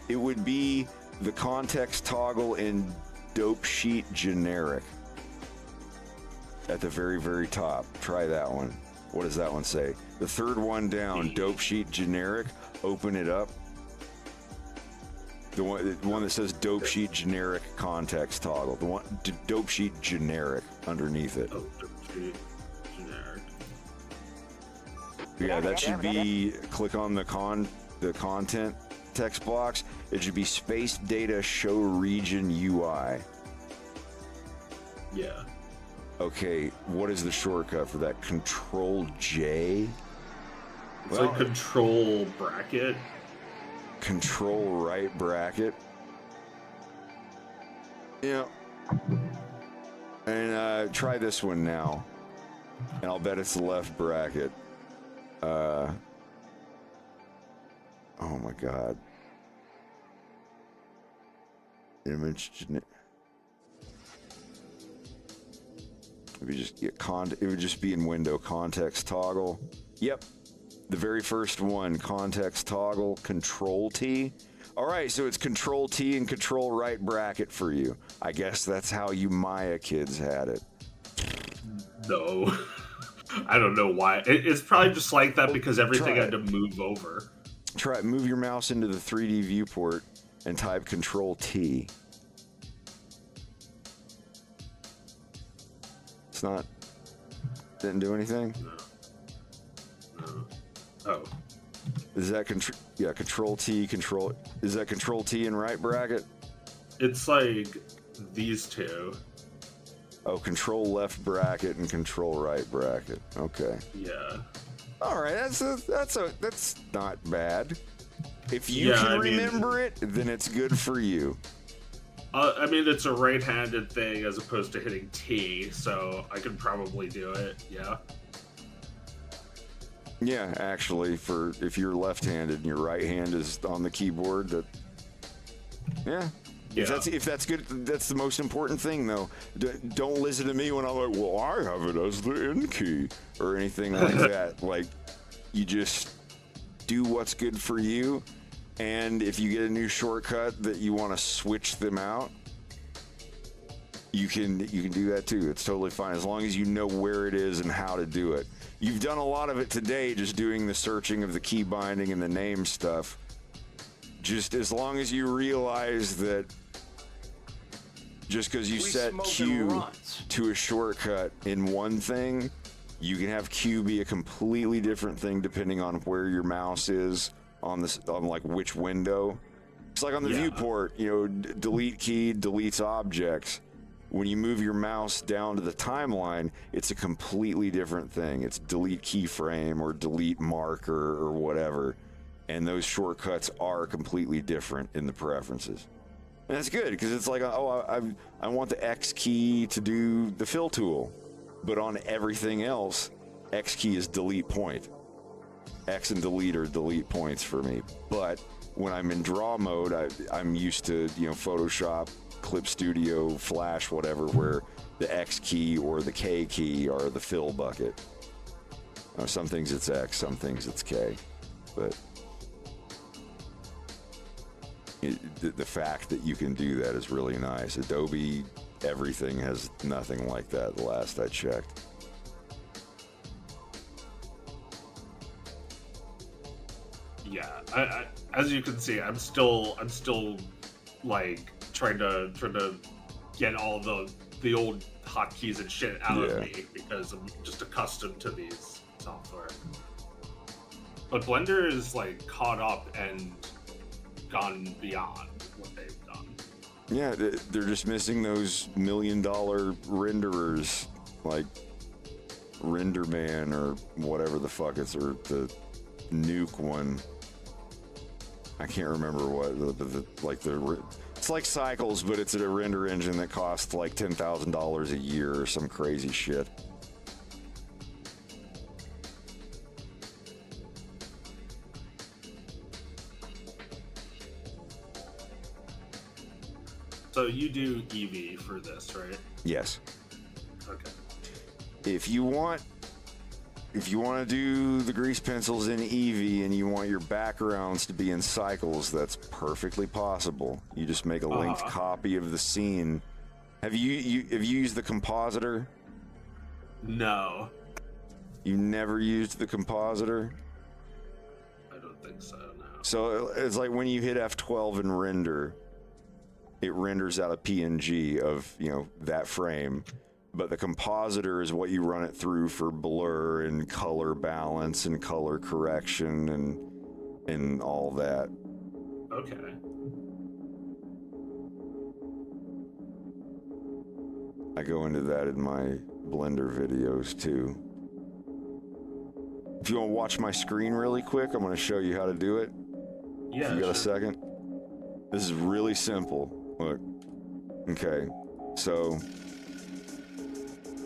It would be the context toggle in Dope Sheet Generic at the very, very top. Try that one. What does that one say? The third one down, Dope Sheet Generic. Open it up. The one that says Dope Sheet Generic Context Toggle. The one Dope Sheet Generic underneath it. Oh, Dope Sheet Generic. Yeah, that should be. Click on the content text box. It should be Space Data Show Region UI. Yeah. Okay, what is the shortcut for that? Control J? It's like control bracket. Control right bracket. Yeah. And try this one now. And I'll bet it's the left bracket. Oh my God. Image. It would just get it would just be in window context toggle. Yep. The very first one, context toggle, Control T. All right, so it's Control T and Control right bracket for you. I guess that's how you Maya kids had it. No. I don't know why. It's probably just like that because everything had to move over. Try it. Move your mouse into the 3D viewport and type Control T. It's not. Didn't do anything? No. Oh. Is that Control T, Control. Is that Control T and right bracket? It's like these two. Oh, Control left bracket and Control right bracket. Okay. Yeah. All right, that's not bad. If you can remember it, then it's good for you. I mean, it's a right-handed thing as opposed to hitting T, so I could probably do it. Yeah. Yeah, actually, for if you're left-handed and your right hand is on the keyboard, that. Yeah. If that's good, that's the most important thing, though. Don't listen to me when I'm like, well, I have it as the N key or anything like that. Like, you just do what's good for you, and if you get a new shortcut that you want to switch them out, you can do that too. It's totally fine as long as you know where it is and how to do it. You've done a lot of it today, just doing the searching of the key binding and the name stuff. Just as long as you realize that just because you set Q to a shortcut in one thing, you can have Q be a completely different thing depending on where your mouse is on like which window. It's like on the viewport, delete key deletes objects. When you move your mouse down to the timeline, it's a completely different thing. It's delete keyframe or delete marker or whatever. And those shortcuts are completely different in the preferences. And that's good, because it's like, I want the X key to do the fill tool. But on everything else, X key is delete point. X and delete are delete points for me. But when I'm in draw mode, I'm used to, Photoshop, Clip Studio, Flash, whatever, where the X key or the K key are the fill bucket. Some things it's X, some things it's K. But the fact that you can do that is really nice. Adobe everything has nothing like that the last I checked. Yeah, I as you can see, I'm still like trying to get all the old hotkeys and shit out of me because I'm just accustomed to these software. But Blender is like caught up and gone beyond what they've done. Yeah, they're just missing those $1 million renderers like RenderMan or whatever the fuck it's, or the Nuke one. I can't remember what it's like Cycles, but it's a render engine that costs like $10,000 a year or some crazy shit. So you do EV for this, right? Yes. Okay. If you want to do the grease pencils in Eevee and you want your backgrounds to be in Cycles, that's perfectly possible. You just make a linked copy of the scene. Have you used the compositor? No. You never used the compositor? I don't think so, no. So it's like when you hit F12 and render, it renders out a PNG of, that frame. But the compositor is what you run it through for blur and color balance and color correction and all that. Okay. I go into that in my Blender videos too. If you want to watch my screen really quick, I'm going to show you how to do it. Yeah. If you got a second. This is really simple. Look. Okay, so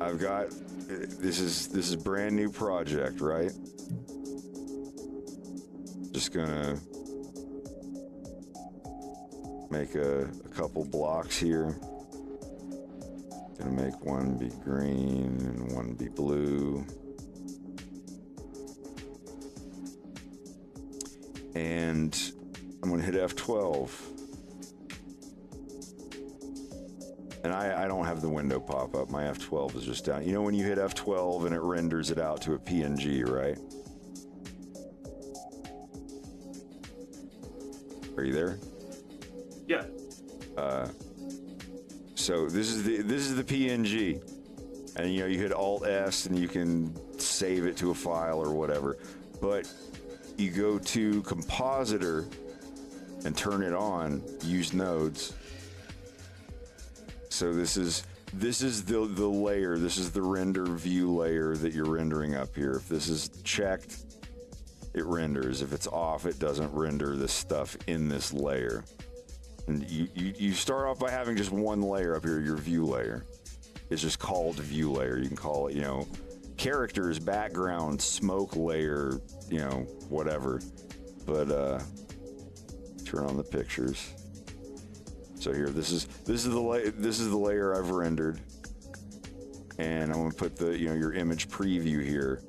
I've got this is brand new project, right? Just gonna make a couple blocks here. Gonna make one be green and one be blue. And I'm gonna hit F12. And I don't have the window pop up. My F12 is just down. You know when you hit F12 and it renders it out to a PNG, right? Are you there? Yeah. So this is the PNG. And you know you hit Alt S and you can save it to a file or whatever. But you go to Compositor and turn it on, use nodes. So this is the layer, this is the render view layer that you're rendering up here. If this is checked, it renders. If it's off, it doesn't render this stuff in this layer. And you start off by having just one layer up here, your view layer. It's just called view layer. You can call it, you know, characters, background, smoke layer, you know, whatever. But turn on the pictures. So here, this is the layer I've rendered, and I'm gonna put the your image preview here.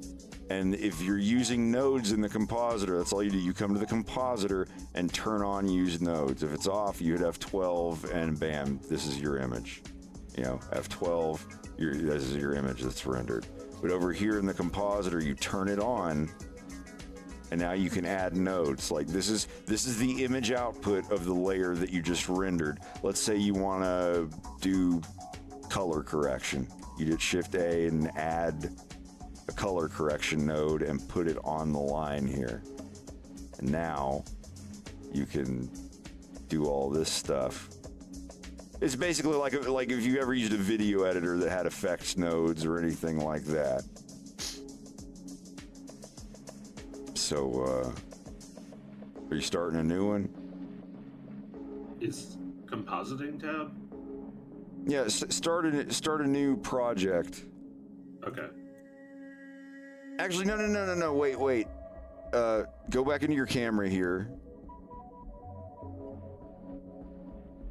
And if you're using nodes in the compositor, that's all you do. You come to the compositor and turn on use nodes. If it's off, you hit F12, and bam, this is your image. You know, F12, this is your image that's rendered. But over here in the compositor, you turn it on. And now you can add nodes. Like this is the image output of the layer that you just rendered. Let's say you want to do color correction. You hit Shift A and add a color correction node and put it on the line here. And now you can do all this stuff. It's basically like if you ever used a video editor that had effects nodes or anything like that. So, are you starting a new one? Is compositing tab? Yeah, start a new project. Okay. Actually, no. Wait. Go back into your camera here.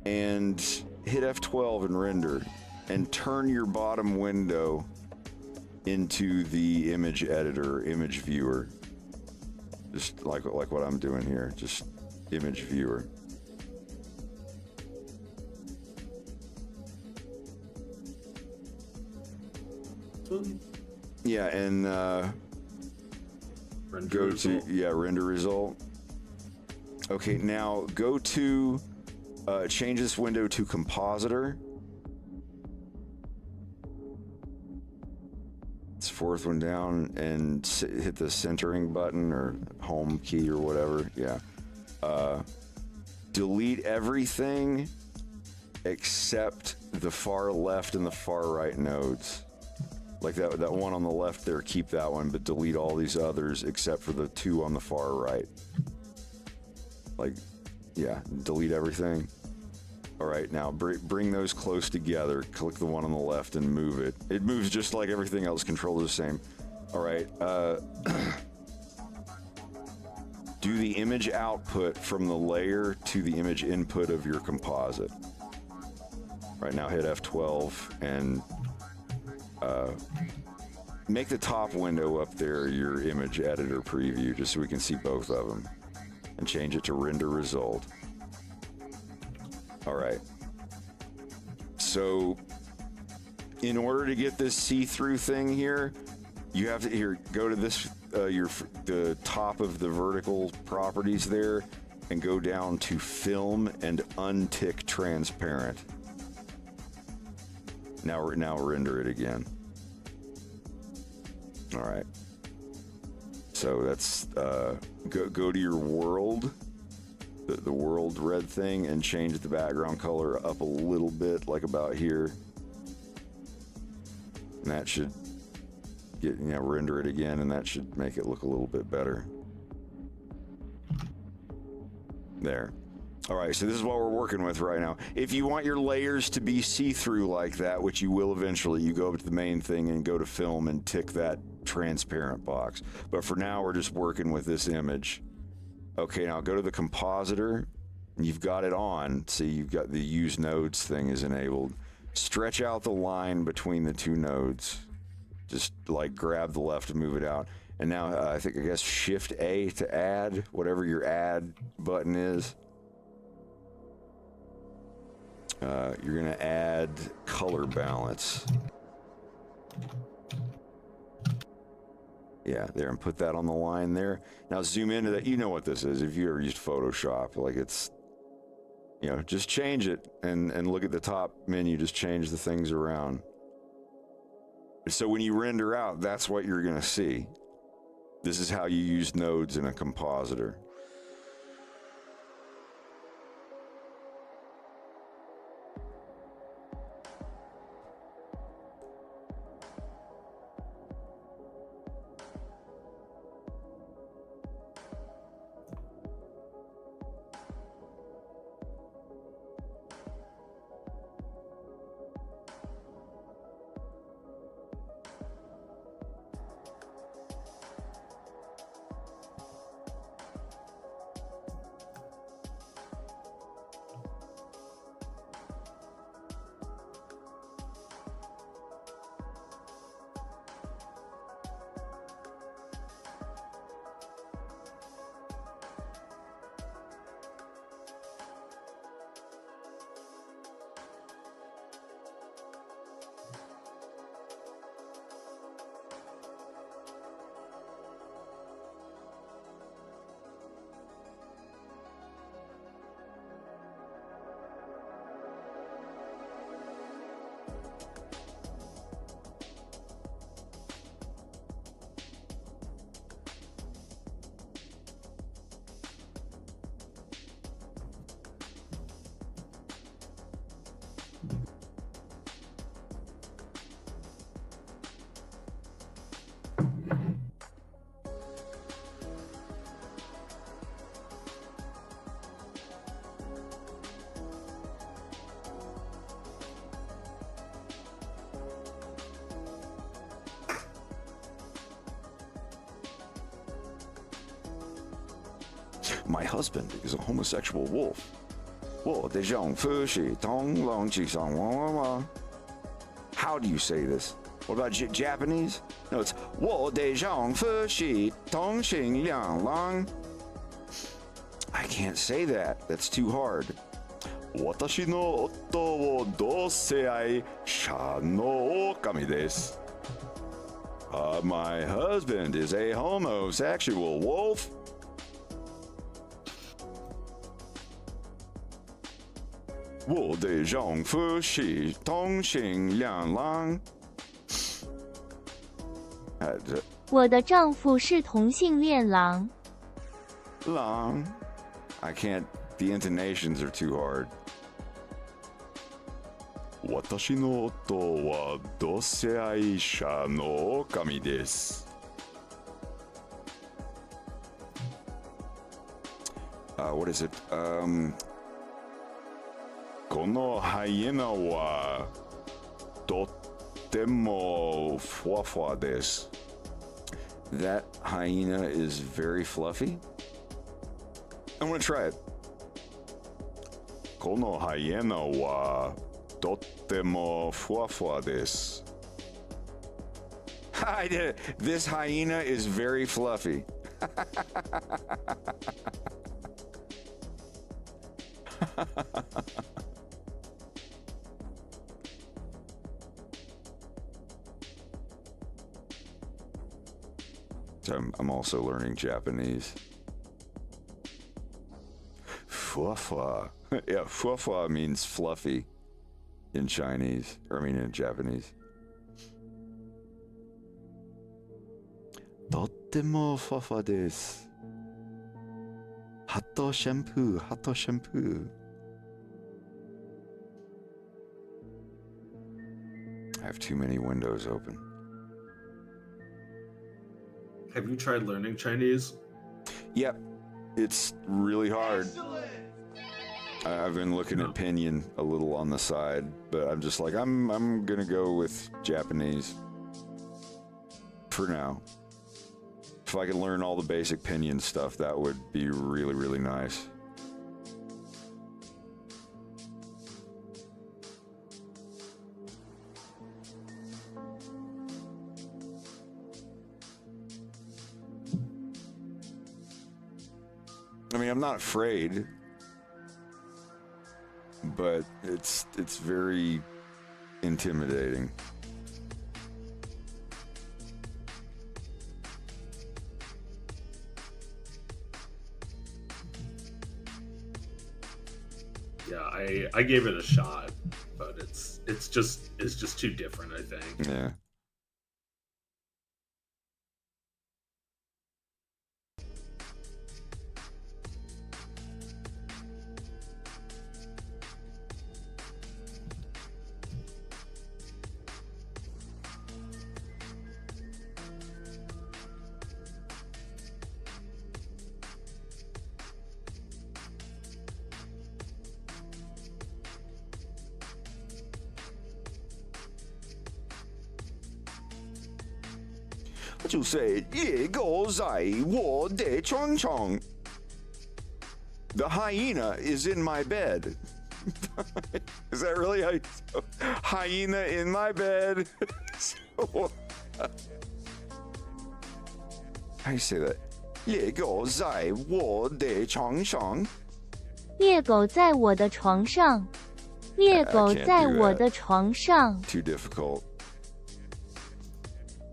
And hit F12 and render. And turn your bottom window into the image editor, image viewer. Just like what I'm doing here, just image viewer. Yeah, and go to render result. Okay, now go to change this window to compositor. It's fourth one down, and hit the centering button or home key or whatever. Yeah. Delete everything except the far left and the far right nodes. Like that one on the left there, keep that one, but delete all these others except for the two on the far right. Like, yeah, delete everything. All right, now bring those close together. Click the one on the left and move it. It moves just like everything else. Controls the same. All right. Do the image output from the layer to the image input of your composite. Right now, hit F12 and make the top window up there your image editor preview, just so we can see both of them. And change it to render result. All right. So, in order to get this see-through thing here, you have to go to this the top of the vertical properties there, and go down to film and untick transparent. Now render it again. All right. So that's go to your world. The world red thing, and change the background color up a little bit, like about here. And that should get, render it again, and that should make it look a little bit better. There. All right, so this is what we're working with right now. If you want your layers to be see-through like that, which you will eventually, you go up to the main thing and go to film and tick that transparent box. But for now, we're just working with this image. Okay, now go to the compositor. You've got it on. See, you've got the use nodes thing is enabled. Stretch out the line between the two nodes. Just like grab the left and move it out. And now I guess Shift A to add, whatever your add button is. You're gonna add color balance. Yeah, there, and put that on the line there. Now zoom into that. You know what this is if you ever used Photoshop. Like it's, you know, just change it and look at the top menu. Just change the things around. So when you render out, that's what you're gonna see. This is how you use nodes in a compositor. My husband is a homosexual wolf. How do you say this? What about Japanese? No, it's 我的丈夫是同性恋郎. I can't say that. That's too hard. 私の夫は同性愛者の狼です. My husband is a homosexual wolf. 我的丈夫是同性恋郎。我的丈夫是同性恋郎。郎 I can't, the intonations are too hard. 私の夫は同性愛者の狼です。What is it? このハイエナはとってもふわふわです。That hyena is very fluffy. I'm gonna try it. このハイエナはとってもふわふわです。I did it. This hyena is very fluffy. So I'm also learning Japanese. Fuafua. Yeah, fuafua means fluffy in Chinese, or I mean in Japanese. とってもふわふわです。ハトシャンプー、ハトシャンプー。I have too many windows open. Have you tried learning Chinese? Yep. It's really hard. I've been looking at Pinyin a little on the side, but I'm just like, I'm gonna go with Japanese for now. If I could learn all the basic Pinyin stuff, that would be really, really nice. I mean, I'm not afraid, but it's very intimidating. Yeah, I gave it a shot, but it's just too different, I think. Yeah.就say, 野狗在我的床上. The hyena is in my bed. Is that really how you say? Hyena in my bed? How do you say that? 野狗在我的床上. 猎狗在我的床上。猎狗在我的床上。 Too difficult.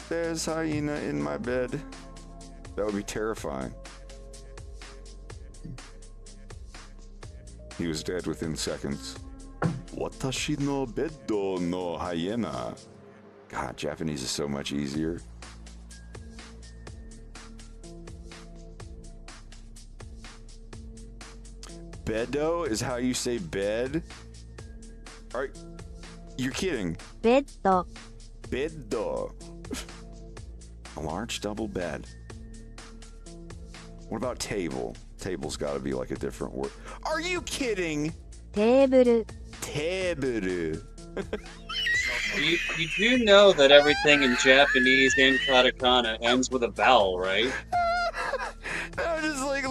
There's hyena in my bed. That would be terrifying. He was dead within seconds. Watashi no beddo no hyena. God, Japanese is so much easier. Beddo is how you say bed? You're kidding. Beddo. Beddo. A large double bed. What about table? Table's got to be like a different word. Are you kidding? Table. Table. You do know that everything in Japanese and katakana ends with a vowel, right? I'm just like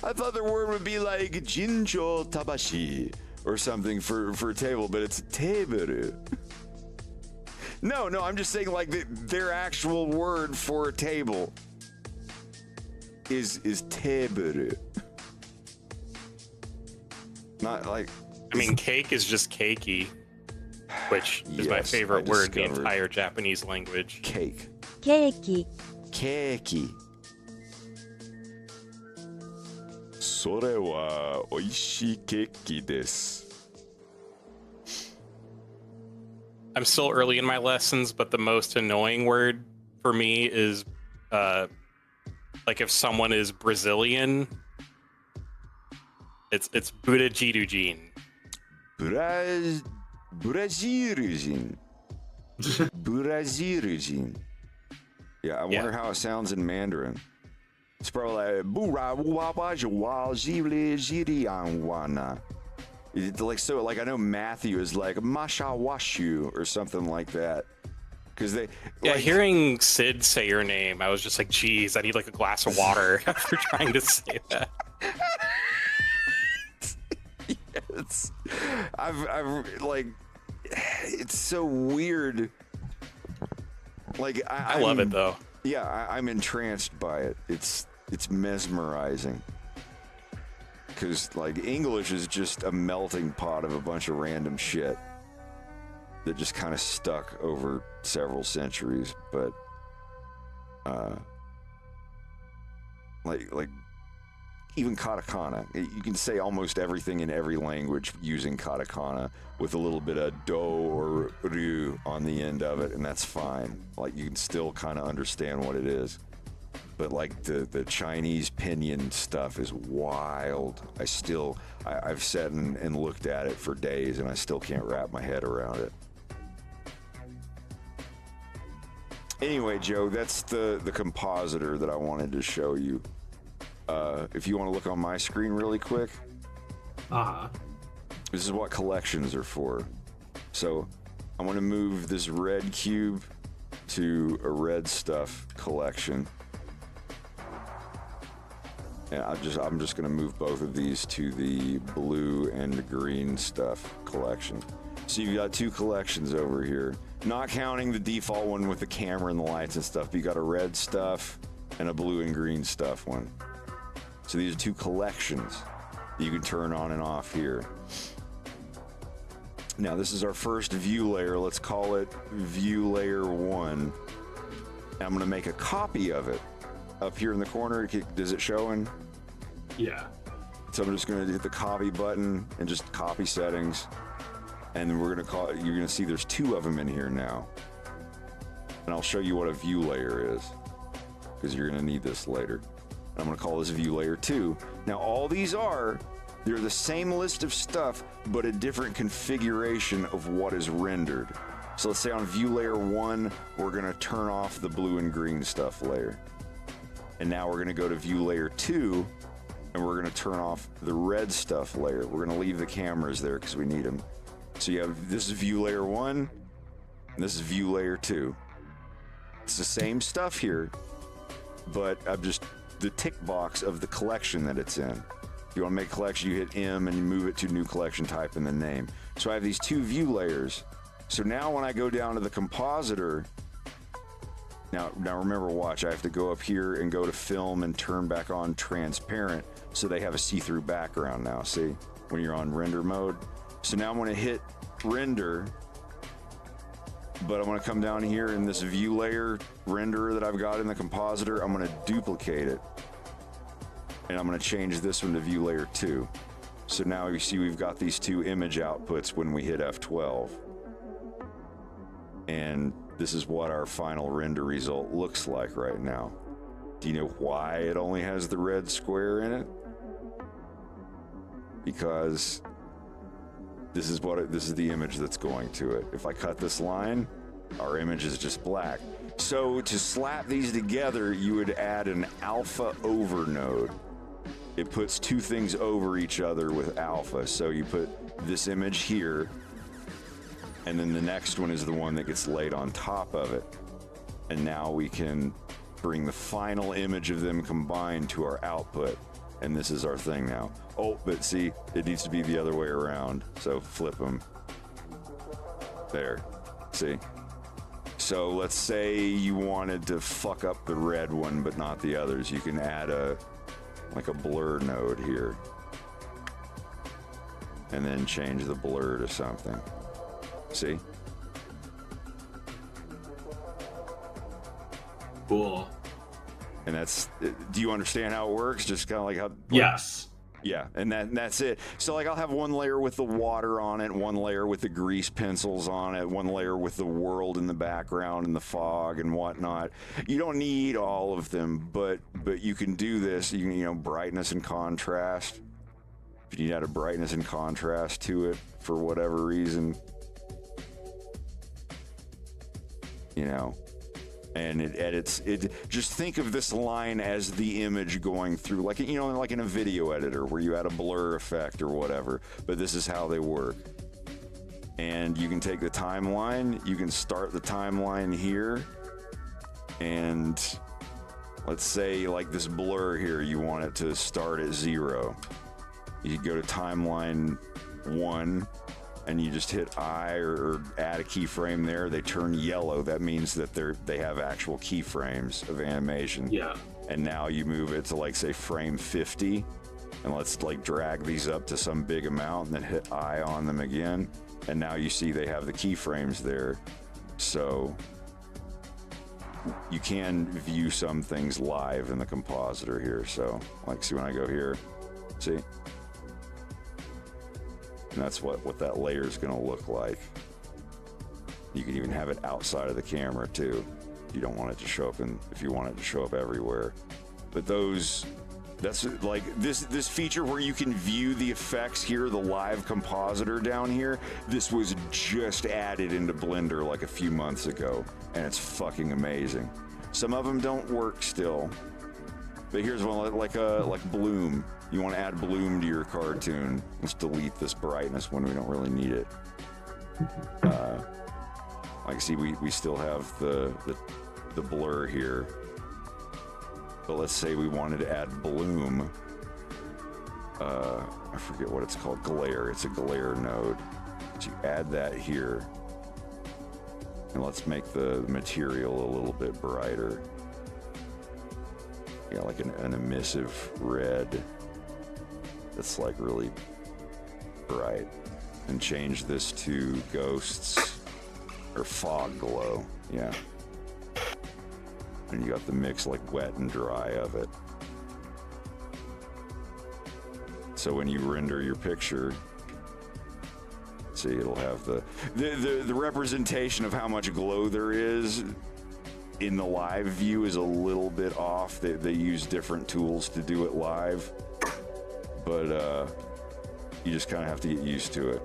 I thought their word would be like jincho tabashi or something for table, but it's table. No, I'm just saying like their actual word for a table is table. Not like... I mean, cake is just keiki, which is my favorite word in the entire Japanese language. Cake. Keiki. Keiki. それは美味しいケーキです. I'm still early in my lessons, but the most annoying word for me is like if someone is Brazilian, it's Burajirujin. Brazilian. Brazilian. Yeah, I wonder how it sounds in Mandarin. It's probably like like I know Matthew is like Masha Washu or something like that. Because they hearing Sid say your name, I was just like, geez, I need like a glass of water after trying to say that. Yes. I've like, it's so weird. Like I love it though. Yeah, I'm entranced by it. It's mesmerizing. Because like English is just a melting pot of a bunch of random shit that just kind of stuck over several centuries. But like even katakana, you can say almost everything in every language using katakana with a little bit of do or ryu on the end of it, and that's fine. Like you can still kind of understand what it is. But like the Chinese pinyin stuff is wild. I've sat and looked at it for days and I still can't wrap my head around it. Anyway, Joe, that's the compositor that I wanted to show you. If you want to look on my screen really quick. This is what collections are for. So I'm going to move this red cube to a red stuff collection. And I'm just going to move both of these to the blue and green stuff collection. So you've got two collections over here, not counting the default one with the camera and the lights and stuff. But you got a red stuff and a blue and green stuff one. So these are two collections that you can turn on and off here. Now this is our first view layer. Let's call it view layer 1. I'm going to make a copy of it. Up here in the corner, does it show in? Yeah. So I'm just going to hit the copy button and just copy settings. And we're going to call it, you're going to see there's two of them in here now. And I'll show you what a view layer is, because you're going to need this later. And I'm going to call this view layer 2. Now all these they're the same list of stuff, but a different configuration of what is rendered. So let's say on view layer 1, we're going to turn off the blue and green stuff layer. And now we're going to go to view layer 2, and we're going to turn off the red stuff layer. We're going to leave the cameras there because we need them. So you have, this is view layer 1, and this is view layer 2. It's the same stuff here, but I'm just the tick box of the collection that it's in. If you want to make a collection, you hit M and you move it to new collection type and the name. So I have these two view layers. So now when I go down to the compositor, now remember, watch, I have to go up here and go to film and turn back on transparent so they have a see-through background now, see, when you're on render mode. So now I'm going to hit render, but I'm going to come down here in this view layer renderer that I've got in the compositor. I'm going to duplicate it, and I'm going to change this one to view layer 2. So now you see we've got these two image outputs when we hit F12. And this is what our final render result looks like right now. Do you know why it only has the red square in it? Because this is the image that's going to it. If I cut this line, our image is just black. So to slap these together, you would add an alpha over node. It puts two things over each other with alpha. So you put this image here, and then the next one is the one that gets laid on top of it. And now we can bring the final image of them combined to our output. And this is our thing now. Oh, but see, it needs to be the other way around. So flip them. There, see? So let's say you wanted to fuck up the red one, but not the others. You can add like a blur node here. And then change the blur to something. See? Cool. And that's, do you understand how it works? Just kind of like how... Yes. Yeah, and that's it. So like I'll have one layer with the water on it, one layer with the grease pencils on it, one layer with the world in the background and the fog and whatnot. You don't need all of them, but you can do this. You can, brightness and contrast. If you need to add a brightness and contrast to it for whatever reason, and it edits it. Just think of this line as the image going through, like like in a video editor where you add a blur effect or whatever, but this is how they work. And you can take the timeline, you can start the timeline here, and let's say like this blur here, you want it to start at 0. You go to timeline 1 and you just hit I or add a keyframe there. They turn yellow. That means that they have actual keyframes of animation. Yeah. And now you move it to like say frame 50, and let's like drag these up to some big amount and then hit I on them again. And now you see they have the keyframes there. So you can view some things live in the compositor here. So like see when I go here, see? And that's what that layer is going to look like. You can even have it outside of the camera too. You don't want it to show up if you want it to show up everywhere. But that's like this feature where you can view the effects here, the live compositor down here. This was just added into Blender like a few months ago, and it's fucking amazing. Some of them don't work still. But here's one like bloom. You want to add bloom to your cartoon. Let's delete this brightness when we don't really need it. Like, see, we still have the blur here. But let's say we wanted to add bloom. I forget what it's called. Glare. It's a glare node. So you add that here. And let's make the material a little bit brighter. Yeah, like an emissive red that's like really bright. And change this to ghosts or fog glow. Yeah. And you got the mix like wet and dry of it. So when you render your picture, see, it'll have the representation of how much glow there is in the live view is a little bit off. They use different tools to do it live, but you just kind of have to get used to it.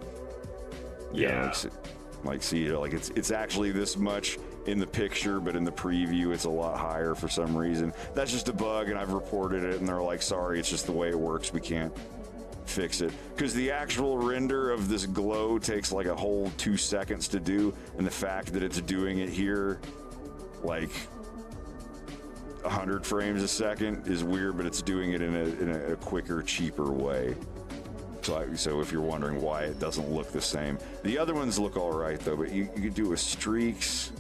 Yeah. Like see, like it's actually this much in the picture, but in the preview it's a lot higher for some reason. That's just a bug, and I've reported it, and they're like, sorry, it's just the way it works. We can't fix it, because the actual render of this glow takes like a whole 2 seconds to do, and the fact that it's doing it here like 100 frames a second is weird, but it's doing it in a quicker, cheaper way. So if you're wondering why it doesn't look the same, the other ones look all right though, but you could do with streaks.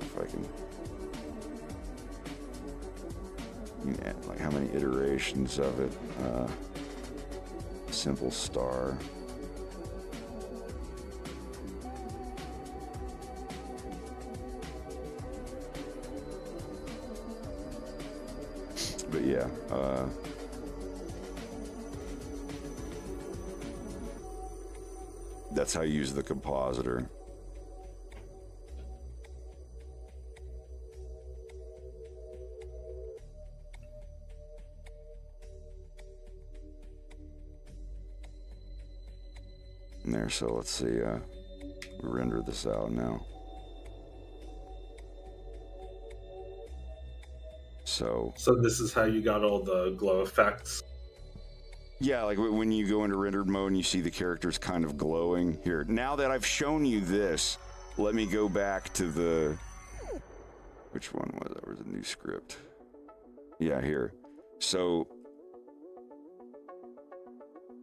If I can. Yeah, like how many iterations of it? Simple star. But yeah, that's how you use the compositor. And there, so let's see, we render this out now. So this is how you got all the glow effects? Yeah, like when you go into rendered mode and you see the characters kind of glowing. Here, now that I've shown you this, let me go back to the... Which one was that? Was a new script? Yeah, here. So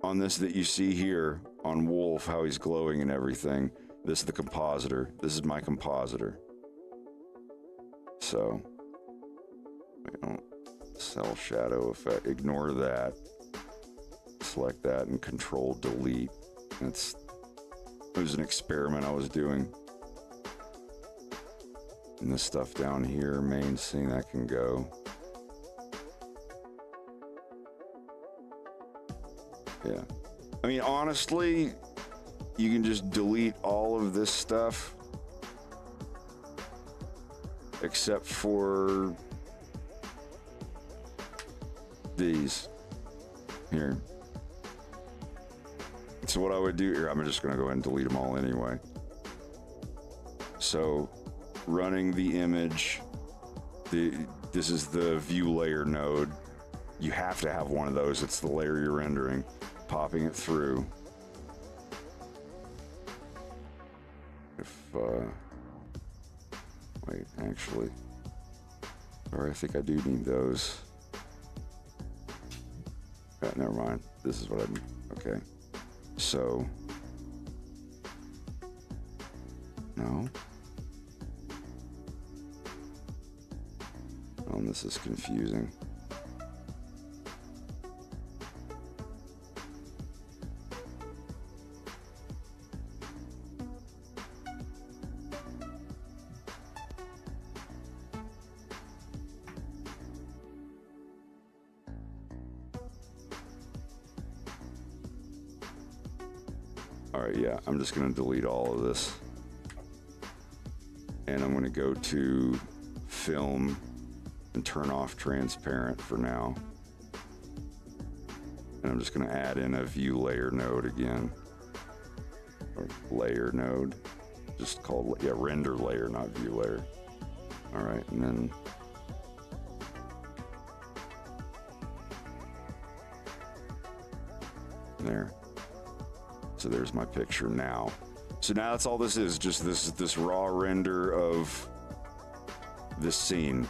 on this that you see here, on Wolf, how he's glowing and everything, this is the compositor. This is my compositor. So... Cell shadow effect, ignore that. Select that and control delete. It was an experiment I was doing. And this stuff down here, main scene, that can go. Yeah. I mean, honestly, you can just delete all of this stuff except for these here. So what I would do here, I'm just going to go ahead and delete them all anyway. So running the image, this is the view layer node. You have to have one of those. It's the layer you're rendering. Popping it through. Wait, actually, or I think I do need those. Never mind. This is what I need. Okay. So. No. Oh, this is confusing. Alright, yeah, I'm just going to delete all of this. And I'm going to go to film and turn off transparent for now. And I'm just going to add in a view layer node again. Or layer node. just called, yeah, render layer, not view layer. All right, and then there. So there's my picture now. So now that's all this is, just this raw render of this scene.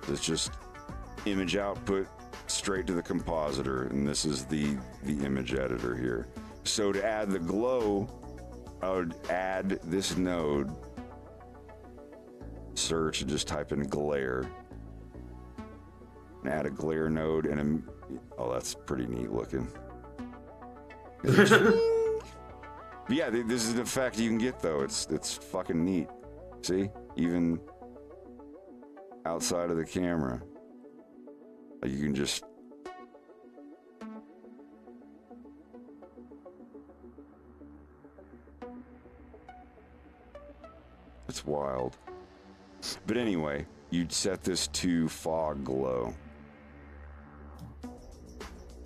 It's just image output straight to the compositor, and this is the image editor here. So to add the glow, I would add this node, search, and just type in glare, and add a glare node, and oh, that's pretty neat looking. Yeah, this is an effect you can get though. It's fucking neat. See, even outside of the camera, like you can just. It's wild. But anyway, you'd set this to fog glow.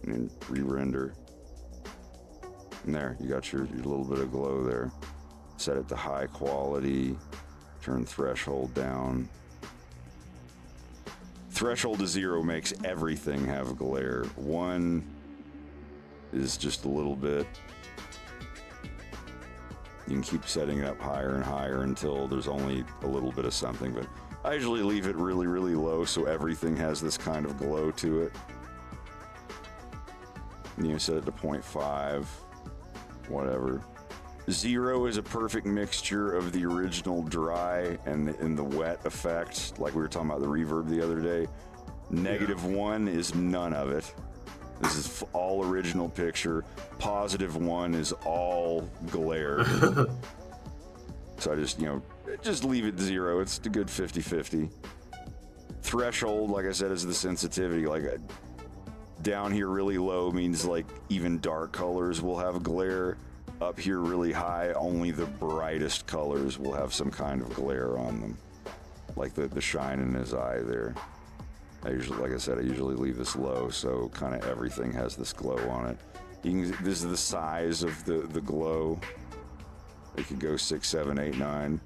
And then re-render. And there, you got your little bit of glow there. Set it to high quality. Turn threshold down. Threshold to 0 makes everything have glare. 1 is just a little bit. You can keep setting it up higher and higher until there's only a little bit of something, but I usually leave it really, really low so everything has this kind of glow to it. You know, set it to 0.5, whatever. 0 is a perfect mixture of the original dry and the wet effect, like we were talking about the reverb the other day. -1 is none of it. This is all original picture. +1 is all glare. So I just, you know, just leave it 0. It's a good 50-50. Threshold, like I said, is the sensitivity. Like down here really low means like even dark colors will have glare. Up here really high, only the brightest colors will have some kind of glare on them. Like the shine in his eye there. I usually, like I said, I usually leave this low, so kind of everything has this glow on it. This is the size of the glow. It could go 6, 7, 8, 9.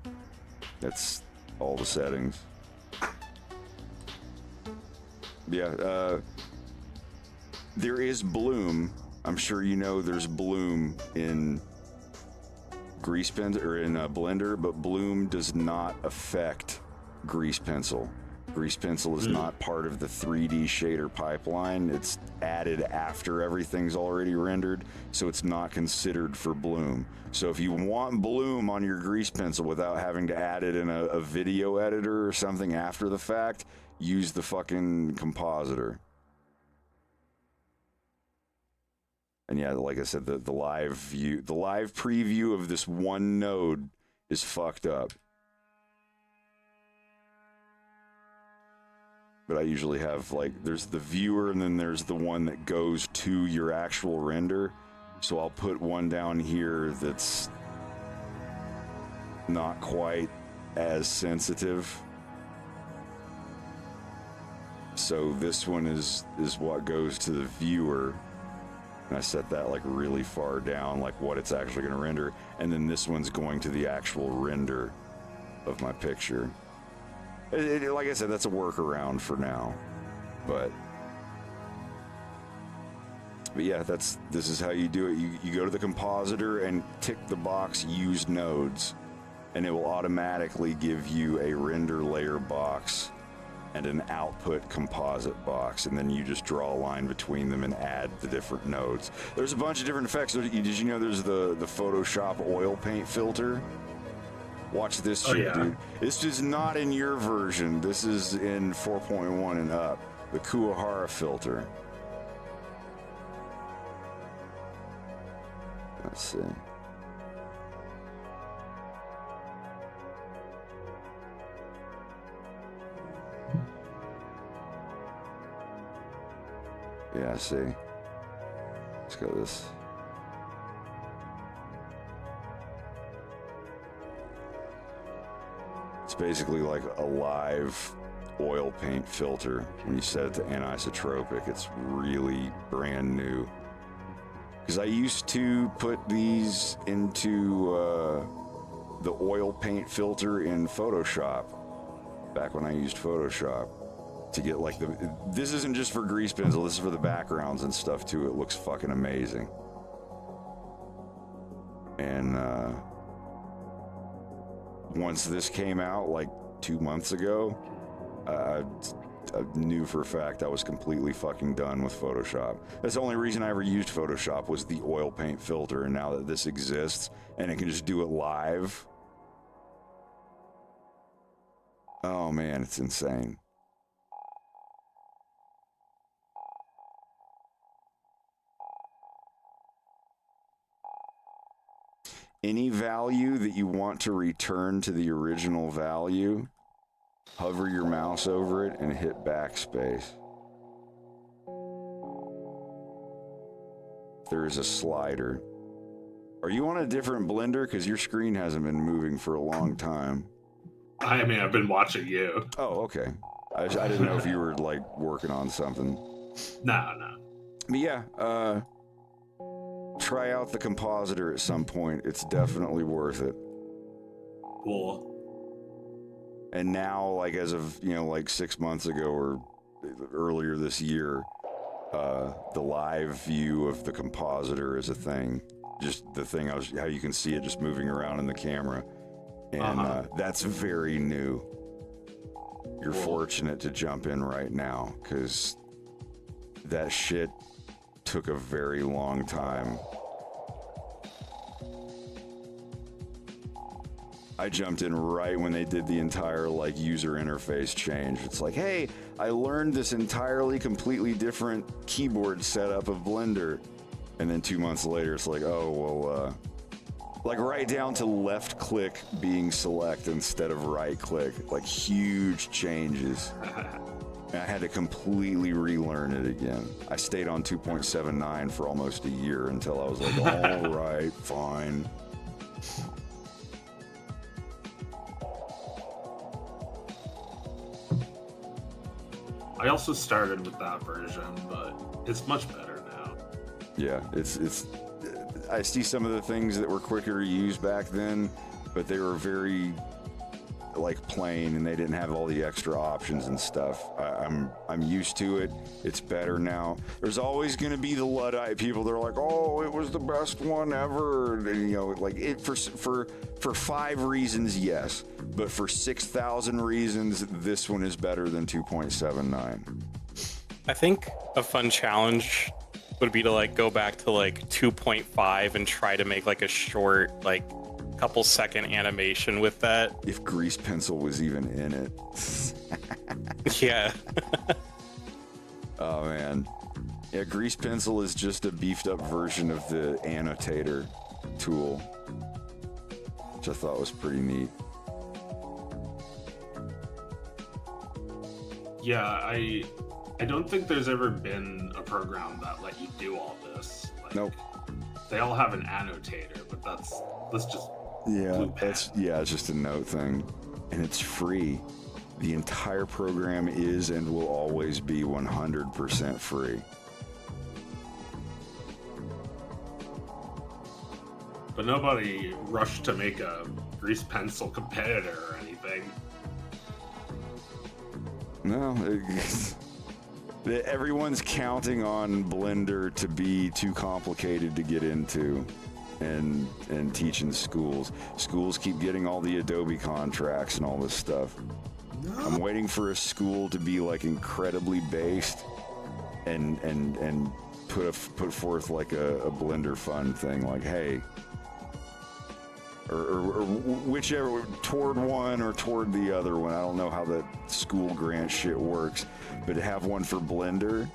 That's all the settings. Yeah, there is bloom. I'm sure you know there's bloom in Grease Pen or in Blender, but bloom does not affect Grease Pencil. Grease Pencil is not part of the 3D shader pipeline. It's added after everything's already rendered, so it's not considered for bloom. So if you want bloom on your Grease Pencil without having to add it in a video editor or something after the fact, use the fucking compositor. And yeah, like I said, the live preview of this one node is fucked up. But I usually have, like, there's the viewer and then there's the one that goes to your actual render. So I'll put one down here that's not quite as sensitive. So this one is what goes to the viewer. And I set that like really far down, like what it's actually going to render. And then this one's going to the actual render of my picture. Like I said, that's a workaround for now. But yeah, this is how you do it. You go to the compositor and tick the box use nodes, and it will automatically give you a render layer box and an output composite box, and then you just draw a line between them and add the different nodes. There's a bunch of different effects. Did you know there's the Photoshop oil paint filter? Watch this shit, dude. This is not in your version. This is in 4.1 and up. The Kuwahara filter. Let's see. Yeah, see. Let's go this. It's basically like a live oil paint filter when you set it to anisotropic. It's really brand new. Because I used to put these into the oil paint filter in Photoshop, back when I used Photoshop, to get like this isn't just for grease pencil, this is for the backgrounds and stuff too. It looks fucking amazing. And once this came out like 2 months ago, I knew for a fact I was completely fucking done with Photoshop. That's the only reason I ever used Photoshop, was the oil paint filter, and now that this exists and it can just do it live, oh man, it's insane. Any value that you want to return to the original value, hover your mouse over it and hit backspace. There is a slider. Are you on a different blender? Because your screen hasn't been moving for a long time. I mean, I've been watching you. Oh, okay. I didn't know if you were like working on something. No. But yeah, try out the compositor at some point. It's definitely worth it. Cool. And now, like as of, like 6 months ago or earlier this year, the live view of the compositor is a thing. Just the thing, how you can see it just moving around in the camera. And that's very new. You're fortunate to jump in right now, because that shit took a very long time. I jumped in right when they did the entire like user interface change. It's like, hey, I learned this entirely completely different keyboard setup of Blender. And then 2 months later, it's like, oh, well, like right down to left click being select instead of right click, like huge changes. And I had to completely relearn it again. I stayed on 2.79 for almost a year until I was like, all right, fine. I also started with that version, but it's much better now. Yeah, it's. I see some of the things that were quicker to use back then, but they were very like plain, and they didn't have all the extra options and stuff. I'm used to it. It's better now. There's always going to be the Luddite people. They're like, oh, it was the best one ever. And, like it for 5 reasons, yes, but for 6,000 reasons, this one is better than 2.79. I think a fun challenge would be to like go back to like 2.5 and try to make like a short, like couple second animation with that. If grease pencil was even in it. Yeah. Oh man. Yeah, grease pencil is just a beefed up version of the annotator tool, which I thought was pretty neat. Yeah, I don't think there's ever been a program that let you do all this. Like, nope. They all have an annotator, but that's just it's just a note thing, and it's free. The entire program is and will always be 100% free. But nobody rushed to make a grease pencil competitor or anything. No, everyone's counting on Blender to be too complicated to get into. And teaching schools. Schools keep getting all the Adobe contracts and all this stuff. I'm waiting for a school to be like incredibly based and put forth like a Blender fund thing, like, hey, or whichever, toward one or toward the other one. I don't know how that school grant shit works, but have one for Blender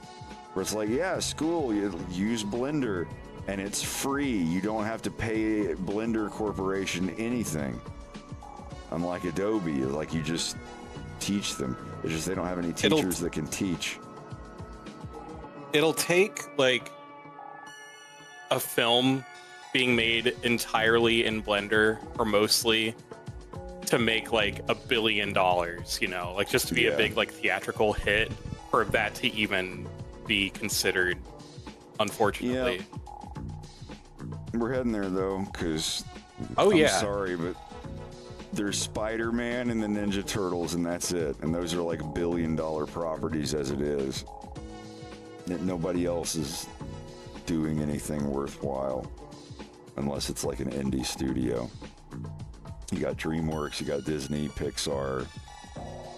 where it's like, yeah, school, you use Blender. And it's free. You don't have to pay Blender Corporation anything. Unlike Adobe, like you just teach them. It's just they don't have any teachers that can teach. It'll take like a film being made entirely in Blender, or mostly, to make like $1 billion, like just to be a big like theatrical hit, for that to even be considered, unfortunately. Yeah. We're heading there though, because I'm sorry, but there's Spider-Man and the Ninja Turtles, and that's it. And those are like billion-dollar properties as it is. Nobody else is doing anything worthwhile, unless it's like an indie studio. You got DreamWorks, you got Disney, Pixar,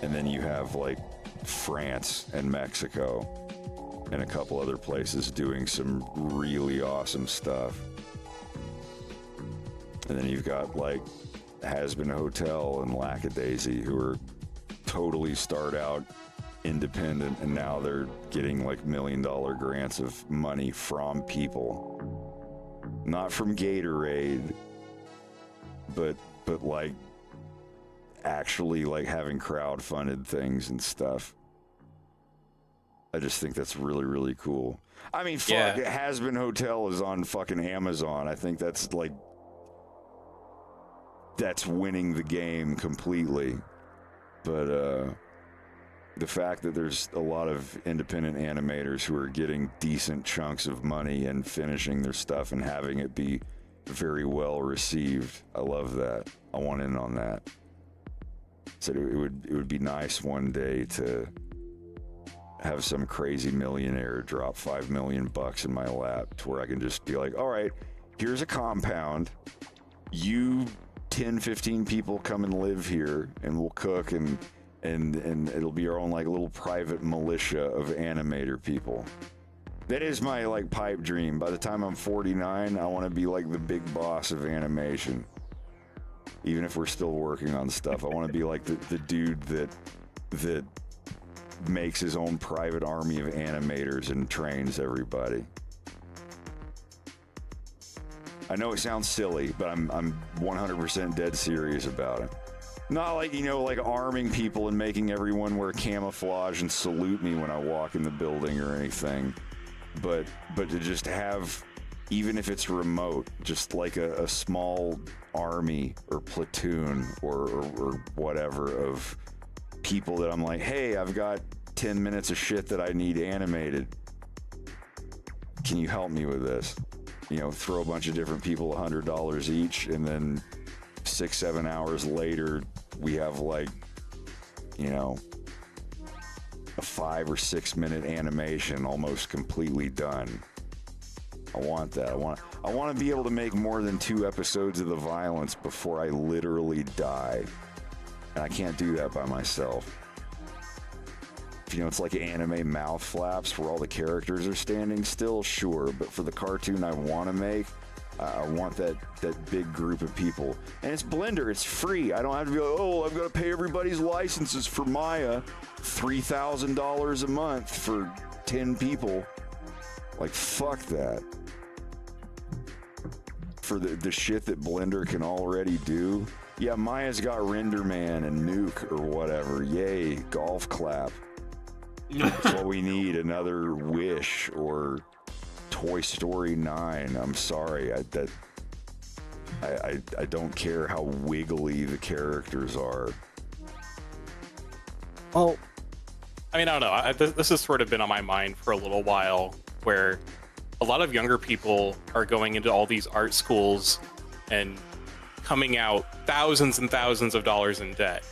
and then you have like France and Mexico and a couple other places doing some really awesome stuff. And then you've got like Has-Been Hotel and Lackadaisy, who are totally start out independent, and now they're getting like $1 million grants of money from people, not from Gatorade, but like actually like having crowdfunded things and stuff. I just think that's really, really cool. I mean, fuck, Has-Been Hotel is on fucking Amazon. I think that's winning the game completely. But the fact that there's a lot of independent animators who are getting decent chunks of money and finishing their stuff and having it be very well received, I love that. I want in on that. So it would be nice one day to have some crazy millionaire drop $5 million in my lap to where I can just be like, all right, here's a compound. You 10, 15 people come and live here, and we'll cook, and it'll be our own like little private militia of animator people. That is my like pipe dream. By the time I'm 49, I want to be like the big boss of animation. Even if we're still working on stuff, I want to be like the dude that makes his own private army of animators and trains everybody. I know it sounds silly, but I'm 100% dead serious about it. Not like, like arming people and making everyone wear camouflage and salute me when I walk in the building or anything. But to just have, even if it's remote, just like a small army or platoon or whatever of people that I'm like, hey, I've got 10 minutes of shit that I need animated. Can you help me with this? Throw a bunch of different people $100 each, and then 6-7 hours later, we have like, a 5 or 6 minute animation almost completely done. I want that. I want to be able to make more than 2 episodes of The Violence before I literally die. And I can't do that by myself. It's like anime mouth flaps where all the characters are standing still, sure. But for the cartoon I want to make, I want that big group of people. And it's Blender, it's free. I don't have to be like, oh, I've got to pay everybody's licenses for Maya. $3,000 a month for 10 people. Like, fuck that. For the shit that Blender can already do. Yeah, Maya's got RenderMan and Nuke or whatever. Yay, golf clap. That's what we need, another Wish or Toy Story 9. I'm sorry, I don't care how wiggly the characters are. Well, I mean, I don't know. This has sort of been on my mind for a little while, where a lot of younger people are going into all these art schools and coming out thousands and thousands of dollars in debt.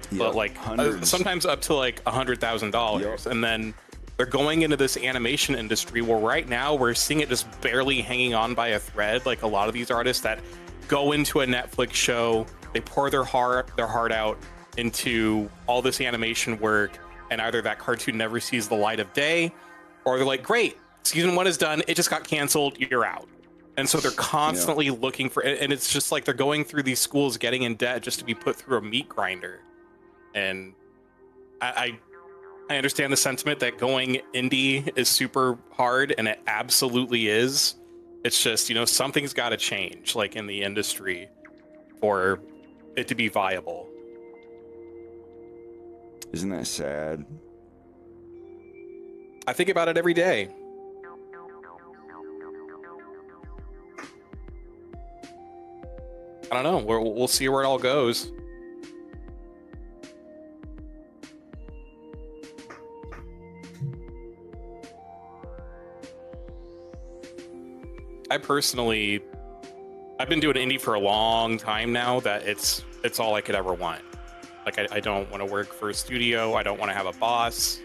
Yep, but like sometimes up to like $100,000. Yep. And then they're going into this animation industry where right now we're seeing it just barely hanging on by a thread. Like a lot of these artists that go into a Netflix show, they pour their heart out into all this animation work, and either that cartoon never sees the light of day, or they're like, great, season 1 is done, it just got canceled, you're out. And so they're constantly looking for, and it's just like they're going through these schools getting in debt just to be put through a meat grinder. And I understand the sentiment that going indie is super hard, and it absolutely is. It's just, something's got to change, like in the industry, for it to be viable. Isn't that sad? I think about it every day. I don't know. We'll see where it all goes. I personally I've been doing indie for a long time now that it's all I could ever want. Like, I don't want to work for a studio. I don't want to have a boss.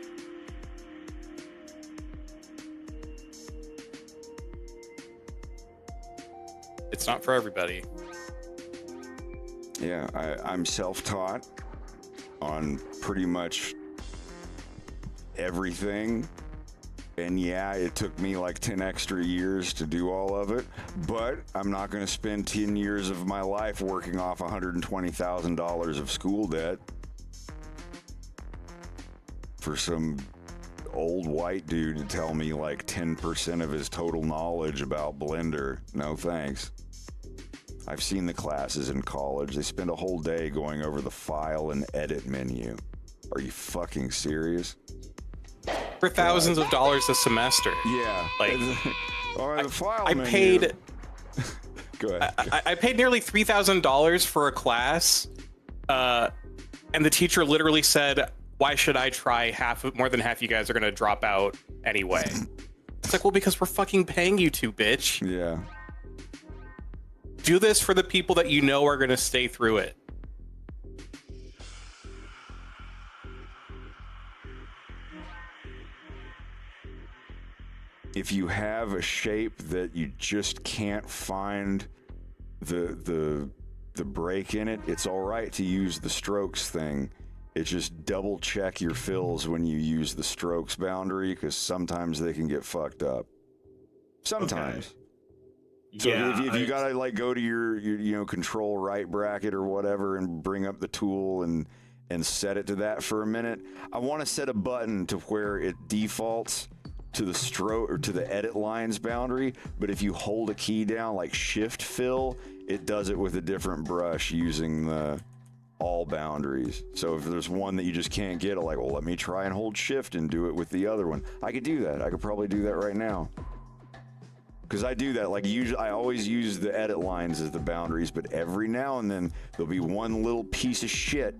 It's not for everybody. Yeah, I'm self-taught on pretty much everything. And yeah, it took me like 10 extra years to do all of it, but I'm not going to spend 10 years of my life working off $120,000 of school debt for some old white dude to tell me like 10% of his total knowledge about Blender. No thanks. I've seen the classes in college. They spend a whole day going over the file and edit menu. Are you fucking serious? For thousands of dollars a semester. Yeah. Like, the file I menu. paid. Go ahead. I paid nearly $3,000 for a class, and the teacher literally said, "Why should I try? More than half you guys are gonna drop out anyway." It's like, well, because we're fucking paying you to, bitch. Yeah. Do this for the people that you know are gonna stay through it. If you have a shape that you just can't find the break in it, it's all right to use the strokes thing. It's just double check your fills when you use the strokes boundary, because sometimes they can get fucked up. Sometimes. Okay. So Yeah, if you gotta like go to your control right bracket or whatever and bring up the tool and set it to that for a minute, I want to set a button to where it defaults to the stroke or to the edit lines boundary, but if you hold a key down like shift fill, it does it with a different brush using the all boundaries. So if there's one that you just can't get, I'm like, well, let me try and hold shift and do it with the other one. I could do that. I could probably do that right now. Because I do that, like usually I always use the edit lines as the boundaries, but every now and then there'll be one little piece of shit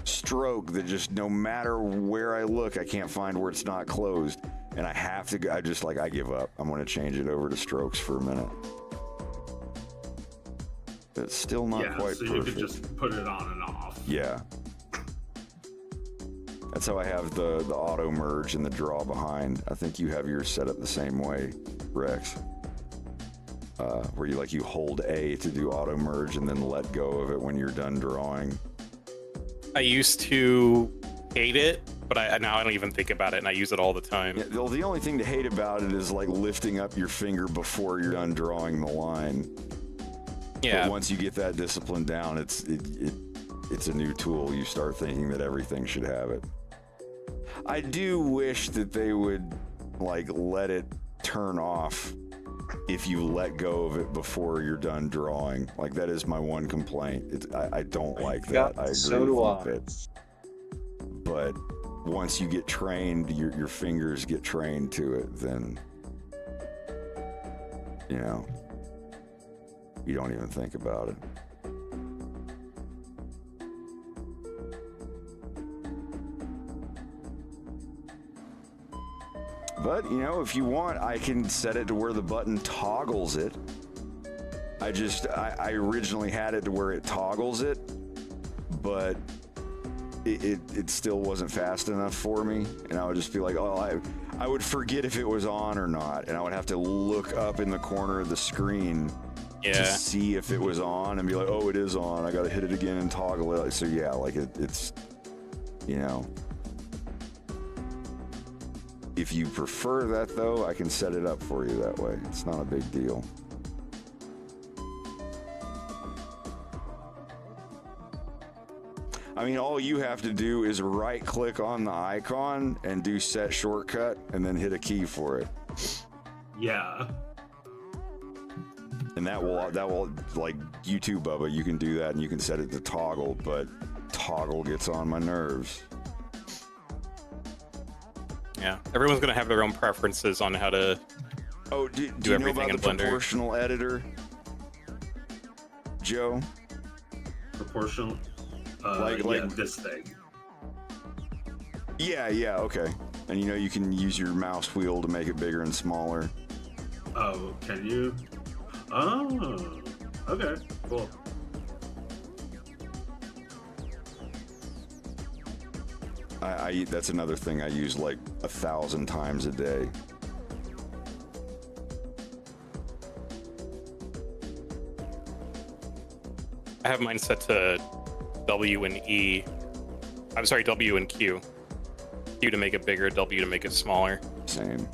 stroke that just no matter where I look, I can't find where it's not closed. And I have to, I give up. I'm going to change it over to strokes for a minute. It's still not quite so perfect. you could just put it on and off. Yeah. That's how I have the auto merge and the draw behind. I think you have yours set up the same way, Rex. Where you hold A to do auto merge and then let go of it when you're done drawing. I used to hate it, but now I don't even think about it, and I use it all the time. Yeah, the only thing to hate about it is like lifting up your finger before you're done drawing the line. Yeah. But once you get that discipline down, it's a new tool. You start thinking that everything should have it. I do wish that they would like let it turn off if you let go of it before you're done drawing. Like that is my one complaint. I don't like that. I agree So do with I. it. But once you get trained, your fingers get trained to it, then you don't even think about it. But, if you want, I can set it to where the button toggles it. I originally had it to where it toggles it, but it still wasn't fast enough for me. And I would just be like, I would forget if it was on or not. And I would have to look up in the corner of the screen to see if it was on and be like, oh, it is on. I got to hit it again and toggle it. So yeah, like it's. If you prefer that, though, I can set it up for you that way. It's not a big deal. I mean, all you have to do is right-click on the icon and do set shortcut, and then hit a key for it. Yeah. And that will like YouTube, Bubba, you can do that, and you can set it to toggle, but toggle gets on my nerves. Yeah, everyone's gonna have their own preferences on how to do do you everything know about in the Blender. proportional editor, Joe? Proportional? Like this thing. Yeah, okay. And you can use your mouse wheel to make it bigger and smaller. Oh, can you? Oh. Okay, cool. I that's another thing I use like 1,000 times a day. I have mine set to W and E. I'm sorry, W and Q. Q to make it bigger, W to make it smaller. Same.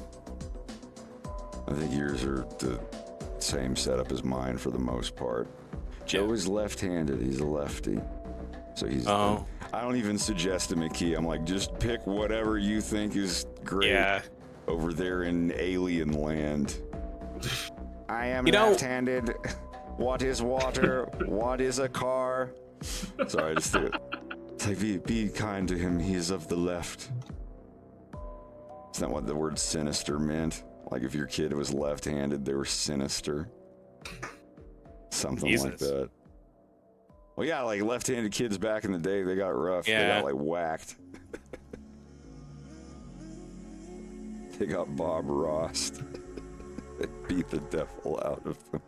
I think yours are the same setup as mine for the most part. Joe is left-handed. He's a lefty. So he's... Oh. I don't even suggest him a key. I'm like, just pick whatever you think is great over there in alien land. I am left-handed. What is water? What is a car? Sorry, I just did it. It's like, be kind to him. He is of the left. Isn't that what the word sinister meant? Like if your kid was left-handed, they were sinister. Something like that. Well, yeah, like left-handed kids back in the day, they got rough. Yeah. They got like whacked. They got Bob Rossed. They beat the devil out of them.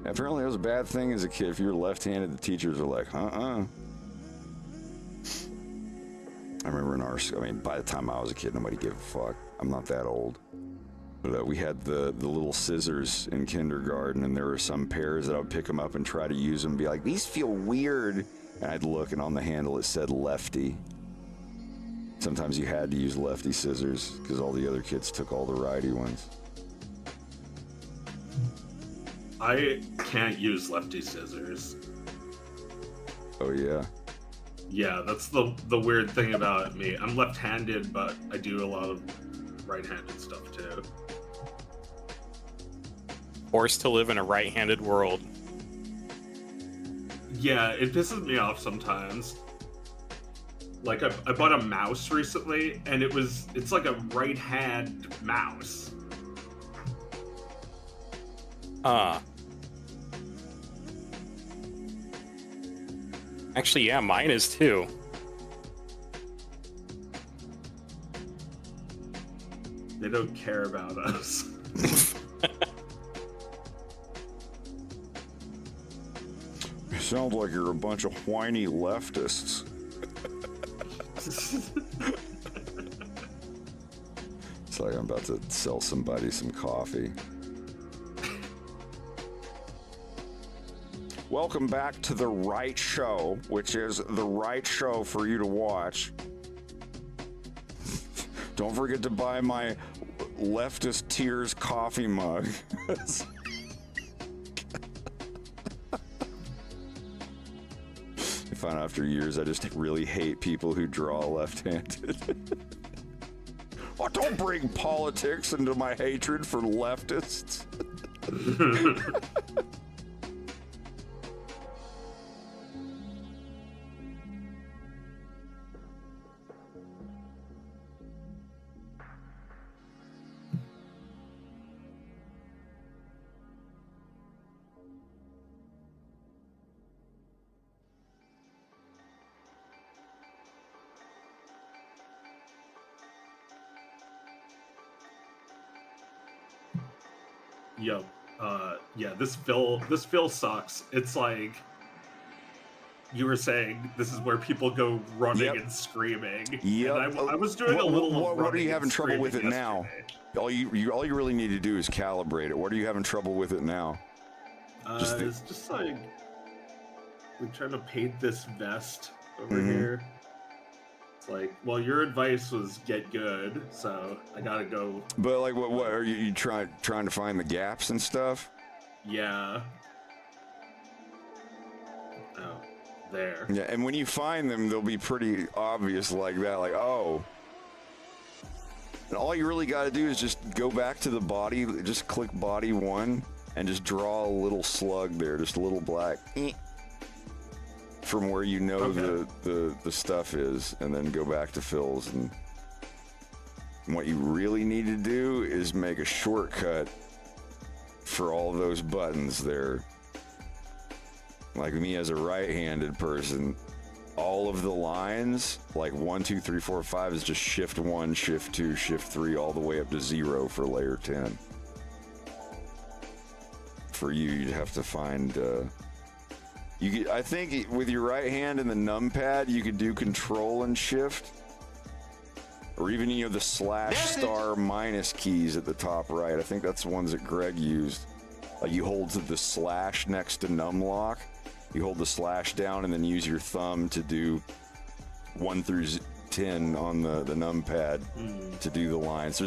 Apparently, it was a bad thing as a kid. If you were left-handed, the teachers were like, I remember in our school, I mean, by the time I was a kid, nobody gave a fuck. I'm not that old. But we had the little scissors in kindergarten, and there were some pairs that I would pick them up and try to use them and be like, these feel weird. And I'd look, and on the handle it said lefty. Sometimes you had to use lefty scissors because all the other kids took all the righty ones. I can't use lefty scissors. Oh, yeah? Yeah, that's the weird thing about me. I'm left-handed, but I do a lot of right-handed stuff, too. Forced to live in a right-handed world. Yeah, it pisses me off sometimes. Like, I bought a mouse recently, and it's like a right-hand mouse. Actually, yeah, mine is too. They don't care about us. It sounds like you're a bunch of whiny leftists. It's like I'm about to sell somebody some coffee. Welcome back to The Right Show, which is the right show for you to watch. Don't forget to buy my Leftist Tears coffee mug. I found out after years I just really hate people who draw left-handed. Oh, don't bring politics into my hatred for leftists. Yo, yeah, this Phil sucks. It's like you were saying, this is where people go running and screaming. Yep. And I was doing a little. What are you having trouble with it now? All you really need to do is calibrate it. What are you having trouble with it now? It's just like we're trying to paint this vest over here. It's like, well, your advice was get good, so I gotta go. But like, what are you trying to find the gaps and stuff? Yeah. Oh, there. Yeah, and when you find them, they'll be pretty obvious like that. Like, oh. And all you really got to do is just go back to the body, just click body 1, and just draw a little slug there, just a little black from where you know the stuff is, and then go back to fills. And what you really need to do is make a shortcut for all those buttons there. Like me as a right-handed person, all of the lines, like 1, 2, 3, 4, 5, is just shift 1, shift 2, shift 3, all the way up to 0 for layer 10. For you, you'd have to find. I think with your right hand and the numpad, you could do control and shift. Or even, the /* minus keys at the top right. I think that's the ones that Greg used. Like you hold the / next to numlock. You hold the / down and then use your thumb to do 1 through 10 on the numpad to do the lines.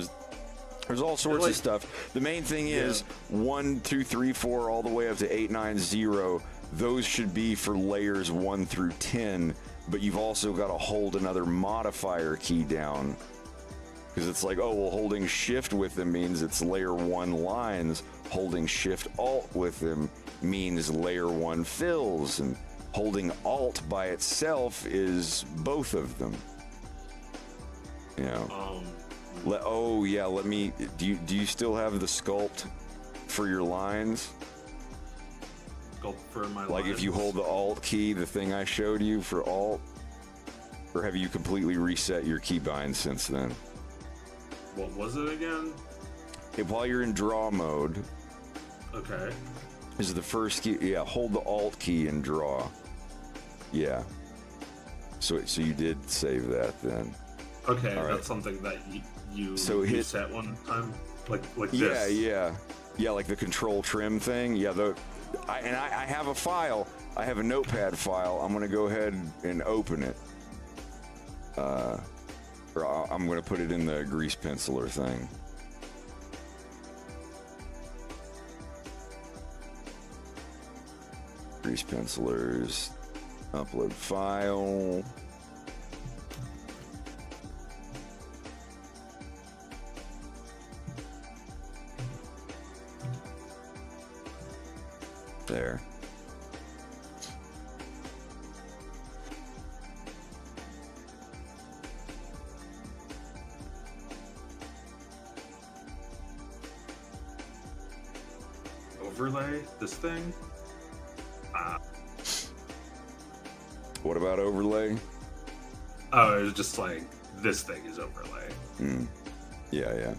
There's all sorts of stuff. The main thing is 1, 2, 3, 4, all the way up to 8, 9, 0. Those should be for layers 1 through 10, but you've also got to hold another modifier key down. Because it's like, oh, well, holding shift with them means it's layer 1 lines. Holding shift alt with them means layer 1 fills. And holding alt by itself is both of them. Let me. Do you still have the sculpt for your lines? Sculpt for my like lines. If you hold the alt key, the thing I showed you for alt, or have you completely reset your keybind since then? What was it again? While you're in draw mode. Okay. This is the first key. Yeah, hold the alt key and draw. Yeah. So you did save that then. Okay, all right. That's something that you set one time, like this. Yeah, like the control trim thing. Yeah, I have a file. I have a notepad file. I'm gonna go ahead and open it. Or I'm gonna put it in the grease penciler thing. Grease pencilers. Upload file. There. Overlay this thing. What about overlay? Oh, it was just like this thing is overlay. Yeah.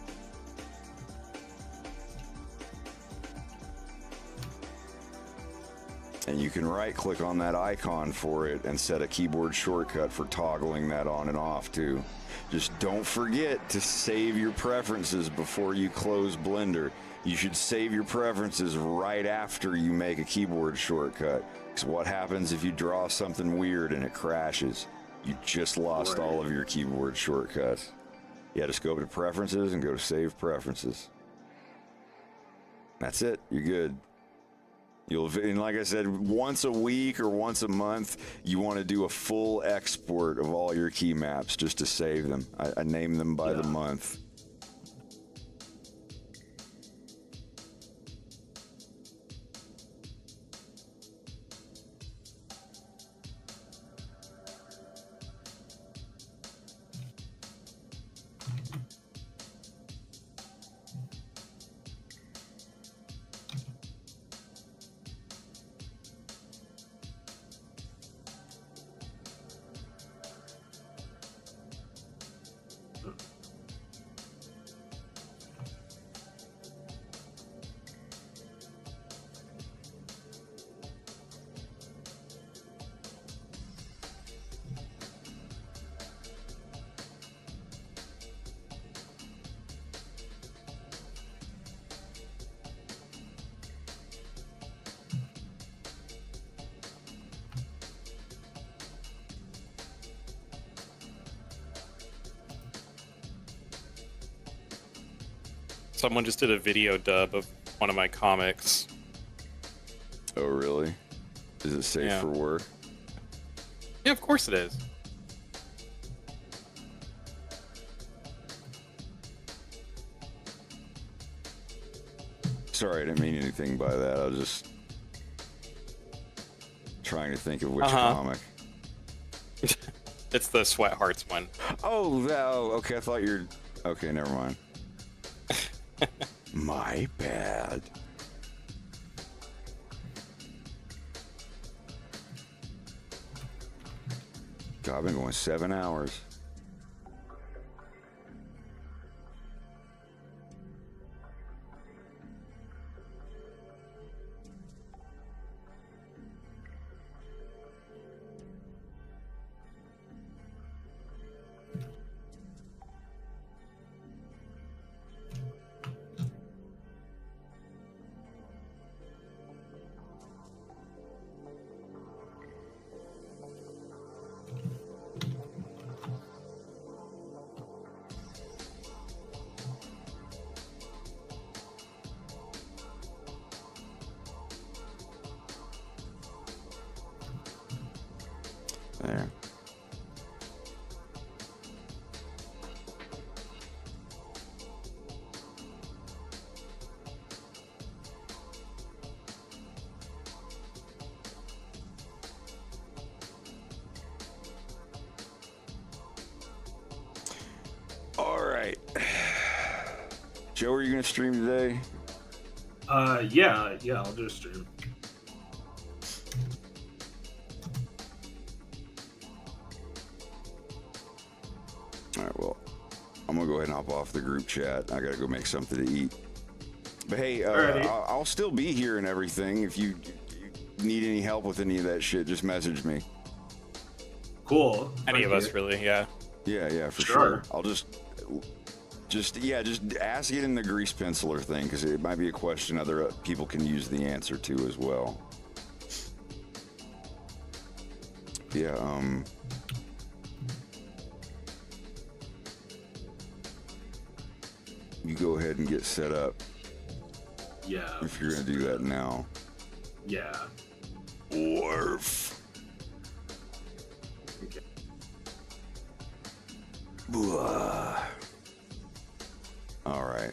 And you can right click on that icon for it and set a keyboard shortcut for toggling that on and off too. Just don't forget to save your preferences before you close Blender. You should save your preferences right after you make a keyboard shortcut. Because what happens if you draw something weird and it crashes? You just lost all of your keyboard shortcuts. You just go up to preferences and go to save preferences. That's it. You're good. And like I said, once a week or once a month, you want to do a full export of all your key maps just to save them. I name them by the month. Someone just did a video dub of one of my comics. Oh, really? Is it safe for work? Yeah, of course it is. Sorry, I didn't mean anything by that. I was just trying to think of which comic. It's the Sweat Hearts one. Oh, okay. I thought you're... Okay, never mind. My bad. God, I've been going 7 hours. There. All right. Joe, are you going to stream today? Yeah, I'll do a stream. All right, well, I'm going to go ahead and hop off the group chat. I got to go make something to eat. But hey, I'll still be here and everything. If you need any help with any of that shit, just message me. Cool. Any of us, really, yeah. Yeah, for sure. I'll just ask it in the grease penciler thing, because it might be a question other people can use the answer to as well. Yeah, you go ahead and get set up. Yeah. If you're gonna do that now. Yeah. Orf. Okay. All right.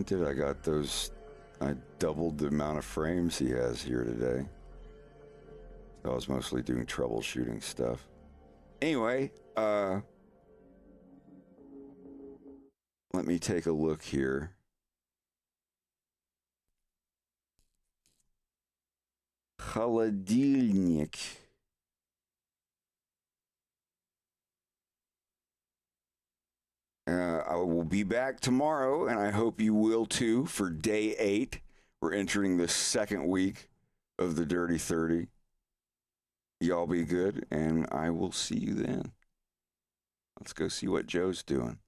Did I got those? I doubled the amount of frames he has here today. I was mostly doing troubleshooting stuff. Anyway, let me take a look here. Холодильник. I will be back tomorrow, and I hope you will too, for day 8. We're entering the second week of the Dirty 30. Y'all be good, and I will see you then. Let's go see what Joe's doing.